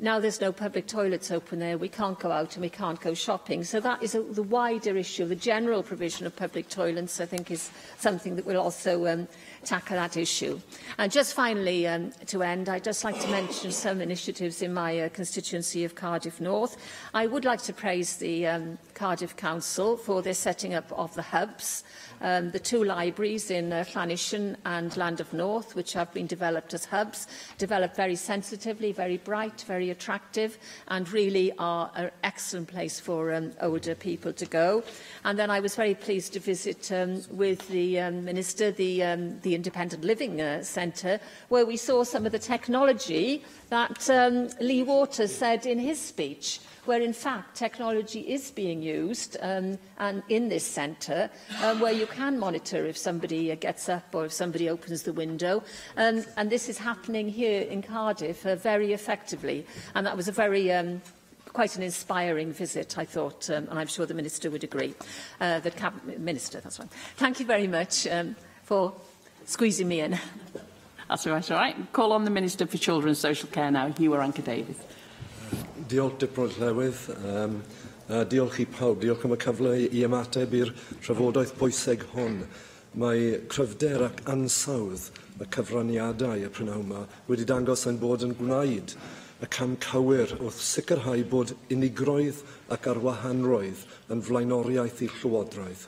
Speaker 6: now there's no public toilets open there, we can't go out and we can't go shopping. So that is the wider issue. The general provision of public toilets, I think, is something that will also tackle that issue. And just finally, to end, I'd just like to mention some initiatives in my constituency of Cardiff North. I would like to praise the Cardiff Council for their setting up of the hubs, the two libraries in Llanishen and Land of North, which have been developed as hubs, developed very sensitively, very bright, very attractive, and really are an excellent place for older people to go. And then I was very pleased to visit with the Minister the Independent Living Centre, where we saw some of the technology that Lee Waters said in his speech, where in fact technology is being used and in this centre, where you can monitor if somebody gets up or if somebody opens the window. And this is happening here in Cardiff very effectively. And that was a very quite an inspiring visit, I thought, and I'm sure the Minister would agree. Minister, that's right. Thank you very much for squeezing me in.
Speaker 10: That's all right. Call on the Minister for Children and Social Care now, Hugh Oranka-Davies.
Speaker 20: Diolch, Dipyn Llywydd. Diolch i pawb. Diolch am y cyfle i ymateb i'r trafodaeth bwysig hon. Mae cryfder ac ansawdd y cyfraniadau y prynawn yma wedi dangos yn bod yn gwneud y cam cywir wrth sicrhau bod unigroedd ac arwahanroedd yn flaenoriaeth i'r Llywodraeth.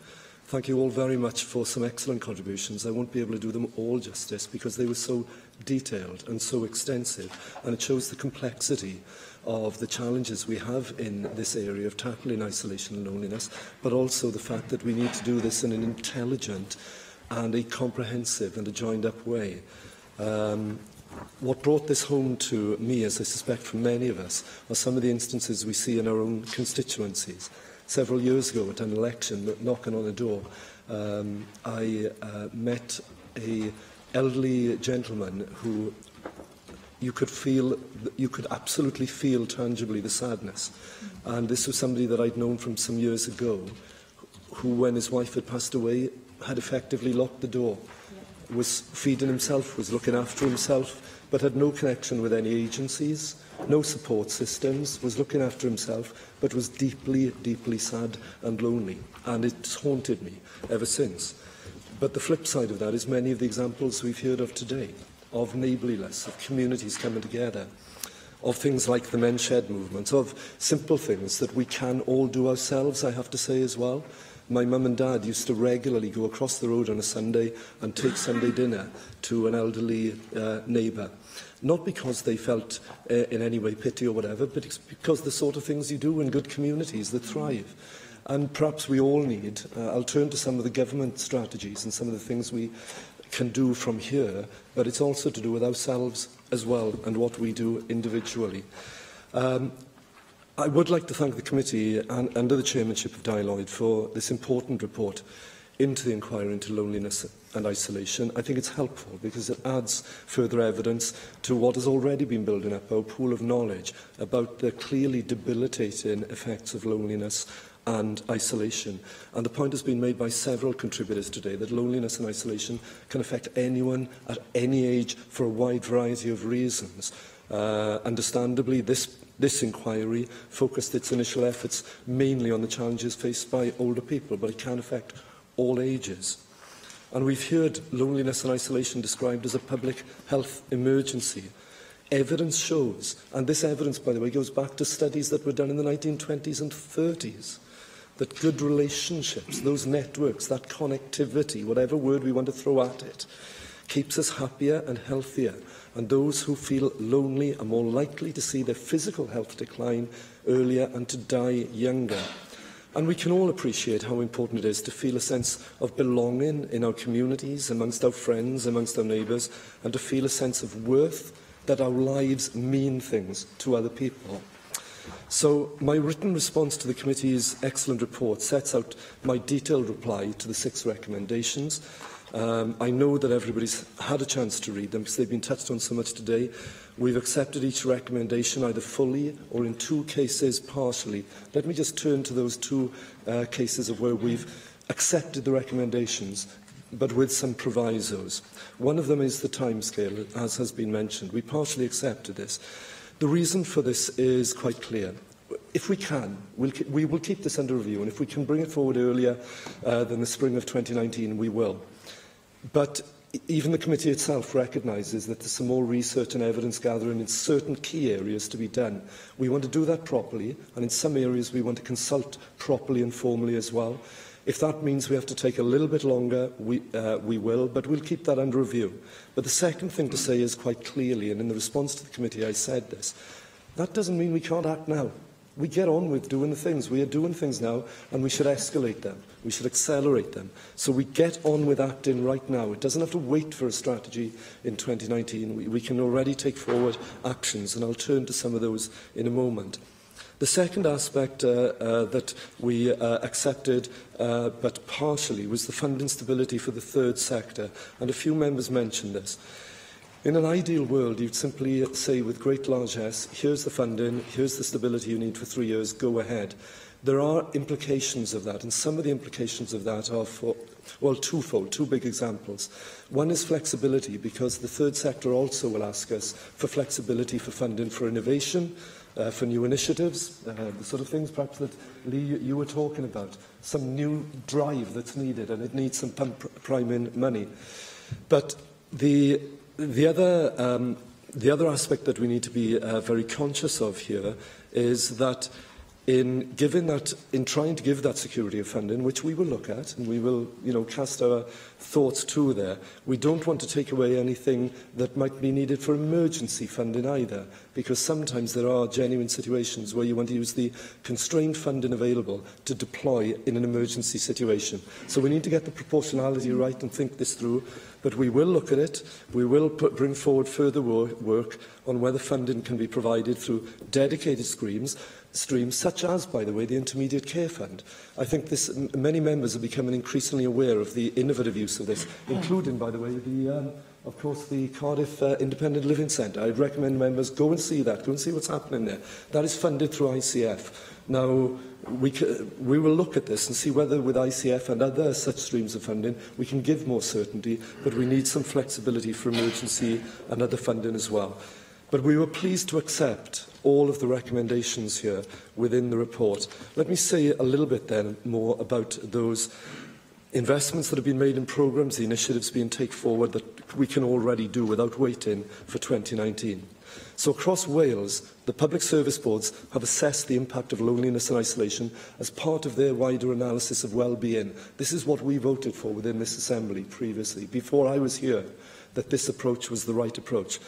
Speaker 20: Thank you all very much for some excellent contributions. I won't be able to do them all justice because they were so detailed and so extensive, and it shows the complexity of the challenges we have in this area of tackling isolation and loneliness, but also the fact that we need to do this in an intelligent and a comprehensive and a joined-up way. What brought this home to me, as I suspect for many of us, are some of the instances we see in our own constituencies. Several years ago at an election, knocking on a door, I met an elderly gentleman who you could absolutely feel tangibly the sadness. And this was somebody that I'd known from some years ago, who, when his wife had passed away, had effectively locked the door was feeding himself, was looking after himself, but had no connection with any agencies, no support systems, was looking after himself, but was deeply, deeply sad and lonely. And it's haunted me ever since. But the flip side of that is many of the examples we've heard of today, of neighbourliness, of communities coming together, of things like the Men's Shed movement, of simple things that we can all do ourselves, I have to say as well. My mum and dad used to regularly go across the road on a Sunday and take Sunday dinner to an elderly neighbour. Not because they felt in any way pity or whatever, but it's because the sort of things you do in good communities that thrive. And perhaps we all need, I'll turn to some of the government strategies and some of the things we can do from here, but it's also to do with ourselves as well and what we do individually. I would like to thank the committee and under the chairmanship of Di Lloyd for this important report into the inquiry into loneliness and isolation. I think it's helpful because it adds further evidence to what has already been building up, our pool of knowledge about the clearly debilitating effects of loneliness and isolation. And the point has been made by several contributors today that loneliness and isolation can affect anyone at any age for a wide variety of reasons. Understandably, this inquiry focused its initial efforts mainly on the challenges faced by older people, but it can affect all ages. And we've heard loneliness and isolation described as a public health emergency. Evidence shows, and this evidence, by the way, goes back to studies that were done in the 1920s and 30s, that good relationships, those networks, that connectivity, whatever word we want to throw at it, keeps us happier and healthier. And those who feel lonely are more likely to see their physical health decline earlier and to die younger. And we can all appreciate how important it is to feel a sense of belonging in our communities, amongst our friends, amongst our neighbours, and to feel a sense of worth, that our lives mean things to other people. So my written response to the committee's excellent report sets out my detailed reply to the 6 recommendations. I know that everybody's had a chance to read them because they've been touched on so much today. We've accepted each recommendation either fully or in 2 cases partially. Let me just turn to those 2 cases of where we've accepted the recommendations but with some provisos. One of them is the timescale, as has been mentioned. We partially accepted this. The reason for this is quite clear. If we can, we will keep this under review, and if we can bring it forward earlier than the spring of 2019, we will. But even the committee itself recognises that there's some more research and evidence gathering in certain key areas to be done. We want to do that properly, and in some areas we want to consult properly and formally as well. If that means we have to take a little bit longer, we will, but we'll keep that under review. But the second thing to say is quite clearly, and in the response to the committee I said this, that doesn't mean we can't act now. We get on with doing the things. We are doing things now, and we should escalate them. We should accelerate them. So we get on with acting right now. It doesn't have to wait for a strategy in 2019. We can already take forward actions, and I'll turn to some of those in a moment. The second aspect that we accepted, but partially, was the funding stability for the third sector, and a few members mentioned this. In an ideal world, you'd simply say with great largesse, here's the funding, here's the stability you need for 3 years, go ahead. There are implications of that, and some of the implications of that are twofold, 2 big examples. One is flexibility, because the third sector also will ask us for flexibility for funding for innovation, for new initiatives, the sort of things perhaps that, Lee, you were talking about, some new drive that's needed, and it needs some prime money. But the other aspect that we need to be very conscious of here is that in trying to give that security of funding, which we will look at and we will, cast our thoughts to there, we don't want to take away anything that might be needed for emergency funding either, because sometimes there are genuine situations where you want to use the constrained funding available to deploy in an emergency situation. So we need to get the proportionality right and think this through, but we will look at it. We will bring forward further work on whether funding can be provided through dedicated streams, such as, by the way, the Intermediate Care Fund. I think many members are becoming increasingly aware of the innovative use of this, including, by the way, of course, the Cardiff Independent Living Centre. I'd recommend members go and see that, go and see what's happening there. That is funded through ICF. Now, we will look at this and see whether with ICF and other such streams of funding we can give more certainty, but we need some flexibility for emergency and other funding as well. But we were pleased to accept all of the recommendations here within the report. Let me say a little bit then more about those investments that have been made in programmes, the initiatives being taken forward that we can already do without waiting for 2019. So across Wales, the public service boards have assessed the impact of loneliness and isolation as part of their wider analysis of well-being. This is what we voted for within this Assembly previously, before I was here, that this approach was the right approach.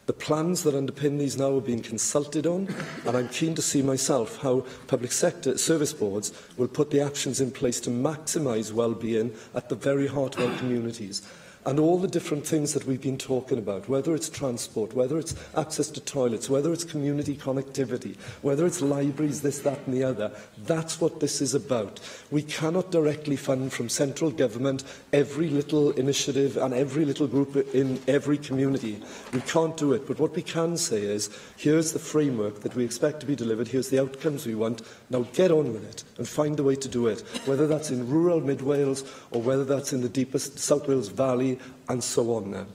Speaker 20: The plans that underpin these now are being consulted on, and I'm keen to see myself how public sector service boards will put the actions in place to maximise well-being at the very heart of our communities. And all the different things that we've been talking about, whether it's transport, whether it's access to toilets, whether it's community connectivity, whether it's libraries, this, that and the other, that's what this is about. We cannot directly fund from central government every little initiative and every little group in every community. We can't do it, but what we can say is, here's the framework that we expect to be delivered, here's the outcomes we want, now get on with it and find a way to do it, whether that's in rural Mid Wales or whether that's in the deepest South Wales Valley, and so on.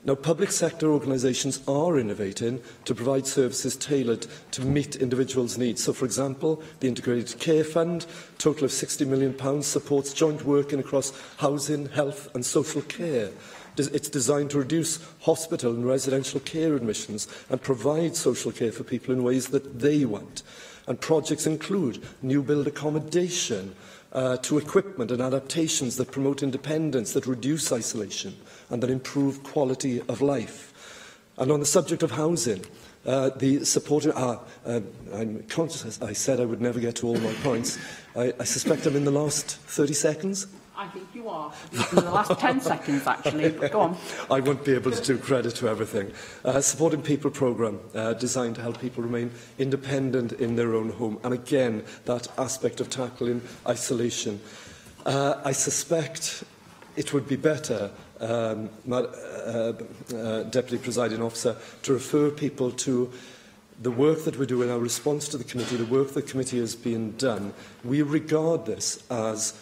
Speaker 20: Now, public sector organisations are innovating to provide services tailored to meet individuals' needs. So, for example, the Integrated Care Fund, a total of £60 million, supports joint working across housing, health and social care. It's designed to reduce hospital and residential care admissions and provide social care for people in ways that they want. And projects include new build accommodation, to equipment and adaptations that promote independence, that reduce isolation and that improve quality of life. And on the subject of housing, the support... I'm conscious, I said I would never get to all my points. I suspect I'm in the last 30 seconds.
Speaker 10: I think you are. In the last 10 seconds, actually. But go on.
Speaker 20: I won't be able to do credit to everything. Supporting People programme, designed to help people remain independent in their own home. And again, that aspect of tackling isolation. I suspect it would be better, Deputy Presiding Officer, to refer people to the work that we do in our response to the committee, the work the committee has been done. We regard this as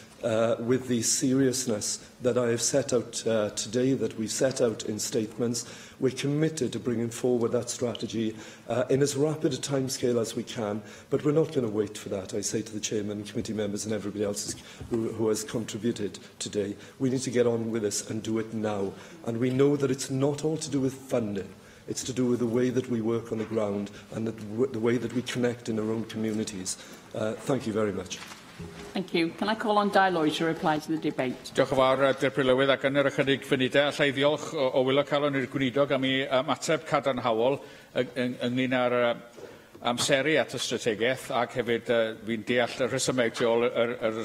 Speaker 20: with the seriousness that I have set out today, that we've set out in statements. We're committed to bringing forward that strategy in as rapid a timescale as we can, but we're not going to wait for that, I say to the Chairman, committee members and everybody else who has contributed today. We need to get on with this and do it now. And we know that it's not all to do with funding. It's to do with the way that we work on the ground and the way that we connect in our own communities. Thank you very much.
Speaker 10: Thank you. Can I call on Di Lloyd to reply to the debate?
Speaker 23: Diolch yn fawr, Deputy Lywydd, ac yn yr ychydig funudau. Alla i ddiolch o wylo calon i'r gweinidog am ei ymateb cadarnhaol ynglyn â'r amseru at y strategaeth, ac hefyd fi'n deall y rhesymeg tu ôl yr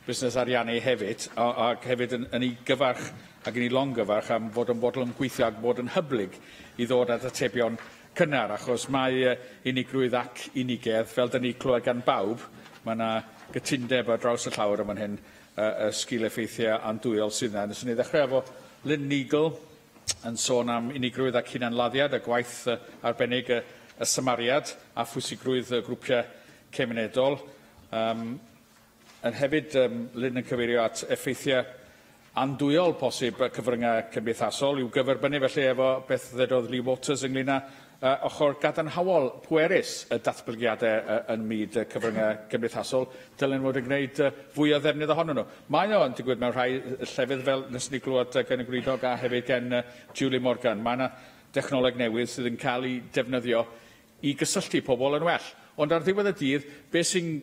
Speaker 23: busnes ariannu hefyd, ac hefyd yn ei gyfarch ac yn ei longyfarch am fod yn bodol yn gweithio ac bod yn hyblyg i ddod at atebion cynnar, achos mae unigrwydd ac unigedd, fel dyn ni clywed gan bawb, mae yna gytundeb ar draws y llawr yma'n hyn y sgil-effeithiau andwyol sydd yna. Neswn ni ddechrau efo Lynn Neagle yn sôn am unigrywydd ac hunanladdiad, y gwaith arbennig y Samariad a phwysigrwydd y grwpiau cymunedol. Yn hefyd, Lynn yn cyfeirio at effeithiau andwyol posib cyfryngau cymdeithasol, i'w gyferbynnu felly efo beth ddedodd Lee Waters ynglyn â ochr gadarnhaol pwerus y datblygiadau yn myd cyfryngau cymdeithasol, dylen fod yn gwneud fwy o ddefnydd ohonyn nhw. Mae o'n digwydd mewn rhai llefydd fel nes ni glwyd gen y gweinidog a hefyd gen Julie Morgan. Mae yna dechnoleg newydd sydd yn cael ei defnyddio i gysylltu pobl yn well. Ond ar ddiwedd y dydd, beth sy'n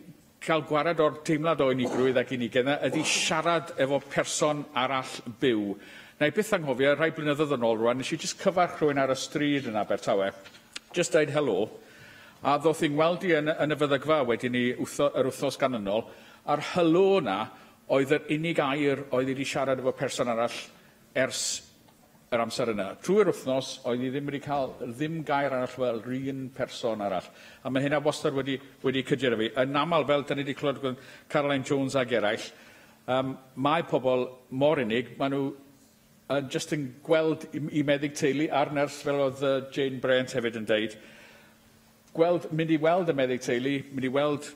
Speaker 23: cael gwared o'r teimlad o unigrwydd ac unigedd ydy siarad efo person arall byw. Na i byth anghofio, rhai blynyddoedd yn ôl rwan, nes i jyst cyfarch rhywun ar y stryd yn Abertawe, jyst dweud helo, a ddoth i'n gweld i yn y feddygfa wedyn ni yr wythnos ganlynol, a'r helo yna oedd yr unig air oedd wedi siarad efo person arall ers yr amser yna. Trwy'r wythnos, oedd i ddim wedi cael ddim gair arall fel rhan person arall. A mae hynna wastad wedi cydio fi. Yn aml, fel da ni wedi clywed Caroline Jones ag eraill, mae pobl mor unig, maen nhw Just yn gweld I meddyg teulu a'r nyrs fel oedd Jane Brent hefyd yn deud, mynd I weld y meddyg teulu, mynd I weld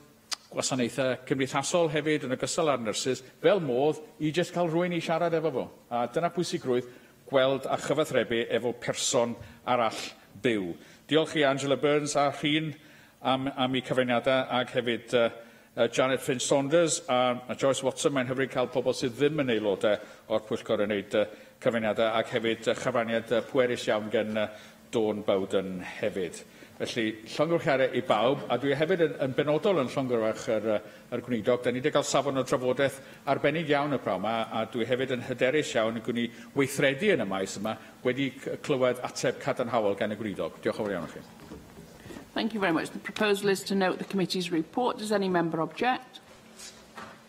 Speaker 23: gwasanaethau cymdeithasol hefyd yn ogystal â'r nyrsys, fel modd I just cael rhywun I siarad efo fo. A dyna pwysigrwydd gweld a chyfathrebu efo person arall byw. Diolch I Angela Burns a Rhyn am I cyfeiniadau ac hefyd Janet Flynn-Saunders a Joyce Watson. Mae'n hyfryd cael pobl sydd ddim yn aelodau o'r pwyllgor yn wneud cyfeiniadau ac hefyd chyfraniad pwerus iawn gan Dawn Bowden hefyd. Felly, llongrwchiadau I bawb, a dwi hefyd yn benodol yn llongrwch yr gweinidog. Da ni wedi cael safon o drafodaeth arbennig iawn y prawn yma, a dwi hefyd yn hyderus iawn yn gwni weithredu yn y maes yma wedi clywed ateb cadarnhaol gan y gweinidog. Diolch yn fawr iawn I chi.
Speaker 10: Thank you very much. The proposal is to note the committee's report. Does any member object?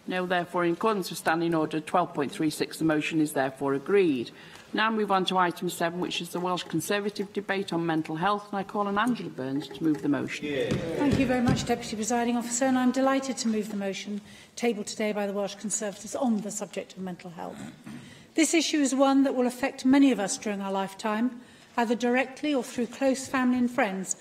Speaker 10: No, therefore, in accordance with Standing Order 12.36, the motion is therefore agreed. Now move on to item 7, which is the Welsh Conservative debate on mental health, and I call on Angela Burns to move the motion.
Speaker 14: Thank you very much, Deputy Presiding Officer, and I'm delighted to move the motion tabled today by the Welsh Conservatives on the subject of mental health. This issue is one that will affect many of us during our lifetime, either directly or through close family and friends,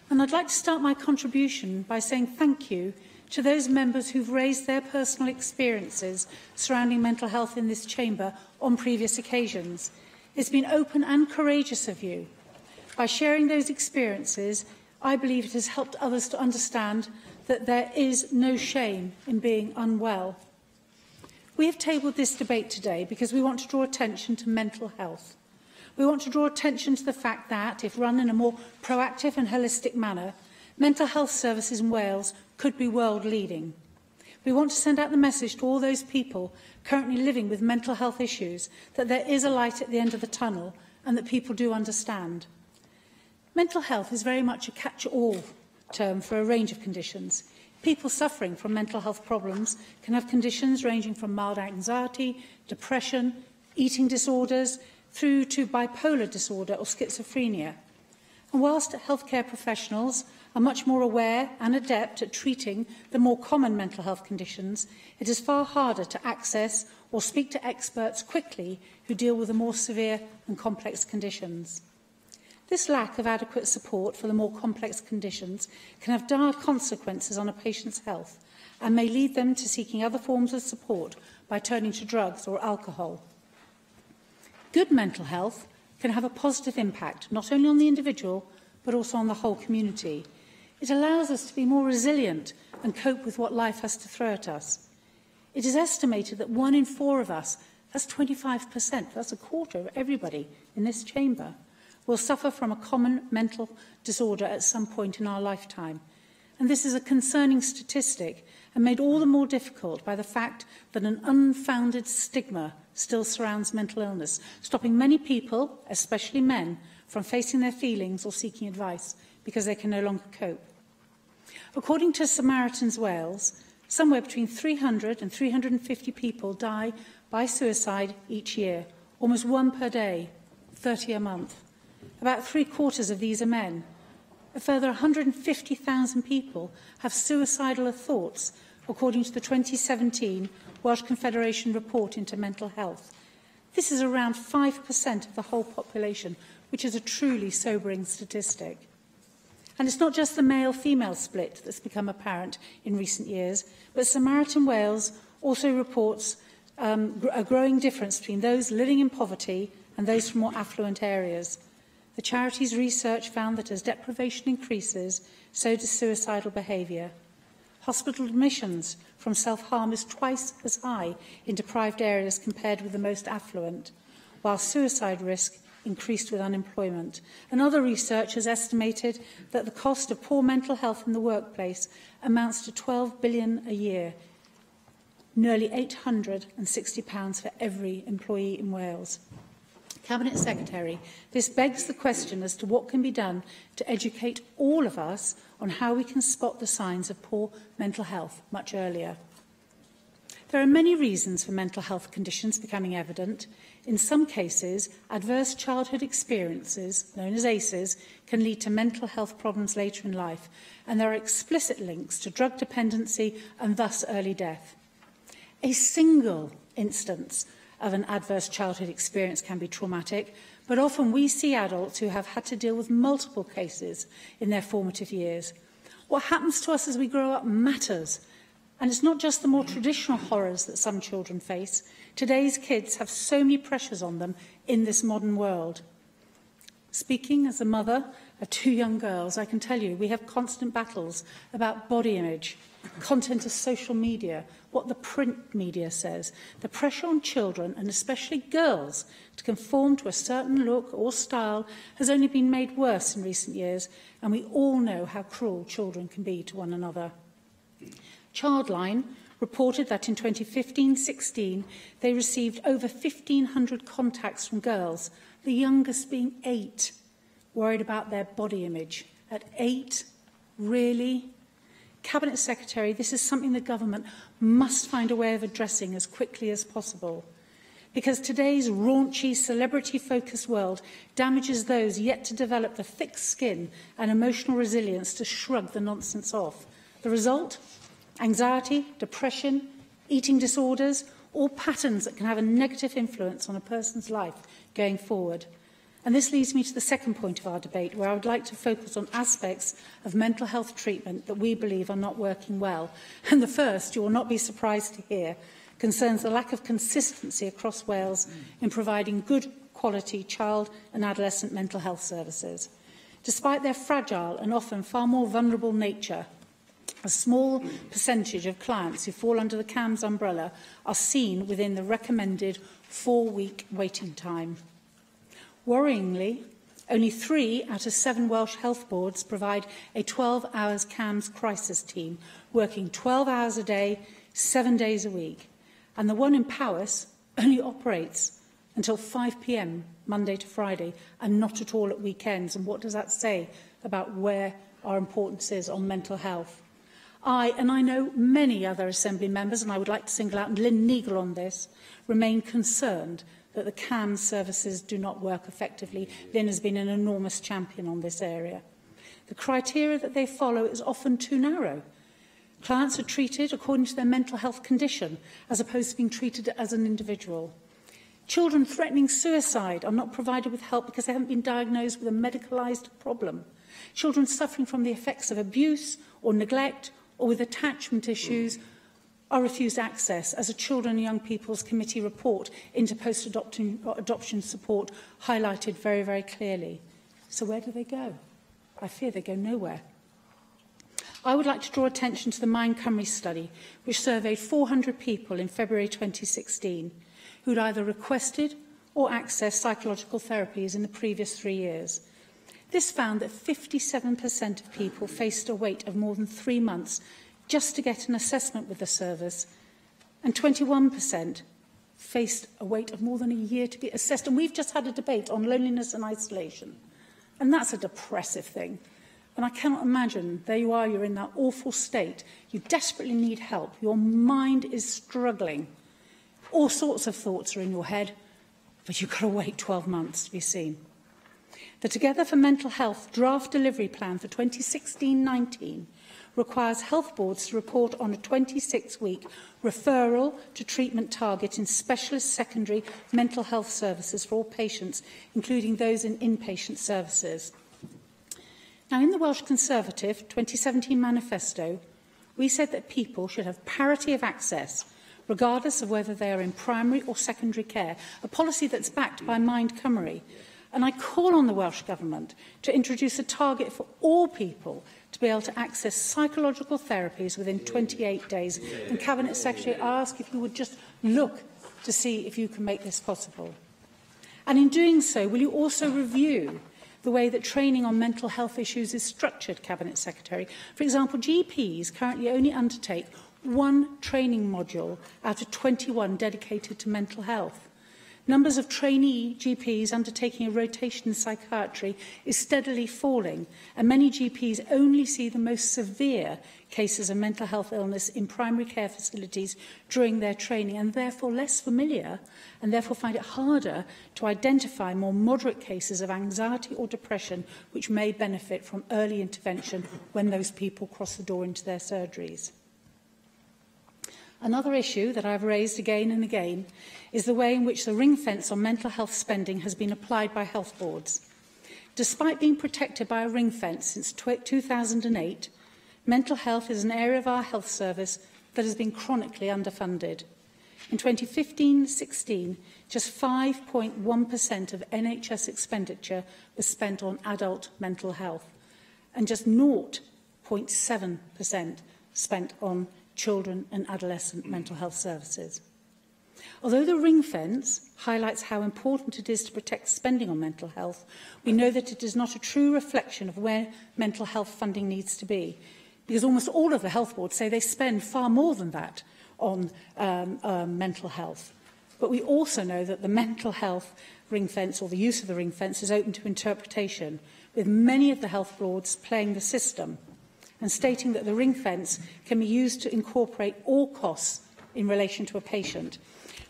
Speaker 14: and I'd like to start my contribution by saying thank you to those members who've raised their personal experiences surrounding mental health in this chamber on previous occasions. It's been open and courageous of you. By sharing those experiences, I believe it has helped others to understand that there is no shame in being unwell. We have tabled this debate today because we want to draw attention to mental health. We want to draw attention to the fact that, if run in a more proactive and holistic manner, mental health services in Wales could be world-leading. We want to send out the message to all those people currently living with mental health issues that there is a light at the end of the tunnel and that people do understand. Mental health is very much a catch-all term for a range of conditions. People suffering from mental health problems can have conditions ranging from mild anxiety, depression, eating disorders, through to bipolar disorder or schizophrenia. And whilst healthcare professionals are much more aware and adept at treating the more common mental health conditions, it is far harder to access or speak to experts quickly who deal with the more severe and complex conditions. This lack of adequate support for the more complex conditions can have dire consequences on a patient's health and may lead them to seeking other forms of support by turning to drugs or alcohol. Good mental health can have a positive impact not only on the individual but also on the whole community. It allows us to be more resilient and cope with what life has to throw at us. It is estimated that 1 in 4 of us, that's 25%, that's a quarter of everybody in this chamber, will suffer from a common mental disorder at some point in our lifetime. And this is a concerning statistic and made all the more difficult by the fact that an unfounded stigma still surrounds mental illness, stopping many people, especially men, from facing their feelings or seeking advice because they can no longer cope. According to Samaritans Wales, somewhere between 300 and 350 people die by suicide each year, almost 1 per day, 30 a month. About 3/4 of these are men. A further 150,000 people have suicidal thoughts, according to the 2017 Welsh Confederation report into mental health. This is around 5% of the whole population, which is a truly sobering statistic. And it's not just the male-female split that's become apparent in recent years, but Samaritan Wales also reports a growing difference between those living in poverty and those from more affluent areas. The charity's research found that as deprivation increases, so does suicidal behaviour. Hospital admissions from self-harm is twice as high in deprived areas compared with the most affluent, while suicide risk increased with unemployment. And other research has estimated that the cost of poor mental health in the workplace amounts to £12 billion a year, nearly £860 for every employee in Wales. Cabinet Secretary, this begs the question as to what can be done to educate all of us on how we can spot the signs of poor mental health much earlier. There are many reasons for mental health conditions becoming evident. In some cases, adverse childhood experiences, known as ACEs, can lead to mental health problems later in life, and there are explicit links to drug dependency and thus early death. A single instance of an adverse childhood experience can be traumatic, but often we see adults who have had to deal with multiple cases in their formative years. What happens to us as we grow up matters, and it's not just the more traditional horrors that some children face. Today's kids have so many pressures on them in this modern world. Speaking as a mother of 2 young girls, I can tell you we have constant battles about body image, content of social media, what the print media says. The pressure on children, and especially girls, to conform to a certain look or style has only been made worse in recent years, and we all know how cruel children can be to one another. Childline reported that in 2015-16 they received over 1,500 contacts from girls, the youngest being 8, worried about their body image. At 8? Really? Cabinet Secretary, this is something the government must find a way of addressing as quickly as possible. Because today's raunchy, celebrity-focused world damages those yet to develop the thick skin and emotional resilience to shrug the nonsense off. The result? Anxiety, depression, eating disorders, all patterns that can have a negative influence on a person's life going forward. And this leads me to the second point of our debate, where I would like to focus on aspects of mental health treatment that we believe are not working well. And the first, you will not be surprised to hear, concerns the lack of consistency across Wales in providing good quality child and adolescent mental health services. Despite their fragile and often far more vulnerable nature, a small percentage of clients who fall under the CAMHS umbrella are seen within the recommended 4-week waiting time. Worryingly, only 3 out of 7 Welsh health boards provide a 12-hour CAMHS crisis team, working 12 hours a day, 7 days a week. And the one in Powys only operates until 5 p.m, Monday to Friday, and not at all at weekends. And what does that say about where our importance is on mental health? I know many other Assembly members, and I would like to single out Lynn Neagle on this, remain concerned that the CAMHS services do not work effectively. Lynn has been an enormous champion on this area. The criteria that they follow is often too narrow. Clients are treated according to their mental health condition, as opposed to being treated as an individual. Children threatening suicide are not provided with help because they haven't been diagnosed with a medicalised problem. Children suffering from the effects of abuse or neglect or with attachment issues are refused access, as a Children and Young People's Committee report into post-adoption support highlighted very, very clearly. So where do they go? I fear they go nowhere. I would like to draw attention to the Mind Cymru study, which surveyed 400 people in February 2016 who'd either requested or accessed psychological therapies in the previous 3 years. This found that 57% of people faced a wait of more than 3 months just to get an assessment with the service, and 21% faced a wait of more than a year to be assessed. And we've just had a debate on loneliness and isolation, and that's a depressive thing. And I cannot imagine, there you are, you're in that awful state, you desperately need help, your mind is struggling, all sorts of thoughts are in your head, but you've got to wait 12 months to be seen. The Together for Mental Health draft delivery plan for 2016-19 requires health boards to report on a 26-week referral to treatment target in specialist secondary mental health services for all patients, including those in inpatient services. Now, in the Welsh Conservative 2017 manifesto, we said that people should have parity of access, regardless of whether they are in primary or secondary care, a policy that's backed by Mind Cymru. And I call on the Welsh Government to introduce a target for all people to be able to access psychological therapies within 28 days. And Cabinet Secretary, I ask if you would just look to see if you can make this possible. And in doing so, will you also review the way that training on mental health issues is structured, Cabinet Secretary? For example, GPs currently only undertake 1 training module out of 21 dedicated to mental health. Numbers of trainee GPs undertaking a rotation in psychiatry is steadily falling, and many GPs only see the most severe cases of mental health illness in primary care facilities during their training, and therefore less familiar, and therefore find it harder to identify more moderate cases of anxiety or depression which may benefit from early intervention when those people cross the door into their surgeries. Another issue that I've raised again and again is the way in which the ring fence on mental health spending has been applied by health boards. Despite being protected by a ring fence since 2008, mental health is an area of our health service that has been chronically underfunded. In 2015-16, just 5.1% of NHS expenditure was spent on adult mental health, and just 0.7% spent on children and adolescent mental health services. Although the ring fence highlights how important it is to protect spending on mental health, we know that it is not a true reflection of where mental health funding needs to be, because almost all of the health boards say they spend far more than that on mental health. But we also know that the mental health ring fence, or the use of the ring fence, is open to interpretation, with many of the health boards playing the system and stating that the ring fence can be used to incorporate all costs in relation to a patient.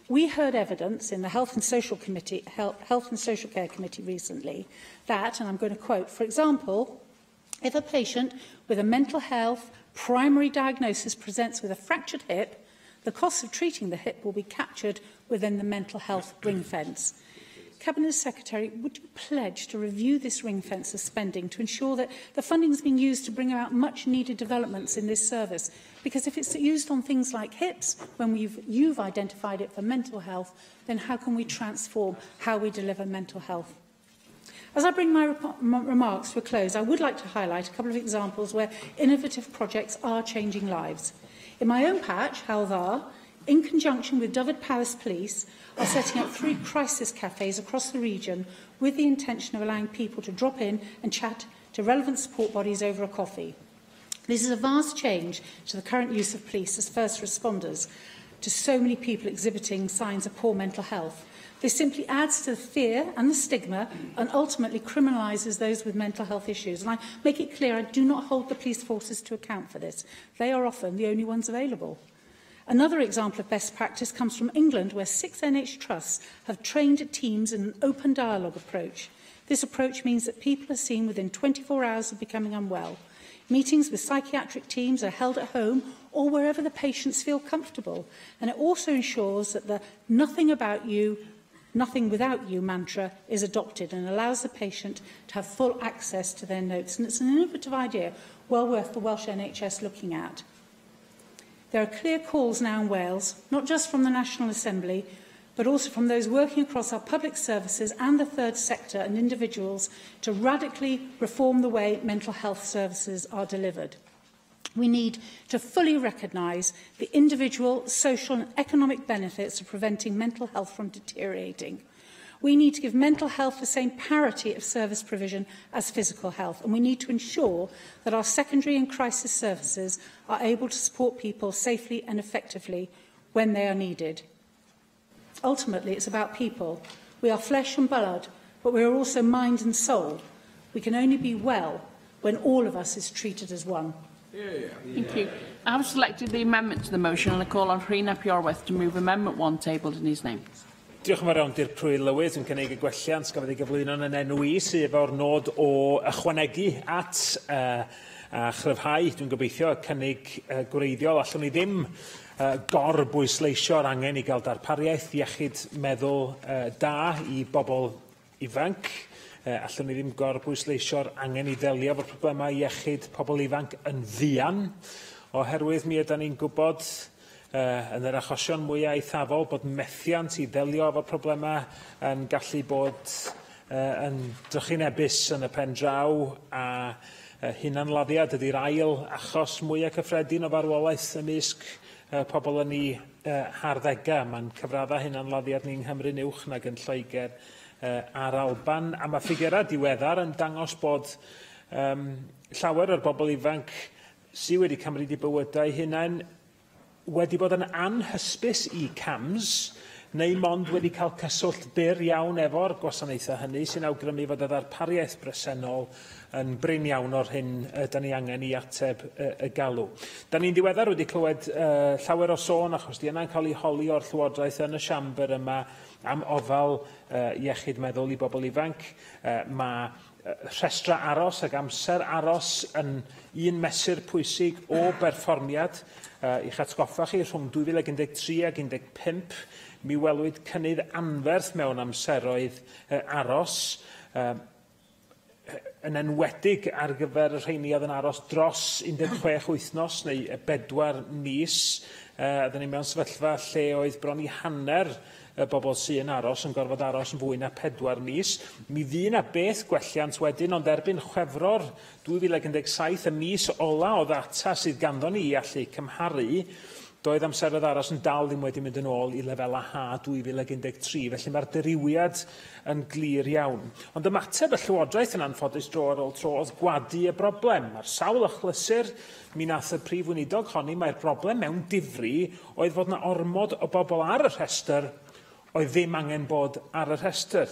Speaker 14: We heard evidence in the Health and Social Care Committee recently that, and I'm going to quote, for example, if a patient with a mental health primary diagnosis presents with a fractured hip, the cost of treating the hip will be captured within the mental health ring fence. Cabinet Secretary, would you pledge to review this ring fence of spending to ensure that the funding is being used to bring about much needed developments in this service? Because if it's used on things like hips, when you've identified it for mental health, then how can we transform how we deliver mental health? As I bring my remarks to a close, I would like to highlight a couple of examples where innovative projects are changing lives. In my own patch, Hywel Dda, in conjunction with Dyfed-Powys Police, are setting up 3 crisis cafes across the region with the intention of allowing people to drop in and chat to relevant support bodies over a coffee. This is a vast change to the current use of police as first responders to so many people exhibiting signs of poor mental health. This simply adds to the fear and the stigma and ultimately criminalises those with mental health issues. And I make it clear I do not hold the police forces to account for this. They are often the only ones available. Another example of best practice comes from England, where 6 NH trusts have trained teams in an open dialogue approach. This approach means that people are seen within 24 hours of becoming unwell. Meetings with psychiatric teams are held at home or wherever the patients feel comfortable. And it also ensures that the nothing about you, nothing without you mantra is adopted and allows the patient to have full access to their notes. And it's an innovative idea, well worth the Welsh NHS looking at. There are clear calls now in Wales, not just from the National Assembly, but also from those working across our public services and the third sector and individuals to radically reform the way mental health services are delivered. We need to fully recognise the individual, social and economic benefits of preventing mental health from deteriorating. We need to give mental health the same parity of service provision as physical health, and we need to ensure that our secondary and crisis services are able to support people safely and effectively when they are needed. Ultimately, it's about people. We are flesh and blood, but we are also mind and soul. We can only be well when all of us is treated as one.
Speaker 10: Thank you. I have selected the amendment to the motion and I call on Rhys ap Iorwerth to move Amendment 1 tabled in his name.
Speaker 17: Diolch yn fawr iawn, Dir Prwy Lywyd yn cynnig y gwelliant gafodd ei gyflwyno yn enw i sydd o'r nod o ychwanegu at a chryfhau. Dwi'n gobeithio y cynnig gwreiddiol allwn ni ddim gorbwysleisio'r angen i gael darpariaeth iechyd meddwl da i bobl ifanc. Allwn ni ddim gorbwysleisio'r angen i ddelio efo'r problemau iechyd pobl ifanc yn fuan, oherwydd mi ydym ni'n gwybod yn yr achosion mwyaf eithafol bod methiant i ddelio efo'r problemau yn gallu bod yn drychinebus yn y pen draw, a hunanladdiad ydy'r ail achos mwyaf cyffredin o farwolaeth ymysg pobl yn ei harddegau. Mae'n cyfraddau hunanladdiad ni'n Nghymru'n uwch nag yn Lloegr a'r Alban, a mae ffigurau diweddar yn dangos bod llawer o'r bobl ifanc sydd wedi cymryd eu bywydau hunain wedi bod yn anhysbys i CAMS, neu mond wedi cael cyswllt byr iawn efo'r gwasanaethau hynny, sy'n awgrymu fod y ddarpariaeth bresennol yn brin iawn o'r hyn da ni angen i ateb y galw. Da ni'n diweddar wedi clywed llawer o sôn, achos di yna'n cael ei holi o'r Llywodraeth yn y siambr yma, am ofal iechyd meddwl i bobl ifanc. Mae rhestra aros ac amser aros yn un mesur pwysig o berfformiad. I'ch atgoffa chi rhwng 2013 ac 2015, mi welwyd cynnydd anferth mewn amseroedd aros, yn enwedig ar gyfer y rheini oedd yn aros dros 16 wythnos neu 4 mis. Oedden ni mewn sefyllfa lle oedd bron i hanner y bobl sy'n aros yn gorfod aros yn fwy na 4 mis. Mi fu na beth gwelliant wedyn, ond erbyn Chwefror 2017, y mis ola o ddata sydd ganddo ni i allu cymharu, doedd amseroedd aros yn dal ddim wedi mynd yn ôl i lefel AH 2013, felly mae'r deriwiad yn glir iawn. Ond ymateb y Llywodraeth yn anffodus dro ar ôl tro oedd gwadu y broblem. Mae'r sawl achlysur mi nath y prif weinidog honni mae'r broblem mewn difri oedd fod yna ormod o bobl ar y rhestr oedd ddim angen bod ar y rhestr.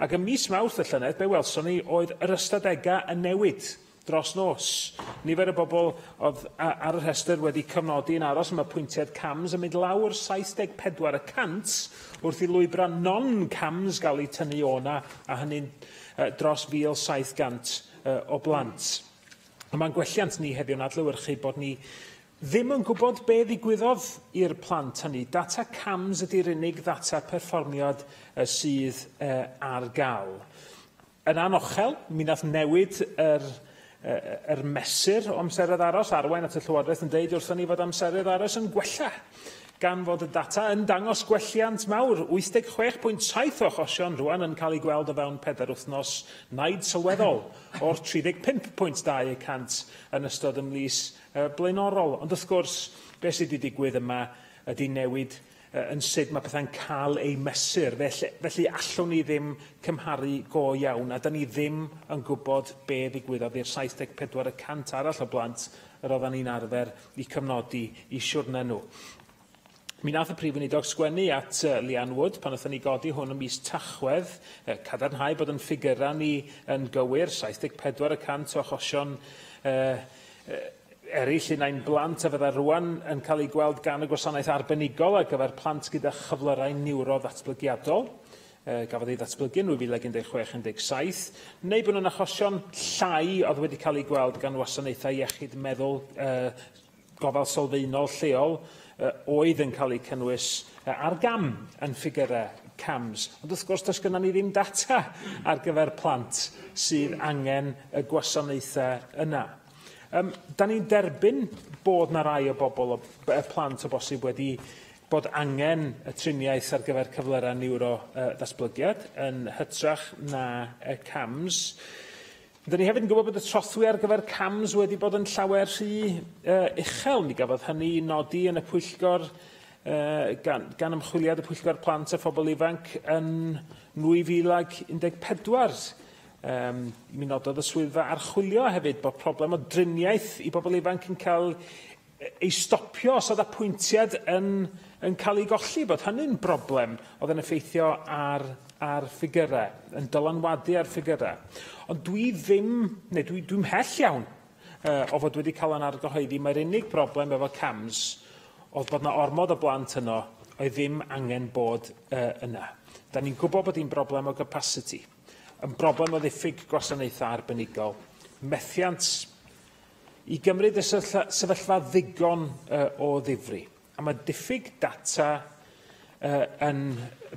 Speaker 17: Ac ym mis Mawrth y llynedd, be welson ni, oedd yr ystadegau yn newid dros nos. Nifer y bobl oedd ar y rhestr wedi cyfnodi yn aros am y pwyntiad cams yn mynd lawr 74% wrth i lwybra non-cams gael eu tynnu o'na, a hynny'n dros 1,700 o blant. Mae'n gwelliant ni heddiw'n adlewyrchu bod ni ddim yn gwybod be ddigwyddodd i'r plant hynny. Data cams ydy'r unig ddata perfformiad sydd ar gael. Yn anochel, mi nath newid yr mesur o amseroedd aros. Arwain at y Llywodraeth yn deud wrthon ni fod amseroedd aros yn gwella, gan fod y data yn dangos gwelliant mawr. 86.7 o achosion rwan yn cael ei gweld o fewn 4 wythnos naid sylweddol o'r 35.2% yn ystod ymlys blaenorol. Ond wrth gwrs, beth sydd wedi digwydd yma ydy newid yn sut mae pethau'n cael ei mesur. Felly allwn ni ddim cymharu go iawn, a da ni ddim yn gwybod be ddigwyddodd i'r 74% arall o blant yr oedden ni'n arfer i cyfnodi i siwrna nhw. Mi nath y prif weinidog sgwennu at Leanne Wood pan wnaethon ni godi hwn ym mis Tachwedd, cadarnhau bod yn ffigurau ni yn gywir, 74% o achosion eraill un blant a fydda rwan yn cael ei gweld gan y gwasanaeth arbenigol ar gyfer plant gyda chyflyrau niwro-ddatblygiadol. Gafodd ei ddatblygu yn 2016-17, neu bod nhw'n achosion llai oedd wedi cael ei gweld gan wasanaethau iechyd meddwl gofal sylfaenol lleol, oedd yn cael ei cynnwys ar gam yn ffigurau cams. Ond wrth gwrs, does gyda ni ddim data ar gyfer plant sydd angen y gwasanaethau yna. Da ni'n derbyn bod na rai o bobl, y plant o bosib wedi bod angen y triniaeth ar gyfer cyflyrau niwro-ddatblygiad yn hytrach na y cams. Da ni hefyd yn gwybod bod y trothwy ar gyfer cams wedi bod yn llawer rhy uchel. Ni gafodd hynny nodi yn y pwyllgor gan ymchwiliad y pwyllgor plant a phobl ifanc yn 2014. Mi nododd y swyddfa archwilio hefyd bod problem o driniaeth i bobl ifanc yn cael ei stopio os oedd apwyntiad yn cael ei golli, bod hynny'n broblem oedd yn effeithio ar ffigurau, yn dylanwadu ar ffigurau. Ond dwi'n mhell iawn o fod wedi cael yn argyhoeddi, mae'r unig broblem efo cams oedd bod yna ormod o blant yno oedd ddim angen bod yna. Da ni'n gwybod bod hi'n broblem o capacity, yn broblem o ddiffyg gwasanaethau arbenigol, methiant i gymryd y sefyllfa ddigon o ddifri. A mae diffyg data yn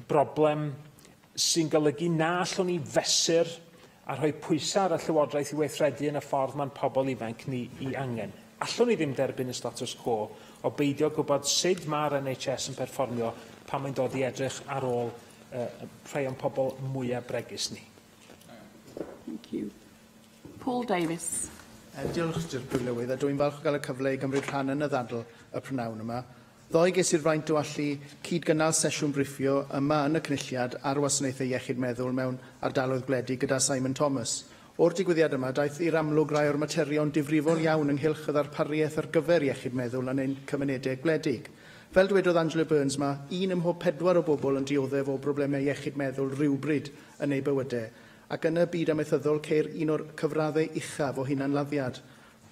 Speaker 17: broblem sy'n golygu na allwn ni fesur a rhoi pwysau ar y Llywodraeth i weithredu yn y ffordd mae'n pobl ifanc ni i angen. Allwn ni ddim derbyn y status quo o beidio gwybod sut mae'r NHS yn perfformio pan mae'n dod i edrych ar ôl rhai o'n pobl mwyaf bregus ni.
Speaker 10: Thank you. Paul Davis.
Speaker 3: Diolch i'r Prif-Lywydd, a dwi'n falch o gael y cyfle i gymryd rhan yn y ddadl y prynawn yma. Ddoi ges i'r fraint o allu cyd-gynnal sesiwn briffio yma yn y cynulliad ar wasanaethau iechyd meddwl mewn ardaloedd gwledig gyda Simon Thomas. O'r digwyddiad yma, daeth i'r amlwg rai o'r materion difrifol iawn ynghylch y ddarpariaeth ar gyfer iechyd meddwl yn ein cymunedau gwledig. Fel dwedodd Angela Burns, mae 1 ym mhob 4 o bobl yn dioddef o broblemau iechyd meddwl rhywbryd yn ei bywydau, ac yn y byd amaethyddol ceir un o'r cyfraddau uchaf o hunanladdiad.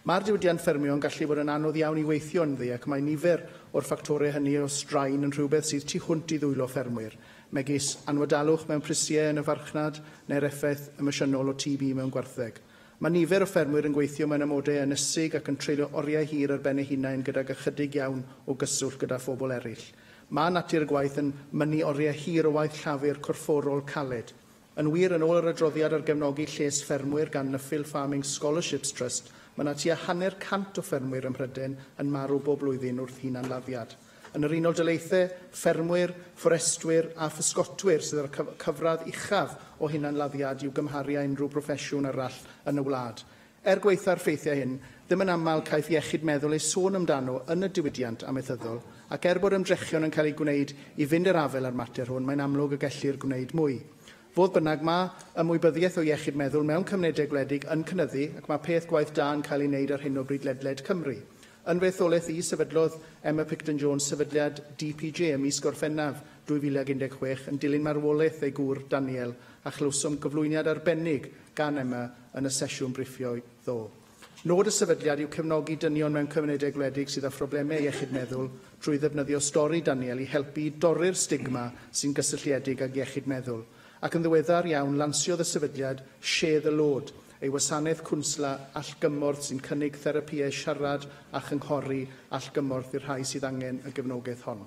Speaker 3: Mae'r diwydiant ffermio yn gallu bod yn anodd iawn i weithio ynddi ac mae nifer o'r ffactorau hynny o straen yn rhywbeth sydd tu hwnt i ddwylo ffermwyr, megis anwadalwch mewn prisiau yn y farchnad neu'r effaith emosiynol o TB mewn gwartheg. Mae nifer o ffermwyr yn gweithio mewn amodau ynysig ac yn treulio oriau hir ar ben eu hunain gydag ychydig iawn o gyswllt gyda phobl eraill. Mae natur y gwaith yn mynnu oriau hir o waith llafur corfforol caled. Yn wir, yn ôl yr adroddiad ar gefnogi lles ffermwyr gan Nuffield Farming Scholarships Trust, mae yna tua 100% o ffermwyr ym Mhrydain yn marw bob blwyddyn wrth hunanladdiad. Yn yr Unol Daleithiau, ffermwyr, fforestwyr a physgotwyr sydd ar cyfradd uchaf o hunanladdiad i'w gymharu â unrhyw broffesiwn arall yn y wlad. Gweitha'r ffeithiau hyn, ddim yn aml caiff iechyd meddwl ei sôn amdano yn y diwydiant amaethyddol, ac bod ymdrechion yn cael ei gwneud i fynd i'r afel ar mater hwn, mae'n amlwg y gellir gwneud mwy. Fodd bynnag, mae ymwybyddiaeth o iechyd meddwl mewn cymunedau gwledig yn cynyddu ac mae peth gwaith da yn cael ei wneud ar hyn o bryd ledled Cymru. Yn fetholeth i, sefydlodd Emma Picton-Jones sefydliad DPJ ym mis Gorffennaf 2016 yn dilyn marwolaeth ei gŵr Daniel a chlywsom gyflwyniad arbennig gan Emma yn y sesiwn briffio ddo. Nod y sefydliad yw cefnogi dynion mewn cymunedau gwledig sydd â phroblemau iechyd meddwl drwy ddefnyddio stori Daniel i helpu dorri'r stigma sy'n gysylltiedig ag iechyd meddwl. Ac yn ddiweddar iawn, lansiodd y sefydliad Share the Load, ei wasanaeth cwnsla allgymorth sy'n cynnig therapiau siarad a chynghori allgymorth i'r rhai sydd angen y gefnogaeth hon.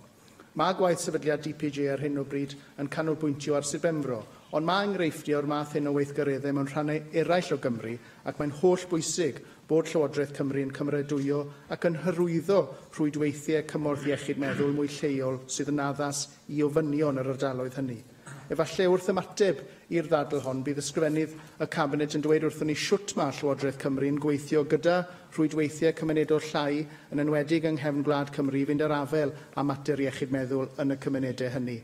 Speaker 3: Mae gwaith sefydliad DPJ ar hyn o bryd yn canolbwyntio ar Sir Benfro, ond mae enghreifftiau o'r math hyn o weithgareddau mewn rhannau eraill o Gymru ac mae'n holl bwysig bod Llywodraeth Cymru yn cymeradwyo ac yn hyrwyddo rhwydweithiau cymorth iechyd meddwl mwy lleol sydd yn addas i ofynion yr ardaloedd hynny. Efallai wrth ymateb i'r ddadl hon, bydd ysgrifennydd y Cabinet yn dweud wrthon ni siwt mae Llywodraeth Cymru yn gweithio gyda rhwydweithiau cymunedol llai yn enwedig yng nghefn Gwlad Cymru fynd ar afel a mater iechyd meddwl yn y cymunedau hynny.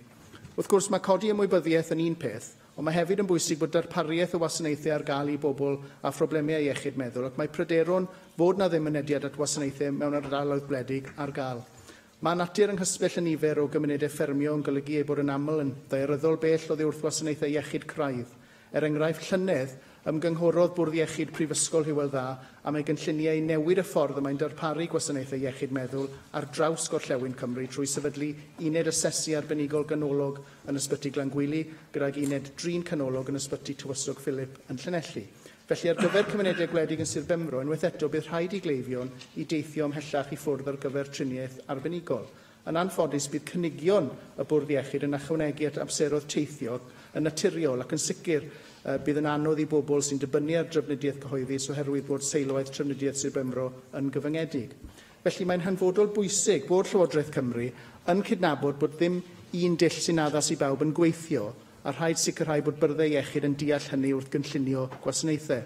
Speaker 3: Wrth gwrs, mae codi ymwybyddiaeth yn un peth, ond mae hefyd yn bwysig bod darpariaeth o wasanaethau ar gael i bobl a phroblemau iechyd meddwl ac mae pryderon fod na ddim mynediad at wasanaethau mewn ardaloedd gwledig ar gael. Mae natur yng nghysbell y nifer o gymunedau ffermio yn golygu ei bod yn aml yn ddaearyddol bell oddi wrth wasanaethau iechyd craidd. Enghraifft llynedd, ymgynghorodd Bwrdd Iechyd Prifysgol Hywel Dda am ei gynlluniau i newid y ffordd y mae'n darparu gwasanaethau iechyd meddwl ar draws Gorllewin Cymru trwy sefydlu uned asesu arbenigol ganolog yn Ysbyty Glangwili gydag uned drin canolog yn Ysbyty Tywysog Philip yn Llanelli. Felly, ar gyfer cymunedau gwledig yn Sir Benfro, unwaith eto bydd rhaid i gleifion i deithio ymhellach i ffwrdd ar gyfer triniaeth arbenigol. Yn anffodus, bydd cynigion y Bwrdd Iechyd yn ychwanegu at amseroedd teithio yn naturiol ac yn sicr bydd yn anodd i bobl sy'n dibynnu ar drafnidiaeth cyhoeddus oherwydd bod seilwaith trafnidiaeth Sir Benfro yn gyfyngedig. Felly, mae'n hanfodol bwysig bod Llywodraeth Cymru yn cydnabod bod ddim un dull sy'n addas i bawb yn gweithio a rhaid sicrhau bod byrdde iechyd yn deall hynny wrth gynllunio gwasanaethau.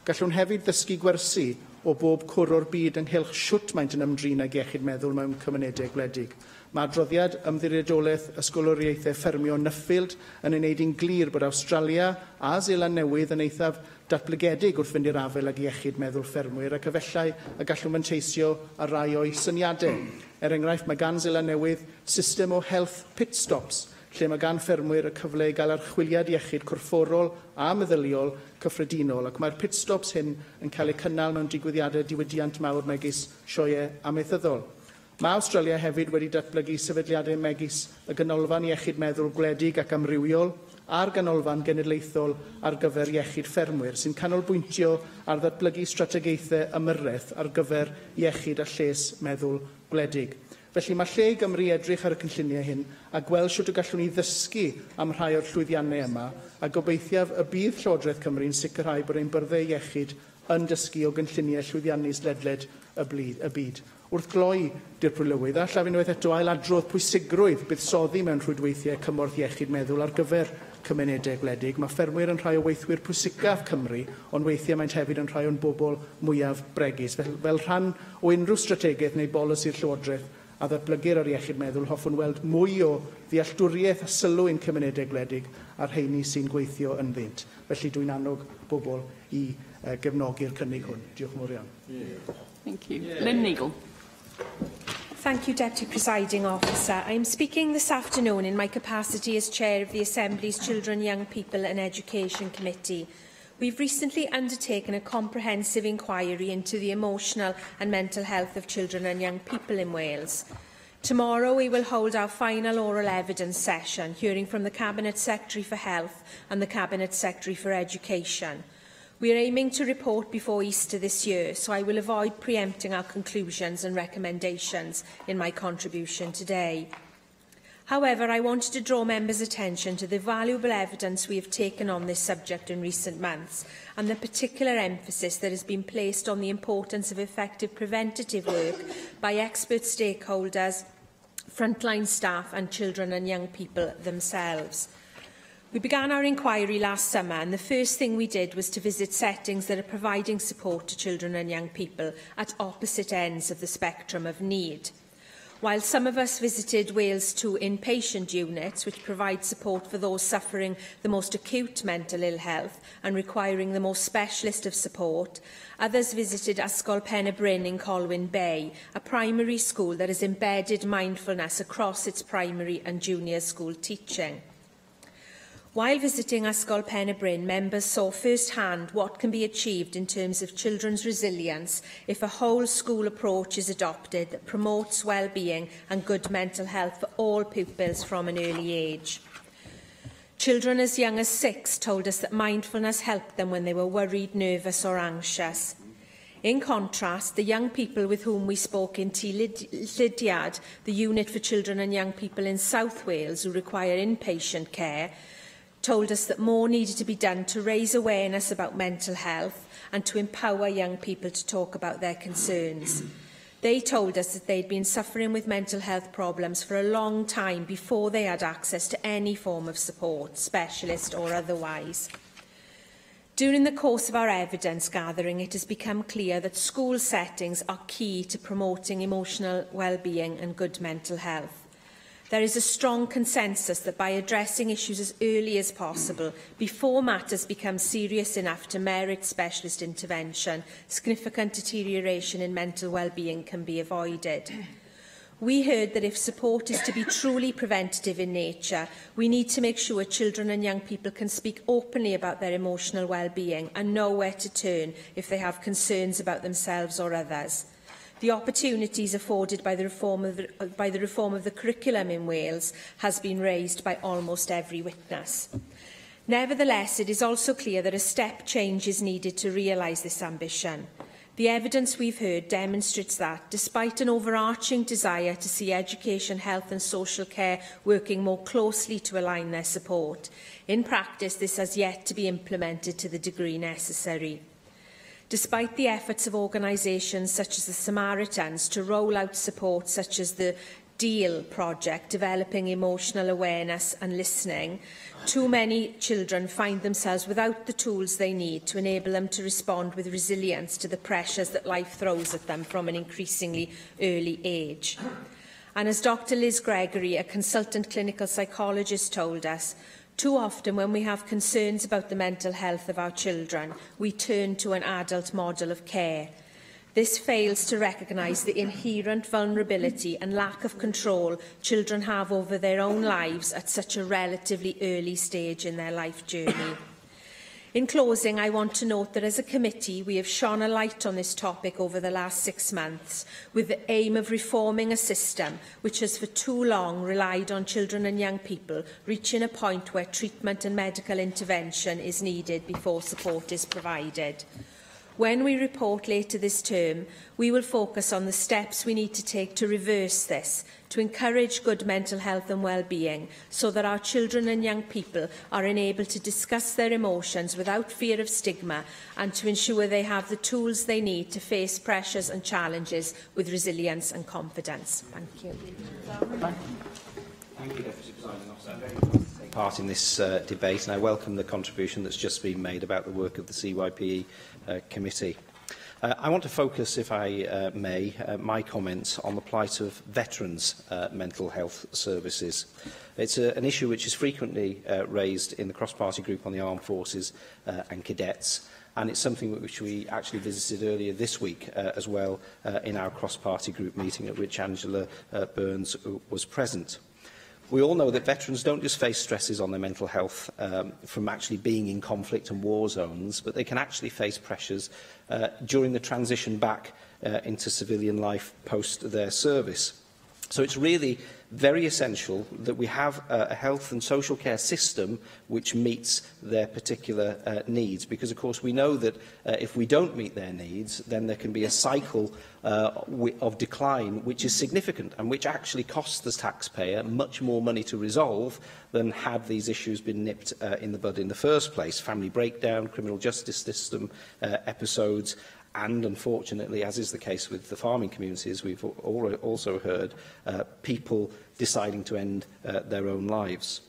Speaker 3: Gallwn hefyd ddysgu gwersi o bob cwr o'r byd ynghylch siwt maent yn ymdrin ag iechyd meddwl mewn cymunedau gwledig. Mae adroddiad ymddiriedolaeth ysgoloriaethau ffermio Nuffield yn gwneud i'n glir bod Awstralia a Seland Newydd yn eithaf datblygedig wrth fynd i'r afel ag iechyd meddwl ffermwyr ac efallai y gallwn manteisio a rai o'i syniadau. Enghraifft, mae gan Seland Newydd system o health pit stops lle mae gan ffermwyr y cyfle i gael archwiliad iechyd corfforol a meddyliol cyffredinol ac mae'r pit stops hyn yn cael eu cynnal mewn digwyddiadau diwydiant mawr megis sioeau amaethyddol. Mae Awstralia hefyd wedi datblygu sefydliadau megis y ganolfan iechyd meddwl gwledig ac amrywiol a'r ganolfan genedlaethol ar gyfer iechyd ffermwyr sy'n canolbwyntio ar ddatblygu strategaethau ymyrraeth ar gyfer iechyd a lles meddwl gwledig. Felly mae lle i Gymru edrych ar y cynlluniau hyn a gweld sut y gallwn ni ddysgu am rhai o'r llwyddiannau yma a gobeithiaf y bydd Llywodraeth Cymru yn sicrhau bod ein byrddau iechyd yn dysgu o gynlluniau llwyddiannus ledled y byd. Wrth gloi dirprwylywydd, a llaf unwaith eto ailadrodd pwysigrwydd buddsoddi mewn rhwydweithiau cymorth iechyd meddwl ar gyfer cymunedau gwledig. Mae ffermwyr yn rhai o weithwyr pwysicaf Cymru, ond weithiau maent hefyd yn rhai o'n bobl mwyaf bregus. Fel rhan o unrhyw strategaeth neu bolisi'r Llywodraeth a ddatblygir ar iechyd meddwl, hoffwn weld mwy o ddealltwriaeth a sylw ein cymunedau gwledig a'r rheini sy'n gweithio ynddynt. Felly dwi'n annog bobl i gefnogi'r cynnig hwn. Diolch yn fawr iawn.
Speaker 10: Thank you. Lynn Neagle.
Speaker 11: Thank you, Deputy Presiding Officer. I am speaking this afternoon in my capacity as Chair of the Assembly's Children, Young People and Education Committee. We've recently undertaken a comprehensive inquiry into the emotional and mental health of children and young people in Wales. Tomorrow we will hold our final oral evidence session, hearing from the Cabinet Secretary for Health and the Cabinet Secretary for Education. We are aiming to report before Easter this year, so I will avoid preempting our conclusions and recommendations in my contribution today. However, I wanted to draw members' attention to the valuable evidence we have taken on this subject in recent months and the particular emphasis that has been placed on the importance of effective preventative work by expert stakeholders, frontline staff and children and young people themselves. We began our inquiry last summer, and the first thing we did was to visit settings that are providing support to children and young people at opposite ends of the spectrum of need. While some of us visited Wales 2 inpatient units, which provide support for those suffering the most acute mental ill health and requiring the most specialist of support, others visited Ysgol Pen y Bryn in Colwyn Bay, a primary school that has embedded mindfulness across its primary and junior school teaching. While visiting Ysgol Pen y Bryn, members saw firsthand what can be achieved in terms of children's resilience if a whole-school approach is adopted that promotes well-being and good mental health for all pupils from an early age. Children as young as 6 told us that mindfulness helped them when they were worried, nervous or anxious. In contrast, the young people with whom we spoke in Tŷ Llydiad, the unit for children and young people in South Wales who require inpatient care, told us that more needed to be done to raise awareness about mental health and to empower young people to talk about their concerns. They told us that they'd been suffering with mental health problems for a long time before they had access to any form of support, specialist or otherwise. During the course of our evidence gathering, it has become clear that school settings are key to promoting emotional well-being and good mental health. There is a strong consensus that by addressing issues as early as possible, before matters become serious enough to merit specialist intervention, significant deterioration in mental well-being can be avoided. We heard that if support is to be truly preventative in nature, we need to make sure children and young people can speak openly about their emotional well-being and know where to turn if they have concerns about themselves or others. The opportunities afforded by the reform of the curriculum in Wales has been raised by almost every witness. Nevertheless, it is also clear that a step change is needed to realise this ambition. The evidence we've heard demonstrates that, despite an overarching desire to see education, health and social care working more closely to align their support, in practice this has yet to be implemented to the degree necessary. Despite the efforts of organisations such as the Samaritans to roll out support such as the DEAL project, developing emotional awareness and listening, too many children find themselves without the tools they need to enable them to respond with resilience to the pressures that life throws at them from an increasingly early age. And as Dr. Liz Gregory, a consultant clinical psychologist, told us, too often, when we have concerns about the mental health of our children, we turn to an adult model of care. This fails to recognise the inherent vulnerability and lack of control children have over their own lives at such a relatively early stage in their life journey. In closing, I want to note that as a committee, we have shone a light on this topic over the last 6 months with the aim of reforming a system which has for too long relied on children and young people reaching a point where treatment and medical intervention is needed before support is provided. When we report later this term, we will focus on the steps we need to take to reverse this, to encourage good mental health and well-being, so that our children and young people are enabled to discuss their emotions without fear of stigma and to ensure they have the tools they need to face pressures and challenges with resilience and confidence. Thank you.
Speaker 8: Thank you, Deputy Presiding Officer. Part in this debate, and I welcome the contribution that's just been made about the work of the CYPE committee. I want to focus, if I may, my comments on the plight of veterans' mental health services. It's an issue which is frequently raised in the cross-party group on the armed forces and cadets, and it's something which we actually visited earlier this week as well in our cross-party group meeting at which Angela Burns was present. We all know that veterans don't just face stresses on their mental health from actually being in conflict and war zones, but they can actually face pressures during the transition back into civilian life post their service. So it's really very essential that we have a health and social care system which meets their particular needs, because of course we know that if we don't meet their needs, then there can be a cycle of decline which is significant and which actually costs the taxpayer much more money to resolve than had these issues been nipped in the bud in the first place. Family breakdown, criminal justice system episodes, and unfortunately, as is the case with the farming communities, we've also heard people deciding to end their own lives.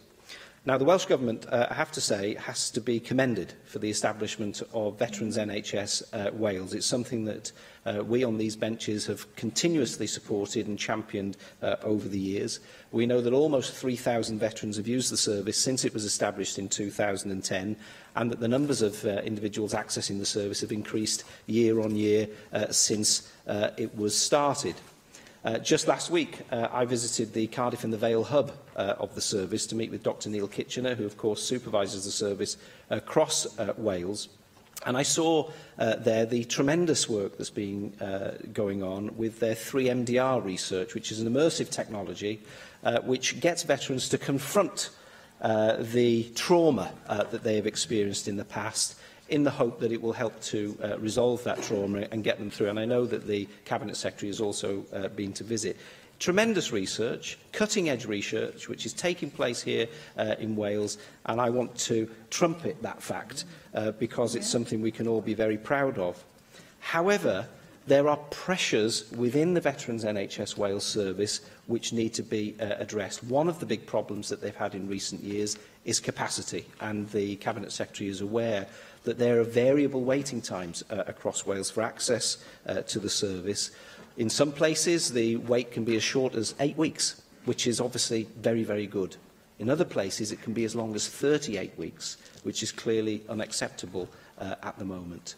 Speaker 8: Now, the Welsh Government, I have to say, has to be commended for the establishment of Veterans NHS Wales. It's something that we on these benches have continuously supported and championed over the years. We know that almost 3,000 veterans have used the service since it was established in 2010, and that the numbers of individuals accessing the service have increased year on year since it was started. Just last week, I visited the Cardiff and the Vale hub of the service to meet with Dr Neil Kitchener, who of course supervises the service across Wales. And I saw there the tremendous work that's been going on with their 3MDR research, which is an immersive technology which gets veterans to confront the trauma that they have experienced in the past, in the hope that it will help to resolve that trauma and get them through. And I know that the Cabinet Secretary has also been to visit. Tremendous research, cutting-edge research, which is taking place here in Wales, and I want to trumpet that fact because it's something we can all be very proud of. However, there are pressures within the Veterans NHS Wales service which need to be addressed. One of the big problems that they've had in recent years is capacity, and the Cabinet Secretary is aware that there are variable waiting times across Wales for access to the service. In some places, the wait can be as short as 8 weeks, which is obviously very, very good. In other places, it can be as long as 38 weeks, which is clearly unacceptable at the moment.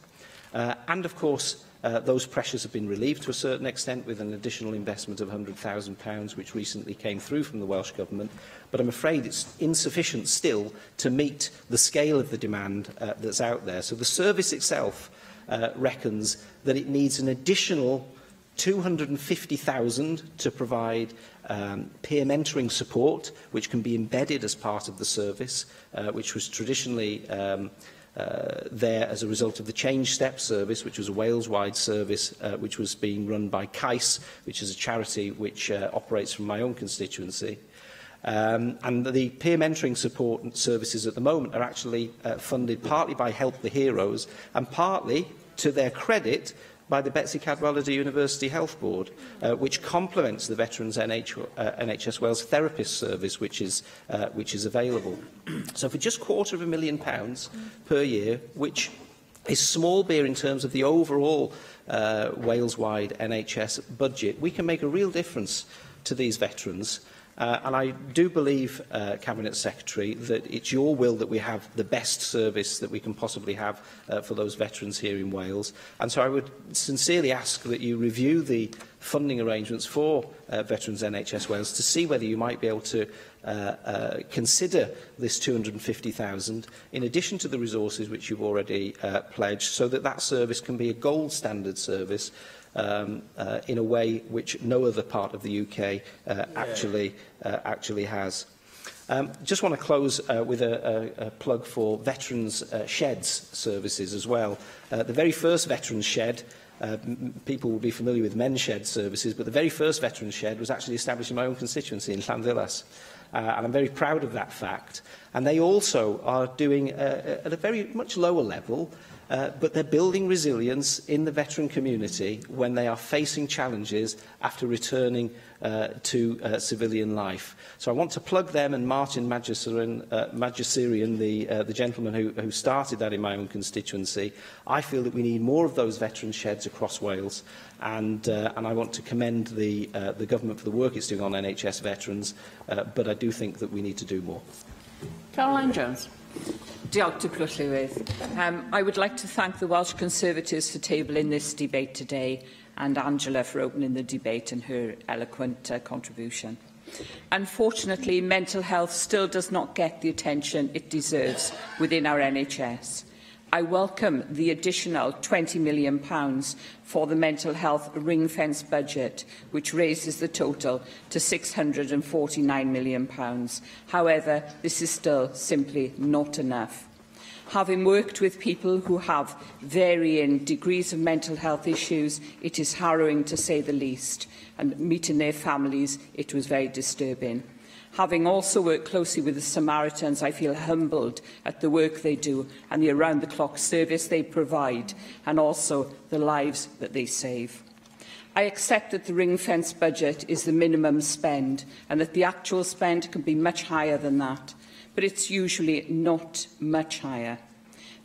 Speaker 8: And, of course, those pressures have been relieved to a certain extent with an additional investment of £100,000, which recently came through from the Welsh Government. But I'm afraid it's insufficient still to meet the scale of the demand that's out there. So the service itself reckons that it needs an additional £250,000 to provide peer mentoring support, which can be embedded as part of the service, which was traditionally there as a result of the Change Step service, which was a Wales-wide service which was being run by CAIS, which is a charity which operates from my own constituency. And the peer mentoring support services at the moment are actually funded partly by Help the Heroes and partly, to their credit, by the Betsy Cadwallader University Health Board, which complements the Veterans NHS Wales Therapist Service, which is available. So for just £250,000 per year, which is small beer in terms of the overall Wales-wide NHS budget, we can make a real difference to these veterans. And I do believe, Cabinet Secretary, that it's your will that we have the best service that we can possibly have for those veterans here in Wales. And so I would sincerely ask that you review the funding arrangements for Veterans NHS Wales to see whether you might be able to consider this £250,000 in addition to the resources which you've already pledged, so that that service can be a gold standard service in a way which no other part of the UK actually has. Just want to close with a plug for Veterans Sheds services as well. The very first Veterans Shed, people will be familiar with men's shed services, but the very first Veterans Shed was actually established in my own constituency in Llandillas. And I'm very proud of that fact. And they also are doing, at a very much lower level, but they're building resilience in the veteran community when they are facing challenges after returning to civilian life. So I want to plug them and Martin Magisserian, the gentleman who started that in my own constituency. I feel that we need more of those veteran sheds across Wales, and I want to commend the government for the work it's doing on NHS veterans, but I do think that we need to do more.
Speaker 10: Caroline Jones.
Speaker 16: Diolch to Llywydd. I would like to thank the Welsh Conservatives for tabling this debate today and Angela for opening the debate and her eloquent contribution. Unfortunately, mental health still does not get the attention it deserves within our NHS. I welcome the additional £20 million for the mental health ring-fence budget, which raises the total to £649 million. However, this is still simply not enough. Having worked with people who have varying degrees of mental health issues, it is harrowing to say the least, and meeting their families, it was very disturbing. Having also worked closely with the Samaritans, I feel humbled at the work they do and the around-the-clock service they provide, and also the lives that they save. I accept that the ring-fence budget is the minimum spend and that the actual spend can be much higher than that, but it's usually not much higher.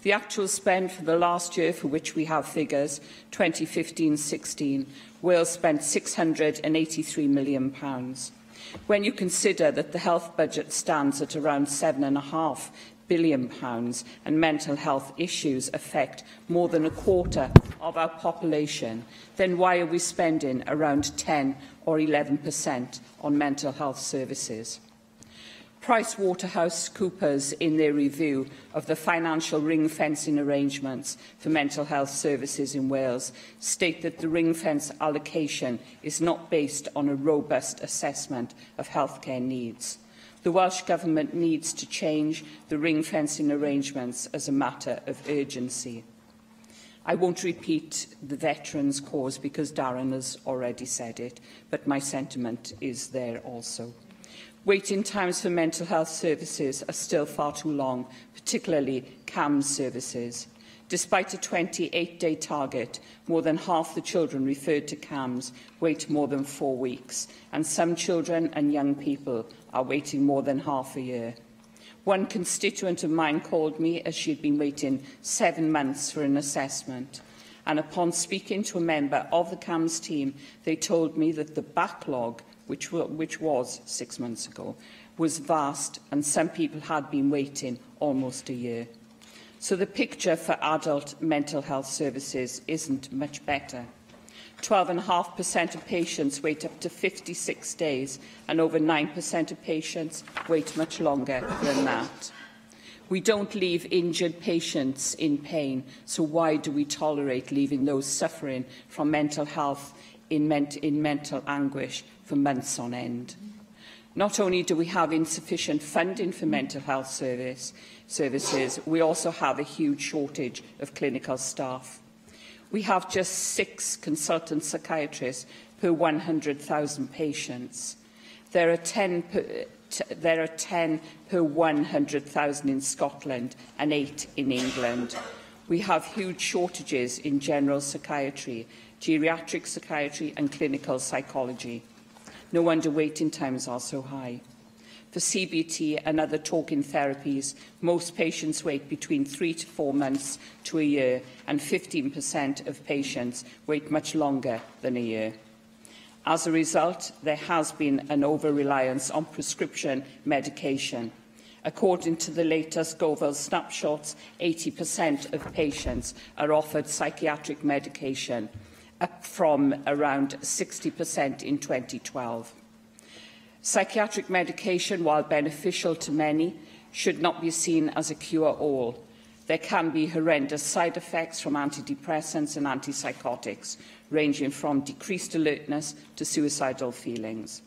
Speaker 16: The actual spend for the last year, for which we have figures, 2015-16, Wales spent £683 million. When you consider that the health budget stands at around £7.5 billion and mental health issues affect more than a quarter of our population, then why are we spending around 10 or 11% on mental health services? PricewaterhouseCoopers, in their review of the financial ring-fencing arrangements for mental health services in Wales, state that the ring-fence allocation is not based on a robust assessment of healthcare needs. The Welsh Government needs to change the ring-fencing arrangements as a matter of urgency. I won't repeat the veterans' cause because Darren has already said it, but my sentiment is there also. Waiting times for mental health services are still far too long, particularly CAMS services. Despite a 28-day target, more than half the children referred to CAMS wait more than 4 weeks, and some children and young people are waiting more than half a year. One constituent of mine called me as she had been waiting 7 months for an assessment, and upon speaking to a member of the CAMS team, they told me that the backlog, which was 6 months ago, was vast, and some people had been waiting almost a year. So the picture for adult mental health services isn't much better. 12.5% of patients wait up to 56 days, and over 9% of patients wait much longer than that. We don't leave injured patients in pain, so why do we tolerate leaving those suffering from mental health in mental anguish for months on end? Not only do we have insufficient funding for mental health services, we also have a huge shortage of clinical staff. We have just 6 consultant psychiatrists per 100,000 patients. There are 10 per 100,000 in Scotland and 8 in England. We have huge shortages in general psychiatry, geriatric psychiatry and clinical psychology. No wonder waiting times are so high. For CBT and other talking therapies, most patients wait between 3 to 4 months to a year, and 15% of patients wait much longer than a year. As a result, there has been an over-reliance on prescription medication. According to the latest Scoville snapshots, 80% of patients are offered psychiatric medication, up from around 60% in 2012. Psychiatric medication, while beneficial to many, should not be seen as a cure-all. There can be horrendous side effects from antidepressants and antipsychotics, ranging from decreased alertness to suicidal feelings.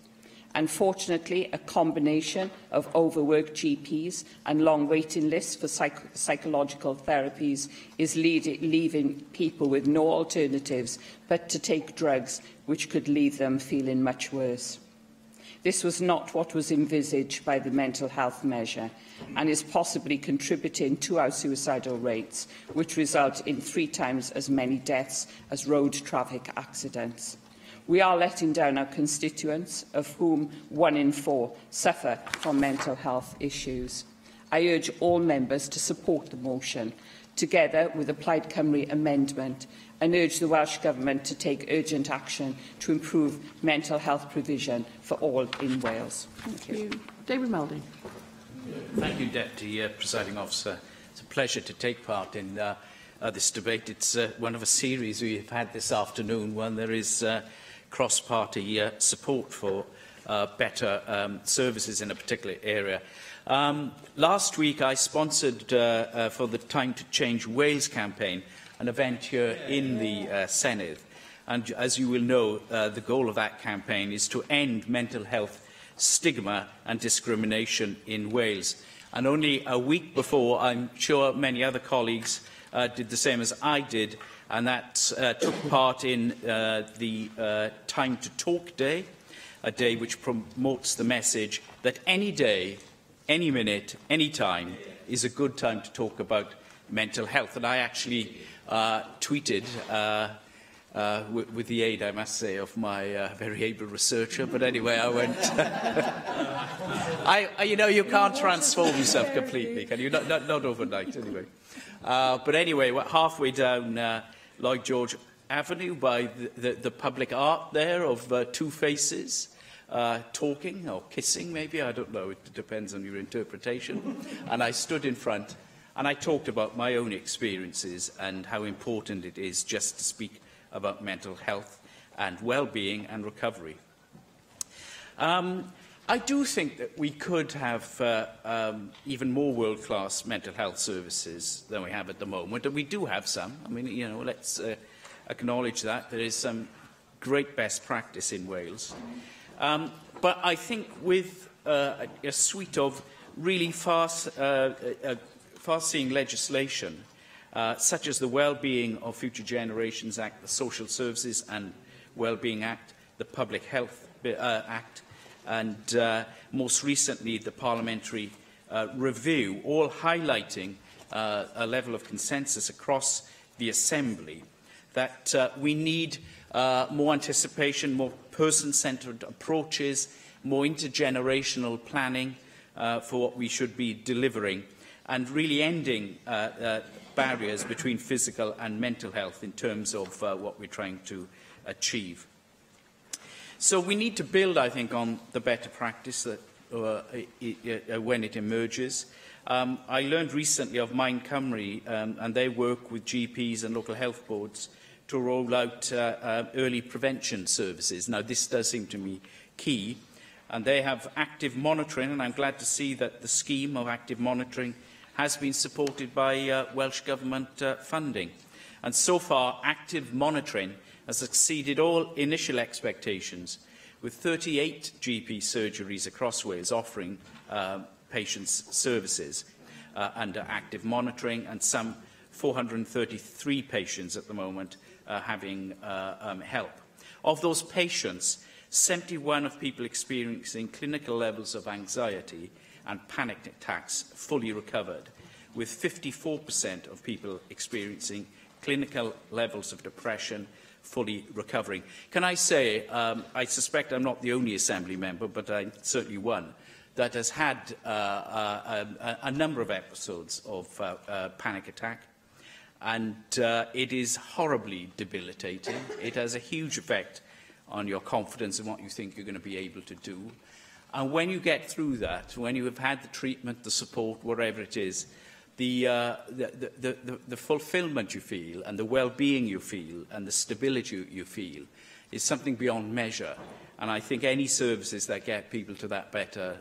Speaker 16: Unfortunately, a combination of overworked GPs and long waiting lists for psychological therapies is leaving people with no alternatives but to take drugs, which could leave them feeling much worse. This was not what was envisaged by the mental health measure and is possibly contributing to our suicidal rates, which result in 3 times as many deaths as road traffic accidents. We are letting down our constituents, of whom 1 in 4 suffer from mental health issues. I urge all members to support the motion, together with the Plaid Cymru amendment, and urge the Welsh Government to take urgent action to improve mental health provision for all in Wales. Thank you.
Speaker 10: David Melding.
Speaker 7: Thank you, Deputy Presiding Officer. It's a pleasure to take part in this debate. It's one of a series we've had this afternoon, one there is cross-party support for. better services in a particular area. Last week, I sponsored for the Time to Change Wales campaign an event here in the Senedd. And as you will know, the goal of that campaign is to end mental health stigma and discrimination in Wales. And only a week before, I'm sure many other colleagues did the same as I did, and that took part in the Time to Talk Day, a day which promotes the message that any day, any minute, any time is a good time to talk about mental health. And I actually tweeted, with the aid, I must say, of my very able researcher, but anyway, I went... you know, you can't transform yourself completely, can you? Not overnight, anyway. But anyway, we're halfway down Lloyd George Avenue by the public art there of two faces, talking or kissing, maybe, I don't know, it depends on your interpretation. And I stood in front and I talked about my own experiences and how important it is just to speak about mental health and well-being and recovery. I do think that we could have even more world-class mental health services than we have at the moment, and we do have some. I mean, you know, let's acknowledge that. There is some great best practice in Wales. But I think with a suite of really far-seeing legislation, such as the Wellbeing of Future Generations Act, the Social Services and Wellbeing Act, the Public Health Act, and most recently the Parliamentary Review, all highlighting a level of consensus across the Assembly that we need more anticipation, more person-centred approaches, more intergenerational planning for what we should be delivering, and really ending barriers between physical and mental health in terms of what we're trying to achieve. So we need to build, I think, on the better practice that, when it emerges. I learned recently of Mind Cymru, and they work with GPs and local health boards to roll out early prevention services. Now, this does seem to me key, and they have active monitoring, and I'm glad to see that the scheme of active monitoring has been supported by Welsh Government funding. And so far, active monitoring has exceeded all initial expectations, with 38 GP surgeries across Wales offering patients services under active monitoring, and some 433 patients at the moment having help. Of those patients, 71 of people experiencing clinical levels of anxiety and panic attacks fully recovered, with 54% of people experiencing clinical levels of depression fully recovering. Can I say, I suspect I'm not the only Assembly member, but I'm certainly one, that has had a number of episodes of panic attack, and it is horribly debilitating. It has a huge effect on your confidence in what you think you're going to be able to do. And when you get through that, when you have had the treatment, the support, whatever it is, the fulfilment you feel and the well-being you feel and the stability you feel is something beyond measure. And I think any services that get people to that better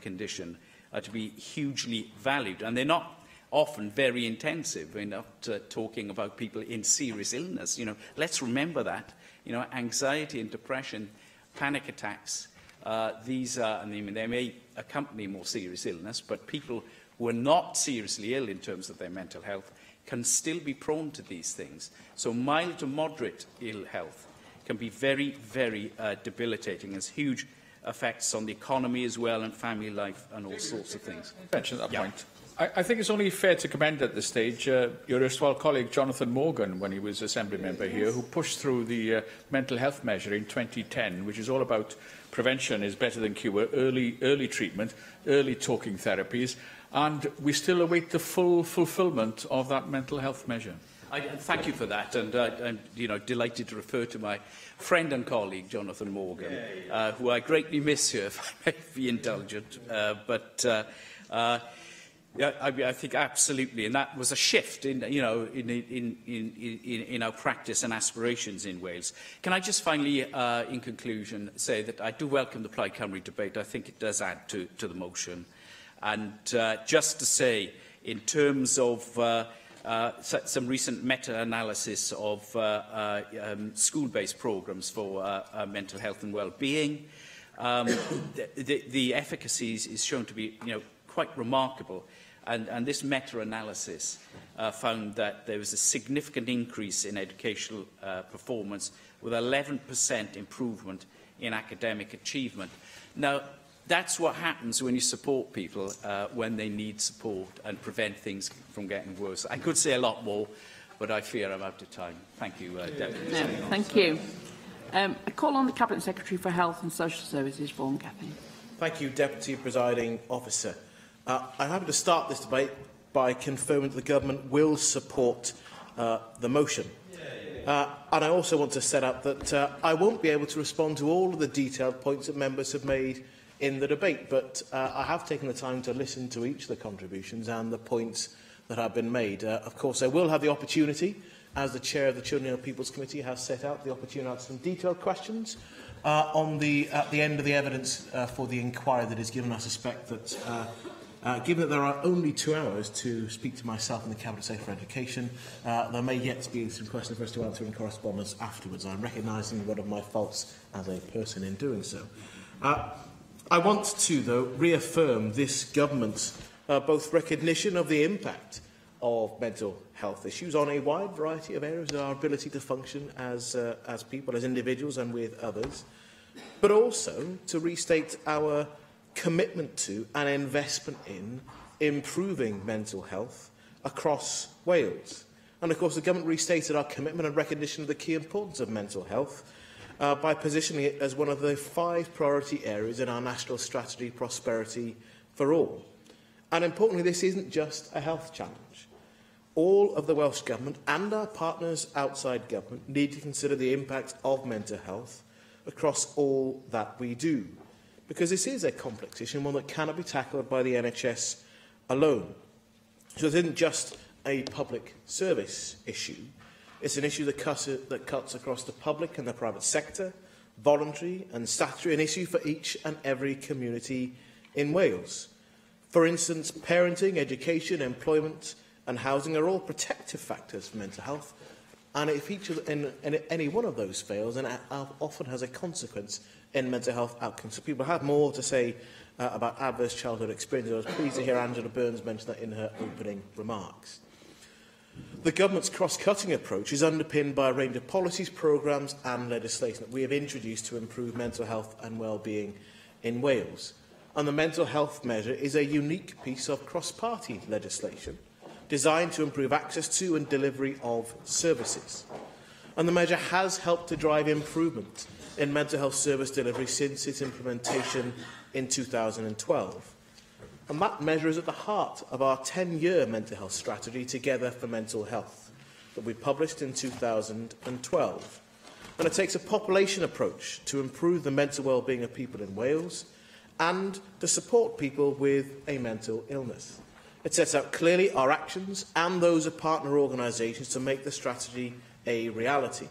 Speaker 7: condition are to be hugely valued. And they're not often very intensive. We're not talking about people in serious illness. You know, let's remember that. You know, anxiety and depression, panic attacks, these are, I mean, they may accompany more serious illness, but people who are not seriously ill in terms of their mental health can still be prone to these things. So mild to moderate ill health can be very, very debilitating. There's huge effects on the economy as well, and family life and all sorts of things.
Speaker 23: Mention that point. I think it's only fair to commend at this stage your erstwhile colleague Jonathan Morgan, when he was Assembly member here, who pushed through the mental health measure in 2010, which is all about prevention is better than cure, early treatment, early talking therapies, and we still await the full fulfilment of that mental health measure.
Speaker 7: Thank you for that, and I'm delighted to refer to my friend and colleague Jonathan Morgan, who I greatly miss here, if I may be indulgent. Yeah, I think absolutely, and that was a shift in, you know, in our practice and aspirations in Wales. Can I just finally, in conclusion, say that I do welcome the Plaid Cymru debate. I think it does add to the motion, and just to say, in terms of some recent meta-analysis of school-based programmes for mental health and well-being, the efficacy is shown to be, you know, quite remarkable. And this meta-analysis found that there was a significant increase in educational performance with 11% improvement in academic achievement. Now, that's what happens when you support people when they need support and prevent things from getting worse. I could say a lot more, but I fear I'm out of time. Thank you, Deputy.
Speaker 10: No, thank you. I call on the Cabinet Secretary for Health and Social Services, Vaughan Gaffney.
Speaker 4: Thank you, Deputy Presiding Officer. I'm happy to start this debate by confirming that the Government will support the motion. And I also want to set out that I won't be able to respond to all of the detailed points that members have made in the debate, but I have taken the time to listen to each of the contributions and the points that have been made. Of course, I will have the opportunity, as the Chair of the Children and Young People's Committee has set out, the opportunity to ask some detailed questions at the end of the evidence for the inquiry that is given. I suspect that given that there are only 2 hours to speak to myself and the Cabinet Secretary for Education, there may yet be some questions for us to answer in correspondence afterwards. I'm recognising one of my faults as a person in doing so. I want to, though, reaffirm this Government's both recognition of the impact of mental health issues on a wide variety of areas of our ability to function as people, as individuals and with others, but also to restate our commitment to and investment in improving mental health across Wales. And of course, the Government restated our commitment and recognition of the key importance of mental health by positioning it as one of the 5 priority areas in our national strategy, Prosperity for All. And importantly, this isn't just a health challenge. All of the Welsh Government and our partners outside government need to consider the impact of mental health across all that we do, because this is a complex issue and one that cannot be tackled by the NHS alone. So it isn't just a public service issue. It's an issue that cuts across the public and the private sector, voluntary and statutory, an issue for each and every community in Wales. For instance, parenting, education, employment and housing are all protective factors for mental health, and if any one of those fails, then it often has a consequence in mental health outcomes. So people have more to say about adverse childhood experiences. I was pleased to hear Angela Burns mention that in her opening remarks. The Government's cross-cutting approach is underpinned by a range of policies, programmes and legislation that we have introduced to improve mental health and well-being in Wales. And the mental health measure is a unique piece of cross-party legislation designed to improve access to and delivery of services. And the measure has helped to drive improvement in mental health service delivery since its implementation in 2012. And that measure is at the heart of our 10-year mental health strategy, Together for Mental Health, that we published in 2012. And it takes a population approach to improve the mental well-being of people in Wales and to support people with a mental illness. It sets out clearly our actions and those of partner organisations to make the strategy a reality.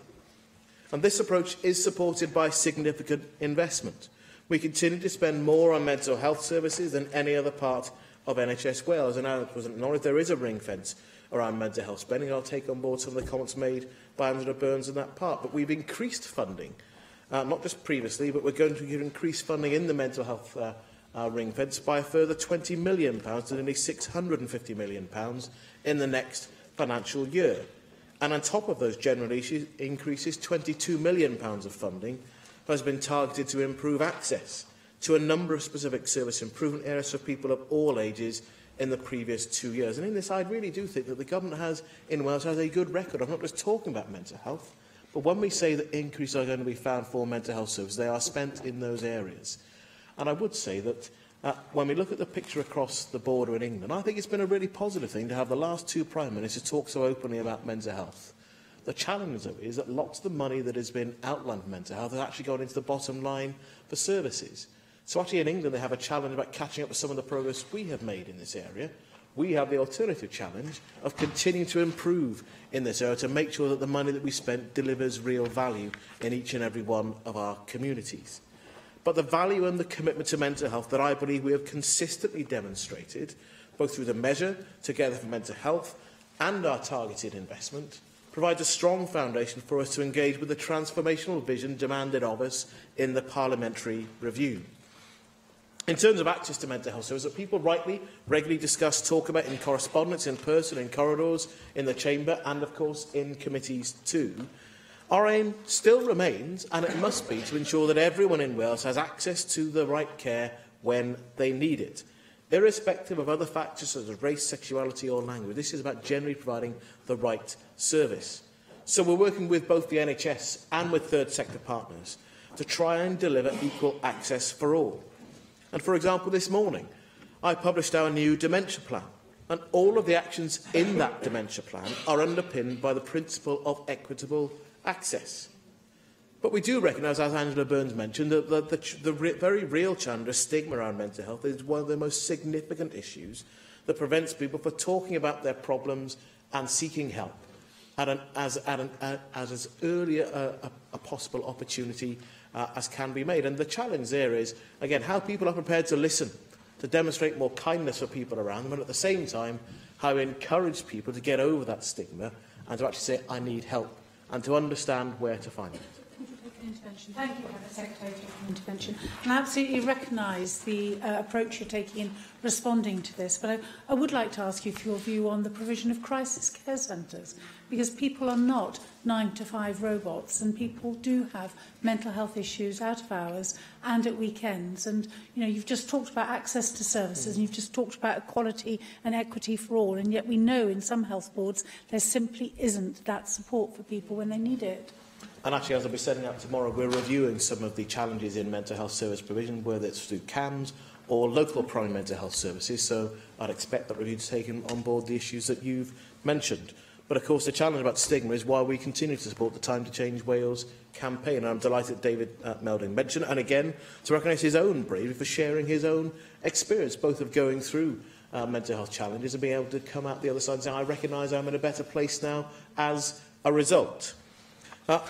Speaker 4: And this approach is supported by significant investment. We continue to spend more on mental health services than any other part of NHS Wales. And I was acknowledged there is a ring fence around mental health spending. I'll take on board some of the comments made by Angela Burns in that part. But we've increased funding, not just previously, but we're going to give increased funding in the mental health ring fence by a further £20 million to nearly £650 million in the next financial year. And on top of those general increases, £22 million of funding has been targeted to improve access to a number of specific service improvement areas for people of all ages in the previous 2 years. And in this, I really do think that the Government in Wales has a good record of not just talking about mental health, but when we say that increases are going to be found for mental health services, they are spent in those areas. And I would say that when we look at the picture across the border in England, I think it's been a really positive thing to have the last 2 Prime Ministers talk so openly about mental health. The challenge, though, is that lots of the money that has been outlined for mental health has actually gone into the bottom line for services. So actually in England they have a challenge about catching up with some of the progress we have made in this area, we have the alternative challenge of continuing to improve in this area to make sure that the money that we spent delivers real value in each and every one of our communities. But the value and the commitment to mental health that I believe we have consistently demonstrated, both through the measure Together for Mental Health and our targeted investment, provides a strong foundation for us to engage with the transformational vision demanded of us in the parliamentary review. In terms of access to mental health services that people rightly, regularly discuss, talk about in correspondence, in person, in corridors, in the chamber and, of course, in committees too, our aim still remains, and it must be, to ensure that everyone in Wales has access to the right care when they need it, irrespective of other factors such as race, sexuality or language. This is about generally providing the right service. So we're working with both the NHS and with third sector partners to try and deliver equal access for all. And for example, this morning, I published our new dementia plan, and all of the actions in that dementia plan are underpinned by the principle of equitable access. But we do recognise, as Angela Burns mentioned, that the very real challenge of stigma around mental health is one of the most significant issues that prevents people from talking about their problems and seeking help as early a possible opportunity as can be made. And the challenge there is, again, how people are prepared to listen, to demonstrate more kindness for people around them, and at the same time, how we encourage people to get over that stigma and to actually say, I need help, and to understand where to find it.
Speaker 14: Intervention. Thank you, Secretary, for your intervention. And I absolutely recognise the approach you're taking in responding to this, but I would like to ask you for your view on the provision of crisis care centres, because people are not 9-to-5 robots, and people do have mental health issues out of hours and at weekends. And you've just talked about access to services, and you've just talked about equality and equity for all, and yet we know in some health boards there simply isn't that support for people when they need it.
Speaker 4: And actually, as I'll be setting out tomorrow, we're reviewing some of the challenges in mental health service provision, whether it's through CAMS or local primary mental health services. So I'd expect that review to take on board the issues that you've mentioned. But of course, the challenge about stigma is why we continue to support the Time to Change Wales campaign. And I'm delighted David Melding mentioned, and again, to recognise his own bravery for sharing his own experience, both of going through mental health challenges and being able to come out the other side and say, I recognise I'm in a better place now as a result.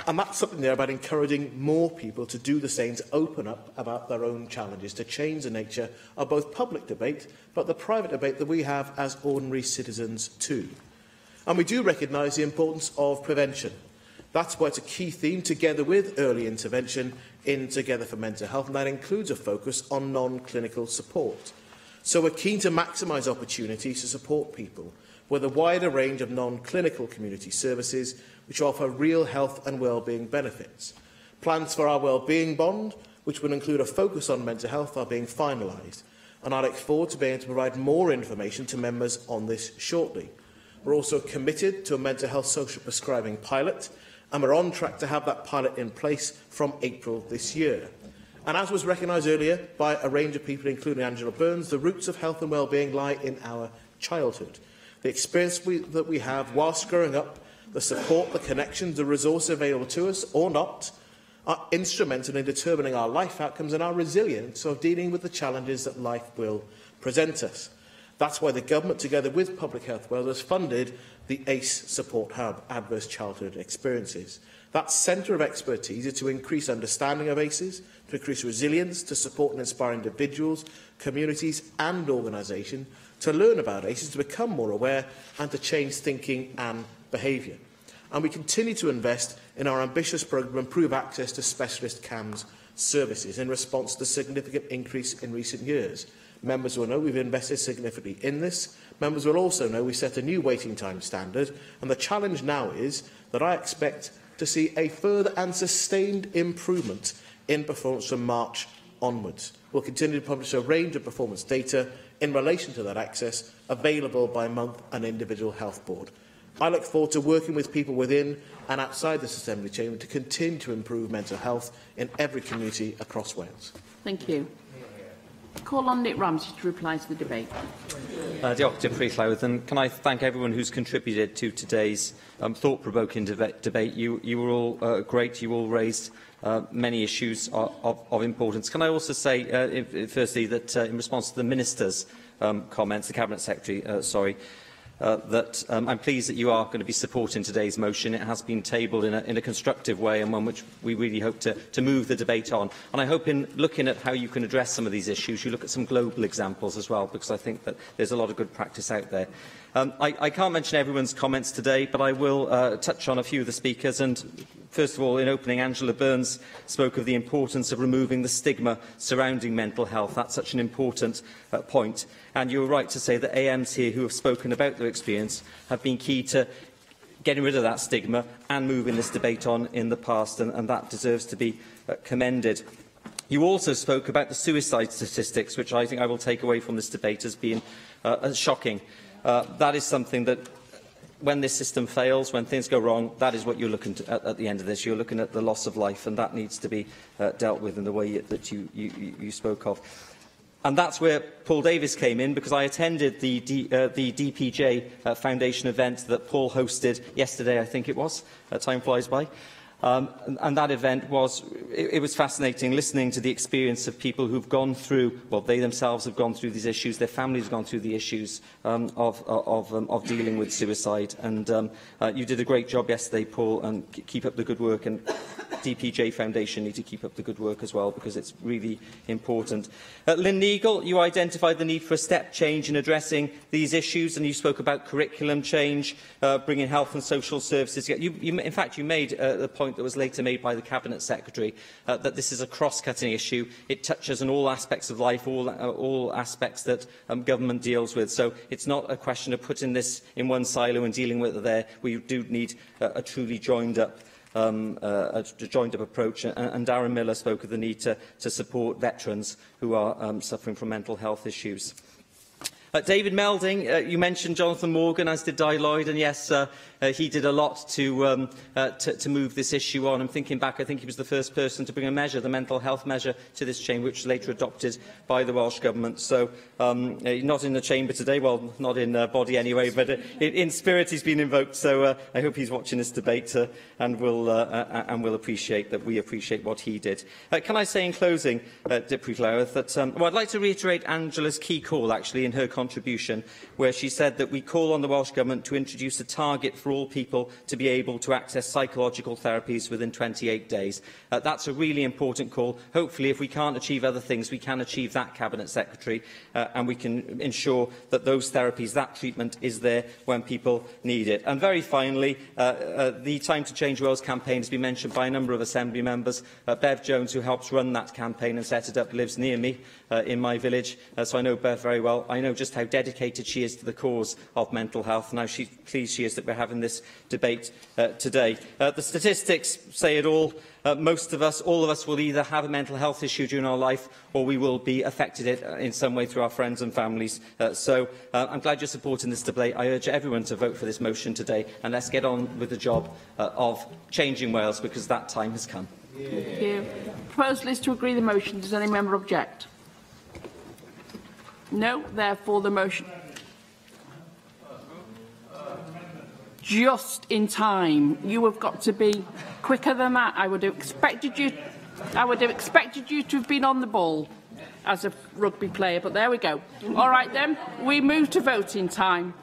Speaker 4: And that's something there about encouraging more people to do the same, to open up about their own challenges, to change the nature of both public debate, but the private debate that we have as ordinary citizens too. And we do recognise the importance of prevention. That's why it's a key theme, together with early intervention, in Together for Mental Health, and that includes a focus on non-clinical support. So we're keen to maximise opportunities to support people with a wider range of non-clinical community services which offer real health and wellbeing benefits. Plans for our wellbeing bond, which will include a focus on mental health, are being finalised, and I look forward to being able to provide more information to members on this shortly. We're also committed to a mental health social prescribing pilot, and we're on track to have that pilot in place from April this year. And as was recognised earlier by a range of people, including Angela Burns, the roots of health and wellbeing lie in our childhood. The experience that we have whilst growing up, the support, the connections, the resources available to us, or not, are instrumental in determining our life outcomes and our resilience of dealing with the challenges that life will present us. That's why the Government, together with Public Health Wales, has funded the ACE Support Hub, Adverse Childhood Experiences. That centre of expertise is to increase understanding of ACEs, to increase resilience, to support and inspire individuals, communities and organisations to learn about ACEs, to become more aware and to change thinking and behaviour. And we continue to invest in our ambitious programme to improve access to specialist CAMS services in response to the significant increase in recent years. Members will know we've invested significantly in this. Members will also know we set a new waiting time standard, and the challenge now is that I expect to see a further and sustained improvement in performance from March onwards. We'll continue to publish a range of performance data in relation to that access, available by month and individual health board. I look forward to working with people within and outside this Assembly chamber to continue to improve mental health in every community across Wales.
Speaker 10: Thank you. Call on Nick Ramsey to reply to the debate.
Speaker 2: Diolch, Deputy Llywyd, and can I thank everyone who's contributed to today's thought-provoking debate. You were all great. You all raised many issues of importance. Can I also say, firstly, that in response to the Minister's comments, the Cabinet Secretary, that I'm pleased that you are going to be supporting today's motion. It has been tabled in a constructive way and one which we really hope to move the debate on. And I hope in looking at how you can address some of these issues, you look at some global examples as well, because I think that there's a lot of good practice out there. I can't mention everyone's comments today, but I will touch on a few of the speakers. And first of all, in opening, Angela Burns spoke of the importance of removing the stigma surrounding mental health. That's such an important point. And you're right to say that AMs here who have spoken about their experience have been key to getting rid of that stigma and moving this debate on in the past, and that deserves to be commended. You also spoke about the suicide statistics, which I think I will take away from this debate as being shocking. That is something that, when this system fails, when things go wrong, that is what you're looking at the end of this. You're looking at the loss of life, and that needs to be dealt with in the way that you spoke of. And that's where Paul Davies came in, because I attended the DPJ Foundation event that Paul hosted yesterday, I think it was. Time flies by. And that event was fascinating, listening to the experience of people who've gone through, well, they themselves have gone through these issues, their families have gone through the issues of dealing with suicide. And you did a great job yesterday, Paul, and keep up the good work. And DPJ Foundation need to keep up the good work as well, because it's really important. Lynn Neagle, you identified the need for a step change in addressing these issues, and you spoke about curriculum change, bringing health and social services together. In fact, you made the point that was later made by the Cabinet Secretary, that this is a cross-cutting issue. It touches on all aspects of life, all aspects that government deals with. So it's not a question of putting this in one silo and dealing with it there. We do need a truly joined-up approach, and Darren Miller spoke of the need to support veterans who are suffering from mental health issues. David Melding, you mentioned Jonathan Morgan, as did Di Lloyd, and yes, he did a lot to move this issue on. I'm thinking back, I think he was the first person to bring a measure, the mental health measure, to this chamber, which was later adopted by the Welsh Government. So, not in the chamber today, well, not in body anyway, but in spirit he's been invoked. So I hope he's watching this debate and will appreciate that we appreciate what he did. Can I say in closing, Deputy Llywyd, that I'd like to reiterate Angela's key call, actually, in her contribution, where she said that we call on the Welsh Government to introduce a target for all people to be able to access psychological therapies within 28 days. That's a really important call. Hopefully, if we can't achieve other things, we can achieve that, Cabinet Secretary, and we can ensure that those therapies, that treatment, is there when people need it. And very finally, the Time to Change Wales campaign has been mentioned by a number of Assembly members. Bev Jones, who helps run that campaign and set it up, lives near me in my village, so I know Bev very well. I know just how dedicated she is to the cause of mental health, and how pleased she is that we're having this debate today. The statistics say it all. Most of us, all of us, will either have a mental health issue during our life, or we will be affected in some way through our friends and families. So I'm glad you're supporting this debate. I urge everyone to vote for this motion today, and let's get on with the job of changing Wales, because that time has come.
Speaker 10: Thank you. Proposal is to agree the motion. Does any member object? No. Therefore, the motion. Just in time. You have got to be quicker than that. I would have expected you to have been on the ball as a rugby player, but there we go. All right then, we move to voting time.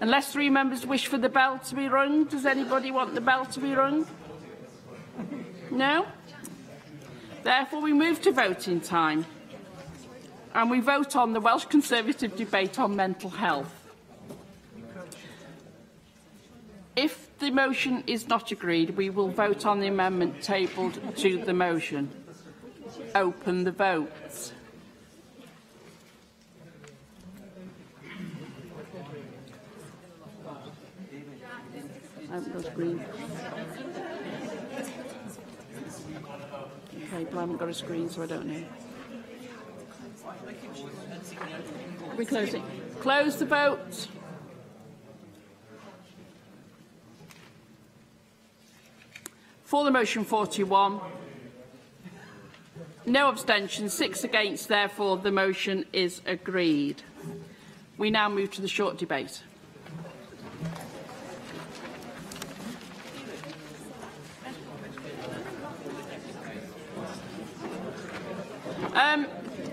Speaker 10: Unless three members wish for the bell to be rung, does anybody want the bell to be rung? No? Therefore, we move to voting time. And we vote on the Welsh Conservative debate on mental health. If the motion is not agreed, we will vote on the amendment tabled to the motion. Open the votes. I haven't got a screen. Okay, but I haven't got a screen, so I don't know. We close it. Close the vote. For the motion 41. No abstentions, 6 against. Therefore, the motion is agreed. We now move to the short debate.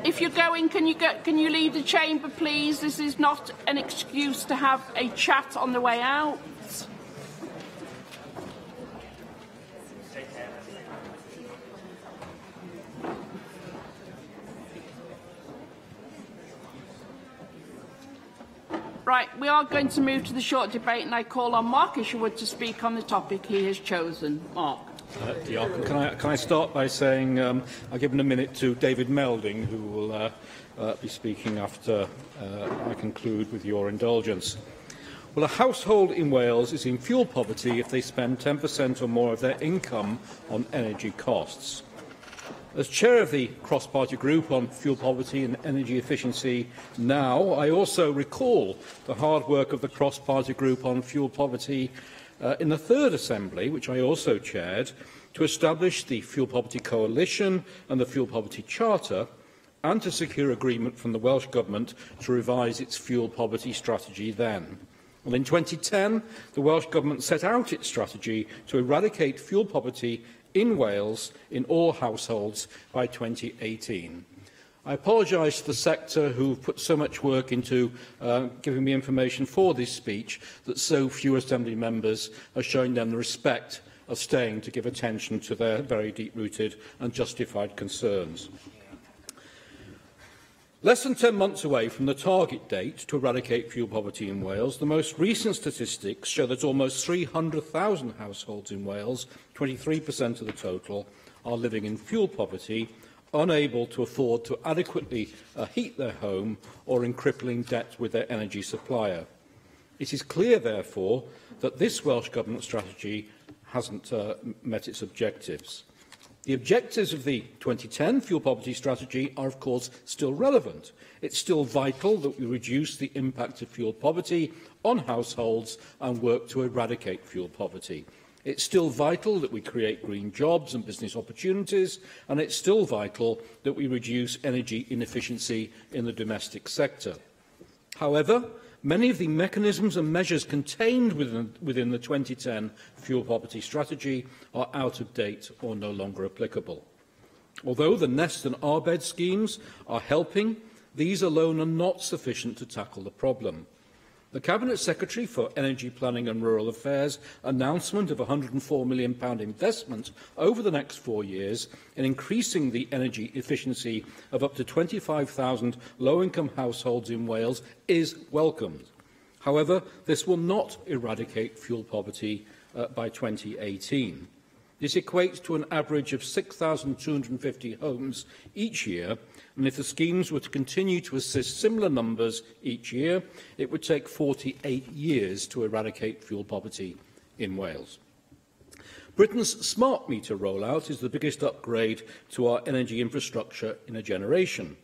Speaker 10: If you're going, can you leave the chamber, please? This is not an excuse to have a chat on the way out. Right, we are going to move to the short debate, and I call on Mark Isherwood to speak on the topic he has chosen. Mark.
Speaker 12: Can I start by saying I'll give a minute to David Melding, who will be speaking after I conclude with your indulgence. Well, a household in Wales is in fuel poverty if they spend 10% or more of their income on energy costs. As chair of the cross-party group on fuel poverty and energy efficiency now, I also recall the hard work of the cross-party group on fuel poverty in the Third Assembly, which I also chaired, to establish the Fuel Poverty Coalition and the Fuel Poverty Charter, and to secure agreement from the Welsh Government to revise its fuel poverty strategy then. Well, in 2010, the Welsh Government set out its strategy to eradicate fuel poverty in Wales in all households by 2018. I apologise to the sector who put so much work into giving me information for this speech that so few Assembly members are showing them the respect of staying to give attention to their very deep-rooted and justified concerns. Less than 10 months away from the target date to eradicate fuel poverty in Wales, the most recent statistics show that almost 300,000 households in Wales, 23% of the total, are living in fuel poverty, unable to afford to adequately heat their home or in crippling debt with their energy supplier. It is clear, therefore, that this Welsh Government strategy hasn't met its objectives. The objectives of the 2010 fuel poverty strategy are, of course, still relevant. It's still vital that we reduce the impact of fuel poverty on households and work to eradicate fuel poverty. It's still vital that we create green jobs and business opportunities, and it's still vital that we reduce energy inefficiency in the domestic sector. However, many of the mechanisms and measures contained within the 2010 fuel poverty strategy are out of date or no longer applicable. Although the Nest and Arbed schemes are helping, these alone are not sufficient to tackle the problem. The Cabinet Secretary for Energy Planning and Rural Affairs' announcement of a £104 million investment over the next 4 years in increasing the energy efficiency of up to 25,000 low-income households in Wales is welcomed. However, this will not eradicate fuel poverty by 2018. This equates to an average of 6,250 homes each year, and if the schemes were to continue to assist similar numbers each year, it would take 48 years to eradicate fuel poverty in Wales. Britain's smart meter rollout is the biggest upgrade to our energy infrastructure in a generation.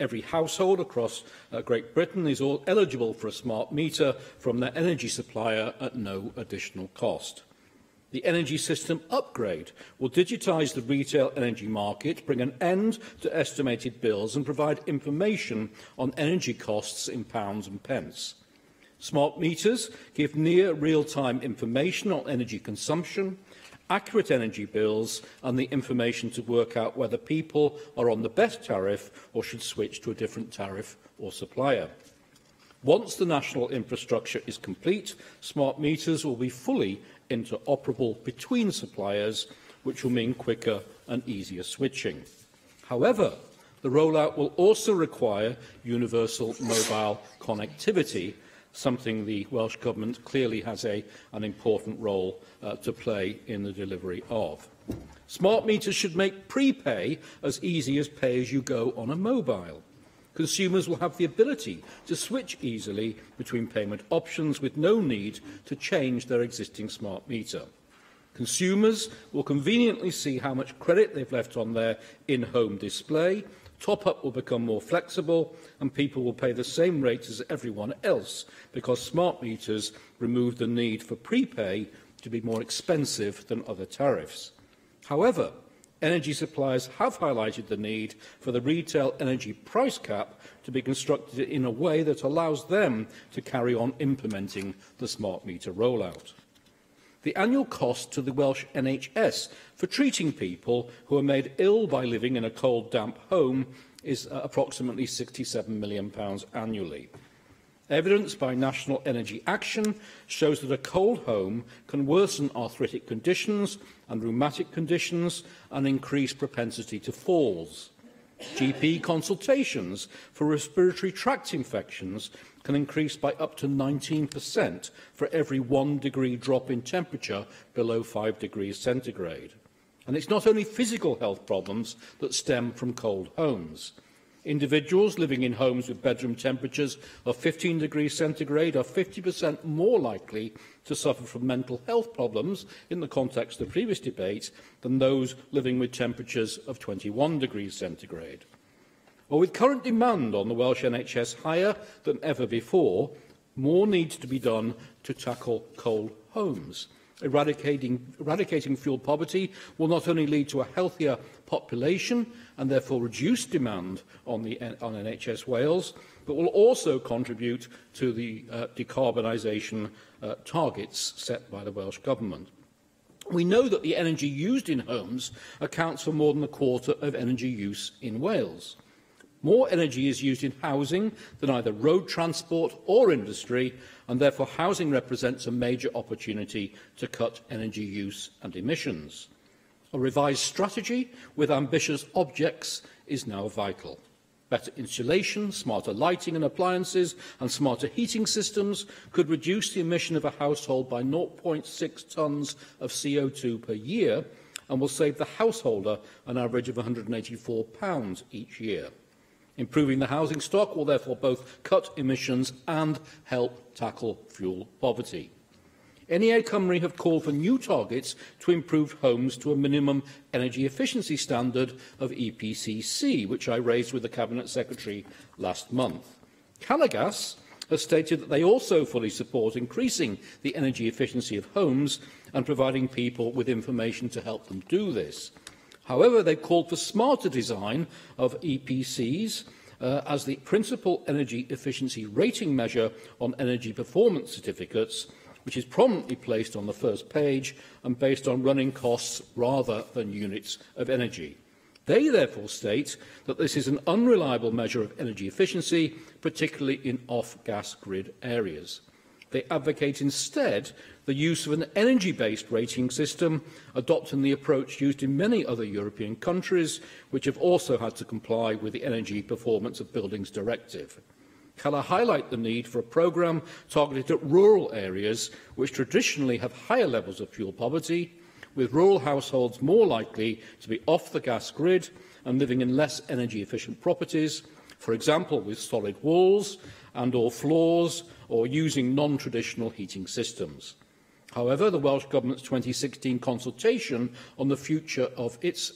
Speaker 12: Every household across Great Britain is all eligible for a smart meter from their energy supplier at no additional cost. The energy system upgrade will digitise the retail energy market, bring an end to estimated bills and provide information on energy costs in pounds and pence. Smart meters give near real-time information on energy consumption, accurate energy bills and the information to work out whether people are on the best tariff or should switch to a different tariff or supplier. Once the national infrastructure is complete, smart meters will be fully interoperable between suppliers, which will mean quicker and easier switching. However, the rollout will also require universal mobile connectivity, something the Welsh Government clearly has an important role to play in the delivery of. Smart meters should make prepay as easy as pay-as-you-go on a mobile. Consumers will have the ability to switch easily between payment options with no need to change their existing smart meter. Consumers will conveniently see how much credit they've left on their in-home display, top-up will become more flexible, and people will pay the same rates as everyone else because smart meters remove the need for prepay to be more expensive than other tariffs. However, energy suppliers have highlighted the need for the retail energy price cap to be constructed in a way that allows them to carry on implementing the smart meter rollout. The annual cost to the Welsh NHS for treating people who are made ill by living in a cold, damp home is approximately £67 million annually. Evidence by National Energy Action shows that a cold home can worsen arthritic conditions and rheumatic conditions and increase propensity to falls. GP consultations for respiratory tract infections can increase by up to 19% for every 1 degree drop in temperature below 5 degrees centigrade. And it's not only physical health problems that stem from cold homes. Individuals living in homes with bedroom temperatures of 15 degrees centigrade are 50% more likely to suffer from mental health problems in the context of the previous debate than those living with temperatures of 21 degrees centigrade. Well, with current demand on the Welsh NHS higher than ever before, more needs to be done to tackle cold homes. Eradicating fuel poverty will not only lead to a healthier population and therefore reduce demand on NHS Wales, but will also contribute to the decarbonisation targets set by the Welsh Government. We know that the energy used in homes accounts for more than a quarter of energy use in Wales. More energy is used in housing than either road transport or industry, and therefore housing represents a major opportunity to cut energy use and emissions. A revised strategy with ambitious objects is now vital. Better insulation, smarter lighting and appliances, and smarter heating systems could reduce the emission of a household by 0.6 tonnes of CO2 per year and will save the householder an average of £184 each year. Improving the housing stock will therefore both cut emissions and help tackle fuel poverty. NEA Cymru have called for new targets to improve homes to a minimum energy efficiency standard of EPCC, which I raised with the Cabinet Secretary last month. Canagas has stated that they also fully support increasing the energy efficiency of homes and providing people with information to help them do this. However, they called for smarter design of EPCs as the principal energy efficiency rating measure on energy performance certificates, which is prominently placed on the first page and based on running costs rather than units of energy. They therefore state that this is an unreliable measure of energy efficiency, particularly in off-gas grid areas. They advocate instead the use of an energy-based rating system, adopting the approach used in many other European countries, which have also had to comply with the Energy Performance of Buildings Directive. Cala highlight the need for a programme targeted at rural areas, which traditionally have higher levels of fuel poverty, with rural households more likely to be off the gas grid and living in less energy-efficient properties, for example with solid walls and/or floors, or using non-traditional heating systems. However, the Welsh Government's 2016 consultation on the future of its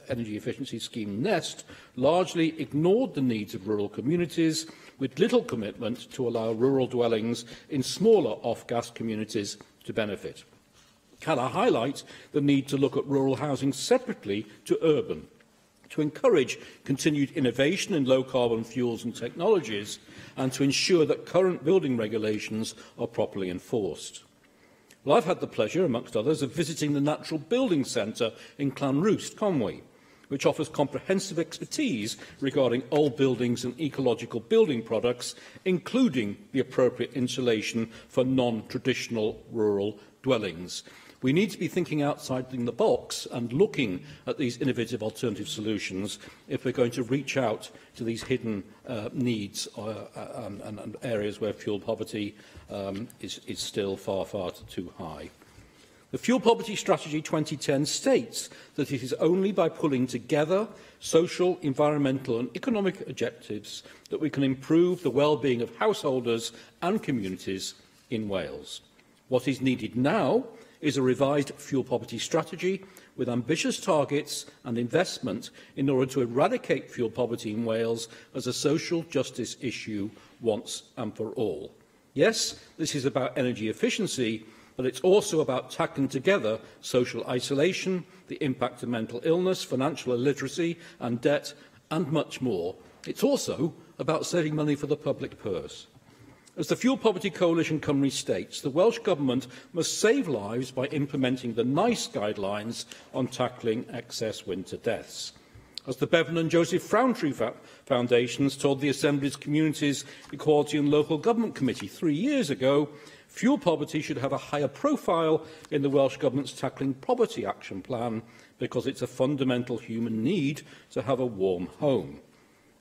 Speaker 12: energy efficiency scheme NEST largely ignored the needs of rural communities, with little commitment to allow rural dwellings in smaller off-gas communities to benefit. Can I highlight the need to look at rural housing separately to urban, to encourage continued innovation in low-carbon fuels and technologies, and to ensure that current building regulations are properly enforced. Well, I've had the pleasure, amongst others, of visiting the Natural Building Centre in Llanrwst, Conwy, which offers comprehensive expertise regarding old buildings and ecological building products, including the appropriate insulation for non-traditional rural dwellings. We need to be thinking outside the box and looking at these innovative alternative solutions if we're going to reach out to these hidden needs and areas where fuel poverty is still far, far too high. The Fuel Poverty Strategy 2010 states that it is only by pulling together social, environmental and economic objectives that we can improve the well-being of householders and communities in Wales. What is needed now is a revised fuel poverty strategy with ambitious targets and investment in order to eradicate fuel poverty in Wales as a social justice issue once and for all. Yes, this is about energy efficiency, but it's also about tackling together social isolation, the impact of mental illness, financial illiteracy and debt, and much more. It's also about saving money for the public purse. As the Fuel Poverty Coalition Cymru states, the Welsh Government must save lives by implementing the NICE guidelines on tackling excess winter deaths. As the Bevan and Joseph Frowntree Foundations told the Assembly's Communities, Equality and Local Government Committee 3 years ago, fuel poverty should have a higher profile in the Welsh Government's Tackling Poverty Action Plan because it's a fundamental human need to have a warm home.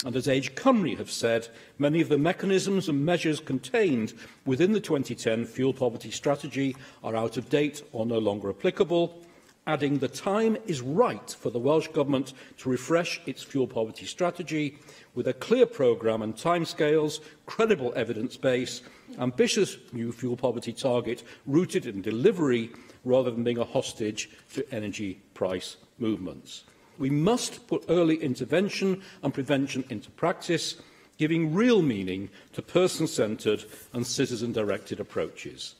Speaker 12: And as Age Cymru have said, many of the mechanisms and measures contained within the 2010 fuel poverty strategy are out of date or no longer applicable, adding the time is right for the Welsh Government to refresh its fuel poverty strategy with a clear programme and timescales, credible evidence base, ambitious new fuel poverty target rooted in delivery rather than being a hostage to energy price movements. We must put early intervention and prevention into practice, giving real meaning to person-centred and citizen-directed approaches.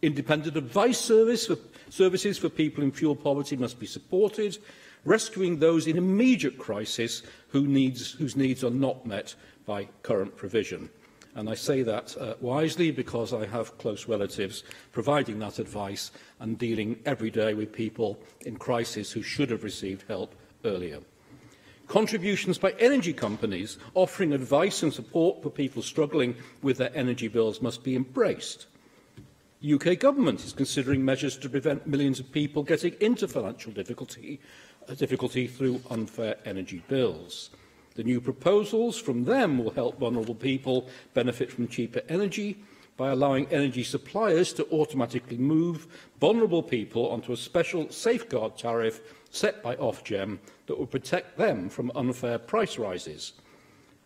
Speaker 12: Independent advice services for people in fuel poverty must be supported, rescuing those in immediate crisis whose needs are not met by current provision. And I say that wisely because I have close relatives providing that advice and dealing every day with people in crisis who should have received help earlier. Contributions by energy companies offering advice and support for people struggling with their energy bills must be embraced. The UK Government is considering measures to prevent millions of people getting into financial difficulty through unfair energy bills. The new proposals from them will help vulnerable people benefit from cheaper energy by allowing energy suppliers to automatically move vulnerable people onto a special safeguard tariff set by Ofgem that will protect them from unfair price rises,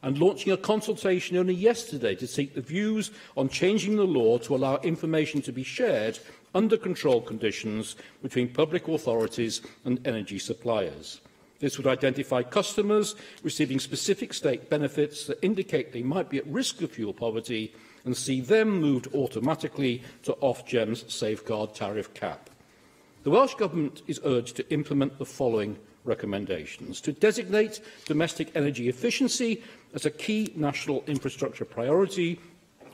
Speaker 12: and launching a consultation only yesterday to seek the views on changing the law to allow information to be shared under control conditions between public authorities and energy suppliers. This would identify customers receiving specific state benefits that indicate they might be at risk of fuel poverty and see them moved automatically to Ofgem's safeguard tariff cap. The Welsh Government is urged to implement the following recommendations: to designate domestic energy efficiency as a key national infrastructure priority,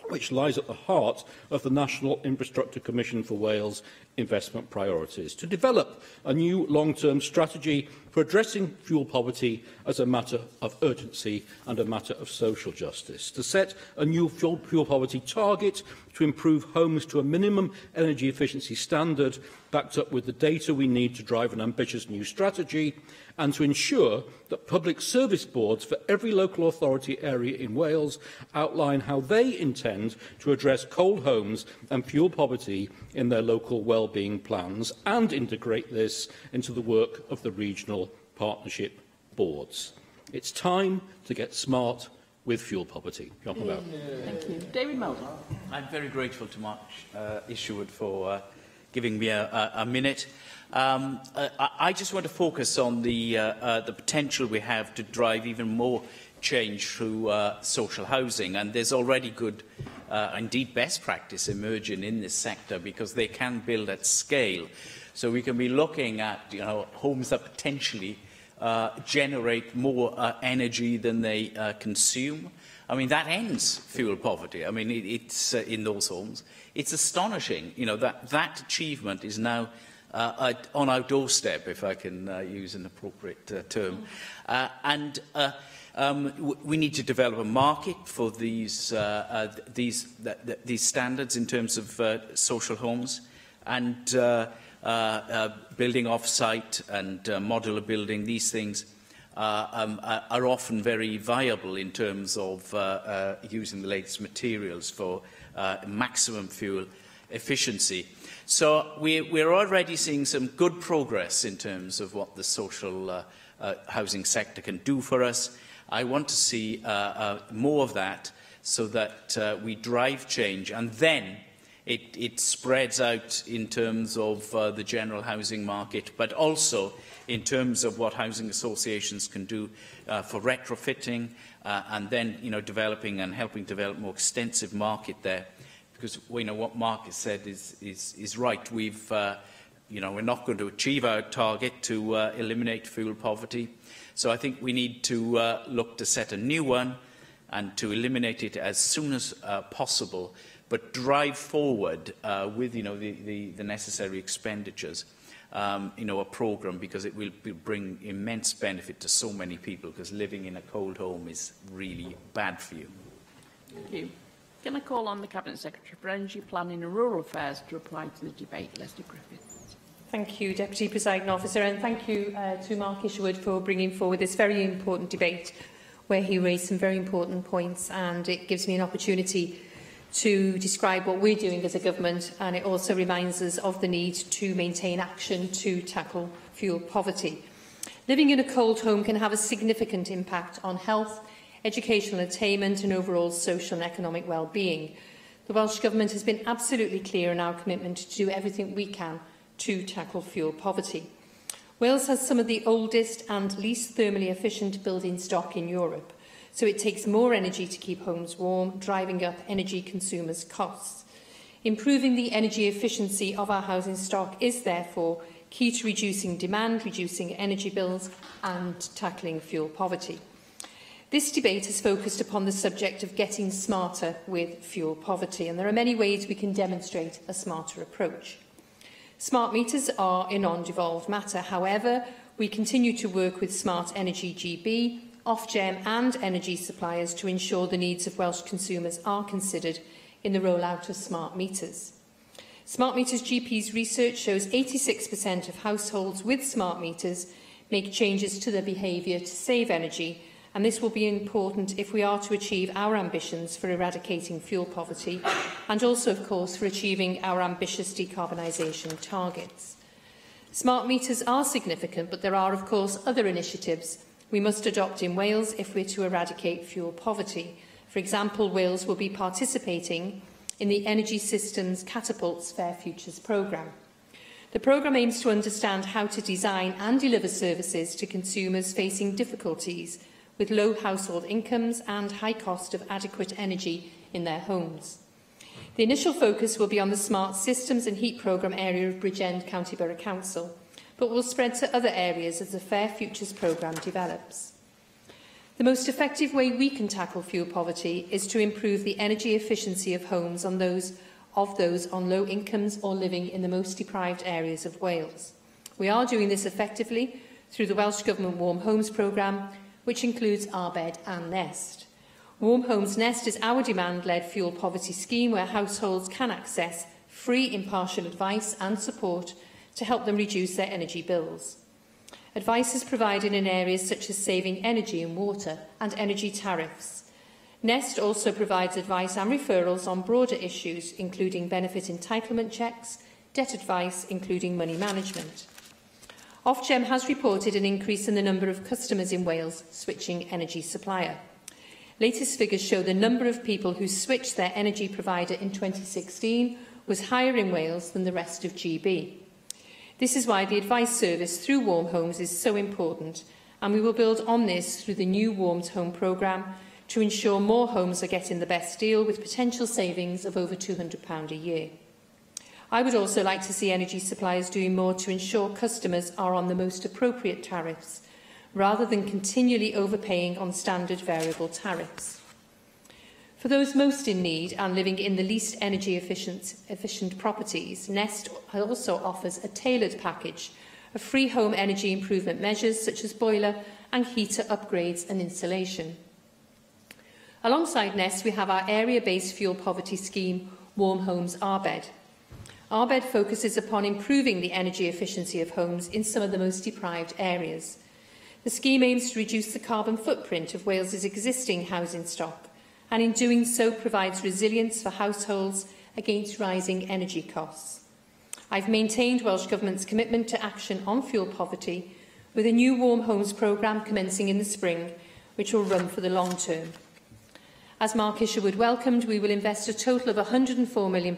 Speaker 12: which lies at the heart of the National Infrastructure Commission for Wales investment priorities, to develop a new long-term strategy for addressing fuel poverty as a matter of urgency and a matter of social justice, to set a new fuel poverty target to improve homes to a minimum energy efficiency standard backed up with the data we need to drive an ambitious new strategy, and to ensure that public service boards for every local authority area in Wales outline how they intend to address cold homes and fuel poverty in their local wellbeing plans and integrate this into the work of the regional partnership boards. It's time to get smart with fuel poverty. Thank
Speaker 10: you. David Meldon.
Speaker 7: I'm very grateful to Mark Isherwood for giving me a minute. I just want to focus on the potential we have to drive even more change through social housing, and there's already good, indeed best practice emerging in this sector because they can build at scale. So we can be looking at homes that potentially generate more energy than they consume. I mean, that ends fuel poverty. I mean, it's in those homes. It's astonishing, that achievement is now on our doorstep, if I can use an appropriate term. We need to develop a market for these standards in terms of social homes, and building off-site and modular building. These things are often very viable in terms of using the latest materials for maximum fuel efficiency. So we're already seeing some good progress in terms of what the social housing sector can do for us. I want to see more of that so that we drive change, and then it spreads out in terms of the general housing market, but also in terms of what housing associations can do for retrofitting, and then developing and helping develop more extensive market there. because we know what Mark has said is right. We've, we're not going to achieve our target to eliminate fuel poverty. So I think we need to look to set a new one and to eliminate it as soon as possible, but drive forward with, the necessary expenditures. A programme, because it will bring immense benefit to so many people, because living in a cold home is really bad for you.
Speaker 10: Thank you. Can I call on the Cabinet Secretary for Energy, Planning and Rural Affairs to reply to the debate? Leslie Griffiths.
Speaker 18: Thank you, Deputy Presiding Officer, and thank you to Mark Isherwood for bringing forward this very important debate where he raised some very important points, and it gives me an opportunity to describe what we're doing as a government, and it also reminds us of the need to maintain action to tackle fuel poverty. Living in a cold home can have a significant impact on health, educational attainment and overall social and economic well-being. The Welsh Government has been absolutely clear in our commitment to do everything we can to tackle fuel poverty. Wales has some of the oldest and least thermally efficient building stock in Europe, so it takes more energy to keep homes warm, driving up energy consumers' costs. Improving the energy efficiency of our housing stock is therefore key to reducing demand, reducing energy bills and tackling fuel poverty. This debate has focused upon the subject of getting smarter with fuel poverty, and there are many ways we can demonstrate a smarter approach. Smart meters are a non-devolved matter. However, we continue to work with Smart Energy GB, Ofgem and energy suppliers to ensure the needs of Welsh consumers are considered in the rollout of smart meters. Smart Meters GP's research shows 86% of households with smart meters make changes to their behaviour to save energy, and this will be important if we are to achieve our ambitions for eradicating fuel poverty and also, of course, for achieving our ambitious decarbonisation targets. Smart meters are significant, but there are, of course, other initiatives we must adopt in Wales if we're to eradicate fuel poverty. For example, Wales will be participating in the Energy Systems Catapults Fair Futures programme. The programme aims to understand how to design and deliver services to consumers facing difficulties with low household incomes and high cost of adequate energy in their homes. The initial focus will be on the Smart Systems and Heat programme area of Bridgend County Borough Council, but will spread to other areas as the Fair Futures programme develops. The most effective way we can tackle fuel poverty is to improve the energy efficiency of homes on those on low incomes or living in the most deprived areas of Wales. We are doing this effectively through the Welsh Government Warm Homes programme, which includes Arbed and Nest. Warm Homes Nest is our demand-led fuel poverty scheme where households can access free impartial advice and support to help them reduce their energy bills. Advice is provided in areas such as saving energy and water and energy tariffs. Nest also provides advice and referrals on broader issues, including benefit entitlement checks, debt advice, including money management. Ofgem has reported an increase in the number of customers in Wales switching energy supplier. Latest figures show the number of people who switched their energy provider in 2016 was higher in Wales than the rest of GB. This is why the advice service through Warm Homes is so important, and we will build on this through the new Warmed Home programme to ensure more homes are getting the best deal with potential savings of over £200 a year. I would also like to see energy suppliers doing more to ensure customers are on the most appropriate tariffs, rather than continually overpaying on standard variable tariffs. For those most in need and living in the least energy efficient properties, Nest also offers a tailored package of free home energy improvement measures such as boiler and heater upgrades and insulation. Alongside Nest, we have our area-based fuel poverty scheme, Warm Homes Arbed. Arbed focuses upon improving the energy efficiency of homes in some of the most deprived areas. The scheme aims to reduce the carbon footprint of Wales's existing housing stock, and in doing so provides resilience for households against rising energy costs. I've maintained Welsh Government's commitment to action on fuel poverty with a new Warm Homes programme commencing in the spring, which will run for the long term. As Mark Isherwood welcomed, we will invest a total of £104 million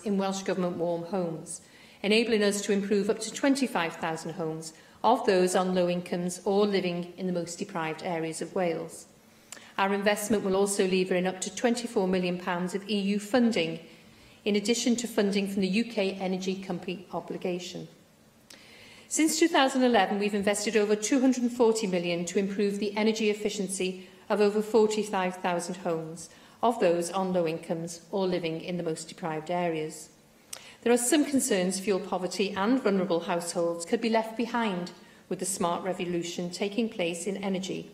Speaker 18: in Welsh Government Warm Homes, enabling us to improve up to 25,000 homes of those on low incomes or living in the most deprived areas of Wales. Our investment will also lever in up to £24 million of EU funding in addition to funding from the UK Energy Company obligation. Since 2011, we've invested over £240 million to improve the energy efficiency of over 45,000 homes, of those on low incomes or living in the most deprived areas. There are some concerns fuel poverty and vulnerable households could be left behind with the smart revolution taking place in energy.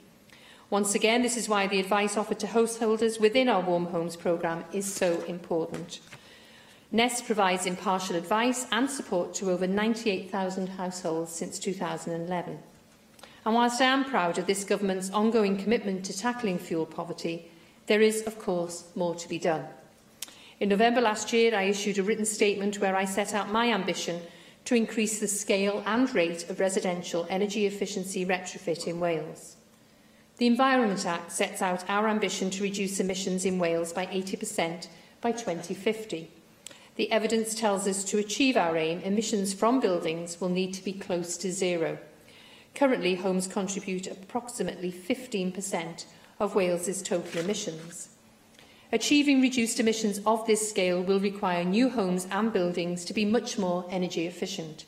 Speaker 18: Once again, this is why the advice offered to householders within our Warm Homes programme is so important. Nest provides impartial advice and support to over 98,000 households since 2011. And whilst I am proud of this government's ongoing commitment to tackling fuel poverty, there is, of course, more to be done. In November last year, I issued a written statement where I set out my ambition to increase the scale and rate of residential energy efficiency retrofit in Wales. The Environment Act sets out our ambition to reduce emissions in Wales by 80% by 2050. The evidence tells us to achieve our aim, emissions from buildings will need to be close to zero. Currently, homes contribute approximately 15% of Wales's total emissions. Achieving reduced emissions of this scale will require new homes and buildings to be much more energy efficient.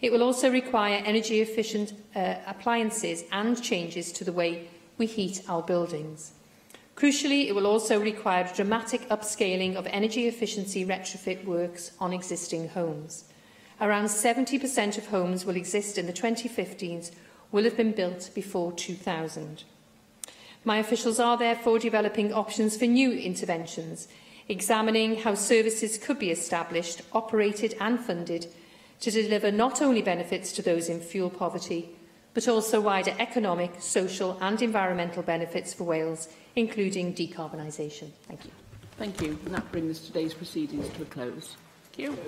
Speaker 18: It will also require energy efficient appliances and changes to the way we heat our buildings. Crucially, it will also require dramatic upscaling of energy efficiency retrofit works on existing homes. Around 70% of homes will exist in the 2015s will have been built before 2000. My officials are therefore developing options for new interventions, examining how services could be established, operated and funded to deliver not only benefits to those in fuel poverty, but also wider economic, social and environmental benefits for Wales, including decarbonisation. Thank you.
Speaker 10: Thank you. And that brings today's proceedings to a close. Thank you.